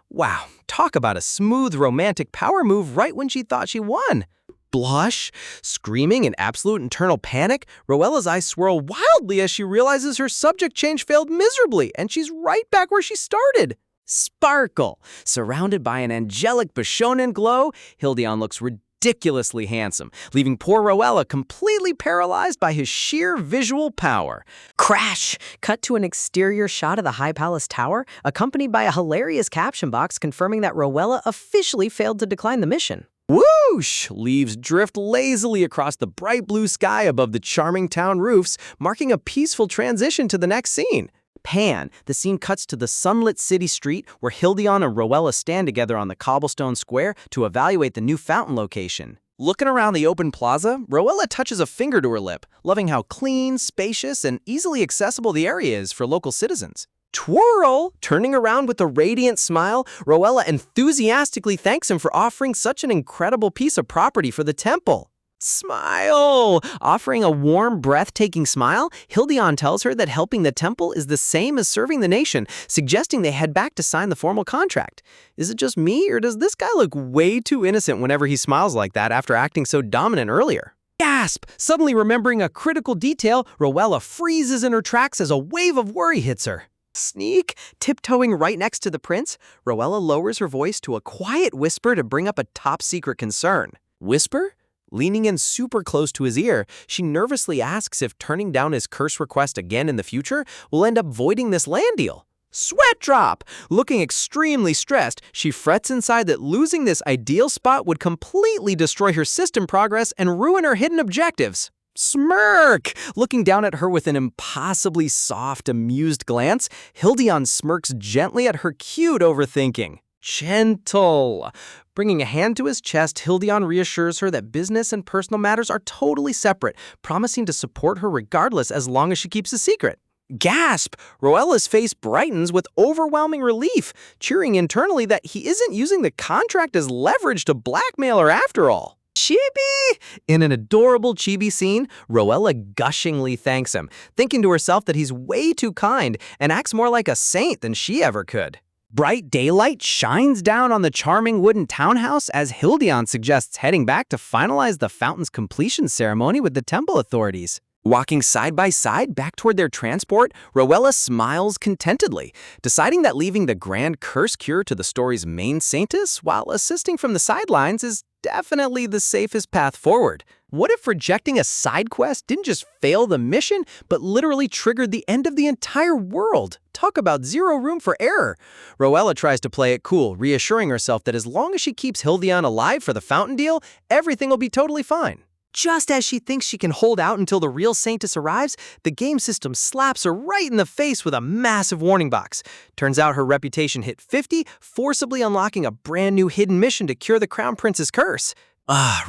Wow, talk about a smooth romantic power move right when she thought she won. Blush, screaming in absolute internal panic, Roella's eyes swirl wildly as she realizes her subject change failed miserably and she's right back where she started. Sparkle! Surrounded by an angelic Bishonen glow, Hildion looks ridiculously handsome, leaving poor Roella completely paralyzed by his sheer visual power. Crash! Cut to an exterior shot of the High Palace Tower, accompanied by a hilarious caption box confirming that Roella officially failed to decline the mission. Whoosh! Leaves drift lazily across the bright blue sky above the charming town roofs, marking a peaceful transition to the next scene. Pan, the scene cuts to the sunlit city street where Hildion and Roella stand together on the cobblestone square to evaluate the new fountain location. Looking around the open plaza, Roella touches a finger to her lip, loving how clean, spacious, and easily accessible the area is for local citizens. Twirl! Turning around with a radiant smile, Roella enthusiastically thanks him for offering such an incredible piece of property for the temple. Smile! Offering a warm, breathtaking smile, Hildion tells her that helping the temple is the same as serving the nation, suggesting they head back to sign the formal contract. Is it just me, or does this guy look way too innocent whenever he smiles like that after acting so dominant earlier? Gasp! Suddenly remembering a critical detail, Roella freezes in her tracks as a wave of worry hits her. Sneak! Tiptoeing right next to the prince, Roella lowers her voice to a quiet whisper to bring up a top-secret concern. Whisper? Leaning in super close to his ear, she nervously asks if turning down his curse request again in the future will end up voiding this land deal. Sweat drop! Looking extremely stressed, she frets inside that losing this ideal spot would completely destroy her system progress and ruin her hidden objectives. Smirk! Looking down at her with an impossibly soft, amused glance, Hildion smirks gently at her cute overthinking. Gentle. Bringing a hand to his chest, Hildion reassures her that business and personal matters are totally separate, promising to support her regardless as long as she keeps a secret. Gasp! Roella's face brightens with overwhelming relief, cheering internally that he isn't using the contract as leverage to blackmail her after all. Chibi! In an adorable chibi scene, Roella gushingly thanks him, thinking to herself that he's way too kind and acts more like a saint than she ever could. Bright daylight shines down on the charming wooden townhouse as Hildion suggests heading back to finalize the fountain's completion ceremony with the temple authorities. Walking side by side back toward their transport, Roella smiles contentedly, deciding that leaving the grand curse cure to the story's main saintess while assisting from the sidelines is definitely the safest path forward. What if rejecting a side quest didn't just fail the mission, but literally triggered the end of the entire world? Talk about zero room for error. Roella tries to play it cool, reassuring herself that as long as she keeps Hildion alive for the fountain deal, everything will be totally fine. Just as she thinks she can hold out until the real Saintess arrives, the game system slaps her right in the face with a massive warning box. Turns out her reputation hit 50, forcibly unlocking a brand new hidden mission to cure the Crown Prince's curse.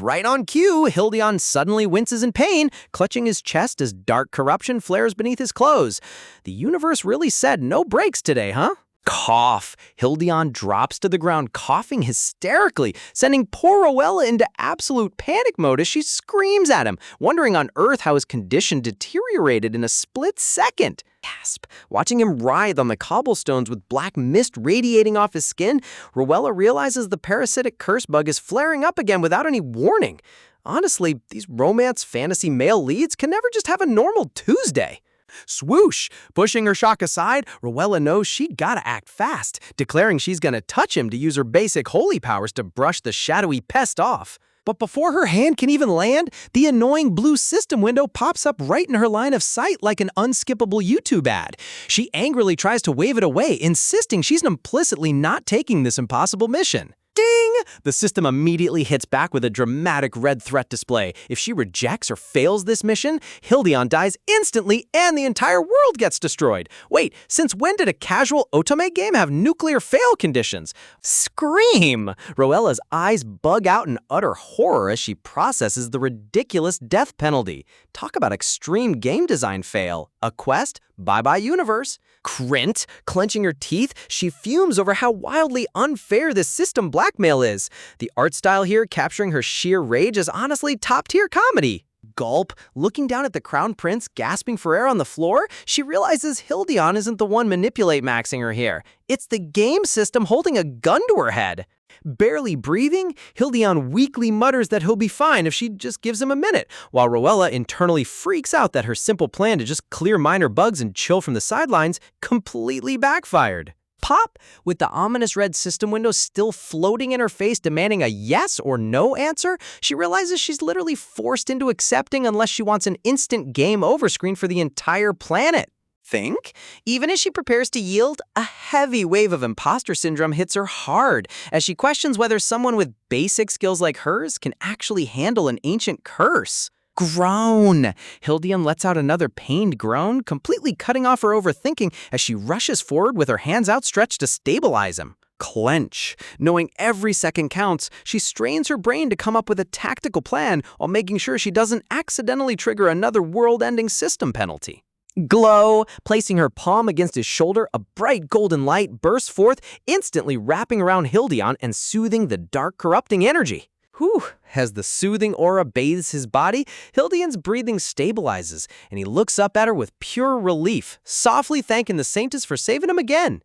Right on cue, Hildion suddenly winces in pain, clutching his chest as dark corruption flares beneath his clothes. The universe really said no breaks today, huh? Cough. Hildion drops to the ground, coughing hysterically, sending poor Roella into absolute panic mode as she screams at him, wondering on Earth how his condition deteriorated in a split second. Gasp. Watching him writhe on the cobblestones with black mist radiating off his skin, Roella realizes the parasitic curse bug is flaring up again without any warning. Honestly, these romance fantasy male leads can never just have a normal Tuesday. Swoosh! Pushing her shock aside, Roella knows she gotta act fast, declaring she's gonna touch him to use her basic holy powers to brush the shadowy pest off. But before her hand can even land, the annoying blue system window pops up right in her line of sight like an unskippable YouTube ad. She angrily tries to wave it away, insisting she's implicitly not taking this impossible mission. Ding! The system immediately hits back with a dramatic red threat display. If she rejects or fails this mission, Hildion dies instantly and the entire world gets destroyed. Wait, since when did a casual otome game have nuclear fail conditions? Scream! Roella's eyes bug out in utter horror as she processes the ridiculous death penalty. Talk about extreme game design fail. A quest? Bye-bye universe. Krint, clenching her teeth, she fumes over how wildly unfair this system blackmail is. The art style here capturing her sheer rage is honestly top-tier comedy. Gulp, looking down at the Crown Prince gasping for air on the floor, she realizes Hildion isn't the one maxing her here. It's the game system holding a gun to her head. Barely breathing, Hildion weakly mutters that he'll be fine if she just gives him a minute, while Roella internally freaks out that her simple plan to just clear minor bugs and chill from the sidelines completely backfired. Pop, with the ominous red system window still floating in her face demanding a yes or no answer, she realizes she's literally forced into accepting unless she wants an instant game over screen for the entire planet. Think? Even as she prepares to yield, a heavy wave of imposter syndrome hits her hard as she questions whether someone with basic skills like hers can actually handle an ancient curse. Groan! Hildion lets out another pained groan, completely cutting off her overthinking as she rushes forward with her hands outstretched to stabilize him. Clench. Knowing every second counts, she strains her brain to come up with a tactical plan while making sure she doesn't accidentally trigger another world-ending system penalty. Glow, placing her palm against his shoulder, a bright golden light bursts forth, instantly wrapping around Hildion and soothing the dark, corrupting energy. Whew, as the soothing aura bathes his body, Hildion's breathing stabilizes, and he looks up at her with pure relief, softly thanking the Saintess for saving him again.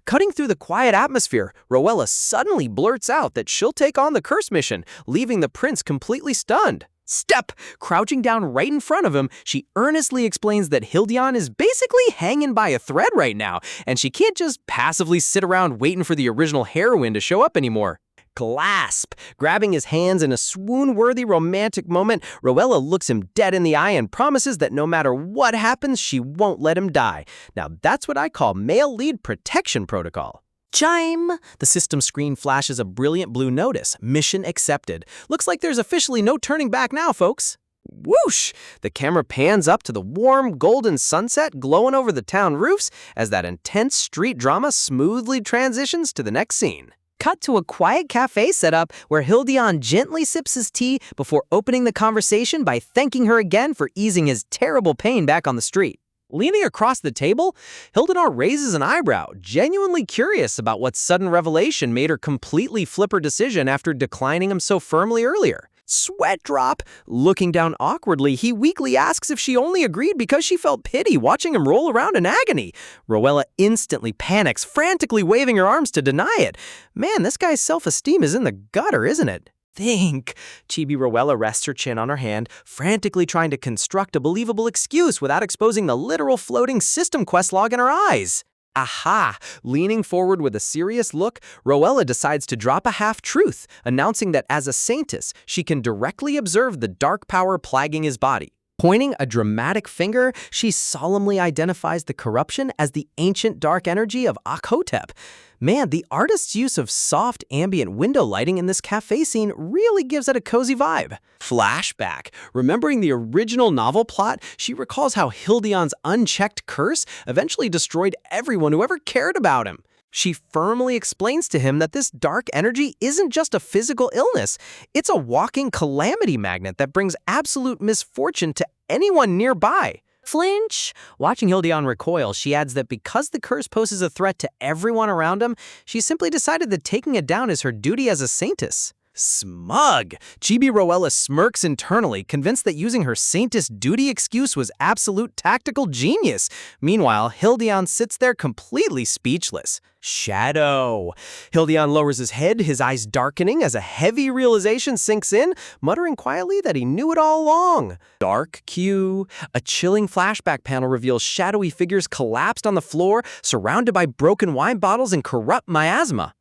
Cutting through the quiet atmosphere, Roella suddenly blurts out that she'll take on the curse mission, leaving the prince completely stunned. Step! Crouching down right in front of him, she earnestly explains that Hildion is basically hanging by a thread right now, and she can't just passively sit around waiting for the original heroine to show up anymore. Clasp! Grabbing his hands in a swoon-worthy romantic moment, Roella looks him dead in the eye and promises that no matter what happens, she won't let him die. Now that's what I call male lead protection protocol. Chime! The system screen flashes a brilliant blue notice. Mission accepted. Looks like there's officially no turning back now, folks. Whoosh! The camera pans up to the warm, golden sunset glowing over the town roofs as that intense street drama smoothly transitions to the next scene. Cut to a quiet cafe setup where Hildion gently sips his tea before opening the conversation by thanking her again for easing his terrible pain back on the street. Leaning across the table, Hildenor raises an eyebrow, genuinely curious about what sudden revelation made her completely flip her decision after declining him so firmly earlier. Sweat drop. Looking down awkwardly, he weakly asks if she only agreed because she felt pity watching him roll around in agony. Rowella instantly panics, frantically waving her arms to deny it. Man, this guy's self-esteem is in the gutter, isn't it? Think. Chibi Rowella rests her chin on her hand, frantically trying to construct a believable excuse without exposing the literal floating system quest log in her eyes. Aha! Leaning forward with a serious look, Rowella decides to drop a half-truth, announcing that as a saintess, she can directly observe the dark power plaguing his body. Pointing a dramatic finger, she solemnly identifies the corruption as the ancient dark energy of Akhotep. Man, the artist's use of soft ambient window lighting in this cafe scene really gives it a cozy vibe. Flashback. Remembering the original novel plot, she recalls how Hildion's unchecked curse eventually destroyed everyone who ever cared about him. She firmly explains to him that this dark energy isn't just a physical illness, it's a walking calamity magnet that brings absolute misfortune to anyone nearby. Flinch! Watching Hildion recoil, she adds that because the curse poses a threat to everyone around him, she simply decided that taking it down is her duty as a saintess. Smug! Chibi Rowella smirks internally, convinced that using her saintess duty excuse was absolute tactical genius. Meanwhile, Hildion sits there completely speechless. Shadow. Hildion lowers his head, his eyes darkening as a heavy realization sinks in, muttering quietly that he knew it all along. Dark Q. A chilling flashback panel reveals shadowy figures collapsed on the floor, surrounded by broken wine bottles and corrupt miasma.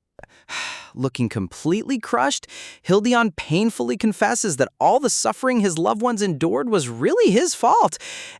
Looking completely crushed, Hildion painfully confesses that all the suffering his loved ones endured was really his fault,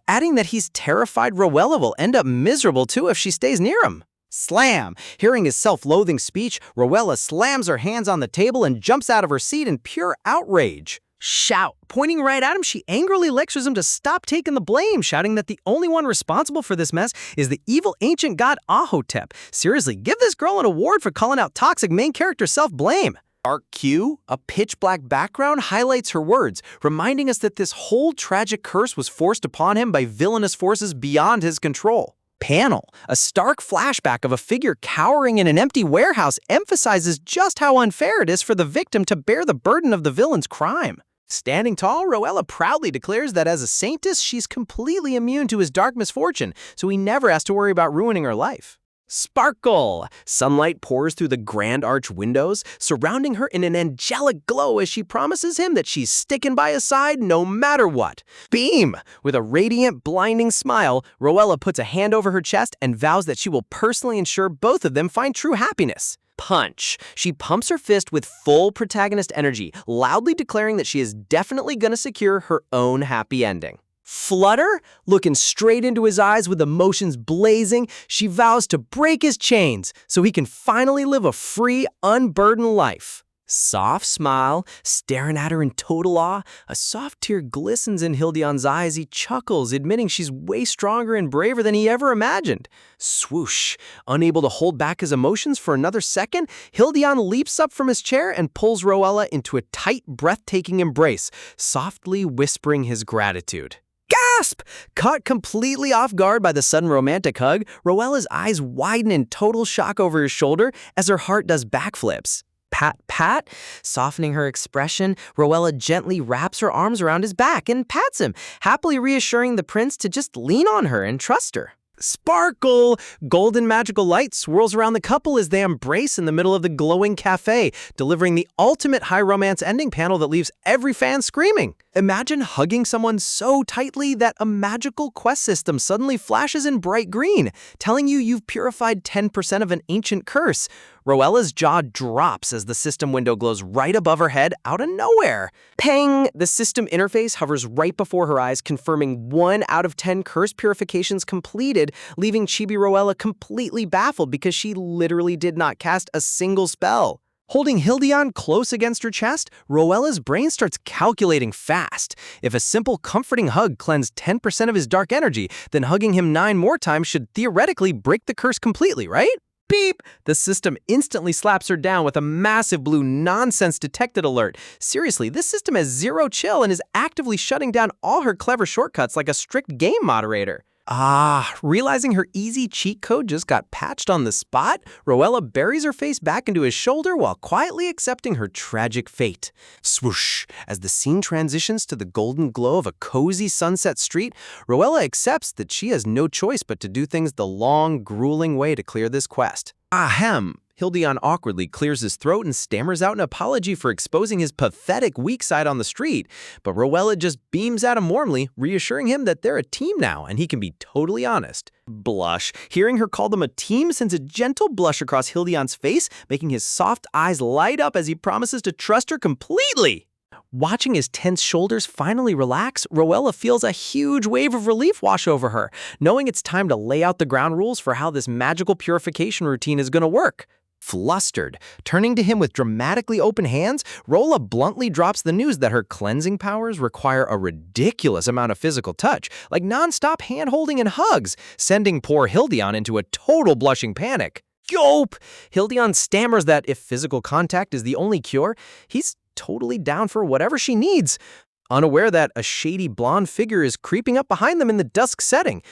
adding that he's terrified Rowella will end up miserable too if she stays near him. Slam! Hearing his self-loathing speech, Rowella slams her hands on the table and jumps out of her seat in pure outrage. Shout! Pointing right at him, she angrily lectures him to stop taking the blame, shouting that the only one responsible for this mess is the evil ancient god Ahotep. Seriously, give this girl an award for calling out toxic main character self-blame. Dark Q, a pitch-black background, highlights her words, reminding us that this whole tragic curse was forced upon him by villainous forces beyond his control. Panel, a stark flashback of a figure cowering in an empty warehouse, emphasizes just how unfair it is for the victim to bear the burden of the villain's crime. Standing tall, Rowella proudly declares that as a saintess, she's completely immune to his dark misfortune, so he never has to worry about ruining her life. Sparkle! Sunlight pours through the grand arch windows, surrounding her in an angelic glow as she promises him that she's sticking by his side no matter what. Beam! With a radiant, blinding smile, Rowella puts a hand over her chest and vows that she will personally ensure both of them find true happiness. Punch. She pumps her fist with full protagonist energy, loudly declaring that she is definitely gonna secure her own happy ending. Flutter? Looking straight into his eyes with emotions blazing, she vows to break his chains so he can finally live a free, unburdened life. Soft smile, staring at her in total awe, a soft tear glistens in Hildion's eyes. He chuckles, admitting she's way stronger and braver than he ever imagined. Swoosh! Unable to hold back his emotions for another second, Hildion leaps up from his chair and pulls Rowella into a tight, breathtaking embrace, softly whispering his gratitude. Gasp! Caught completely off guard by the sudden romantic hug, Rowella's eyes widen in total shock over his shoulder as her heart does backflips. Pat, pat. Softening her expression, Rowella gently wraps her arms around his back and pats him, happily reassuring the prince to just lean on her and trust her. Sparkle! Golden magical light swirls around the couple as they embrace in the middle of the glowing cafe, delivering the ultimate high romance ending panel that leaves every fan screaming. Imagine hugging someone so tightly that a magical quest system suddenly flashes in bright green, telling you you've purified 10% of an ancient curse. Rowella's jaw drops as the system window glows right above her head out of nowhere. Pang! The system interface hovers right before her eyes, confirming 1 out of 10 curse purifications completed, leaving Chibi Rowella completely baffled because she literally did not cast a single spell. Holding Hildion close against her chest, Roella's brain starts calculating fast. If a simple comforting hug cleansed 10% of his dark energy, then hugging him 9 more times should theoretically break the curse completely, right? Beep! The system instantly slaps her down with a massive blue nonsense detected alert. Seriously, this system has zero chill and is actively shutting down all her clever shortcuts like a strict game moderator. Realizing her easy cheat code just got patched on the spot, Roella buries her face back into his shoulder while quietly accepting her tragic fate. Swoosh! As the scene transitions to the golden glow of a cozy sunset street, Roella accepts that she has no choice but to do things the long, grueling way to clear this quest. Ahem! Hildion awkwardly clears his throat and stammers out an apology for exposing his pathetic weak side on the street, but Roella just beams at him warmly, reassuring him that they're a team now and he can be totally honest. Blush. Hearing her call them a team sends a gentle blush across Hildion's face, making his soft eyes light up as he promises to trust her completely. Watching his tense shoulders finally relax, Roella feels a huge wave of relief wash over her, knowing it's time to lay out the ground rules for how this magical purification routine is going to work. Flustered, turning to him with dramatically open hands, Roella bluntly drops the news that her cleansing powers require a ridiculous amount of physical touch, like non-stop hand-holding and hugs, sending poor Hildion into a total blushing panic. Yope! Hildion stammers that if physical contact is the only cure, he's totally down for whatever she needs, unaware that a shady blonde figure is creeping up behind them in the dusk setting.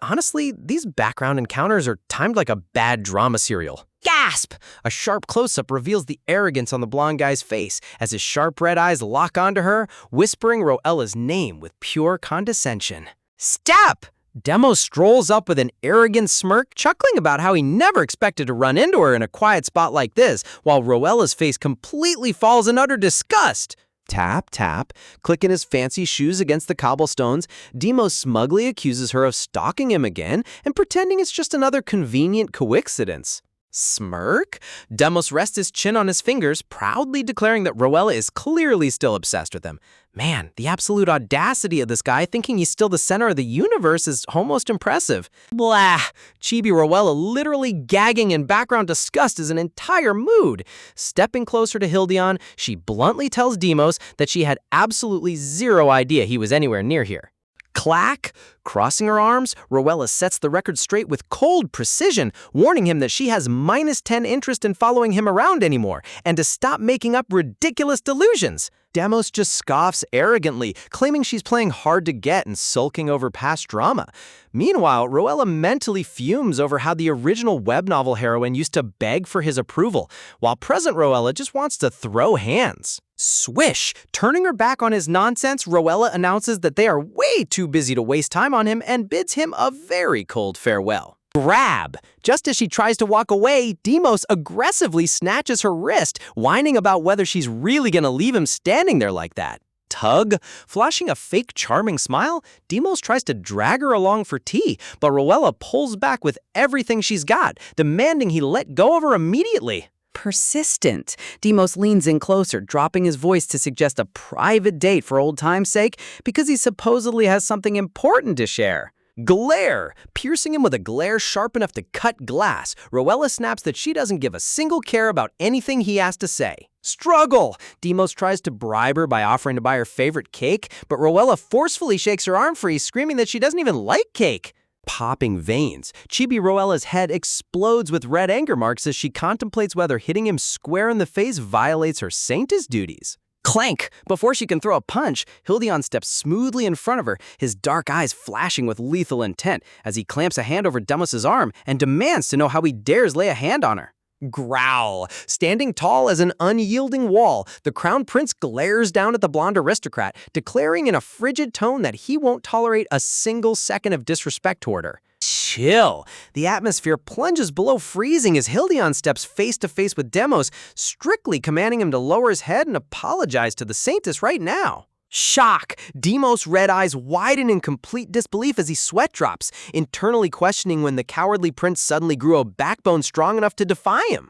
Honestly, these background encounters are timed like a bad drama serial. Gasp! A sharp close-up reveals the arrogance on the blonde guy's face as his sharp red eyes lock onto her, whispering Roella's name with pure condescension. Step! Demo strolls up with an arrogant smirk, chuckling about how he never expected to run into her in a quiet spot like this, while Roella's face completely falls in utter disgust. Tap, tap, clicking his fancy shoes against the cobblestones, Demo smugly accuses her of stalking him again and pretending it's just another convenient coincidence. Smirk? Demos rests his chin on his fingers, proudly declaring that Roella is clearly still obsessed with him. Man, the absolute audacity of this guy thinking he's still the center of the universe is almost impressive. Blah! Chibi Roella literally gagging in background disgust is an entire mood. Stepping closer to Hildion, she bluntly tells Demos that she had absolutely zero idea he was anywhere near here. Clack! Crossing her arms, Roella sets the record straight with cold precision, warning him that she has -10 interest in following him around anymore, and to stop making up ridiculous delusions. Demos just scoffs arrogantly, claiming she's playing hard to get and sulking over past drama. Meanwhile, Roella mentally fumes over how the original web novel heroine used to beg for his approval, while present Roella just wants to throw hands. Swish! Turning her back on his nonsense, Roella announces that they are way too busy to waste time on him and bids him a very cold farewell. Grab! Just as she tries to walk away, Demos aggressively snatches her wrist, whining about whether she's really gonna leave him standing there like that. Tug? Flashing a fake charming smile, Demos tries to drag her along for tea, but Roella pulls back with everything she's got, demanding he let go of her immediately. Persistent. Demos leans in closer, dropping his voice to suggest a private date for old time's sake because he supposedly has something important to share. Glare! Piercing him with a glare sharp enough to cut glass, Roella snaps that she doesn't give a single care about anything he has to say. Struggle! Demos tries to bribe her by offering to buy her favorite cake, but Roella forcefully shakes her arm free, screaming that she doesn't even like cake. Popping veins. Chibi Roella's head explodes with red anger marks as she contemplates whether hitting him square in the face violates her saintess duties. Clank! Before she can throw a punch, Hildion steps smoothly in front of her, his dark eyes flashing with lethal intent as he clamps a hand over Demos' arm and demands to know how he dares lay a hand on her. Growl! Standing tall as an unyielding wall, the Crown Prince glares down at the blonde aristocrat, declaring in a frigid tone that he won't tolerate a single second of disrespect toward her. Chill! The atmosphere plunges below freezing as Hildion steps face to face with Demos, strictly commanding him to lower his head and apologize to the saintess right now. Shock! Demos' red eyes widen in complete disbelief as he sweat drops, internally questioning when the cowardly prince suddenly grew a backbone strong enough to defy him.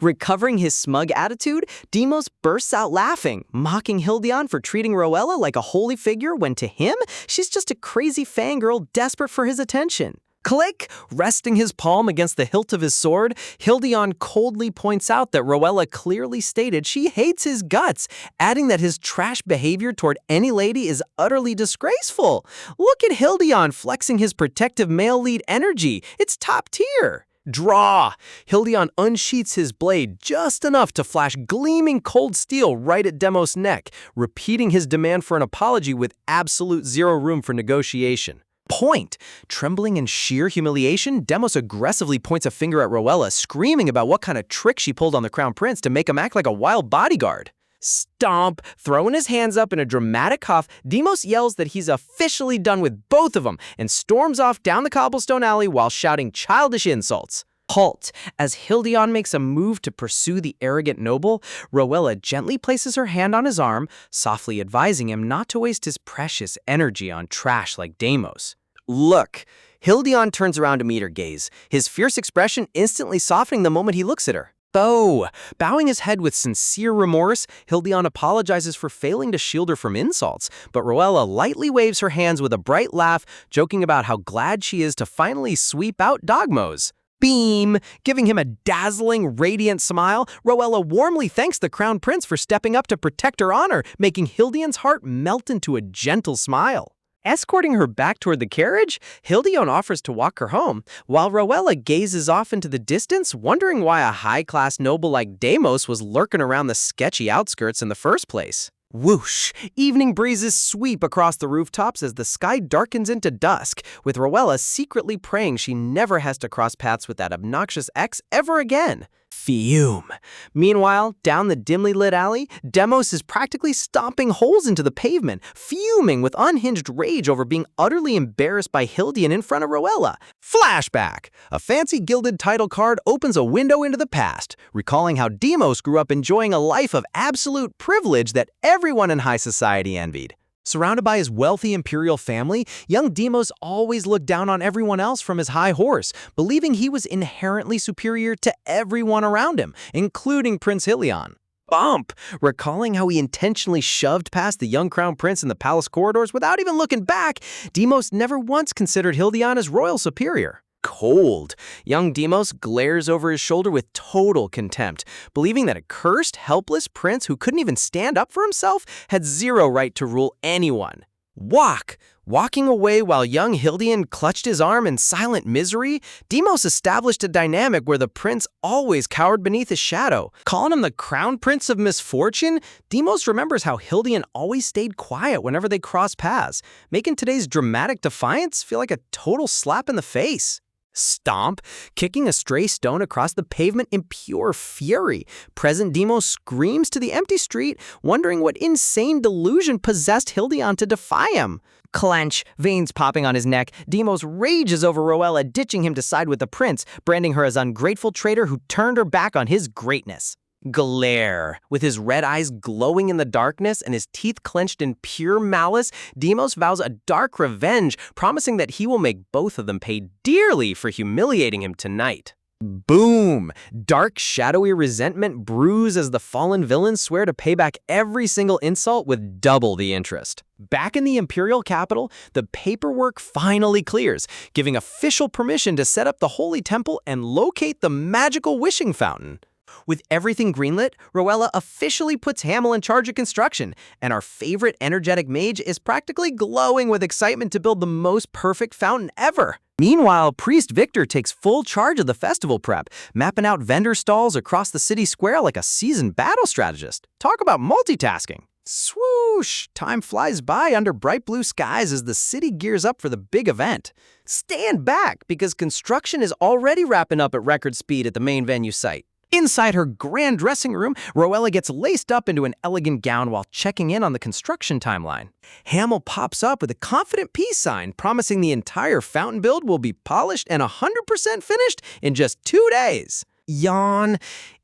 Recovering his smug attitude, Demos bursts out laughing, mocking Hildion for treating Roella like a holy figure when to him, she's just a crazy fangirl desperate for his attention. Click! Resting his palm against the hilt of his sword, Hildion coldly points out that Rowella clearly stated she hates his guts, adding that his trash behavior toward any lady is utterly disgraceful. Look at Hildion flexing his protective male lead energy. It's top tier. Draw! Hildion unsheaths his blade just enough to flash gleaming cold steel right at Demos' neck, repeating his demand for an apology with absolute zero room for negotiation. Point! Trembling in sheer humiliation, Demos aggressively points a finger at Rowella, screaming about what kind of trick she pulled on the Crown Prince to make him act like a wild bodyguard. Stomp! Throwing his hands up in a dramatic huff, Demos yells that he's officially done with both of them and storms off down the cobblestone alley while shouting childish insults. Halt! As Hildion makes a move to pursue the arrogant noble, Rowella gently places her hand on his arm, softly advising him not to waste his precious energy on trash like Demos. Look! Hildion turns around to meet her gaze, his fierce expression instantly softening the moment he looks at her. Oh! Bowing his head with sincere remorse, Hildion apologizes for failing to shield her from insults, but Rowella lightly waves her hands with a bright laugh, joking about how glad she is to finally sweep out Dogmos. Beam! Giving him a dazzling, radiant smile, Rowella warmly thanks the Crown Prince for stepping up to protect her honor, making Hildion's heart melt into a gentle smile. Escorting her back toward the carriage, Hildion offers to walk her home, while Rowella gazes off into the distance, wondering why a high-class noble like Demos was lurking around the sketchy outskirts in the first place. Whoosh! Evening breezes sweep across the rooftops as the sky darkens into dusk, with Rowella secretly praying she never has to cross paths with that obnoxious ex ever again. Fume. Meanwhile, down the dimly lit alley, Demos is practically stomping holes into the pavement, fuming with unhinged rage over being utterly embarrassed by Hildion in front of Rowella. Flashback! A fancy gilded title card opens a window into the past, recalling how Demos grew up enjoying a life of absolute privilege that everyone in high society envied. Surrounded by his wealthy imperial family, young Demos always looked down on everyone else from his high horse, believing he was inherently superior to everyone around him, including Prince Hildion. Bump! Recalling how he intentionally shoved past the young Crown Prince in the palace corridors without even looking back, Demos never once considered Hildion as royal superior. Cold. Young Demos glares over his shoulder with total contempt, believing that a cursed, helpless prince who couldn't even stand up for himself had zero right to rule anyone. Walk! Walking away while young Hildion clutched his arm in silent misery, Demos established a dynamic where the prince always cowered beneath his shadow. Calling him the Crown Prince of Misfortune, Demos remembers how Hildion always stayed quiet whenever they crossed paths, making today's dramatic defiance feel like a total slap in the face. Stomp, kicking a stray stone across the pavement in pure fury. Present Demos screams to the empty street, wondering what insane delusion possessed Hildion to defy him. Clench, veins popping on his neck, Demos rages over Rowella ditching him to side with the prince, branding her as ungrateful traitor who turned her back on his greatness. Glare. With his red eyes glowing in the darkness and his teeth clenched in pure malice, Demos vows a dark revenge, promising that he will make both of them pay dearly for humiliating him tonight. Boom! Dark, shadowy resentment brews as the fallen villains swear to pay back every single insult with double the interest. Back in the Imperial capital, the paperwork finally clears, giving official permission to set up the Holy Temple and locate the magical wishing fountain. With everything greenlit, Rowella officially puts Hamel in charge of construction, and our favorite energetic mage is practically glowing with excitement to build the most perfect fountain ever. Meanwhile, Priest Victor takes full charge of the festival prep, mapping out vendor stalls across the city square like a seasoned battle strategist. Talk about multitasking. Swoosh! Time flies by under bright blue skies as the city gears up for the big event. Stand back, because construction is already wrapping up at record speed at the main venue site. Inside her grand dressing room, Rowella gets laced up into an elegant gown while checking in on the construction timeline. Hamel pops up with a confident peace sign, promising the entire fountain build will be polished and 100% finished in just 2 days. Yawn.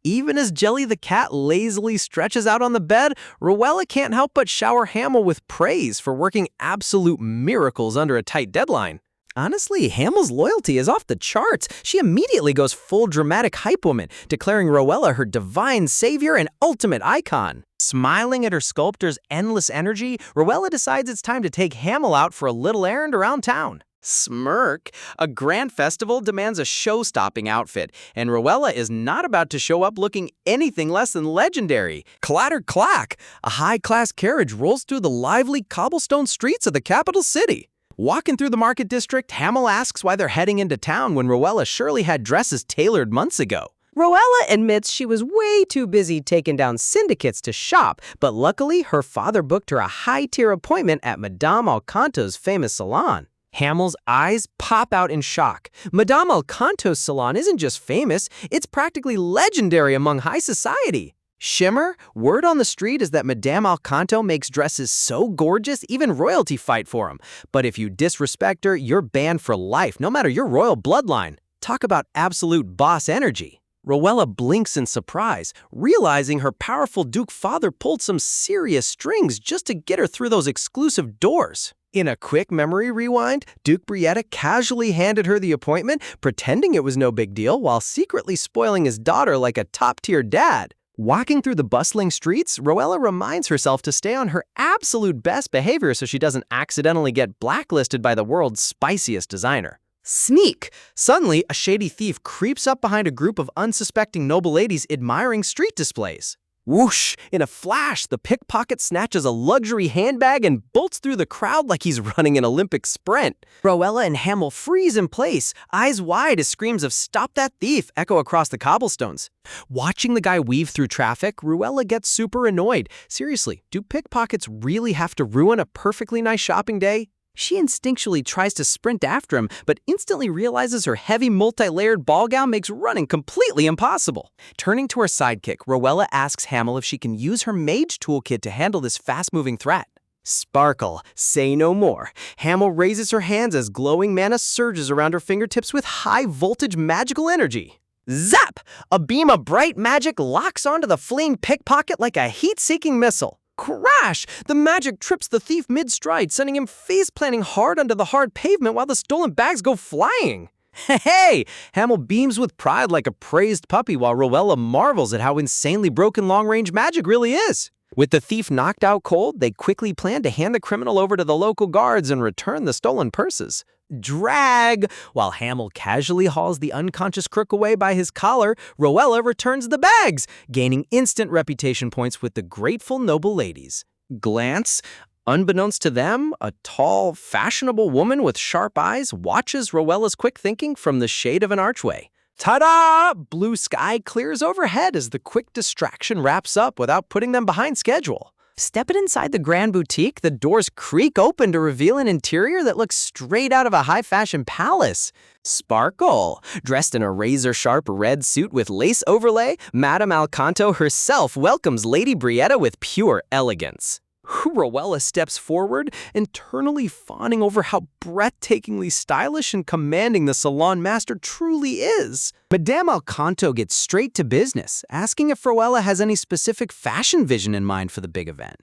Even as Jelly the cat lazily stretches out on the bed, Rowella can't help but shower Hamel with praise for working absolute miracles under a tight deadline. Honestly, Hamel's loyalty is off the charts. She immediately goes full dramatic hype woman, declaring Rowella her divine savior and ultimate icon. Smiling at her sculptor's endless energy, Rowella decides it's time to take Hamel out for a little errand around town. Smirk. A grand festival demands a show-stopping outfit, and Rowella is not about to show up looking anything less than legendary. Clatter-clack! A high-class carriage rolls through the lively cobblestone streets of the capital city. Walking through the market district, Hamel asks why they're heading into town when Rowella surely had dresses tailored months ago. Rowella admits she was way too busy taking down syndicates to shop, but luckily her father booked her a high-tier appointment at Madame Alcanto's famous salon. Hamel's eyes pop out in shock. Madame Alcanto's salon isn't just famous, it's practically legendary among high society. Shimmer, word on the street is that Madame Alcanto makes dresses so gorgeous even royalty fight for them. But if you disrespect her, you're banned for life, no matter your royal bloodline. Talk about absolute boss energy. Rowella blinks in surprise, realizing her powerful Duke father pulled some serious strings just to get her through those exclusive doors. In a quick memory rewind, Duke Brietta casually handed her the appointment, pretending it was no big deal while secretly spoiling his daughter like a top-tier dad. Walking through the bustling streets, Rowella reminds herself to stay on her absolute best behavior so she doesn't accidentally get blacklisted by the world's spiciest designer. Sneak! Suddenly, a shady thief creeps up behind a group of unsuspecting noble ladies admiring street displays. Whoosh! In a flash, the pickpocket snatches a luxury handbag and bolts through the crowd like he's running an Olympic sprint. Rowella and Hamel freeze in place, eyes wide as screams of "Stop that thief!" echo across the cobblestones. Watching the guy weave through traffic, Rowella gets super annoyed. Seriously, do pickpockets really have to ruin a perfectly nice shopping day? She instinctually tries to sprint after him, but instantly realizes her heavy multi-layered ball gown makes running completely impossible. Turning to her sidekick, Rowella asks Hamel if she can use her mage toolkit to handle this fast-moving threat. Sparkle, say no more. Hamel raises her hands as glowing mana surges around her fingertips with high-voltage magical energy. Zap! A beam of bright magic locks onto the fleeing pickpocket like a heat-seeking missile. Crash! The magic trips the thief mid-stride, sending him face-planting hard onto the hard pavement while the stolen bags go flying. Hey! Hamel beams with pride like a praised puppy while Rowella marvels at how insanely broken long-range magic really is. With the thief knocked out cold, they quickly plan to hand the criminal over to the local guards and return the stolen purses. Drag! While Hamel casually hauls the unconscious crook away by his collar, Rowella returns the bags, gaining instant reputation points with the grateful noble ladies. Glance. Unbeknownst to them, a tall, fashionable woman with sharp eyes watches Rowella's quick thinking from the shade of an archway. Ta-da! Blue sky clears overhead as the quick distraction wraps up without putting them behind schedule. Stepping inside the grand boutique, the doors creak open to reveal an interior that looks straight out of a high-fashion palace. Sparkle! Dressed in a razor-sharp red suit with lace overlay, Madame Alcanto herself welcomes Lady Brietta with pure elegance. Rowella steps forward, internally fawning over how breathtakingly stylish and commanding the salon master truly is. Madame Alcanto gets straight to business, asking if Rowella has any specific fashion vision in mind for the big event.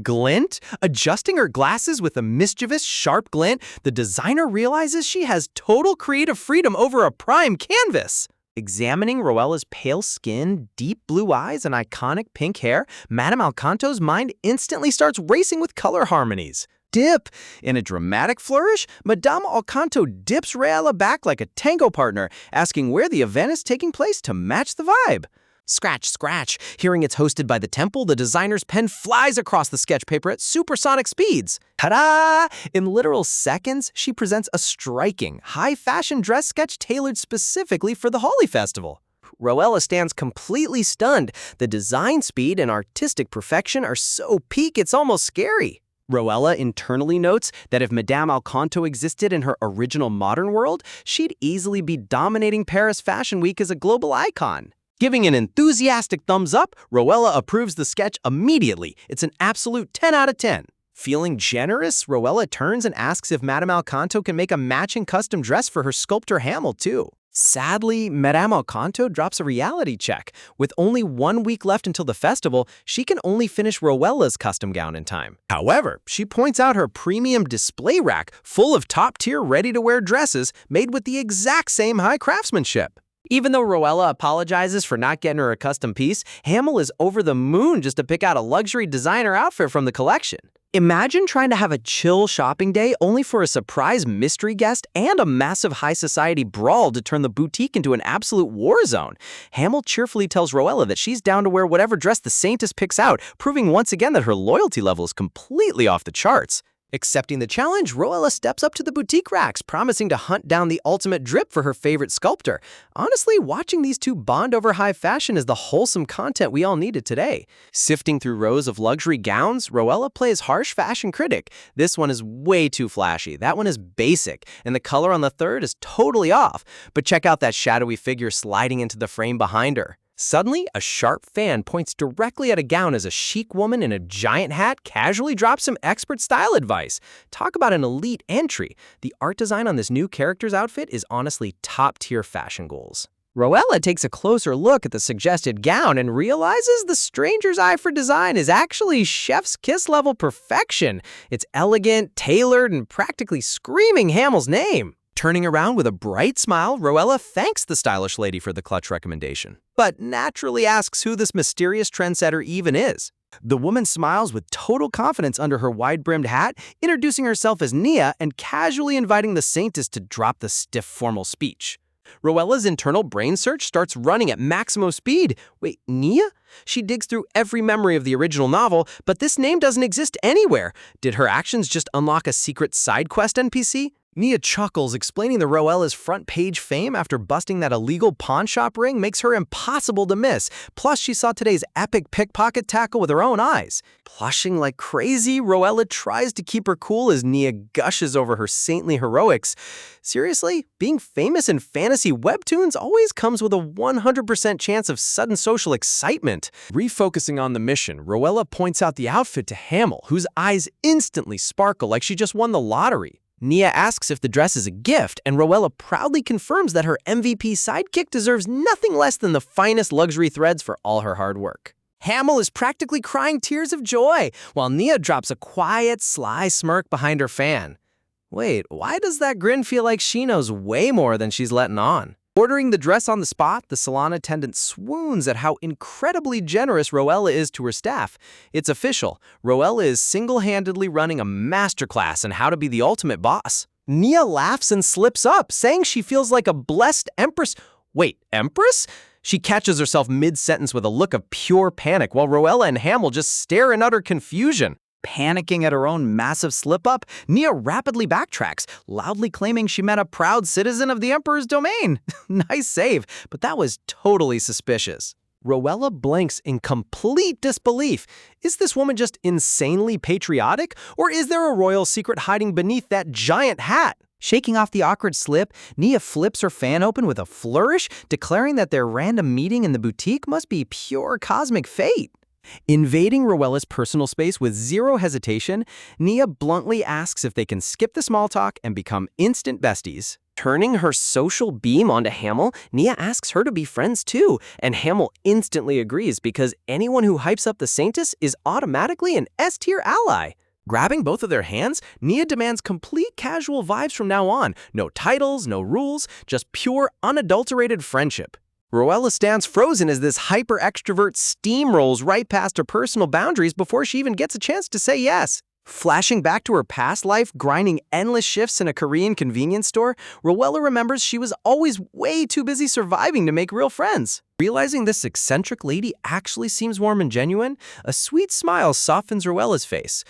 Glint? Adjusting her glasses with a mischievous, sharp glint, the designer realizes she has total creative freedom over a prime canvas. Examining Rowella's pale skin, deep blue eyes, and iconic pink hair, Madame Alcanto's mind instantly starts racing with color harmonies. Dip! In a dramatic flourish, Madame Alcanto dips Rowella back like a tango partner, asking where the event is taking place to match the vibe. Scratch, scratch. Hearing it's hosted by the temple, the designer's pen flies across the sketch paper at supersonic speeds. Ta-da! In literal seconds, she presents a striking, high-fashion dress sketch tailored specifically for the Holi Festival. Rowella stands completely stunned. The design speed and artistic perfection are so peak it's almost scary. Rowella internally notes that if Madame Alcanto existed in her original modern world, she'd easily be dominating Paris Fashion Week as a global icon. Giving an enthusiastic thumbs up, Rowella approves the sketch immediately. It's an absolute 10 out of 10. Feeling generous, Rowella turns and asks if Madame Alcanto can make a matching custom dress for her sculptor Hamel, too. Sadly, Madame Alcanto drops a reality check. With only 1 week left until the festival, she can only finish Rowella's custom gown in time. However, she points out her premium display rack full of top-tier ready-to-wear dresses made with the exact same high craftsmanship. Even though Rowella apologizes for not getting her a custom piece, Hamel is over the moon just to pick out a luxury designer outfit from the collection. Imagine trying to have a chill shopping day only for a surprise mystery guest and a massive high society brawl to turn the boutique into an absolute war zone. Hamill cheerfully tells Roella that she's down to wear whatever dress the Saintess picks out, proving once again that her loyalty level is completely off the charts. Accepting the challenge, Roella steps up to the boutique racks, promising to hunt down the ultimate drip for her favorite sculptor. Honestly, watching these two bond over high fashion is the wholesome content we all needed today. Sifting through rows of luxury gowns, Roella plays harsh fashion critic. This one is way too flashy, that one is basic, and the color on the third is totally off. But check out that shadowy figure sliding into the frame behind her. Suddenly, a sharp fan points directly at a gown as a chic woman in a giant hat casually drops some expert style advice. Talk about an elite entry. The art design on this new character's outfit is honestly top-tier fashion goals. Roella takes a closer look at the suggested gown and realizes the stranger's eye for design is actually chef's kiss level perfection. It's elegant, tailored, and practically screaming Hamill's name. Turning around with a bright smile, Roella thanks the stylish lady for the clutch recommendation, but naturally asks who this mysterious trendsetter even is. The woman smiles with total confidence under her wide-brimmed hat, introducing herself as Nia and casually inviting the Saintess to drop the stiff formal speech. Roella's internal brain search starts running at maximum speed. Wait, Nia? She digs through every memory of the original novel, but this name doesn't exist anywhere. Did her actions just unlock a secret side quest NPC? Nia chuckles, explaining that Roella's front-page fame after busting that illegal pawn shop ring makes her impossible to miss. Plus, she saw today's epic pickpocket tackle with her own eyes. Blushing like crazy, Roella tries to keep her cool as Nia gushes over her saintly heroics. Seriously, being famous in fantasy webtoons always comes with a 100% chance of sudden social excitement. Refocusing on the mission, Roella points out the outfit to Hamill, whose eyes instantly sparkle like she just won the lottery. Nia asks if the dress is a gift, and Roella proudly confirms that her MVP sidekick deserves nothing less than the finest luxury threads for all her hard work. Hamill is practically crying tears of joy, while Nia drops a quiet, sly smirk behind her fan. Wait, why does that grin feel like she knows way more than she's letting on? Ordering the dress on the spot, the salon attendant swoons at how incredibly generous Roella is to her staff. It's official. Roella is single-handedly running a masterclass in how to be the ultimate boss. Nia laughs and slips up, saying she feels like a blessed empress. Wait, empress? She catches herself mid-sentence with a look of pure panic, while Roella and Hamill just stare in utter confusion. Panicking at her own massive slip-up, Nia rapidly backtracks, loudly claiming she met a proud citizen of the Emperor's domain. Nice save, but that was totally suspicious. Roella blinks in complete disbelief. Is this woman just insanely patriotic, or is there a royal secret hiding beneath that giant hat? Shaking off the awkward slip, Nia flips her fan open with a flourish, declaring that their random meeting in the boutique must be pure cosmic fate. Invading Roella's personal space with zero hesitation, Nia bluntly asks if they can skip the small talk and become instant besties. Turning her social beam onto Hamill, Nia asks her to be friends too, and Hamill instantly agrees because anyone who hypes up the Saintess is automatically an S-tier ally. Grabbing both of their hands, Nia demands complete casual vibes from now on. No titles, no rules, just pure, unadulterated friendship. Roella stands frozen as this hyper-extrovert steamrolls right past her personal boundaries before she even gets a chance to say yes. Flashing back to her past life, grinding endless shifts in a Korean convenience store, Roella remembers she was always way too busy surviving to make real friends. Realizing this eccentric lady actually seems warm and genuine, a sweet smile softens Roella's face.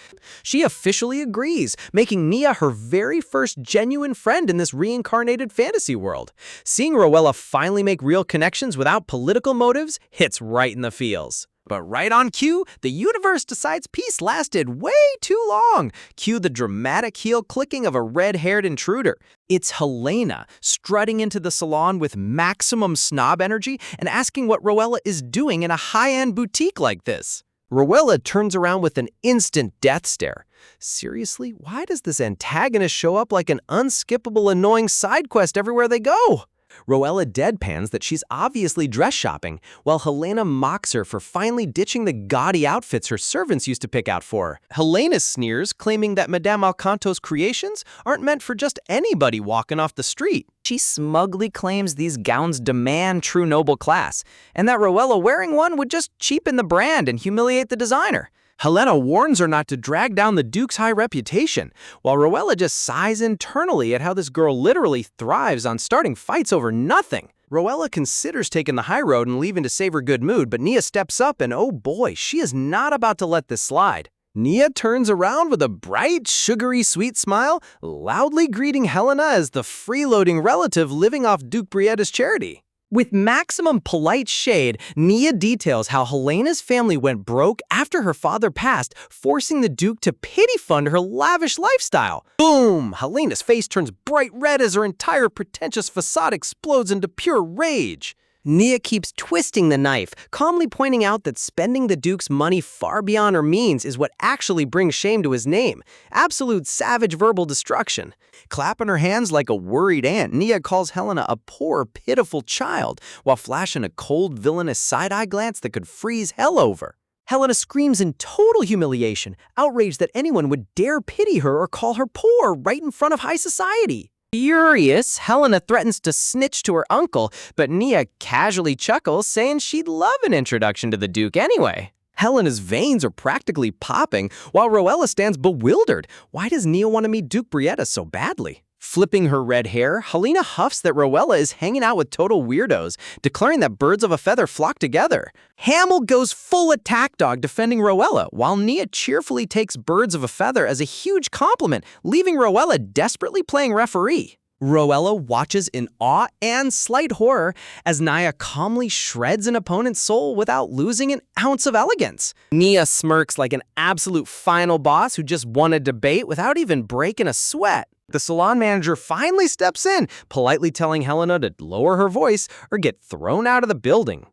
She officially agrees, making Nia her very first genuine friend in this reincarnated fantasy world. Seeing Roella finally make real connections without political motives hits right in the feels. But right on cue, the universe decides peace lasted way too long. Cue the dramatic heel clicking of a red-haired intruder. It's Helena, strutting into the salon with maximum snob energy and asking what Roella is doing in a high-end boutique like this. Roella turns around with an instant death stare. Seriously, why does this antagonist show up like an unskippable annoying side quest everywhere they go? Roella deadpans that she's obviously dress shopping, while Helena mocks her for finally ditching the gaudy outfits her servants used to pick out for her. Helena sneers, claiming that Madame Alcanto's creations aren't meant for just anybody walking off the street. She smugly claims these gowns demand true noble class, and that Roella wearing one would just cheapen the brand and humiliate the designer. Helena warns her not to drag down the Duke's high reputation, while Rowella just sighs internally at how this girl literally thrives on starting fights over nothing. Rowella considers taking the high road and leaving to save her good mood, but Nia steps up and oh boy, she is not about to let this slide. Nia turns around with a bright, sugary, sweet smile, loudly greeting Helena as the freeloading relative living off Duke Brietta's charity. With maximum polite shade, Nia details how Helena's family went broke after her father passed, forcing the Duke to pity fund her lavish lifestyle. Boom! Helena's face turns bright red as her entire pretentious facade explodes into pure rage. Nia keeps twisting the knife, calmly pointing out that spending the Duke's money far beyond her means is what actually brings shame to his name. Absolute savage verbal destruction. Clapping her hands like a worried aunt, Nia calls Helena a poor, pitiful child, while flashing a cold, villainous side-eye glance that could freeze hell over. Helena screams in total humiliation, outraged that anyone would dare pity her or call her poor right in front of high society. Furious, Helena threatens to snitch to her uncle, but Nia casually chuckles, saying she'd love an introduction to the Duke anyway. Helena's veins are practically popping, while Rowella stands bewildered. Why does Nia want to meet Duke Brietta so badly? Flipping her red hair, Helena huffs that Rowella is hanging out with total weirdos, declaring that birds of a feather flock together. Hamill goes full attack dog defending Rowella, while Nia cheerfully takes birds of a feather as a huge compliment, leaving Rowella desperately playing referee. Rowella watches in awe and slight horror as Nia calmly shreds an opponent's soul without losing an ounce of elegance. Nia smirks like an absolute final boss who just won a debate without even breaking a sweat. The salon manager finally steps in, politely telling Helena to lower her voice or get thrown out of the building.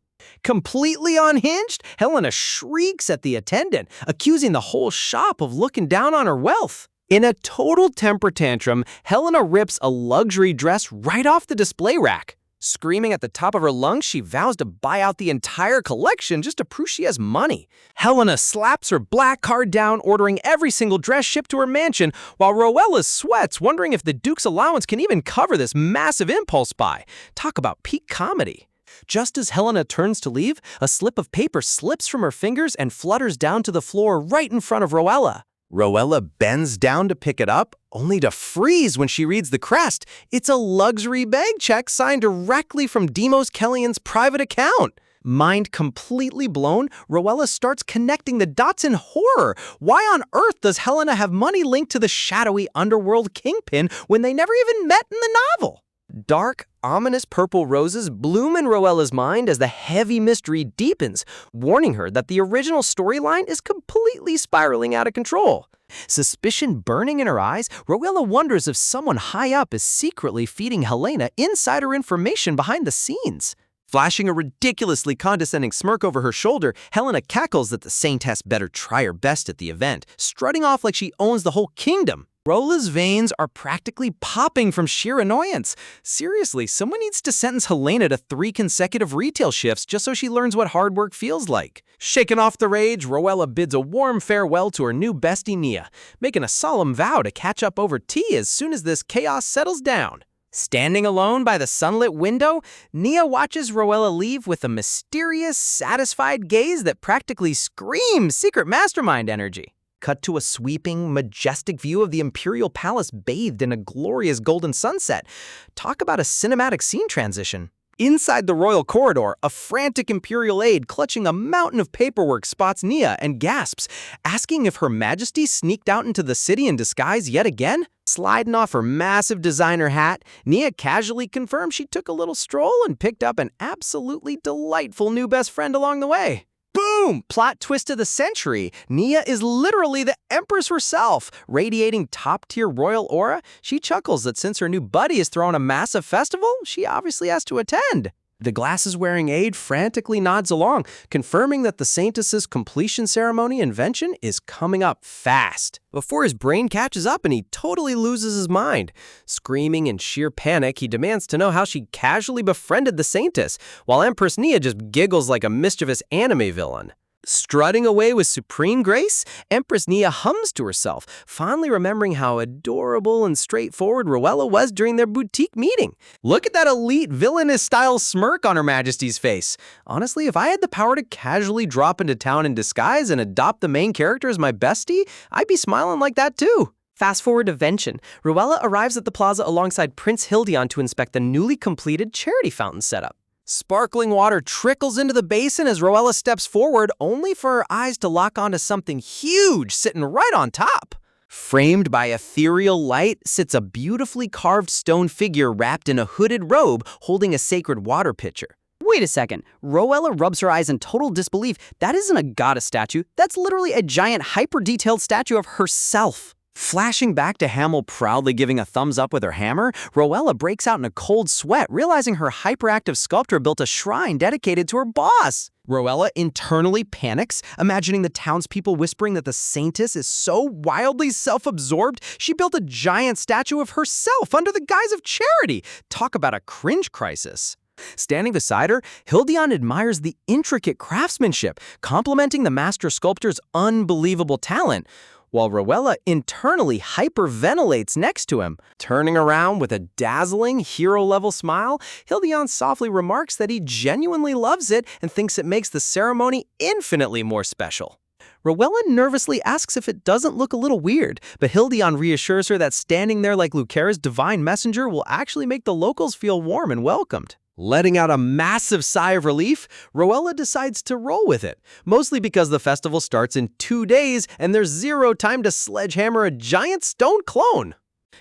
Completely unhinged, Helena shrieks at the attendant, accusing the whole shop of looking down on her wealth. In a total temper tantrum, Helena rips a luxury dress right off the display rack. Screaming at the top of her lungs, she vows to buy out the entire collection just to prove she has money. Helena slaps her black card down, ordering every single dress shipped to her mansion, while Rowella sweats, wondering if the Duke's allowance can even cover this massive impulse buy. Talk about peak comedy. Just as Helena turns to leave, a slip of paper slips from her fingers and flutters down to the floor right in front of Rowella. Rowella bends down to pick it up, only to freeze when she reads the crest. It's a luxury bag check signed directly from Demos Kellyan's private account. Mind completely blown, Rowella starts connecting the dots in horror. Why on earth does Helena have money linked to the shadowy underworld kingpin when they never even met in the novel? Dark, ominous purple roses bloom in Rowella's mind as the heavy mystery deepens, warning her that the original storyline is completely spiraling out of control. Suspicion burning in her eyes, Rowella wonders if someone high up is secretly feeding Helena insider information behind the scenes. Flashing a ridiculously condescending smirk over her shoulder, Helena cackles that the saintess better try her best at the event, strutting off like she owns the whole kingdom. Rowella's veins are practically popping from sheer annoyance. Seriously, someone needs to sentence Helena to 3 consecutive retail shifts just so she learns what hard work feels like. Shaken off the rage, Rowella bids a warm farewell to her new bestie Nia, making a solemn vow to catch up over tea as soon as this chaos settles down. Standing alone by the sunlit window, Nia watches Rowella leave with a mysterious, satisfied gaze that practically screams secret mastermind energy. Cut to a sweeping, majestic view of the Imperial Palace bathed in a glorious golden sunset. Talk about a cinematic scene transition. Inside the royal corridor, a frantic Imperial aide clutching a mountain of paperwork spots Nia and gasps, asking if Her Majesty sneaked out into the city in disguise yet again. Sliding off her massive designer hat, Nia casually confirms she took a little stroll and picked up an absolutely delightful new best friend along the way. Boom! Plot twist of the century. Nia is literally the Empress herself. Radiating top-tier royal aura, she chuckles that since her new buddy is throwing a massive festival, she obviously has to attend. The glasses-wearing aide frantically nods along, confirming that the Saintess's completion ceremony invention is coming up fast. Before his brain catches up and he totally loses his mind. Screaming in sheer panic, he demands to know how she casually befriended the Saintess, while Empress Nia just giggles like a mischievous anime villain. Strutting away with supreme grace, Empress Nia hums to herself, fondly remembering how adorable and straightforward Rowella was during their boutique meeting. Look at that elite villainous-style smirk on Her Majesty's face. Honestly, if I had the power to casually drop into town in disguise and adopt the main character as my bestie, I'd be smiling like that too. Fast forward to Vention. Rowella arrives at the plaza alongside Prince Hildion to inspect the newly completed charity fountain setup. Sparkling water trickles into the basin as Rowella steps forward, only for her eyes to lock onto something huge sitting right on top. Framed by ethereal light sits a beautifully carved stone figure wrapped in a hooded robe holding a sacred water pitcher. Wait a second. Rowella rubs her eyes in total disbelief. That isn't a goddess statue. That's literally a giant hyper-detailed statue of herself. Flashing back to Hamel proudly giving a thumbs up with her hammer, Rowella breaks out in a cold sweat, realizing her hyperactive sculptor built a shrine dedicated to her boss. Rowella internally panics, imagining the townspeople whispering that the Saintess is so wildly self-absorbed, she built a giant statue of herself under the guise of charity. Talk about a cringe crisis. Standing beside her, Hildion admires the intricate craftsmanship, complimenting the master sculptor's unbelievable talent, while Rowella internally hyperventilates next to him. Turning around with a dazzling, hero-level smile, Hildion softly remarks that he genuinely loves it and thinks it makes the ceremony infinitely more special. Rowella nervously asks if it doesn't look a little weird, but Hildion reassures her that standing there like Lucera's divine messenger will actually make the locals feel warm and welcomed. Letting out a massive sigh of relief, Rowella decides to roll with it, mostly because the festival starts in 2 days and there's zero time to sledgehammer a giant stone clone.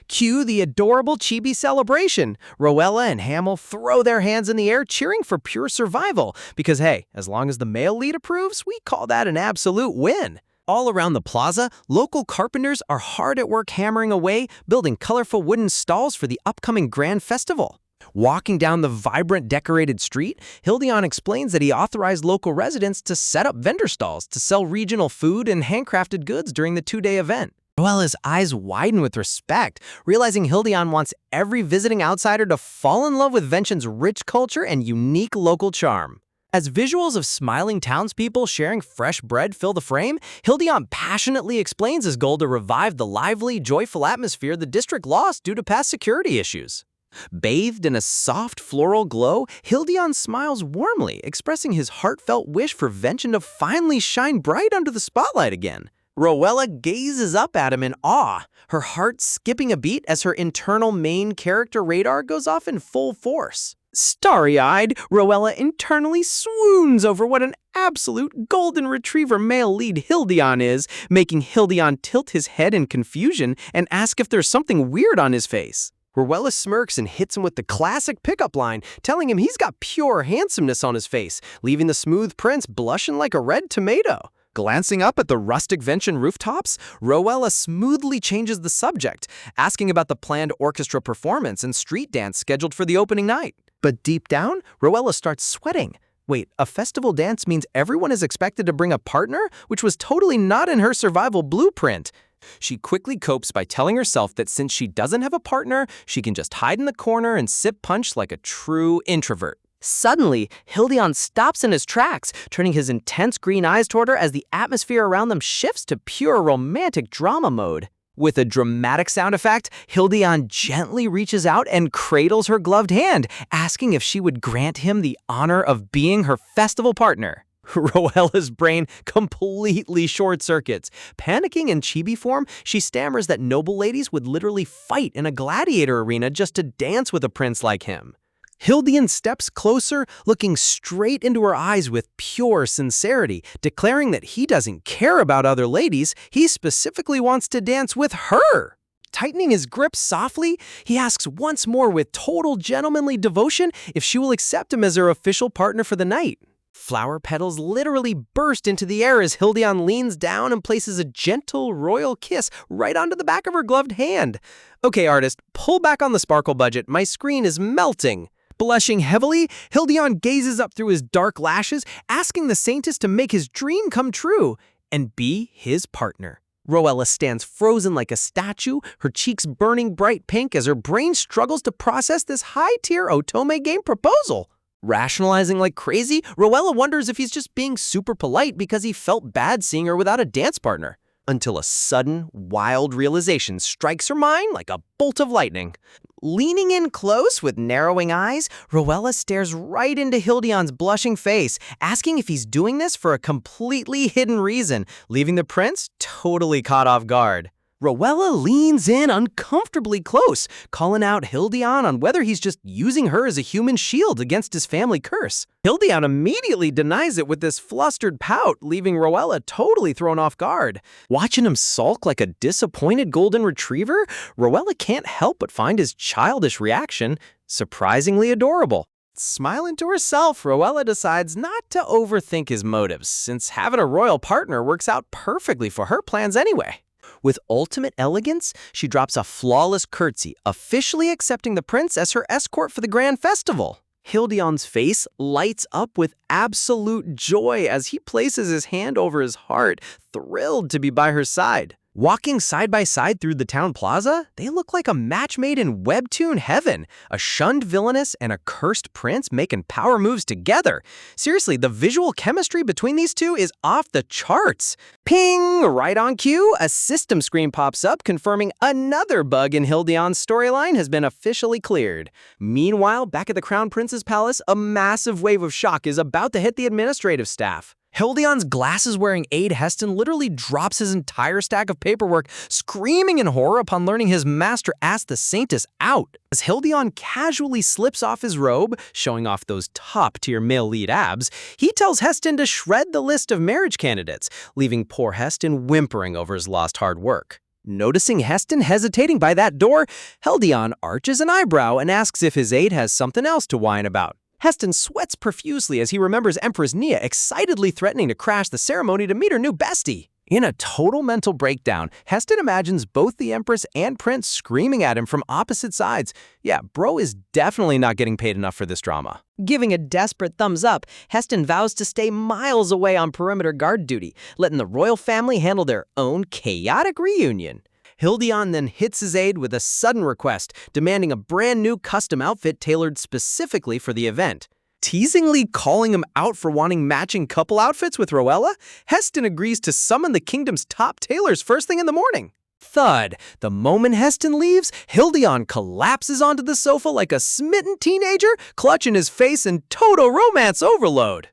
Cue the adorable chibi celebration. Rowella and Hamel throw their hands in the air, cheering for pure survival, because hey, as long as the male lead approves, we call that an absolute win. All around the plaza, local carpenters are hard at work hammering away, building colorful wooden stalls for the upcoming grand festival. Walking down the vibrant decorated street, Hildion explains that he authorized local residents to set up vendor stalls to sell regional food and handcrafted goods during the 2-day event. Rowella's eyes widen with respect, realizing Hildion wants every visiting outsider to fall in love with Vention's rich culture and unique local charm. As visuals of smiling townspeople sharing fresh bread fill the frame, Hildion passionately explains his goal to revive the lively, joyful atmosphere the district lost due to past security issues. Bathed in a soft floral glow, Hildion smiles warmly, expressing his heartfelt wish for Vention to finally shine bright under the spotlight again. Rowella gazes up at him in awe, her heart skipping a beat as her internal main character radar goes off in full force. Starry-eyed, Rowella internally swoons over what an absolute golden retriever male lead Hildion is, making Hildion tilt his head in confusion and ask if there's something weird on his face. Rowella smirks and hits him with the classic pickup line, telling him he's got pure handsomeness on his face, leaving the smooth prince blushing like a red tomato. Glancing up at the rustic Vention rooftops, Rowella smoothly changes the subject, asking about the planned orchestra performance and street dance scheduled for the opening night. But deep down, Rowella starts sweating. Wait, a festival dance means everyone is expected to bring a partner, which was totally not in her survival blueprint. She quickly copes by telling herself that since she doesn't have a partner, she can just hide in the corner and sip punch like a true introvert. Suddenly, Hildion stops in his tracks, turning his intense green eyes toward her as the atmosphere around them shifts to pure romantic drama mode. With a dramatic sound effect, Hildion gently reaches out and cradles her gloved hand, asking if she would grant him the honor of being her festival partner. Rowella's brain completely short-circuits. Panicking in chibi form, she stammers that noble ladies would literally fight in a gladiator arena just to dance with a prince like him. Hildion steps closer, looking straight into her eyes with pure sincerity, declaring that he doesn't care about other ladies, he specifically wants to dance with her. Tightening his grip softly, he asks once more with total gentlemanly devotion if she will accept him as her official partner for the night. Flower petals literally burst into the air as Hildion leans down and places a gentle, royal kiss right onto the back of her gloved hand. Okay, artist, pull back on the sparkle budget. My screen is melting. Blushing heavily, Hildion gazes up through his dark lashes, asking the Saintess to make his dream come true and be his partner. Rowella stands frozen like a statue, her cheeks burning bright pink as her brain struggles to process this high-tier Otome game proposal. Rationalizing like crazy, Rowella wonders if he's just being super polite because he felt bad seeing her without a dance partner. Until a sudden, wild realization strikes her mind like a bolt of lightning. Leaning in close with narrowing eyes, Rowella stares right into Hildion's blushing face, asking if he's doing this for a completely hidden reason, leaving the prince totally caught off guard. Rowella leans in uncomfortably close, calling out Hildion on whether he's just using her as a human shield against his family curse. Hildion immediately denies it with this flustered pout, leaving Rowella totally thrown off guard. Watching him sulk like a disappointed golden retriever, Rowella can't help but find his childish reaction surprisingly adorable. Smiling to herself, Rowella decides not to overthink his motives, since having a royal partner works out perfectly for her plans anyway. With ultimate elegance, she drops a flawless curtsy, officially accepting the prince as her escort for the grand festival. Hildion's face lights up with absolute joy as he places his hand over his heart, thrilled to be by her side. Walking side by side through the town plaza, they look like a match made in webtoon heaven. A shunned villainess and a cursed prince making power moves together. Seriously, the visual chemistry between these two is off the charts. Ping! Right on cue, a system screen pops up confirming another bug in Hildion's storyline has been officially cleared. Meanwhile, back at the Crown Prince's palace, a massive wave of shock is about to hit the administrative staff. Hildion's glasses-wearing aide Heston literally drops his entire stack of paperwork, screaming in horror upon learning his master asked the Saintess out. As Hildion casually slips off his robe, showing off those top-tier male lead abs, he tells Heston to shred the list of marriage candidates, leaving poor Heston whimpering over his lost hard work. Noticing Heston hesitating by that door, Hildion arches an eyebrow and asks if his aide has something else to whine about. Heston sweats profusely as he remembers Empress Nia excitedly threatening to crash the ceremony to meet her new bestie. In a total mental breakdown, Heston imagines both the Empress and Prince screaming at him from opposite sides. Yeah, bro is definitely not getting paid enough for this drama. Giving a desperate thumbs up, Heston vows to stay miles away on perimeter guard duty, letting the royal family handle their own chaotic reunion. Hildion then hits his aide with a sudden request, demanding a brand new custom outfit tailored specifically for the event. Teasingly calling him out for wanting matching couple outfits with Rowella, Heston agrees to summon the kingdom's top tailors first thing in the morning. Thud. The moment Heston leaves, Hildion collapses onto the sofa like a smitten teenager, clutching his face in total romance overload.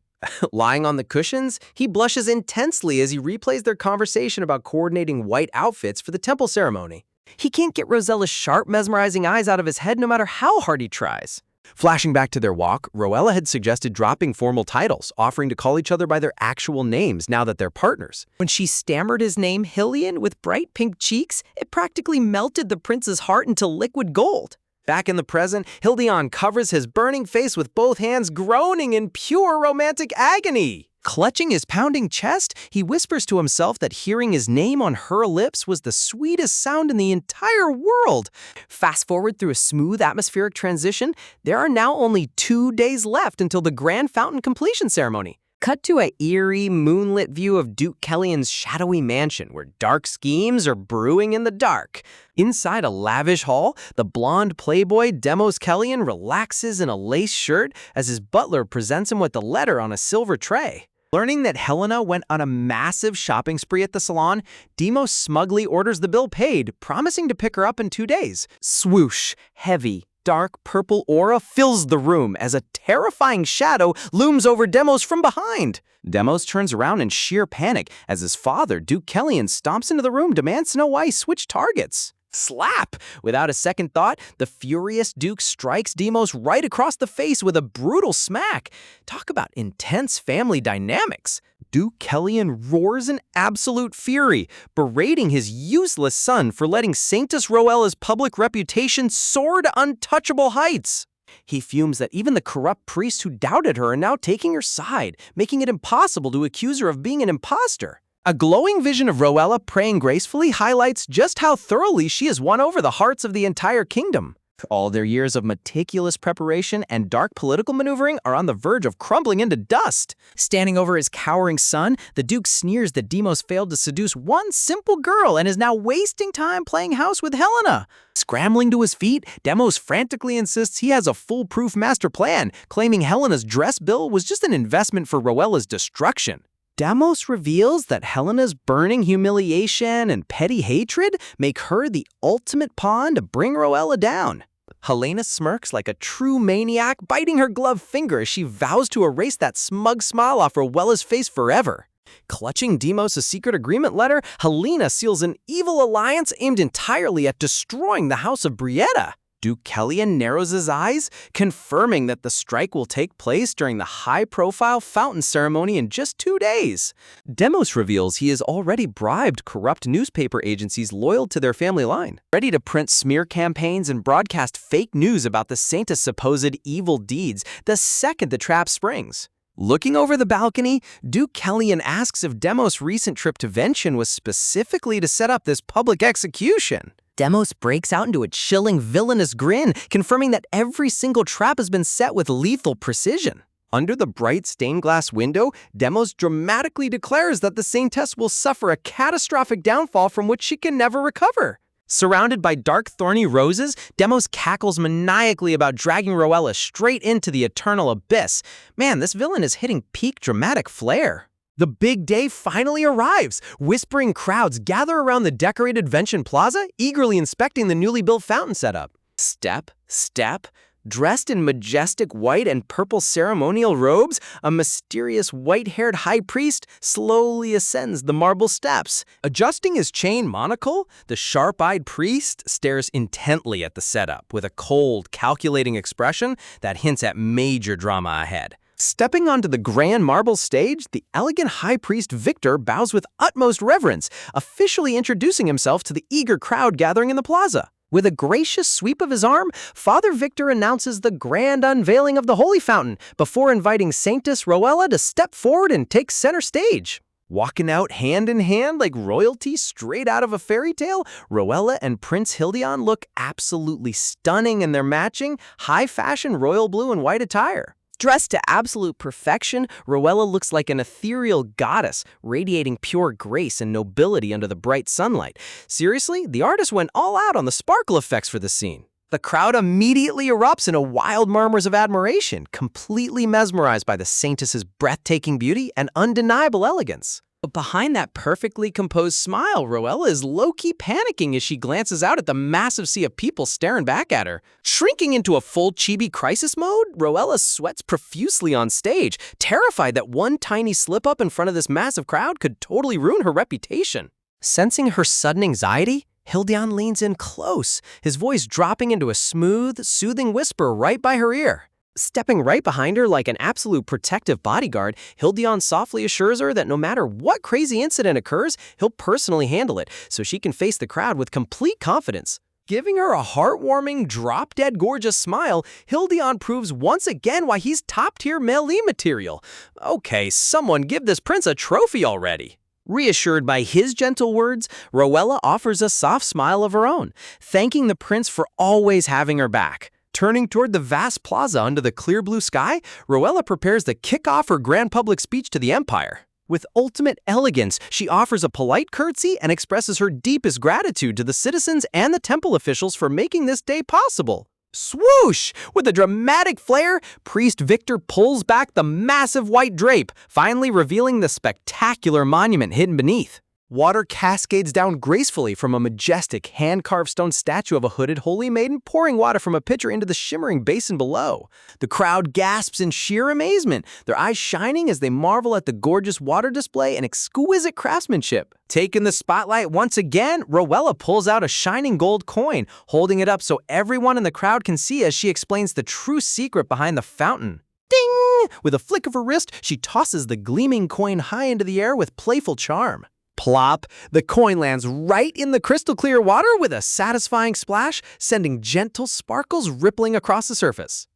Lying on the cushions, he blushes intensely as he replays their conversation about coordinating white outfits for the temple ceremony. He can't get Rosella's sharp, mesmerizing eyes out of his head no matter how hard he tries. Flashing back to their walk, Rowella had suggested dropping formal titles, offering to call each other by their actual names now that they're partners. When she stammered his name Hillion with bright pink cheeks, it practically melted the prince's heart into liquid gold. Back in the present, Hildion covers his burning face with both hands, groaning in pure romantic agony. Clutching his pounding chest, he whispers to himself that hearing his name on her lips was the sweetest sound in the entire world. Fast forward through a smooth atmospheric transition, there are now only 2 days left until the grand fountain completion ceremony. Cut to a eerie, moonlit view of Duke Kellion's shadowy mansion where dark schemes are brewing in the dark. Inside a lavish hall, the blonde playboy Demos Kellion relaxes in a lace shirt as his butler presents him with a letter on a silver tray. Learning that Helena went on a massive shopping spree at the salon, Demos smugly orders the bill paid, promising to pick her up in 2 days. Swoosh, heavy, dark purple aura fills the room as a terrifying shadow looms over Demos from behind. Demos turns around in sheer panic as his father, Duke Kellion, stomps into the room, demands to know why he switched targets. Slap! Without a second thought, the furious Duke strikes Demos right across the face with a brutal smack. Talk about intense family dynamics. Duke Kellion roars in absolute fury, berating his useless son for letting Saintess Rowella's public reputation soar to untouchable heights. He fumes that even the corrupt priests who doubted her are now taking her side, making it impossible to accuse her of being an imposter. A glowing vision of Rowella praying gracefully highlights just how thoroughly she has won over the hearts of the entire kingdom. All their years of meticulous preparation and dark political maneuvering are on the verge of crumbling into dust. Standing over his cowering son, the Duke sneers that Demos failed to seduce one simple girl and is now wasting time playing house with Helena. Scrambling to his feet, Demos frantically insists he has a foolproof master plan, claiming Helena's dress bill was just an investment for Roella's destruction. Demos reveals that Helena's burning humiliation and petty hatred make her the ultimate pawn to bring Roella down. Helena smirks like a true maniac, biting her gloved finger as she vows to erase that smug smile off Roella's face forever. Clutching Demos' secret agreement letter, Helena seals an evil alliance aimed entirely at destroying the House of Brietta. Duke Kellyan narrows his eyes, confirming that the strike will take place during the high-profile fountain ceremony in just 2 days. Demos reveals he has already bribed corrupt newspaper agencies loyal to their family line, ready to print smear campaigns and broadcast fake news about the Saint's supposed evil deeds the second the trap springs. Looking over the balcony, Duke Kellyan asks if Demos' recent trip to Venshin was specifically to set up this public execution. Demos breaks out into a chilling, villainous grin, confirming that every single trap has been set with lethal precision. Under the bright stained glass window, Demos dramatically declares that the Saintess will suffer a catastrophic downfall from which she can never recover. Surrounded by dark, thorny roses, Demos cackles maniacally about dragging Roella straight into the eternal abyss. Man, this villain is hitting peak dramatic flair. The big day finally arrives. Whispering crowds gather around the decorated Venshin Plaza, eagerly inspecting the newly built fountain setup. Step, step. Dressed in majestic white and purple ceremonial robes, a mysterious white-haired high priest slowly ascends the marble steps. Adjusting his chain monocle, the sharp-eyed priest stares intently at the setup with a cold, calculating expression that hints at major drama ahead. Stepping onto the grand marble stage, the elegant high priest Victor bows with utmost reverence, officially introducing himself to the eager crowd gathering in the plaza. With a gracious sweep of his arm, Father Victor announces the grand unveiling of the holy fountain before inviting Saintess Roella to step forward and take center stage. Walking out hand in hand like royalty straight out of a fairy tale, Roella and Prince Hildion look absolutely stunning in their matching, high-fashion royal blue and white attire. Dressed to absolute perfection, Roella looks like an ethereal goddess, radiating pure grace and nobility under the bright sunlight. Seriously, the artist went all out on the sparkle effects for the scene. The crowd immediately erupts into wild murmurs of admiration, completely mesmerized by the Saintess's breathtaking beauty and undeniable elegance. But behind that perfectly composed smile, Roella is low-key panicking as she glances out at the massive sea of people staring back at her. Shrinking into a full chibi crisis mode, Roella sweats profusely on stage, terrified that one tiny slip-up in front of this massive crowd could totally ruin her reputation. Sensing her sudden anxiety, Hildion leans in close, his voice dropping into a smooth, soothing whisper right by her ear. Stepping right behind her like an absolute protective bodyguard, Hildion softly assures her that no matter what crazy incident occurs, he'll personally handle it, so she can face the crowd with complete confidence. Giving her a heartwarming, drop-dead gorgeous smile, Hildion proves once again why he's top-tier melee material. Okay, someone give this prince a trophy already. Reassured by his gentle words, Roella offers a soft smile of her own, thanking the prince for always having her back. Turning toward the vast plaza under the clear blue sky, Roella prepares to kick off her grand public speech to the Empire. With ultimate elegance, she offers a polite curtsy and expresses her deepest gratitude to the citizens and the temple officials for making this day possible. Swoosh! With a dramatic flair, Priest Victor pulls back the massive white drape, finally revealing the spectacular monument hidden beneath. Water cascades down gracefully from a majestic, hand-carved stone statue of a hooded holy maiden pouring water from a pitcher into the shimmering basin below. The crowd gasps in sheer amazement, their eyes shining as they marvel at the gorgeous water display and exquisite craftsmanship. Taking the spotlight once again, Roella pulls out a shining gold coin, holding it up so everyone in the crowd can see as she explains the true secret behind the fountain. Ding! With a flick of her wrist, she tosses the gleaming coin high into the air with playful charm. Plop! The coin lands right in the crystal clear water with a satisfying splash, sending gentle sparkles rippling across the surface.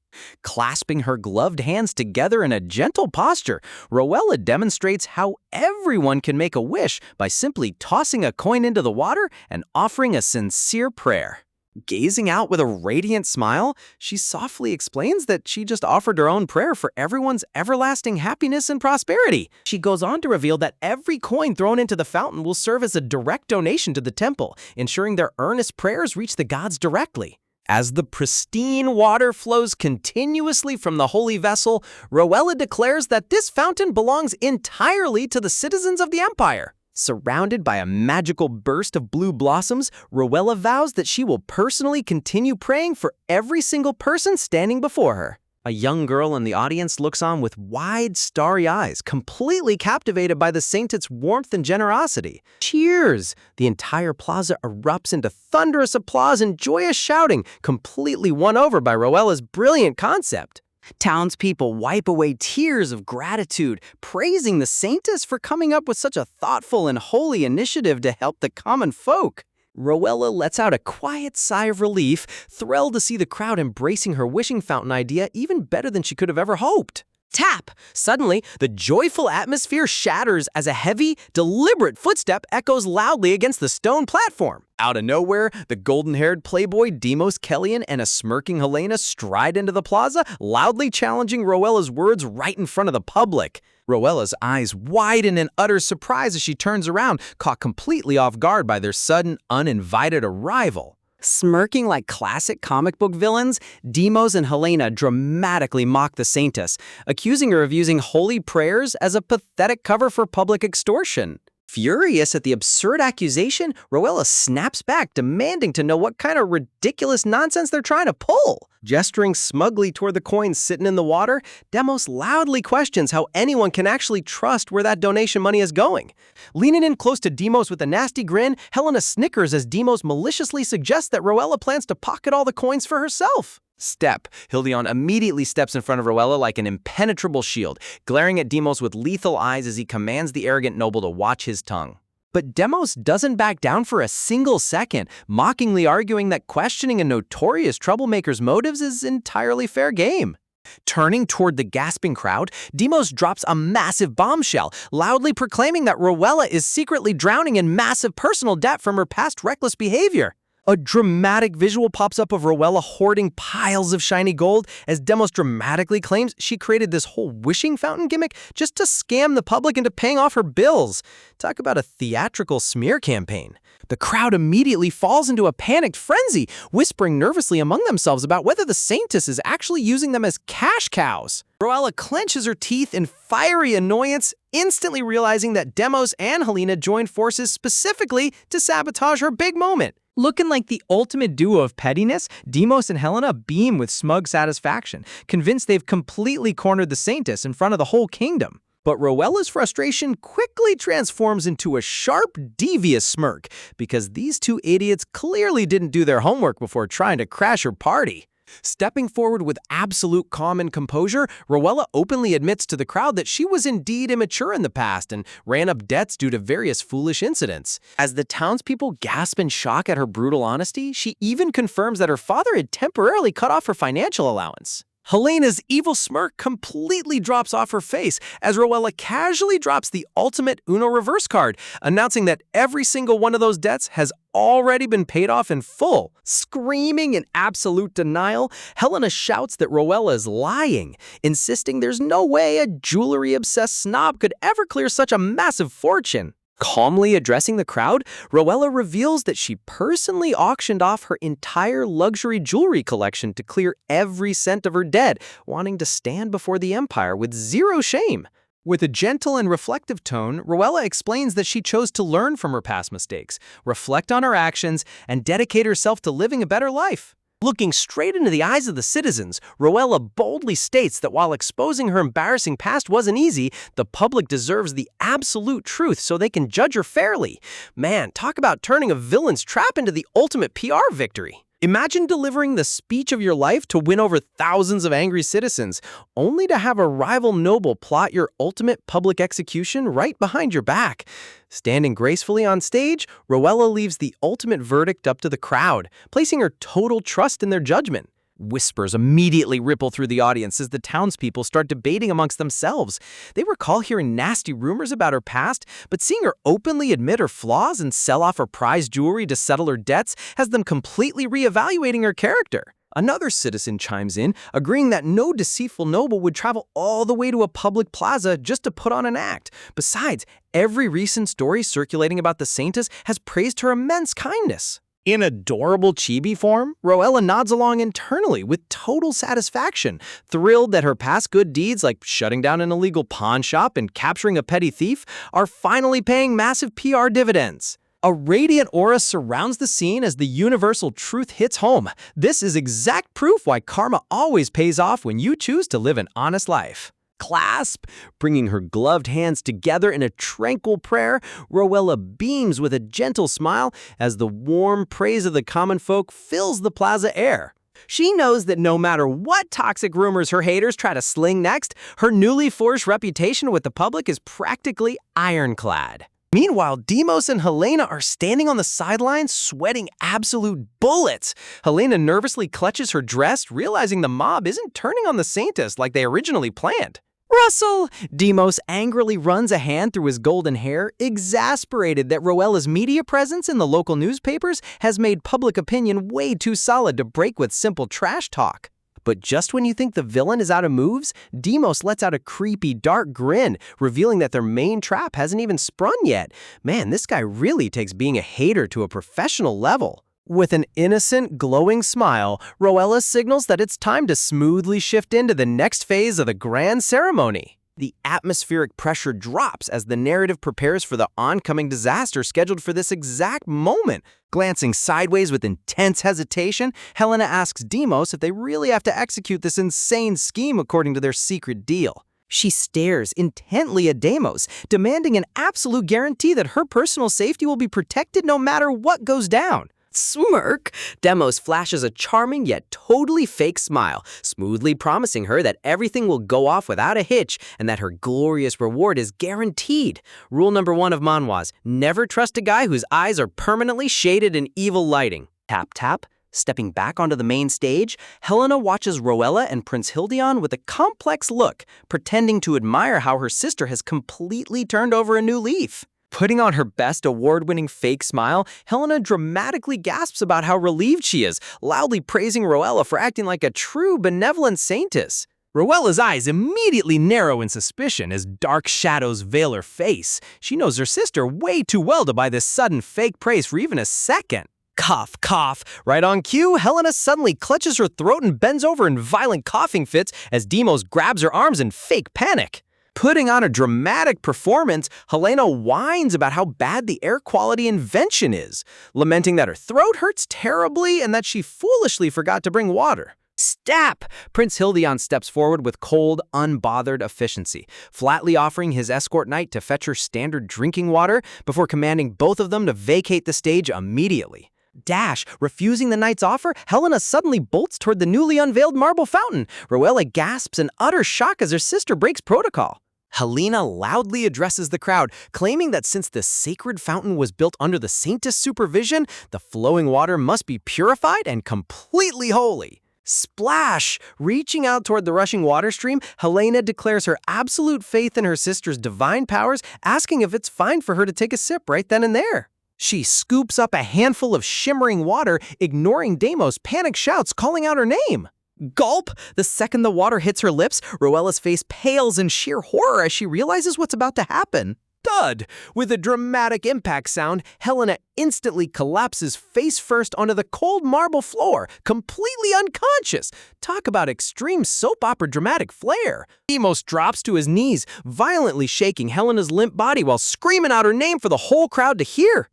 Clasping her gloved hands together in a gentle posture, Roella demonstrates how everyone can make a wish by simply tossing a coin into the water and offering a sincere prayer. Gazing out with a radiant smile, she softly explains that she just offered her own prayer for everyone's everlasting happiness and prosperity. She goes on to reveal that every coin thrown into the fountain will serve as a direct donation to the temple, ensuring their earnest prayers reach the gods directly. As the pristine water flows continuously from the holy vessel, Rowella declares that this fountain belongs entirely to the citizens of the empire. Surrounded by a magical burst of blue blossoms, Rowella vows that she will personally continue praying for every single person standing before her. A young girl in the audience looks on with wide, starry eyes, completely captivated by the saint's warmth and generosity. Cheers! The entire plaza erupts into thunderous applause and joyous shouting, completely won over by Rowella's brilliant concept. Townspeople wipe away tears of gratitude, praising the saintess for coming up with such a thoughtful and holy initiative to help the common folk. Rowella lets out a quiet sigh of relief, thrilled to see the crowd embracing her wishing fountain idea even better than she could have ever hoped. Tap! Suddenly, the joyful atmosphere shatters as a heavy, deliberate footstep echoes loudly against the stone platform. Out of nowhere, the golden-haired playboy Demos Kellyan and a smirking Helena stride into the plaza, loudly challenging Rowella's words right in front of the public. Rowella's eyes widen in utter surprise as she turns around, caught completely off guard by their sudden, uninvited arrival. Smirking like classic comic book villains, Demos and Helena dramatically mock the saintess, accusing her of using holy prayers as a pathetic cover for public extortion. Furious at the absurd accusation, Rowella snaps back, demanding to know what kind of ridiculous nonsense they're trying to pull. Gesturing smugly toward the coins sitting in the water, Demos loudly questions how anyone can actually trust where that donation money is going. Leaning in close to Demos with a nasty grin, Helena snickers as Demos maliciously suggests that Rowella plans to pocket all the coins for herself. Step. Hildion immediately steps in front of Rowella like an impenetrable shield, glaring at Demos with lethal eyes as he commands the arrogant noble to watch his tongue. But Demos doesn't back down for a single second, mockingly arguing that questioning a notorious troublemaker's motives is entirely fair game. Turning toward the gasping crowd, Demos drops a massive bombshell, loudly proclaiming that Rowella is secretly drowning in massive personal debt from her past reckless behavior. A dramatic visual pops up of Rowella hoarding piles of shiny gold as Demos dramatically claims she created this whole wishing fountain gimmick just to scam the public into paying off her bills. Talk about a theatrical smear campaign. The crowd immediately falls into a panicked frenzy, whispering nervously among themselves about whether the saintess is actually using them as cash cows. Rowella clenches her teeth in fiery annoyance, instantly realizing that Demos and Helena joined forces specifically to sabotage her big moment. Looking like the ultimate duo of pettiness, Demos and Helena beam with smug satisfaction, convinced they've completely cornered the saintess in front of the whole kingdom. But Rowella's frustration quickly transforms into a sharp, devious smirk, because these two idiots clearly didn't do their homework before trying to crash her party. Stepping forward with absolute calm and composure, Rowella openly admits to the crowd that she was indeed immature in the past and ran up debts due to various foolish incidents. As the townspeople gasp in shock at her brutal honesty, she even confirms that her father had temporarily cut off her financial allowance. Helena's evil smirk completely drops off her face as Rowella casually drops the ultimate Uno reverse card, announcing that every single one of those debts has already been paid off in full. Screaming in absolute denial, Helena shouts that Rowella is lying, insisting there's no way a jewelry-obsessed snob could ever clear such a massive fortune. Calmly addressing the crowd, Rowella reveals that she personally auctioned off her entire luxury jewelry collection to clear every cent of her debt, wanting to stand before the empire with zero shame. With a gentle and reflective tone, Rowella explains that she chose to learn from her past mistakes, reflect on her actions, and dedicate herself to living a better life. Looking straight into the eyes of the citizens, Rowella boldly states that while exposing her embarrassing past wasn't easy, the public deserves the absolute truth so they can judge her fairly. Man, talk about turning a villain's trap into the ultimate PR victory. Imagine delivering the speech of your life to win over thousands of angry citizens, only to have a rival noble plot your ultimate public execution right behind your back. Standing gracefully on stage, Rowella leaves the ultimate verdict up to the crowd, placing her total trust in their judgment. Whispers immediately ripple through the audience as the townspeople start debating amongst themselves. They recall hearing nasty rumors about her past, but seeing her openly admit her flaws and sell off her prized jewelry to settle her debts has them completely reevaluating her character. Another citizen chimes in, agreeing that no deceitful noble would travel all the way to a public plaza just to put on an act. Besides, every recent story circulating about the Saintess has praised her immense kindness. In adorable chibi form, Roella nods along internally with total satisfaction, thrilled that her past good deeds like shutting down an illegal pawn shop and capturing a petty thief are finally paying massive PR dividends. A radiant aura surrounds the scene as the universal truth hits home. This is exact proof why karma always pays off when you choose to live an honest life. Clasp! Bringing her gloved hands together in a tranquil prayer, Roella beams with a gentle smile as the warm praise of the common folk fills the plaza air. She knows that no matter what toxic rumors her haters try to sling next, her newly forged reputation with the public is practically ironclad. Meanwhile, Demos and Helena are standing on the sidelines, sweating absolute bullets. Helena nervously clutches her dress, realizing the mob isn't turning on the Saintess like they originally planned. Russell! Demos angrily runs a hand through his golden hair, exasperated that Roella's media presence in the local newspapers has made public opinion way too solid to break with simple trash talk. But just when you think the villain is out of moves, Demos lets out a creepy, dark grin, revealing that their main trap hasn't even sprung yet. Man, this guy really takes being a hater to a professional level. With an innocent, glowing smile, Roella signals that it's time to smoothly shift into the next phase of the grand ceremony. The atmospheric pressure drops as the narrative prepares for the oncoming disaster scheduled for this exact moment. Glancing sideways with intense hesitation, Helena asks Demos if they really have to execute this insane scheme according to their secret deal. She stares intently at Demos, demanding an absolute guarantee that her personal safety will be protected no matter what goes down. Smirk! Demos flashes a charming yet totally fake smile, smoothly promising her that everything will go off without a hitch and that her glorious reward is guaranteed. Rule number 1 of manhwas: never trust a guy whose eyes are permanently shaded in evil lighting. Tap tap. Stepping back onto the main stage, Helena watches Roella and Prince Hildeon with a complex look, pretending to admire how her sister has completely turned over a new leaf. Putting on her best award-winning fake smile, Helena dramatically gasps about how relieved she is, loudly praising Roella for acting like a true benevolent saintess. Roella's eyes immediately narrow in suspicion as dark shadows veil her face. She knows her sister way too well to buy this sudden fake praise for even a second. Cough, cough. Right on cue, Helena suddenly clutches her throat and bends over in violent coughing fits as Demos grabs her arms in fake panic. Putting on a dramatic performance, Helena whines about how bad the air quality invention is, lamenting that her throat hurts terribly and that she foolishly forgot to bring water. Stap! Prince Hildeon steps forward with cold, unbothered efficiency, flatly offering his escort knight to fetch her standard drinking water before commanding both of them to vacate the stage immediately. Dash, refusing the knight's offer, Helena suddenly bolts toward the newly unveiled marble fountain. Roella gasps in utter shock as her sister breaks protocol. Helena loudly addresses the crowd, claiming that since the sacred fountain was built under the Saintess' supervision, the flowing water must be purified and completely holy. Splash! Reaching out toward the rushing water stream, Helena declares her absolute faith in her sister's divine powers, asking if it's fine for her to take a sip right then and there. She scoops up a handful of shimmering water, ignoring Demos' panic shouts calling out her name. Gulp! The second the water hits her lips, Roella's face pales in sheer horror as she realizes what's about to happen. Thud! With a dramatic impact sound, Helena instantly collapses face first onto the cold marble floor, completely unconscious. Talk about extreme soap opera dramatic flair. Demos drops to his knees, violently shaking Helena's limp body while screaming out her name for the whole crowd to hear.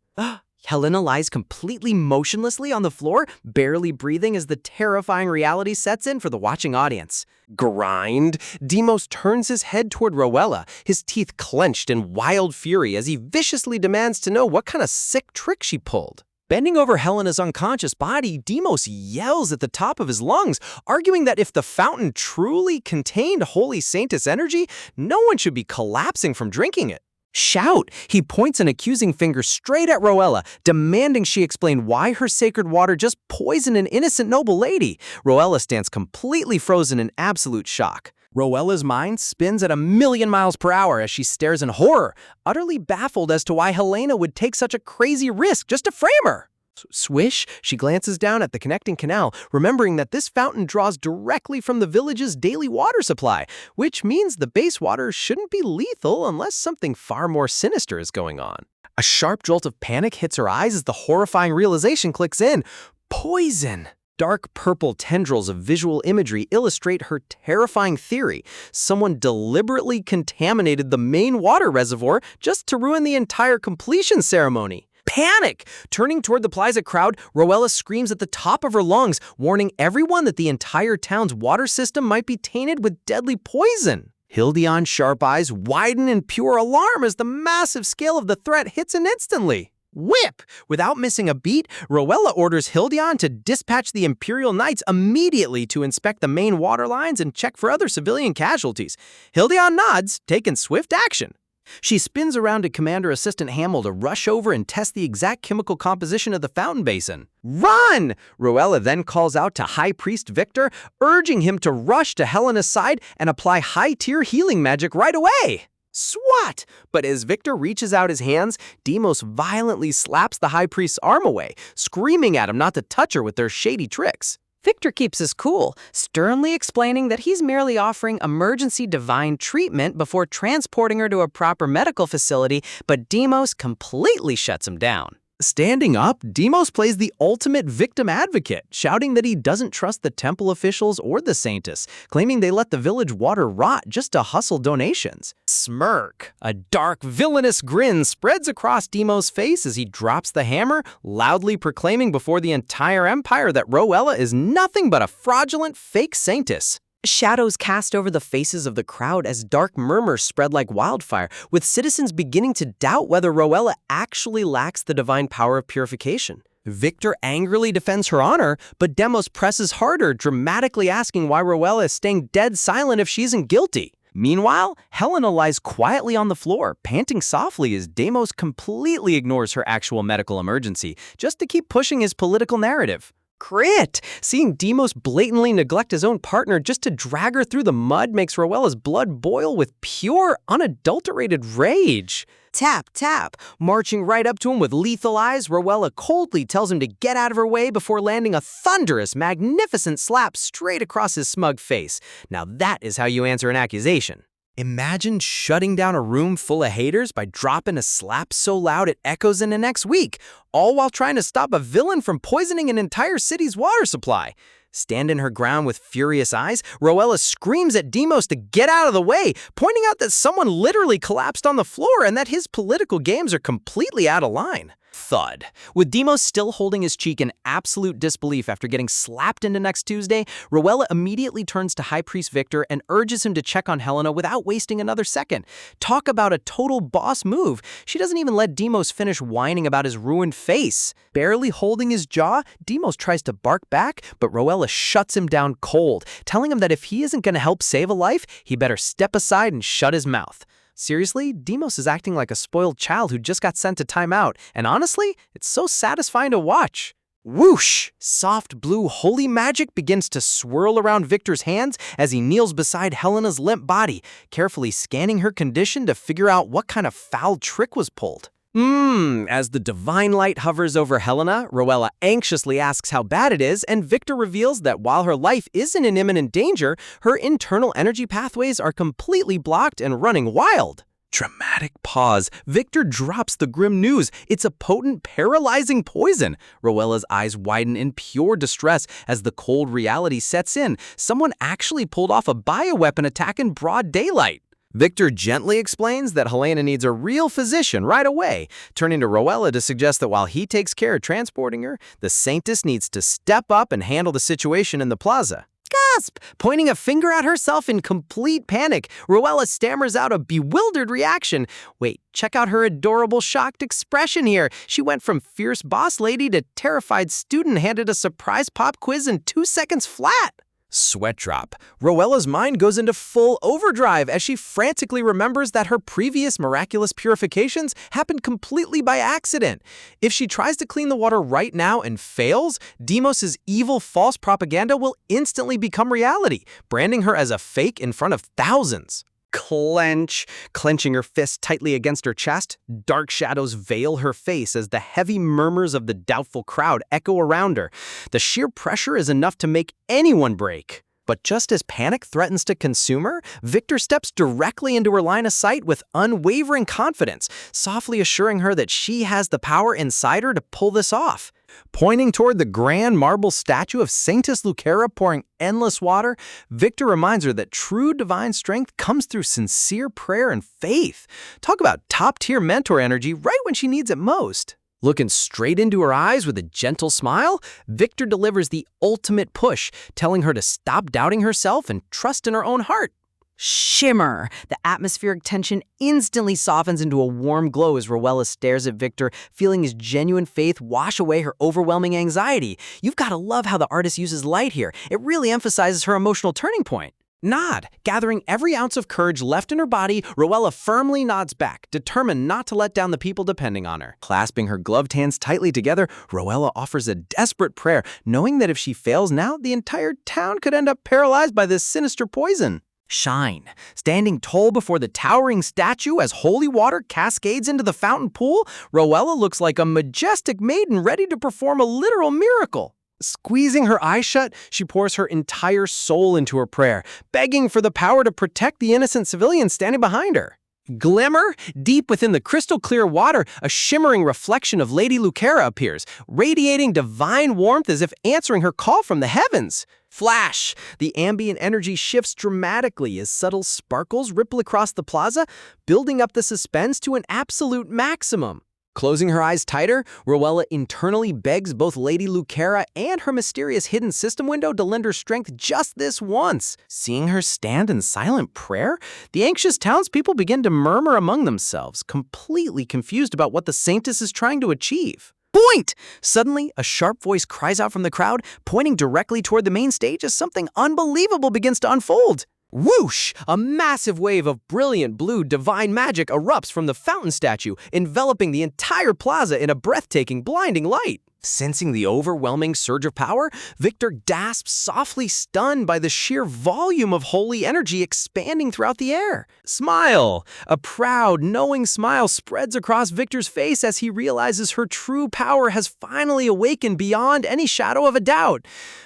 Helena lies completely motionlessly on the floor, barely breathing as the terrifying reality sets in for the watching audience. Grind! Demos turns his head toward Roella, his teeth clenched in wild fury as he viciously demands to know what kind of sick trick she pulled. Bending over Helena's unconscious body, Demos yells at the top of his lungs, arguing that if the fountain truly contained Holy Saintess energy, no one should be collapsing from drinking it. Shout! He points an accusing finger straight at Roella, demanding she explain why her sacred water just poisoned an innocent noble lady. Roella stands completely frozen in absolute shock. Roella's mind spins at 1,000,000 miles per hour as she stares in horror, utterly baffled as to why Helena would take such a crazy risk just to frame her. Swish, she glances down at the connecting canal, remembering that this fountain draws directly from the village's daily water supply, which means the base water shouldn't be lethal unless something far more sinister is going on. A sharp jolt of panic hits her eyes as the horrifying realization clicks in. Poison! Dark purple tendrils of visual imagery illustrate her terrifying theory. Someone deliberately contaminated the main water reservoir just to ruin the entire completion ceremony. Panic! Turning toward the Plaza crowd, Roella screams at the top of her lungs, warning everyone that the entire town's water system might be tainted with deadly poison. Hildion's sharp eyes widen in pure alarm as the massive scale of the threat hits him instantly. Whip! Without missing a beat, Roella orders Hildion to dispatch the Imperial Knights immediately to inspect the main water lines and check for other civilian casualties. Hildion nods, taking swift action. She spins around to Commander Assistant Hamill to rush over and test the exact chemical composition of the fountain basin. Run! Roella then calls out to High Priest Victor, urging him to rush to Helena's side and apply high-tier healing magic right away. Swat! But as Victor reaches out his hands, Deimos violently slaps the High Priest's arm away, screaming at him not to touch her with their shady tricks. Victor keeps his cool, sternly explaining that he's merely offering emergency divine treatment before transporting her to a proper medical facility, but Deimos completely shuts him down. Standing up, Deimos plays the ultimate victim advocate, shouting that he doesn't trust the temple officials or the Saintus, claiming they let the village water rot just to hustle donations. Smirk. A dark, villainous grin spreads across Deimos' face as he drops the hammer, loudly proclaiming before the entire empire that Roella is nothing but a fraudulent fake Saintus. Shadows cast over the faces of the crowd as dark murmurs spread like wildfire, with citizens beginning to doubt whether Roella actually lacks the divine power of purification. Victor angrily defends her honor, but Deimos presses harder, dramatically asking why Roella is staying dead silent if she isn't guilty. Meanwhile, Helena lies quietly on the floor, panting softly as Deimos completely ignores her actual medical emergency, just to keep pushing his political narrative. Crit! Seeing Deimos blatantly neglect his own partner just to drag her through the mud makes Roella's blood boil with pure, unadulterated rage. Tap, tap. Marching right up to him with lethal eyes, Roella coldly tells him to get out of her way before landing a thunderous, magnificent slap straight across his smug face. Now that is how you answer an accusation. Imagine shutting down a room full of haters by dropping a slap so loud it echoes in the next week, all while trying to stop a villain from poisoning an entire city's water supply. Standing her ground with furious eyes, Roella screams at Deimos to get out of the way, pointing out that someone literally collapsed on the floor and that his political games are completely out of line. Thud. With Deimos still holding his cheek in absolute disbelief after getting slapped into next Tuesday, Roella immediately turns to High Priest Victor and urges him to check on Helena without wasting another second. Talk about a total boss move. She doesn't even let Deimos finish whining about his ruined face. Barely holding his jaw, Deimos tries to bark back, but Roella shuts him down cold, telling him that if he isn't going to help save a life, he better step aside and shut his mouth. Seriously, Deimos is acting like a spoiled child who just got sent to timeout, and honestly, it's so satisfying to watch. Whoosh! Soft blue holy magic begins to swirl around Victor's hands as he kneels beside Helena's limp body, carefully scanning her condition to figure out what kind of foul trick was pulled. As the divine light hovers over Helena, Roella anxiously asks how bad it is, and Victor reveals that while her life isn't in imminent danger, her internal energy pathways are completely blocked and running wild. Dramatic pause. Victor drops the grim news. It's a potent, paralyzing poison. Roella's eyes widen in pure distress as the cold reality sets in. Someone actually pulled off a bioweapon attack in broad daylight. Victor gently explains that Helena needs a real physician right away, turning to Roella to suggest that while he takes care of transporting her, the Saintus needs to step up and handle the situation in the plaza. Gasp! Pointing a finger at herself in complete panic, Roella stammers out a bewildered reaction. Wait, check out her adorable shocked expression here. She went from fierce boss lady to terrified student handed a surprise pop quiz in 2 seconds flat. Sweat drop. Roella's mind goes into full overdrive as she frantically remembers that her previous miraculous purifications happened completely by accident. If she tries to clean the water right now and fails, Deimos's evil false propaganda will instantly become reality, branding her as a fake in front of thousands. Clenching her fist tightly against her chest, dark shadows veil her face as the heavy murmurs of the doubtful crowd echo around her. The sheer pressure is enough to make anyone break. But just as panic threatens to consume her, Victor steps directly into her line of sight with unwavering confidence, softly assuring her that she has the power inside her to pull this off. Pointing toward the grand marble statue of Sanctus Lucera pouring endless water, Victor reminds her that true divine strength comes through sincere prayer and faith. Talk about top-tier mentor energy right when she needs it most. Looking straight into her eyes with a gentle smile, Victor delivers the ultimate push, telling her to stop doubting herself and trust in her own heart. Shimmer! The atmospheric tension instantly softens into a warm glow as Roella stares at Victor, feeling his genuine faith wash away her overwhelming anxiety. You've got to love how the artist uses light here. It really emphasizes her emotional turning point. Nod. Gathering every ounce of courage left in her body, Roella firmly nods back, determined not to let down the people depending on her. Clasping her gloved hands tightly together, Roella offers a desperate prayer, knowing that if she fails now, the entire town could end up paralyzed by this sinister poison. Shine. Standing tall before the towering statue as holy water cascades into the fountain pool, Roella looks like a majestic maiden ready to perform a literal miracle. Squeezing her eyes shut, she pours her entire soul into her prayer, begging for the power to protect the innocent civilians standing behind her. Glimmer, deep within the crystal-clear water, a shimmering reflection of Lady Lucera appears, radiating divine warmth as if answering her call from the heavens. Flash! The ambient energy shifts dramatically as subtle sparkles ripple across the plaza, building up the suspense to an absolute maximum. Closing her eyes tighter, Roella internally begs both Lady Lucera and her mysterious hidden system window to lend her strength just this once. Seeing her stand in silent prayer, the anxious townspeople begin to murmur among themselves, completely confused about what the Sanctus is trying to achieve. Point! Suddenly, a sharp voice cries out from the crowd, pointing directly toward the main stage as something unbelievable begins to unfold. Whoosh! A massive wave of brilliant blue divine magic erupts from the fountain statue, enveloping the entire plaza in a breathtaking, blinding light. Sensing the overwhelming surge of power, Victor gasps, softly stunned by the sheer volume of holy energy expanding throughout the air. Smile! A proud, knowing smile spreads across Victor's face as he realizes her true power has finally awakened beyond any shadow of a doubt.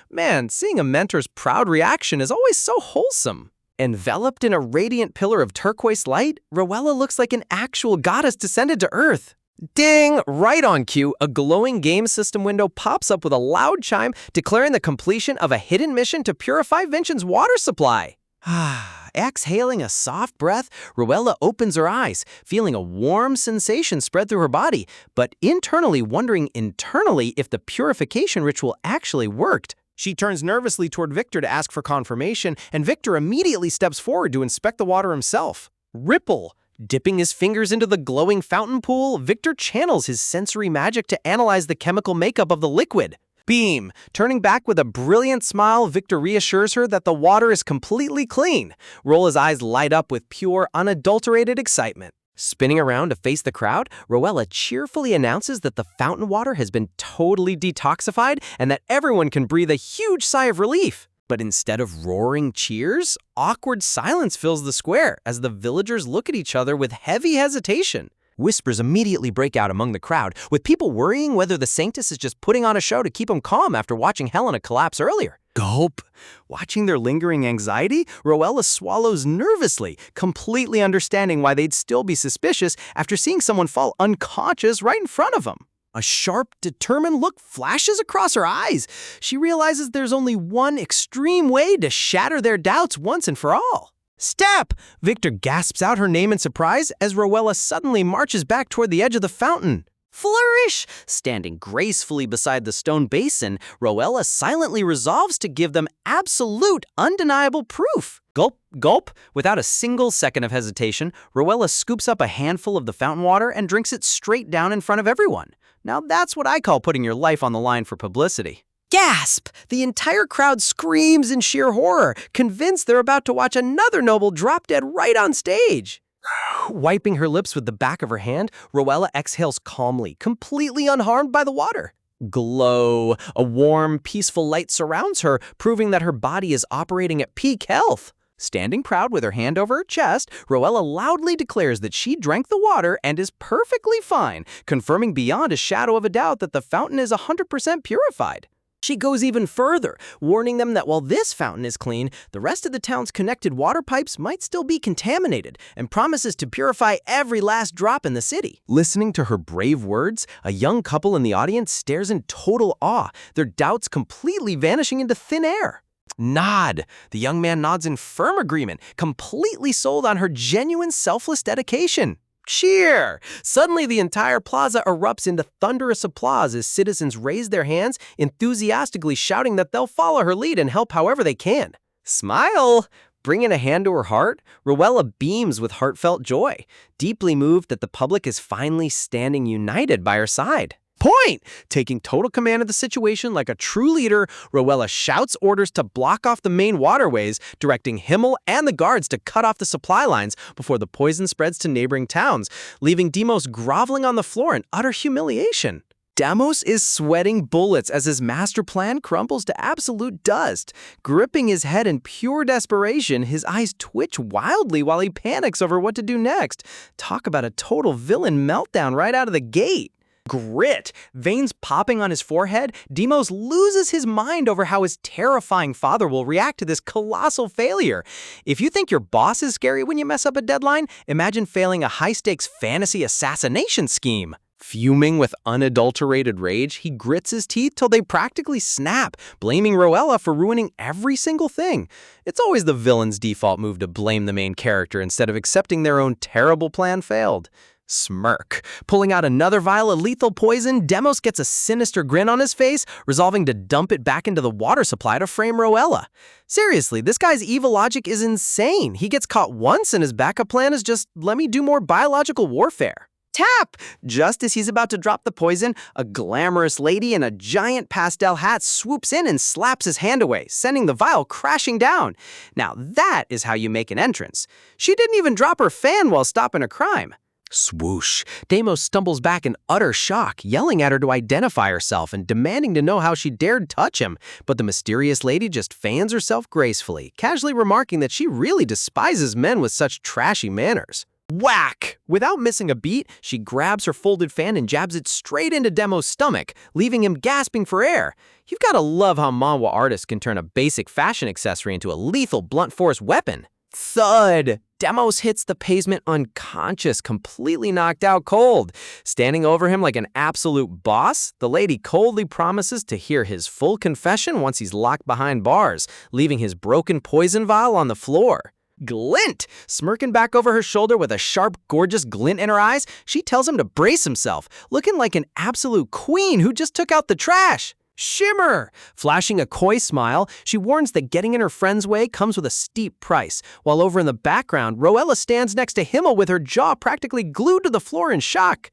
Man, seeing a mentor's proud reaction is always so wholesome. Enveloped in a radiant pillar of turquoise light, Roella looks like an actual goddess descended to Earth. Ding! Right on cue, a glowing game system window pops up with a loud chime declaring the completion of a hidden mission to purify Vincent's water supply. Exhaling a soft breath, Roella opens her eyes, feeling a warm sensation spread through her body, but internally wondering if the purification ritual actually worked. She turns nervously toward Victor to ask for confirmation, and Victor immediately steps forward to inspect the water himself. Ripple! Dipping his fingers into the glowing fountain pool, Victor channels his sensory magic to analyze the chemical makeup of the liquid. Beam! Turning back with a brilliant smile, Victor reassures her that the water is completely clean. Roella's eyes light up with pure, unadulterated excitement. Spinning around to face the crowd, Roella cheerfully announces that the fountain water has been totally detoxified and that everyone can breathe a huge sigh of relief. But instead of roaring cheers, awkward silence fills the square as the villagers look at each other with heavy hesitation. Whispers immediately break out among the crowd, with people worrying whether the Sanctus is just putting on a show to keep them calm after watching Helena collapse earlier. Gulp! Watching their lingering anxiety, Roella swallows nervously, completely understanding why they'd still be suspicious after seeing someone fall unconscious right in front of them. A sharp, determined look flashes across her eyes. She realizes there's only one extreme way to shatter their doubts once and for all. Step! Victor gasps out her name in surprise as Roella suddenly marches back toward the edge of the fountain. Flourish! Standing gracefully beside the stone basin, Roella silently resolves to give them absolute, undeniable proof. Gulp, gulp. Without a single second of hesitation, Roella scoops up a handful of the fountain water and drinks it straight down in front of everyone. Now that's what I call putting your life on the line for publicity. Gasp! The entire crowd screams in sheer horror, convinced they're about to watch another noble drop dead right on stage. Wiping her lips with the back of her hand, Rowella exhales calmly, completely unharmed by the water. Glow. A warm, peaceful light surrounds her, proving that her body is operating at peak health. Standing proud with her hand over her chest, Rowella loudly declares that she drank the water and is perfectly fine, confirming beyond a shadow of a doubt that the fountain is 100% purified. She goes even further, warning them that while this fountain is clean, the rest of the town's connected water pipes might still be contaminated, and promises to purify every last drop in the city. Listening to her brave words, a young couple in the audience stares in total awe, their doubts completely vanishing into thin air. Nod. The young man nods in firm agreement, completely sold on her genuine selfless dedication. Cheer! Suddenly, the entire plaza erupts into thunderous applause as citizens raise their hands, enthusiastically shouting that they'll follow her lead and help however they can. Smile! Bringing a hand to her heart, Rowella beams with heartfelt joy, deeply moved that the public is finally standing united by her side. Point! Taking total command of the situation like a true leader, Rowella shouts orders to block off the main waterways, directing Himmel and the guards to cut off the supply lines before the poison spreads to neighboring towns, leaving Demos groveling on the floor in utter humiliation. Demos is sweating bullets as his master plan crumbles to absolute dust. Gripping his head in pure desperation, his eyes twitch wildly while he panics over what to do next. Talk about a total villain meltdown right out of the gate. Grit, veins popping on his forehead, Demos loses his mind over how his terrifying father will react to this colossal failure. If you think your boss is scary when you mess up a deadline, imagine failing a high-stakes fantasy assassination scheme. Fuming with unadulterated rage, he grits his teeth till they practically snap, blaming Rowella for ruining every single thing. It's always the villain's default move to blame the main character instead of accepting their own terrible plan failed. Smirk. Pulling out another vial of lethal poison, Demos gets a sinister grin on his face, resolving to dump it back into the water supply to frame Rowella. Seriously, this guy's evil logic is insane. He gets caught once and his backup plan is just, let me do more biological warfare. Tap! Just as he's about to drop the poison, a glamorous lady in a giant pastel hat swoops in and slaps his hand away, sending the vial crashing down. Now that is how you make an entrance. She didn't even drop her fan while stopping a crime. Swoosh. Demos stumbles back in utter shock, yelling at her to identify herself and demanding to know how she dared touch him. But the mysterious lady just fans herself gracefully, casually remarking that she really despises men with such trashy manners. Whack! Without missing a beat, she grabs her folded fan and jabs it straight into Demo's stomach, leaving him gasping for air. You've got to love how Manhwa artists can turn a basic fashion accessory into a lethal blunt force weapon. Thud! Demos hits the pavement unconscious, completely knocked out cold. Standing over him like an absolute boss, the lady coldly promises to hear his full confession once he's locked behind bars, leaving his broken poison vial on the floor. Glint! Smirking back over her shoulder with a sharp, gorgeous glint in her eyes, she tells him to brace himself, looking like an absolute queen who just took out the trash. Shimmer! Flashing a coy smile, she warns that getting in her friend's way comes with a steep price, while over in the background, Rowella stands next to Himmel with her jaw practically glued to the floor in shock.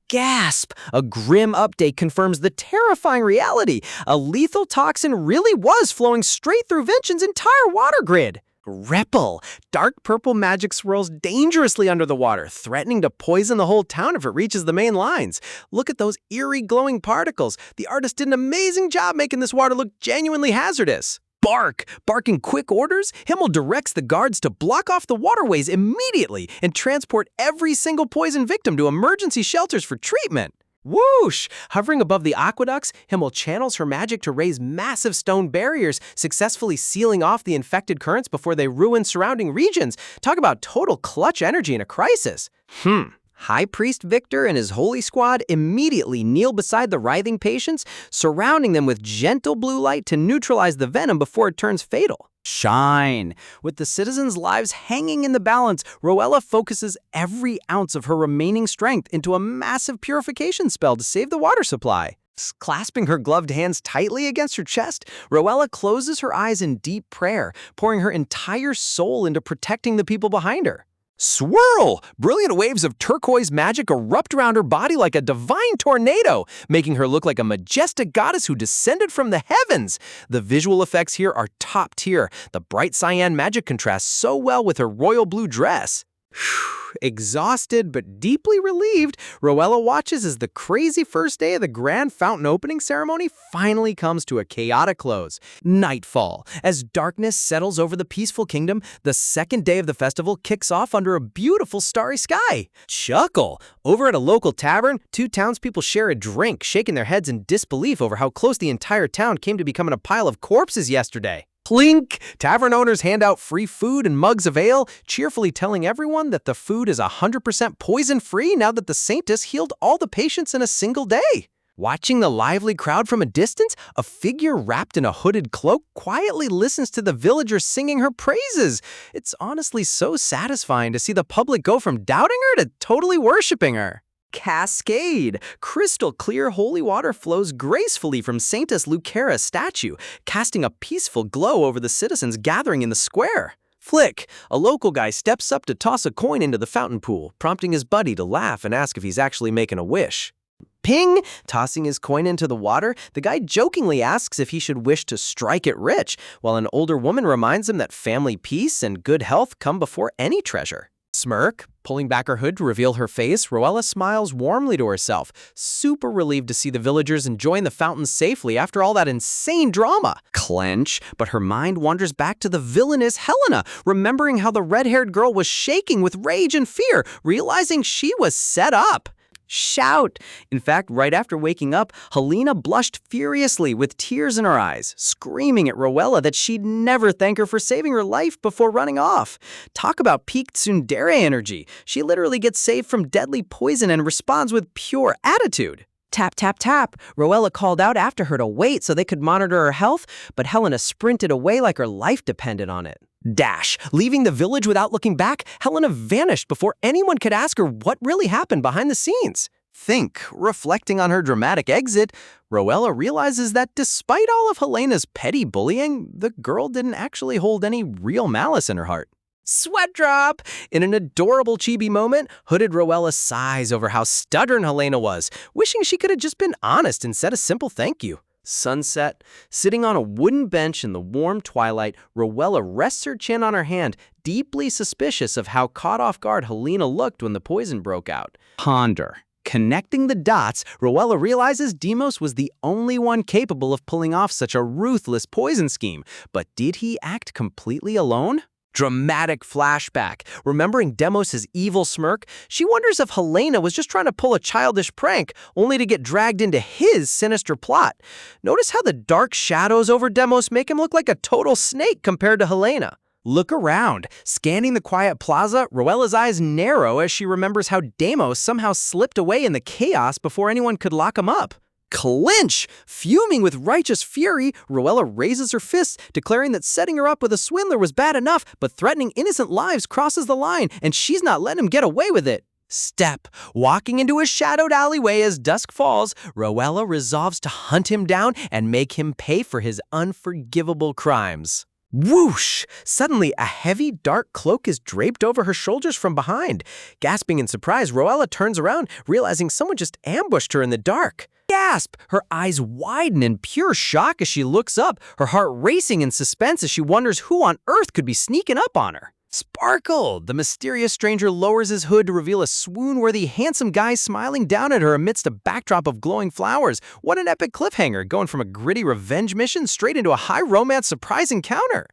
Gasp! A grim update confirms the terrifying reality. A lethal toxin really was flowing straight through Vincent's entire water grid. Ripple! Dark purple magic swirls dangerously under the water, threatening to poison the whole town if it reaches the main lines. Look at those eerie glowing particles. The artist did an amazing job making this water look genuinely hazardous. Bark! Barking quick orders, Himmel directs the guards to block off the waterways immediately and transport every single poison victim to emergency shelters for treatment. Whoosh! Hovering above the aqueducts, Himmel channels her magic to raise massive stone barriers, successfully sealing off the infected currents before they ruin surrounding regions. Talk about total clutch energy in a crisis. High Priest Victor and his holy squad immediately kneel beside the writhing patients, surrounding them with gentle blue light to neutralize the venom before it turns fatal. Shine! With the citizens' lives hanging in the balance, Rowella focuses every ounce of her remaining strength into a massive purification spell to save the water supply. Clasping her gloved hands tightly against her chest, Rowella closes her eyes in deep prayer, pouring her entire soul into protecting the people behind her. Swirl! Brilliant waves of turquoise magic erupt around her body like a divine tornado, making her look like a majestic goddess who descended from the heavens. The visual effects here are top tier. The bright cyan magic contrasts so well with her royal blue dress. Exhausted but deeply relieved, Rowella watches as the crazy first day of the grand fountain opening ceremony finally comes to a chaotic close. Nightfall. As darkness settles over the peaceful kingdom, the second day of the festival kicks off under a beautiful starry sky. Chuckle! Over at a local tavern, two townspeople share a drink, shaking their heads in disbelief over how close the entire town came to becoming a pile of corpses yesterday. Clink! Tavern owners hand out free food and mugs of ale, cheerfully telling everyone that the food is 100% poison-free now that the Saintess healed all the patients in a single day. Watching the lively crowd from a distance, a figure wrapped in a hooded cloak quietly listens to the villagers singing her praises. It's honestly so satisfying to see the public go from doubting her to totally worshiping her. Cascade. Crystal clear holy water flows gracefully from Saintess Lucera's statue, casting a peaceful glow over the citizens gathering in the square. Flick. A local guy steps up to toss a coin into the fountain pool, prompting his buddy to laugh and ask if he's actually making a wish. Ping! Tossing his coin into the water, the guy jokingly asks if he should wish to strike it rich, while an older woman reminds him that family peace and good health come before any treasure. Smirk. Pulling back her hood to reveal her face, Rowella smiles warmly to herself, super relieved to see the villagers enjoying the fountain safely after all that insane drama. Clench, but her mind wanders back to the villainous Helena, remembering how the red-haired girl was shaking with rage and fear, realizing she was set up. Shout! In fact, right after waking up, Helena blushed furiously with tears in her eyes, screaming at Rowella that she'd never thank her for saving her life before running off. Talk about peak tsundere energy. She literally gets saved from deadly poison and responds with pure attitude. Tap, tap, tap. Rowella called out after her to wait so they could monitor her health, but Helena sprinted away like her life depended on it. Dash. Leaving the village without looking back, Helena vanished before anyone could ask her what really happened behind the scenes. Think, reflecting on her dramatic exit, Rowella realizes that despite all of Helena's petty bullying, the girl didn't actually hold any real malice in her heart. Sweat drop! In an adorable chibi moment, hooded Rowella sighs over how stubborn Helena was, wishing she could have just been honest and said a simple thank you. Sunset. Sitting on a wooden bench in the warm twilight, Rowella rests her chin on her hand, deeply suspicious of how caught off guard Helena looked when the poison broke out. Ponder. Connecting the dots, Rowella realizes Demos was the only one capable of pulling off such a ruthless poison scheme. But did he act completely alone? Dramatic flashback. Remembering Demos' evil smirk, she wonders if Helena was just trying to pull a childish prank, only to get dragged into his sinister plot. Notice how the dark shadows over Demos make him look like a total snake compared to Helena. Look around. Scanning the quiet plaza, Rowella's eyes narrow as she remembers how Demos somehow slipped away in the chaos before anyone could lock him up. Clinch! Fuming with righteous fury, Rowella raises her fists, declaring that setting her up with a swindler was bad enough, but threatening innocent lives crosses the line, and she's not letting him get away with it. Step. Walking into a shadowed alleyway as dusk falls, Rowella resolves to hunt him down and make him pay for his unforgivable crimes. Whoosh! Suddenly, a heavy, dark cloak is draped over her shoulders from behind. Gasping in surprise, Rowella turns around, realizing someone just ambushed her in the dark. Gasp! Her eyes widen in pure shock as she looks up, her heart racing in suspense as she wonders who on earth could be sneaking up on her. Sparkle! The mysterious stranger lowers his hood to reveal a swoon-worthy handsome guy smiling down at her amidst a backdrop of glowing flowers. What an epic cliffhanger, going from a gritty revenge mission straight into a high-romance surprise encounter.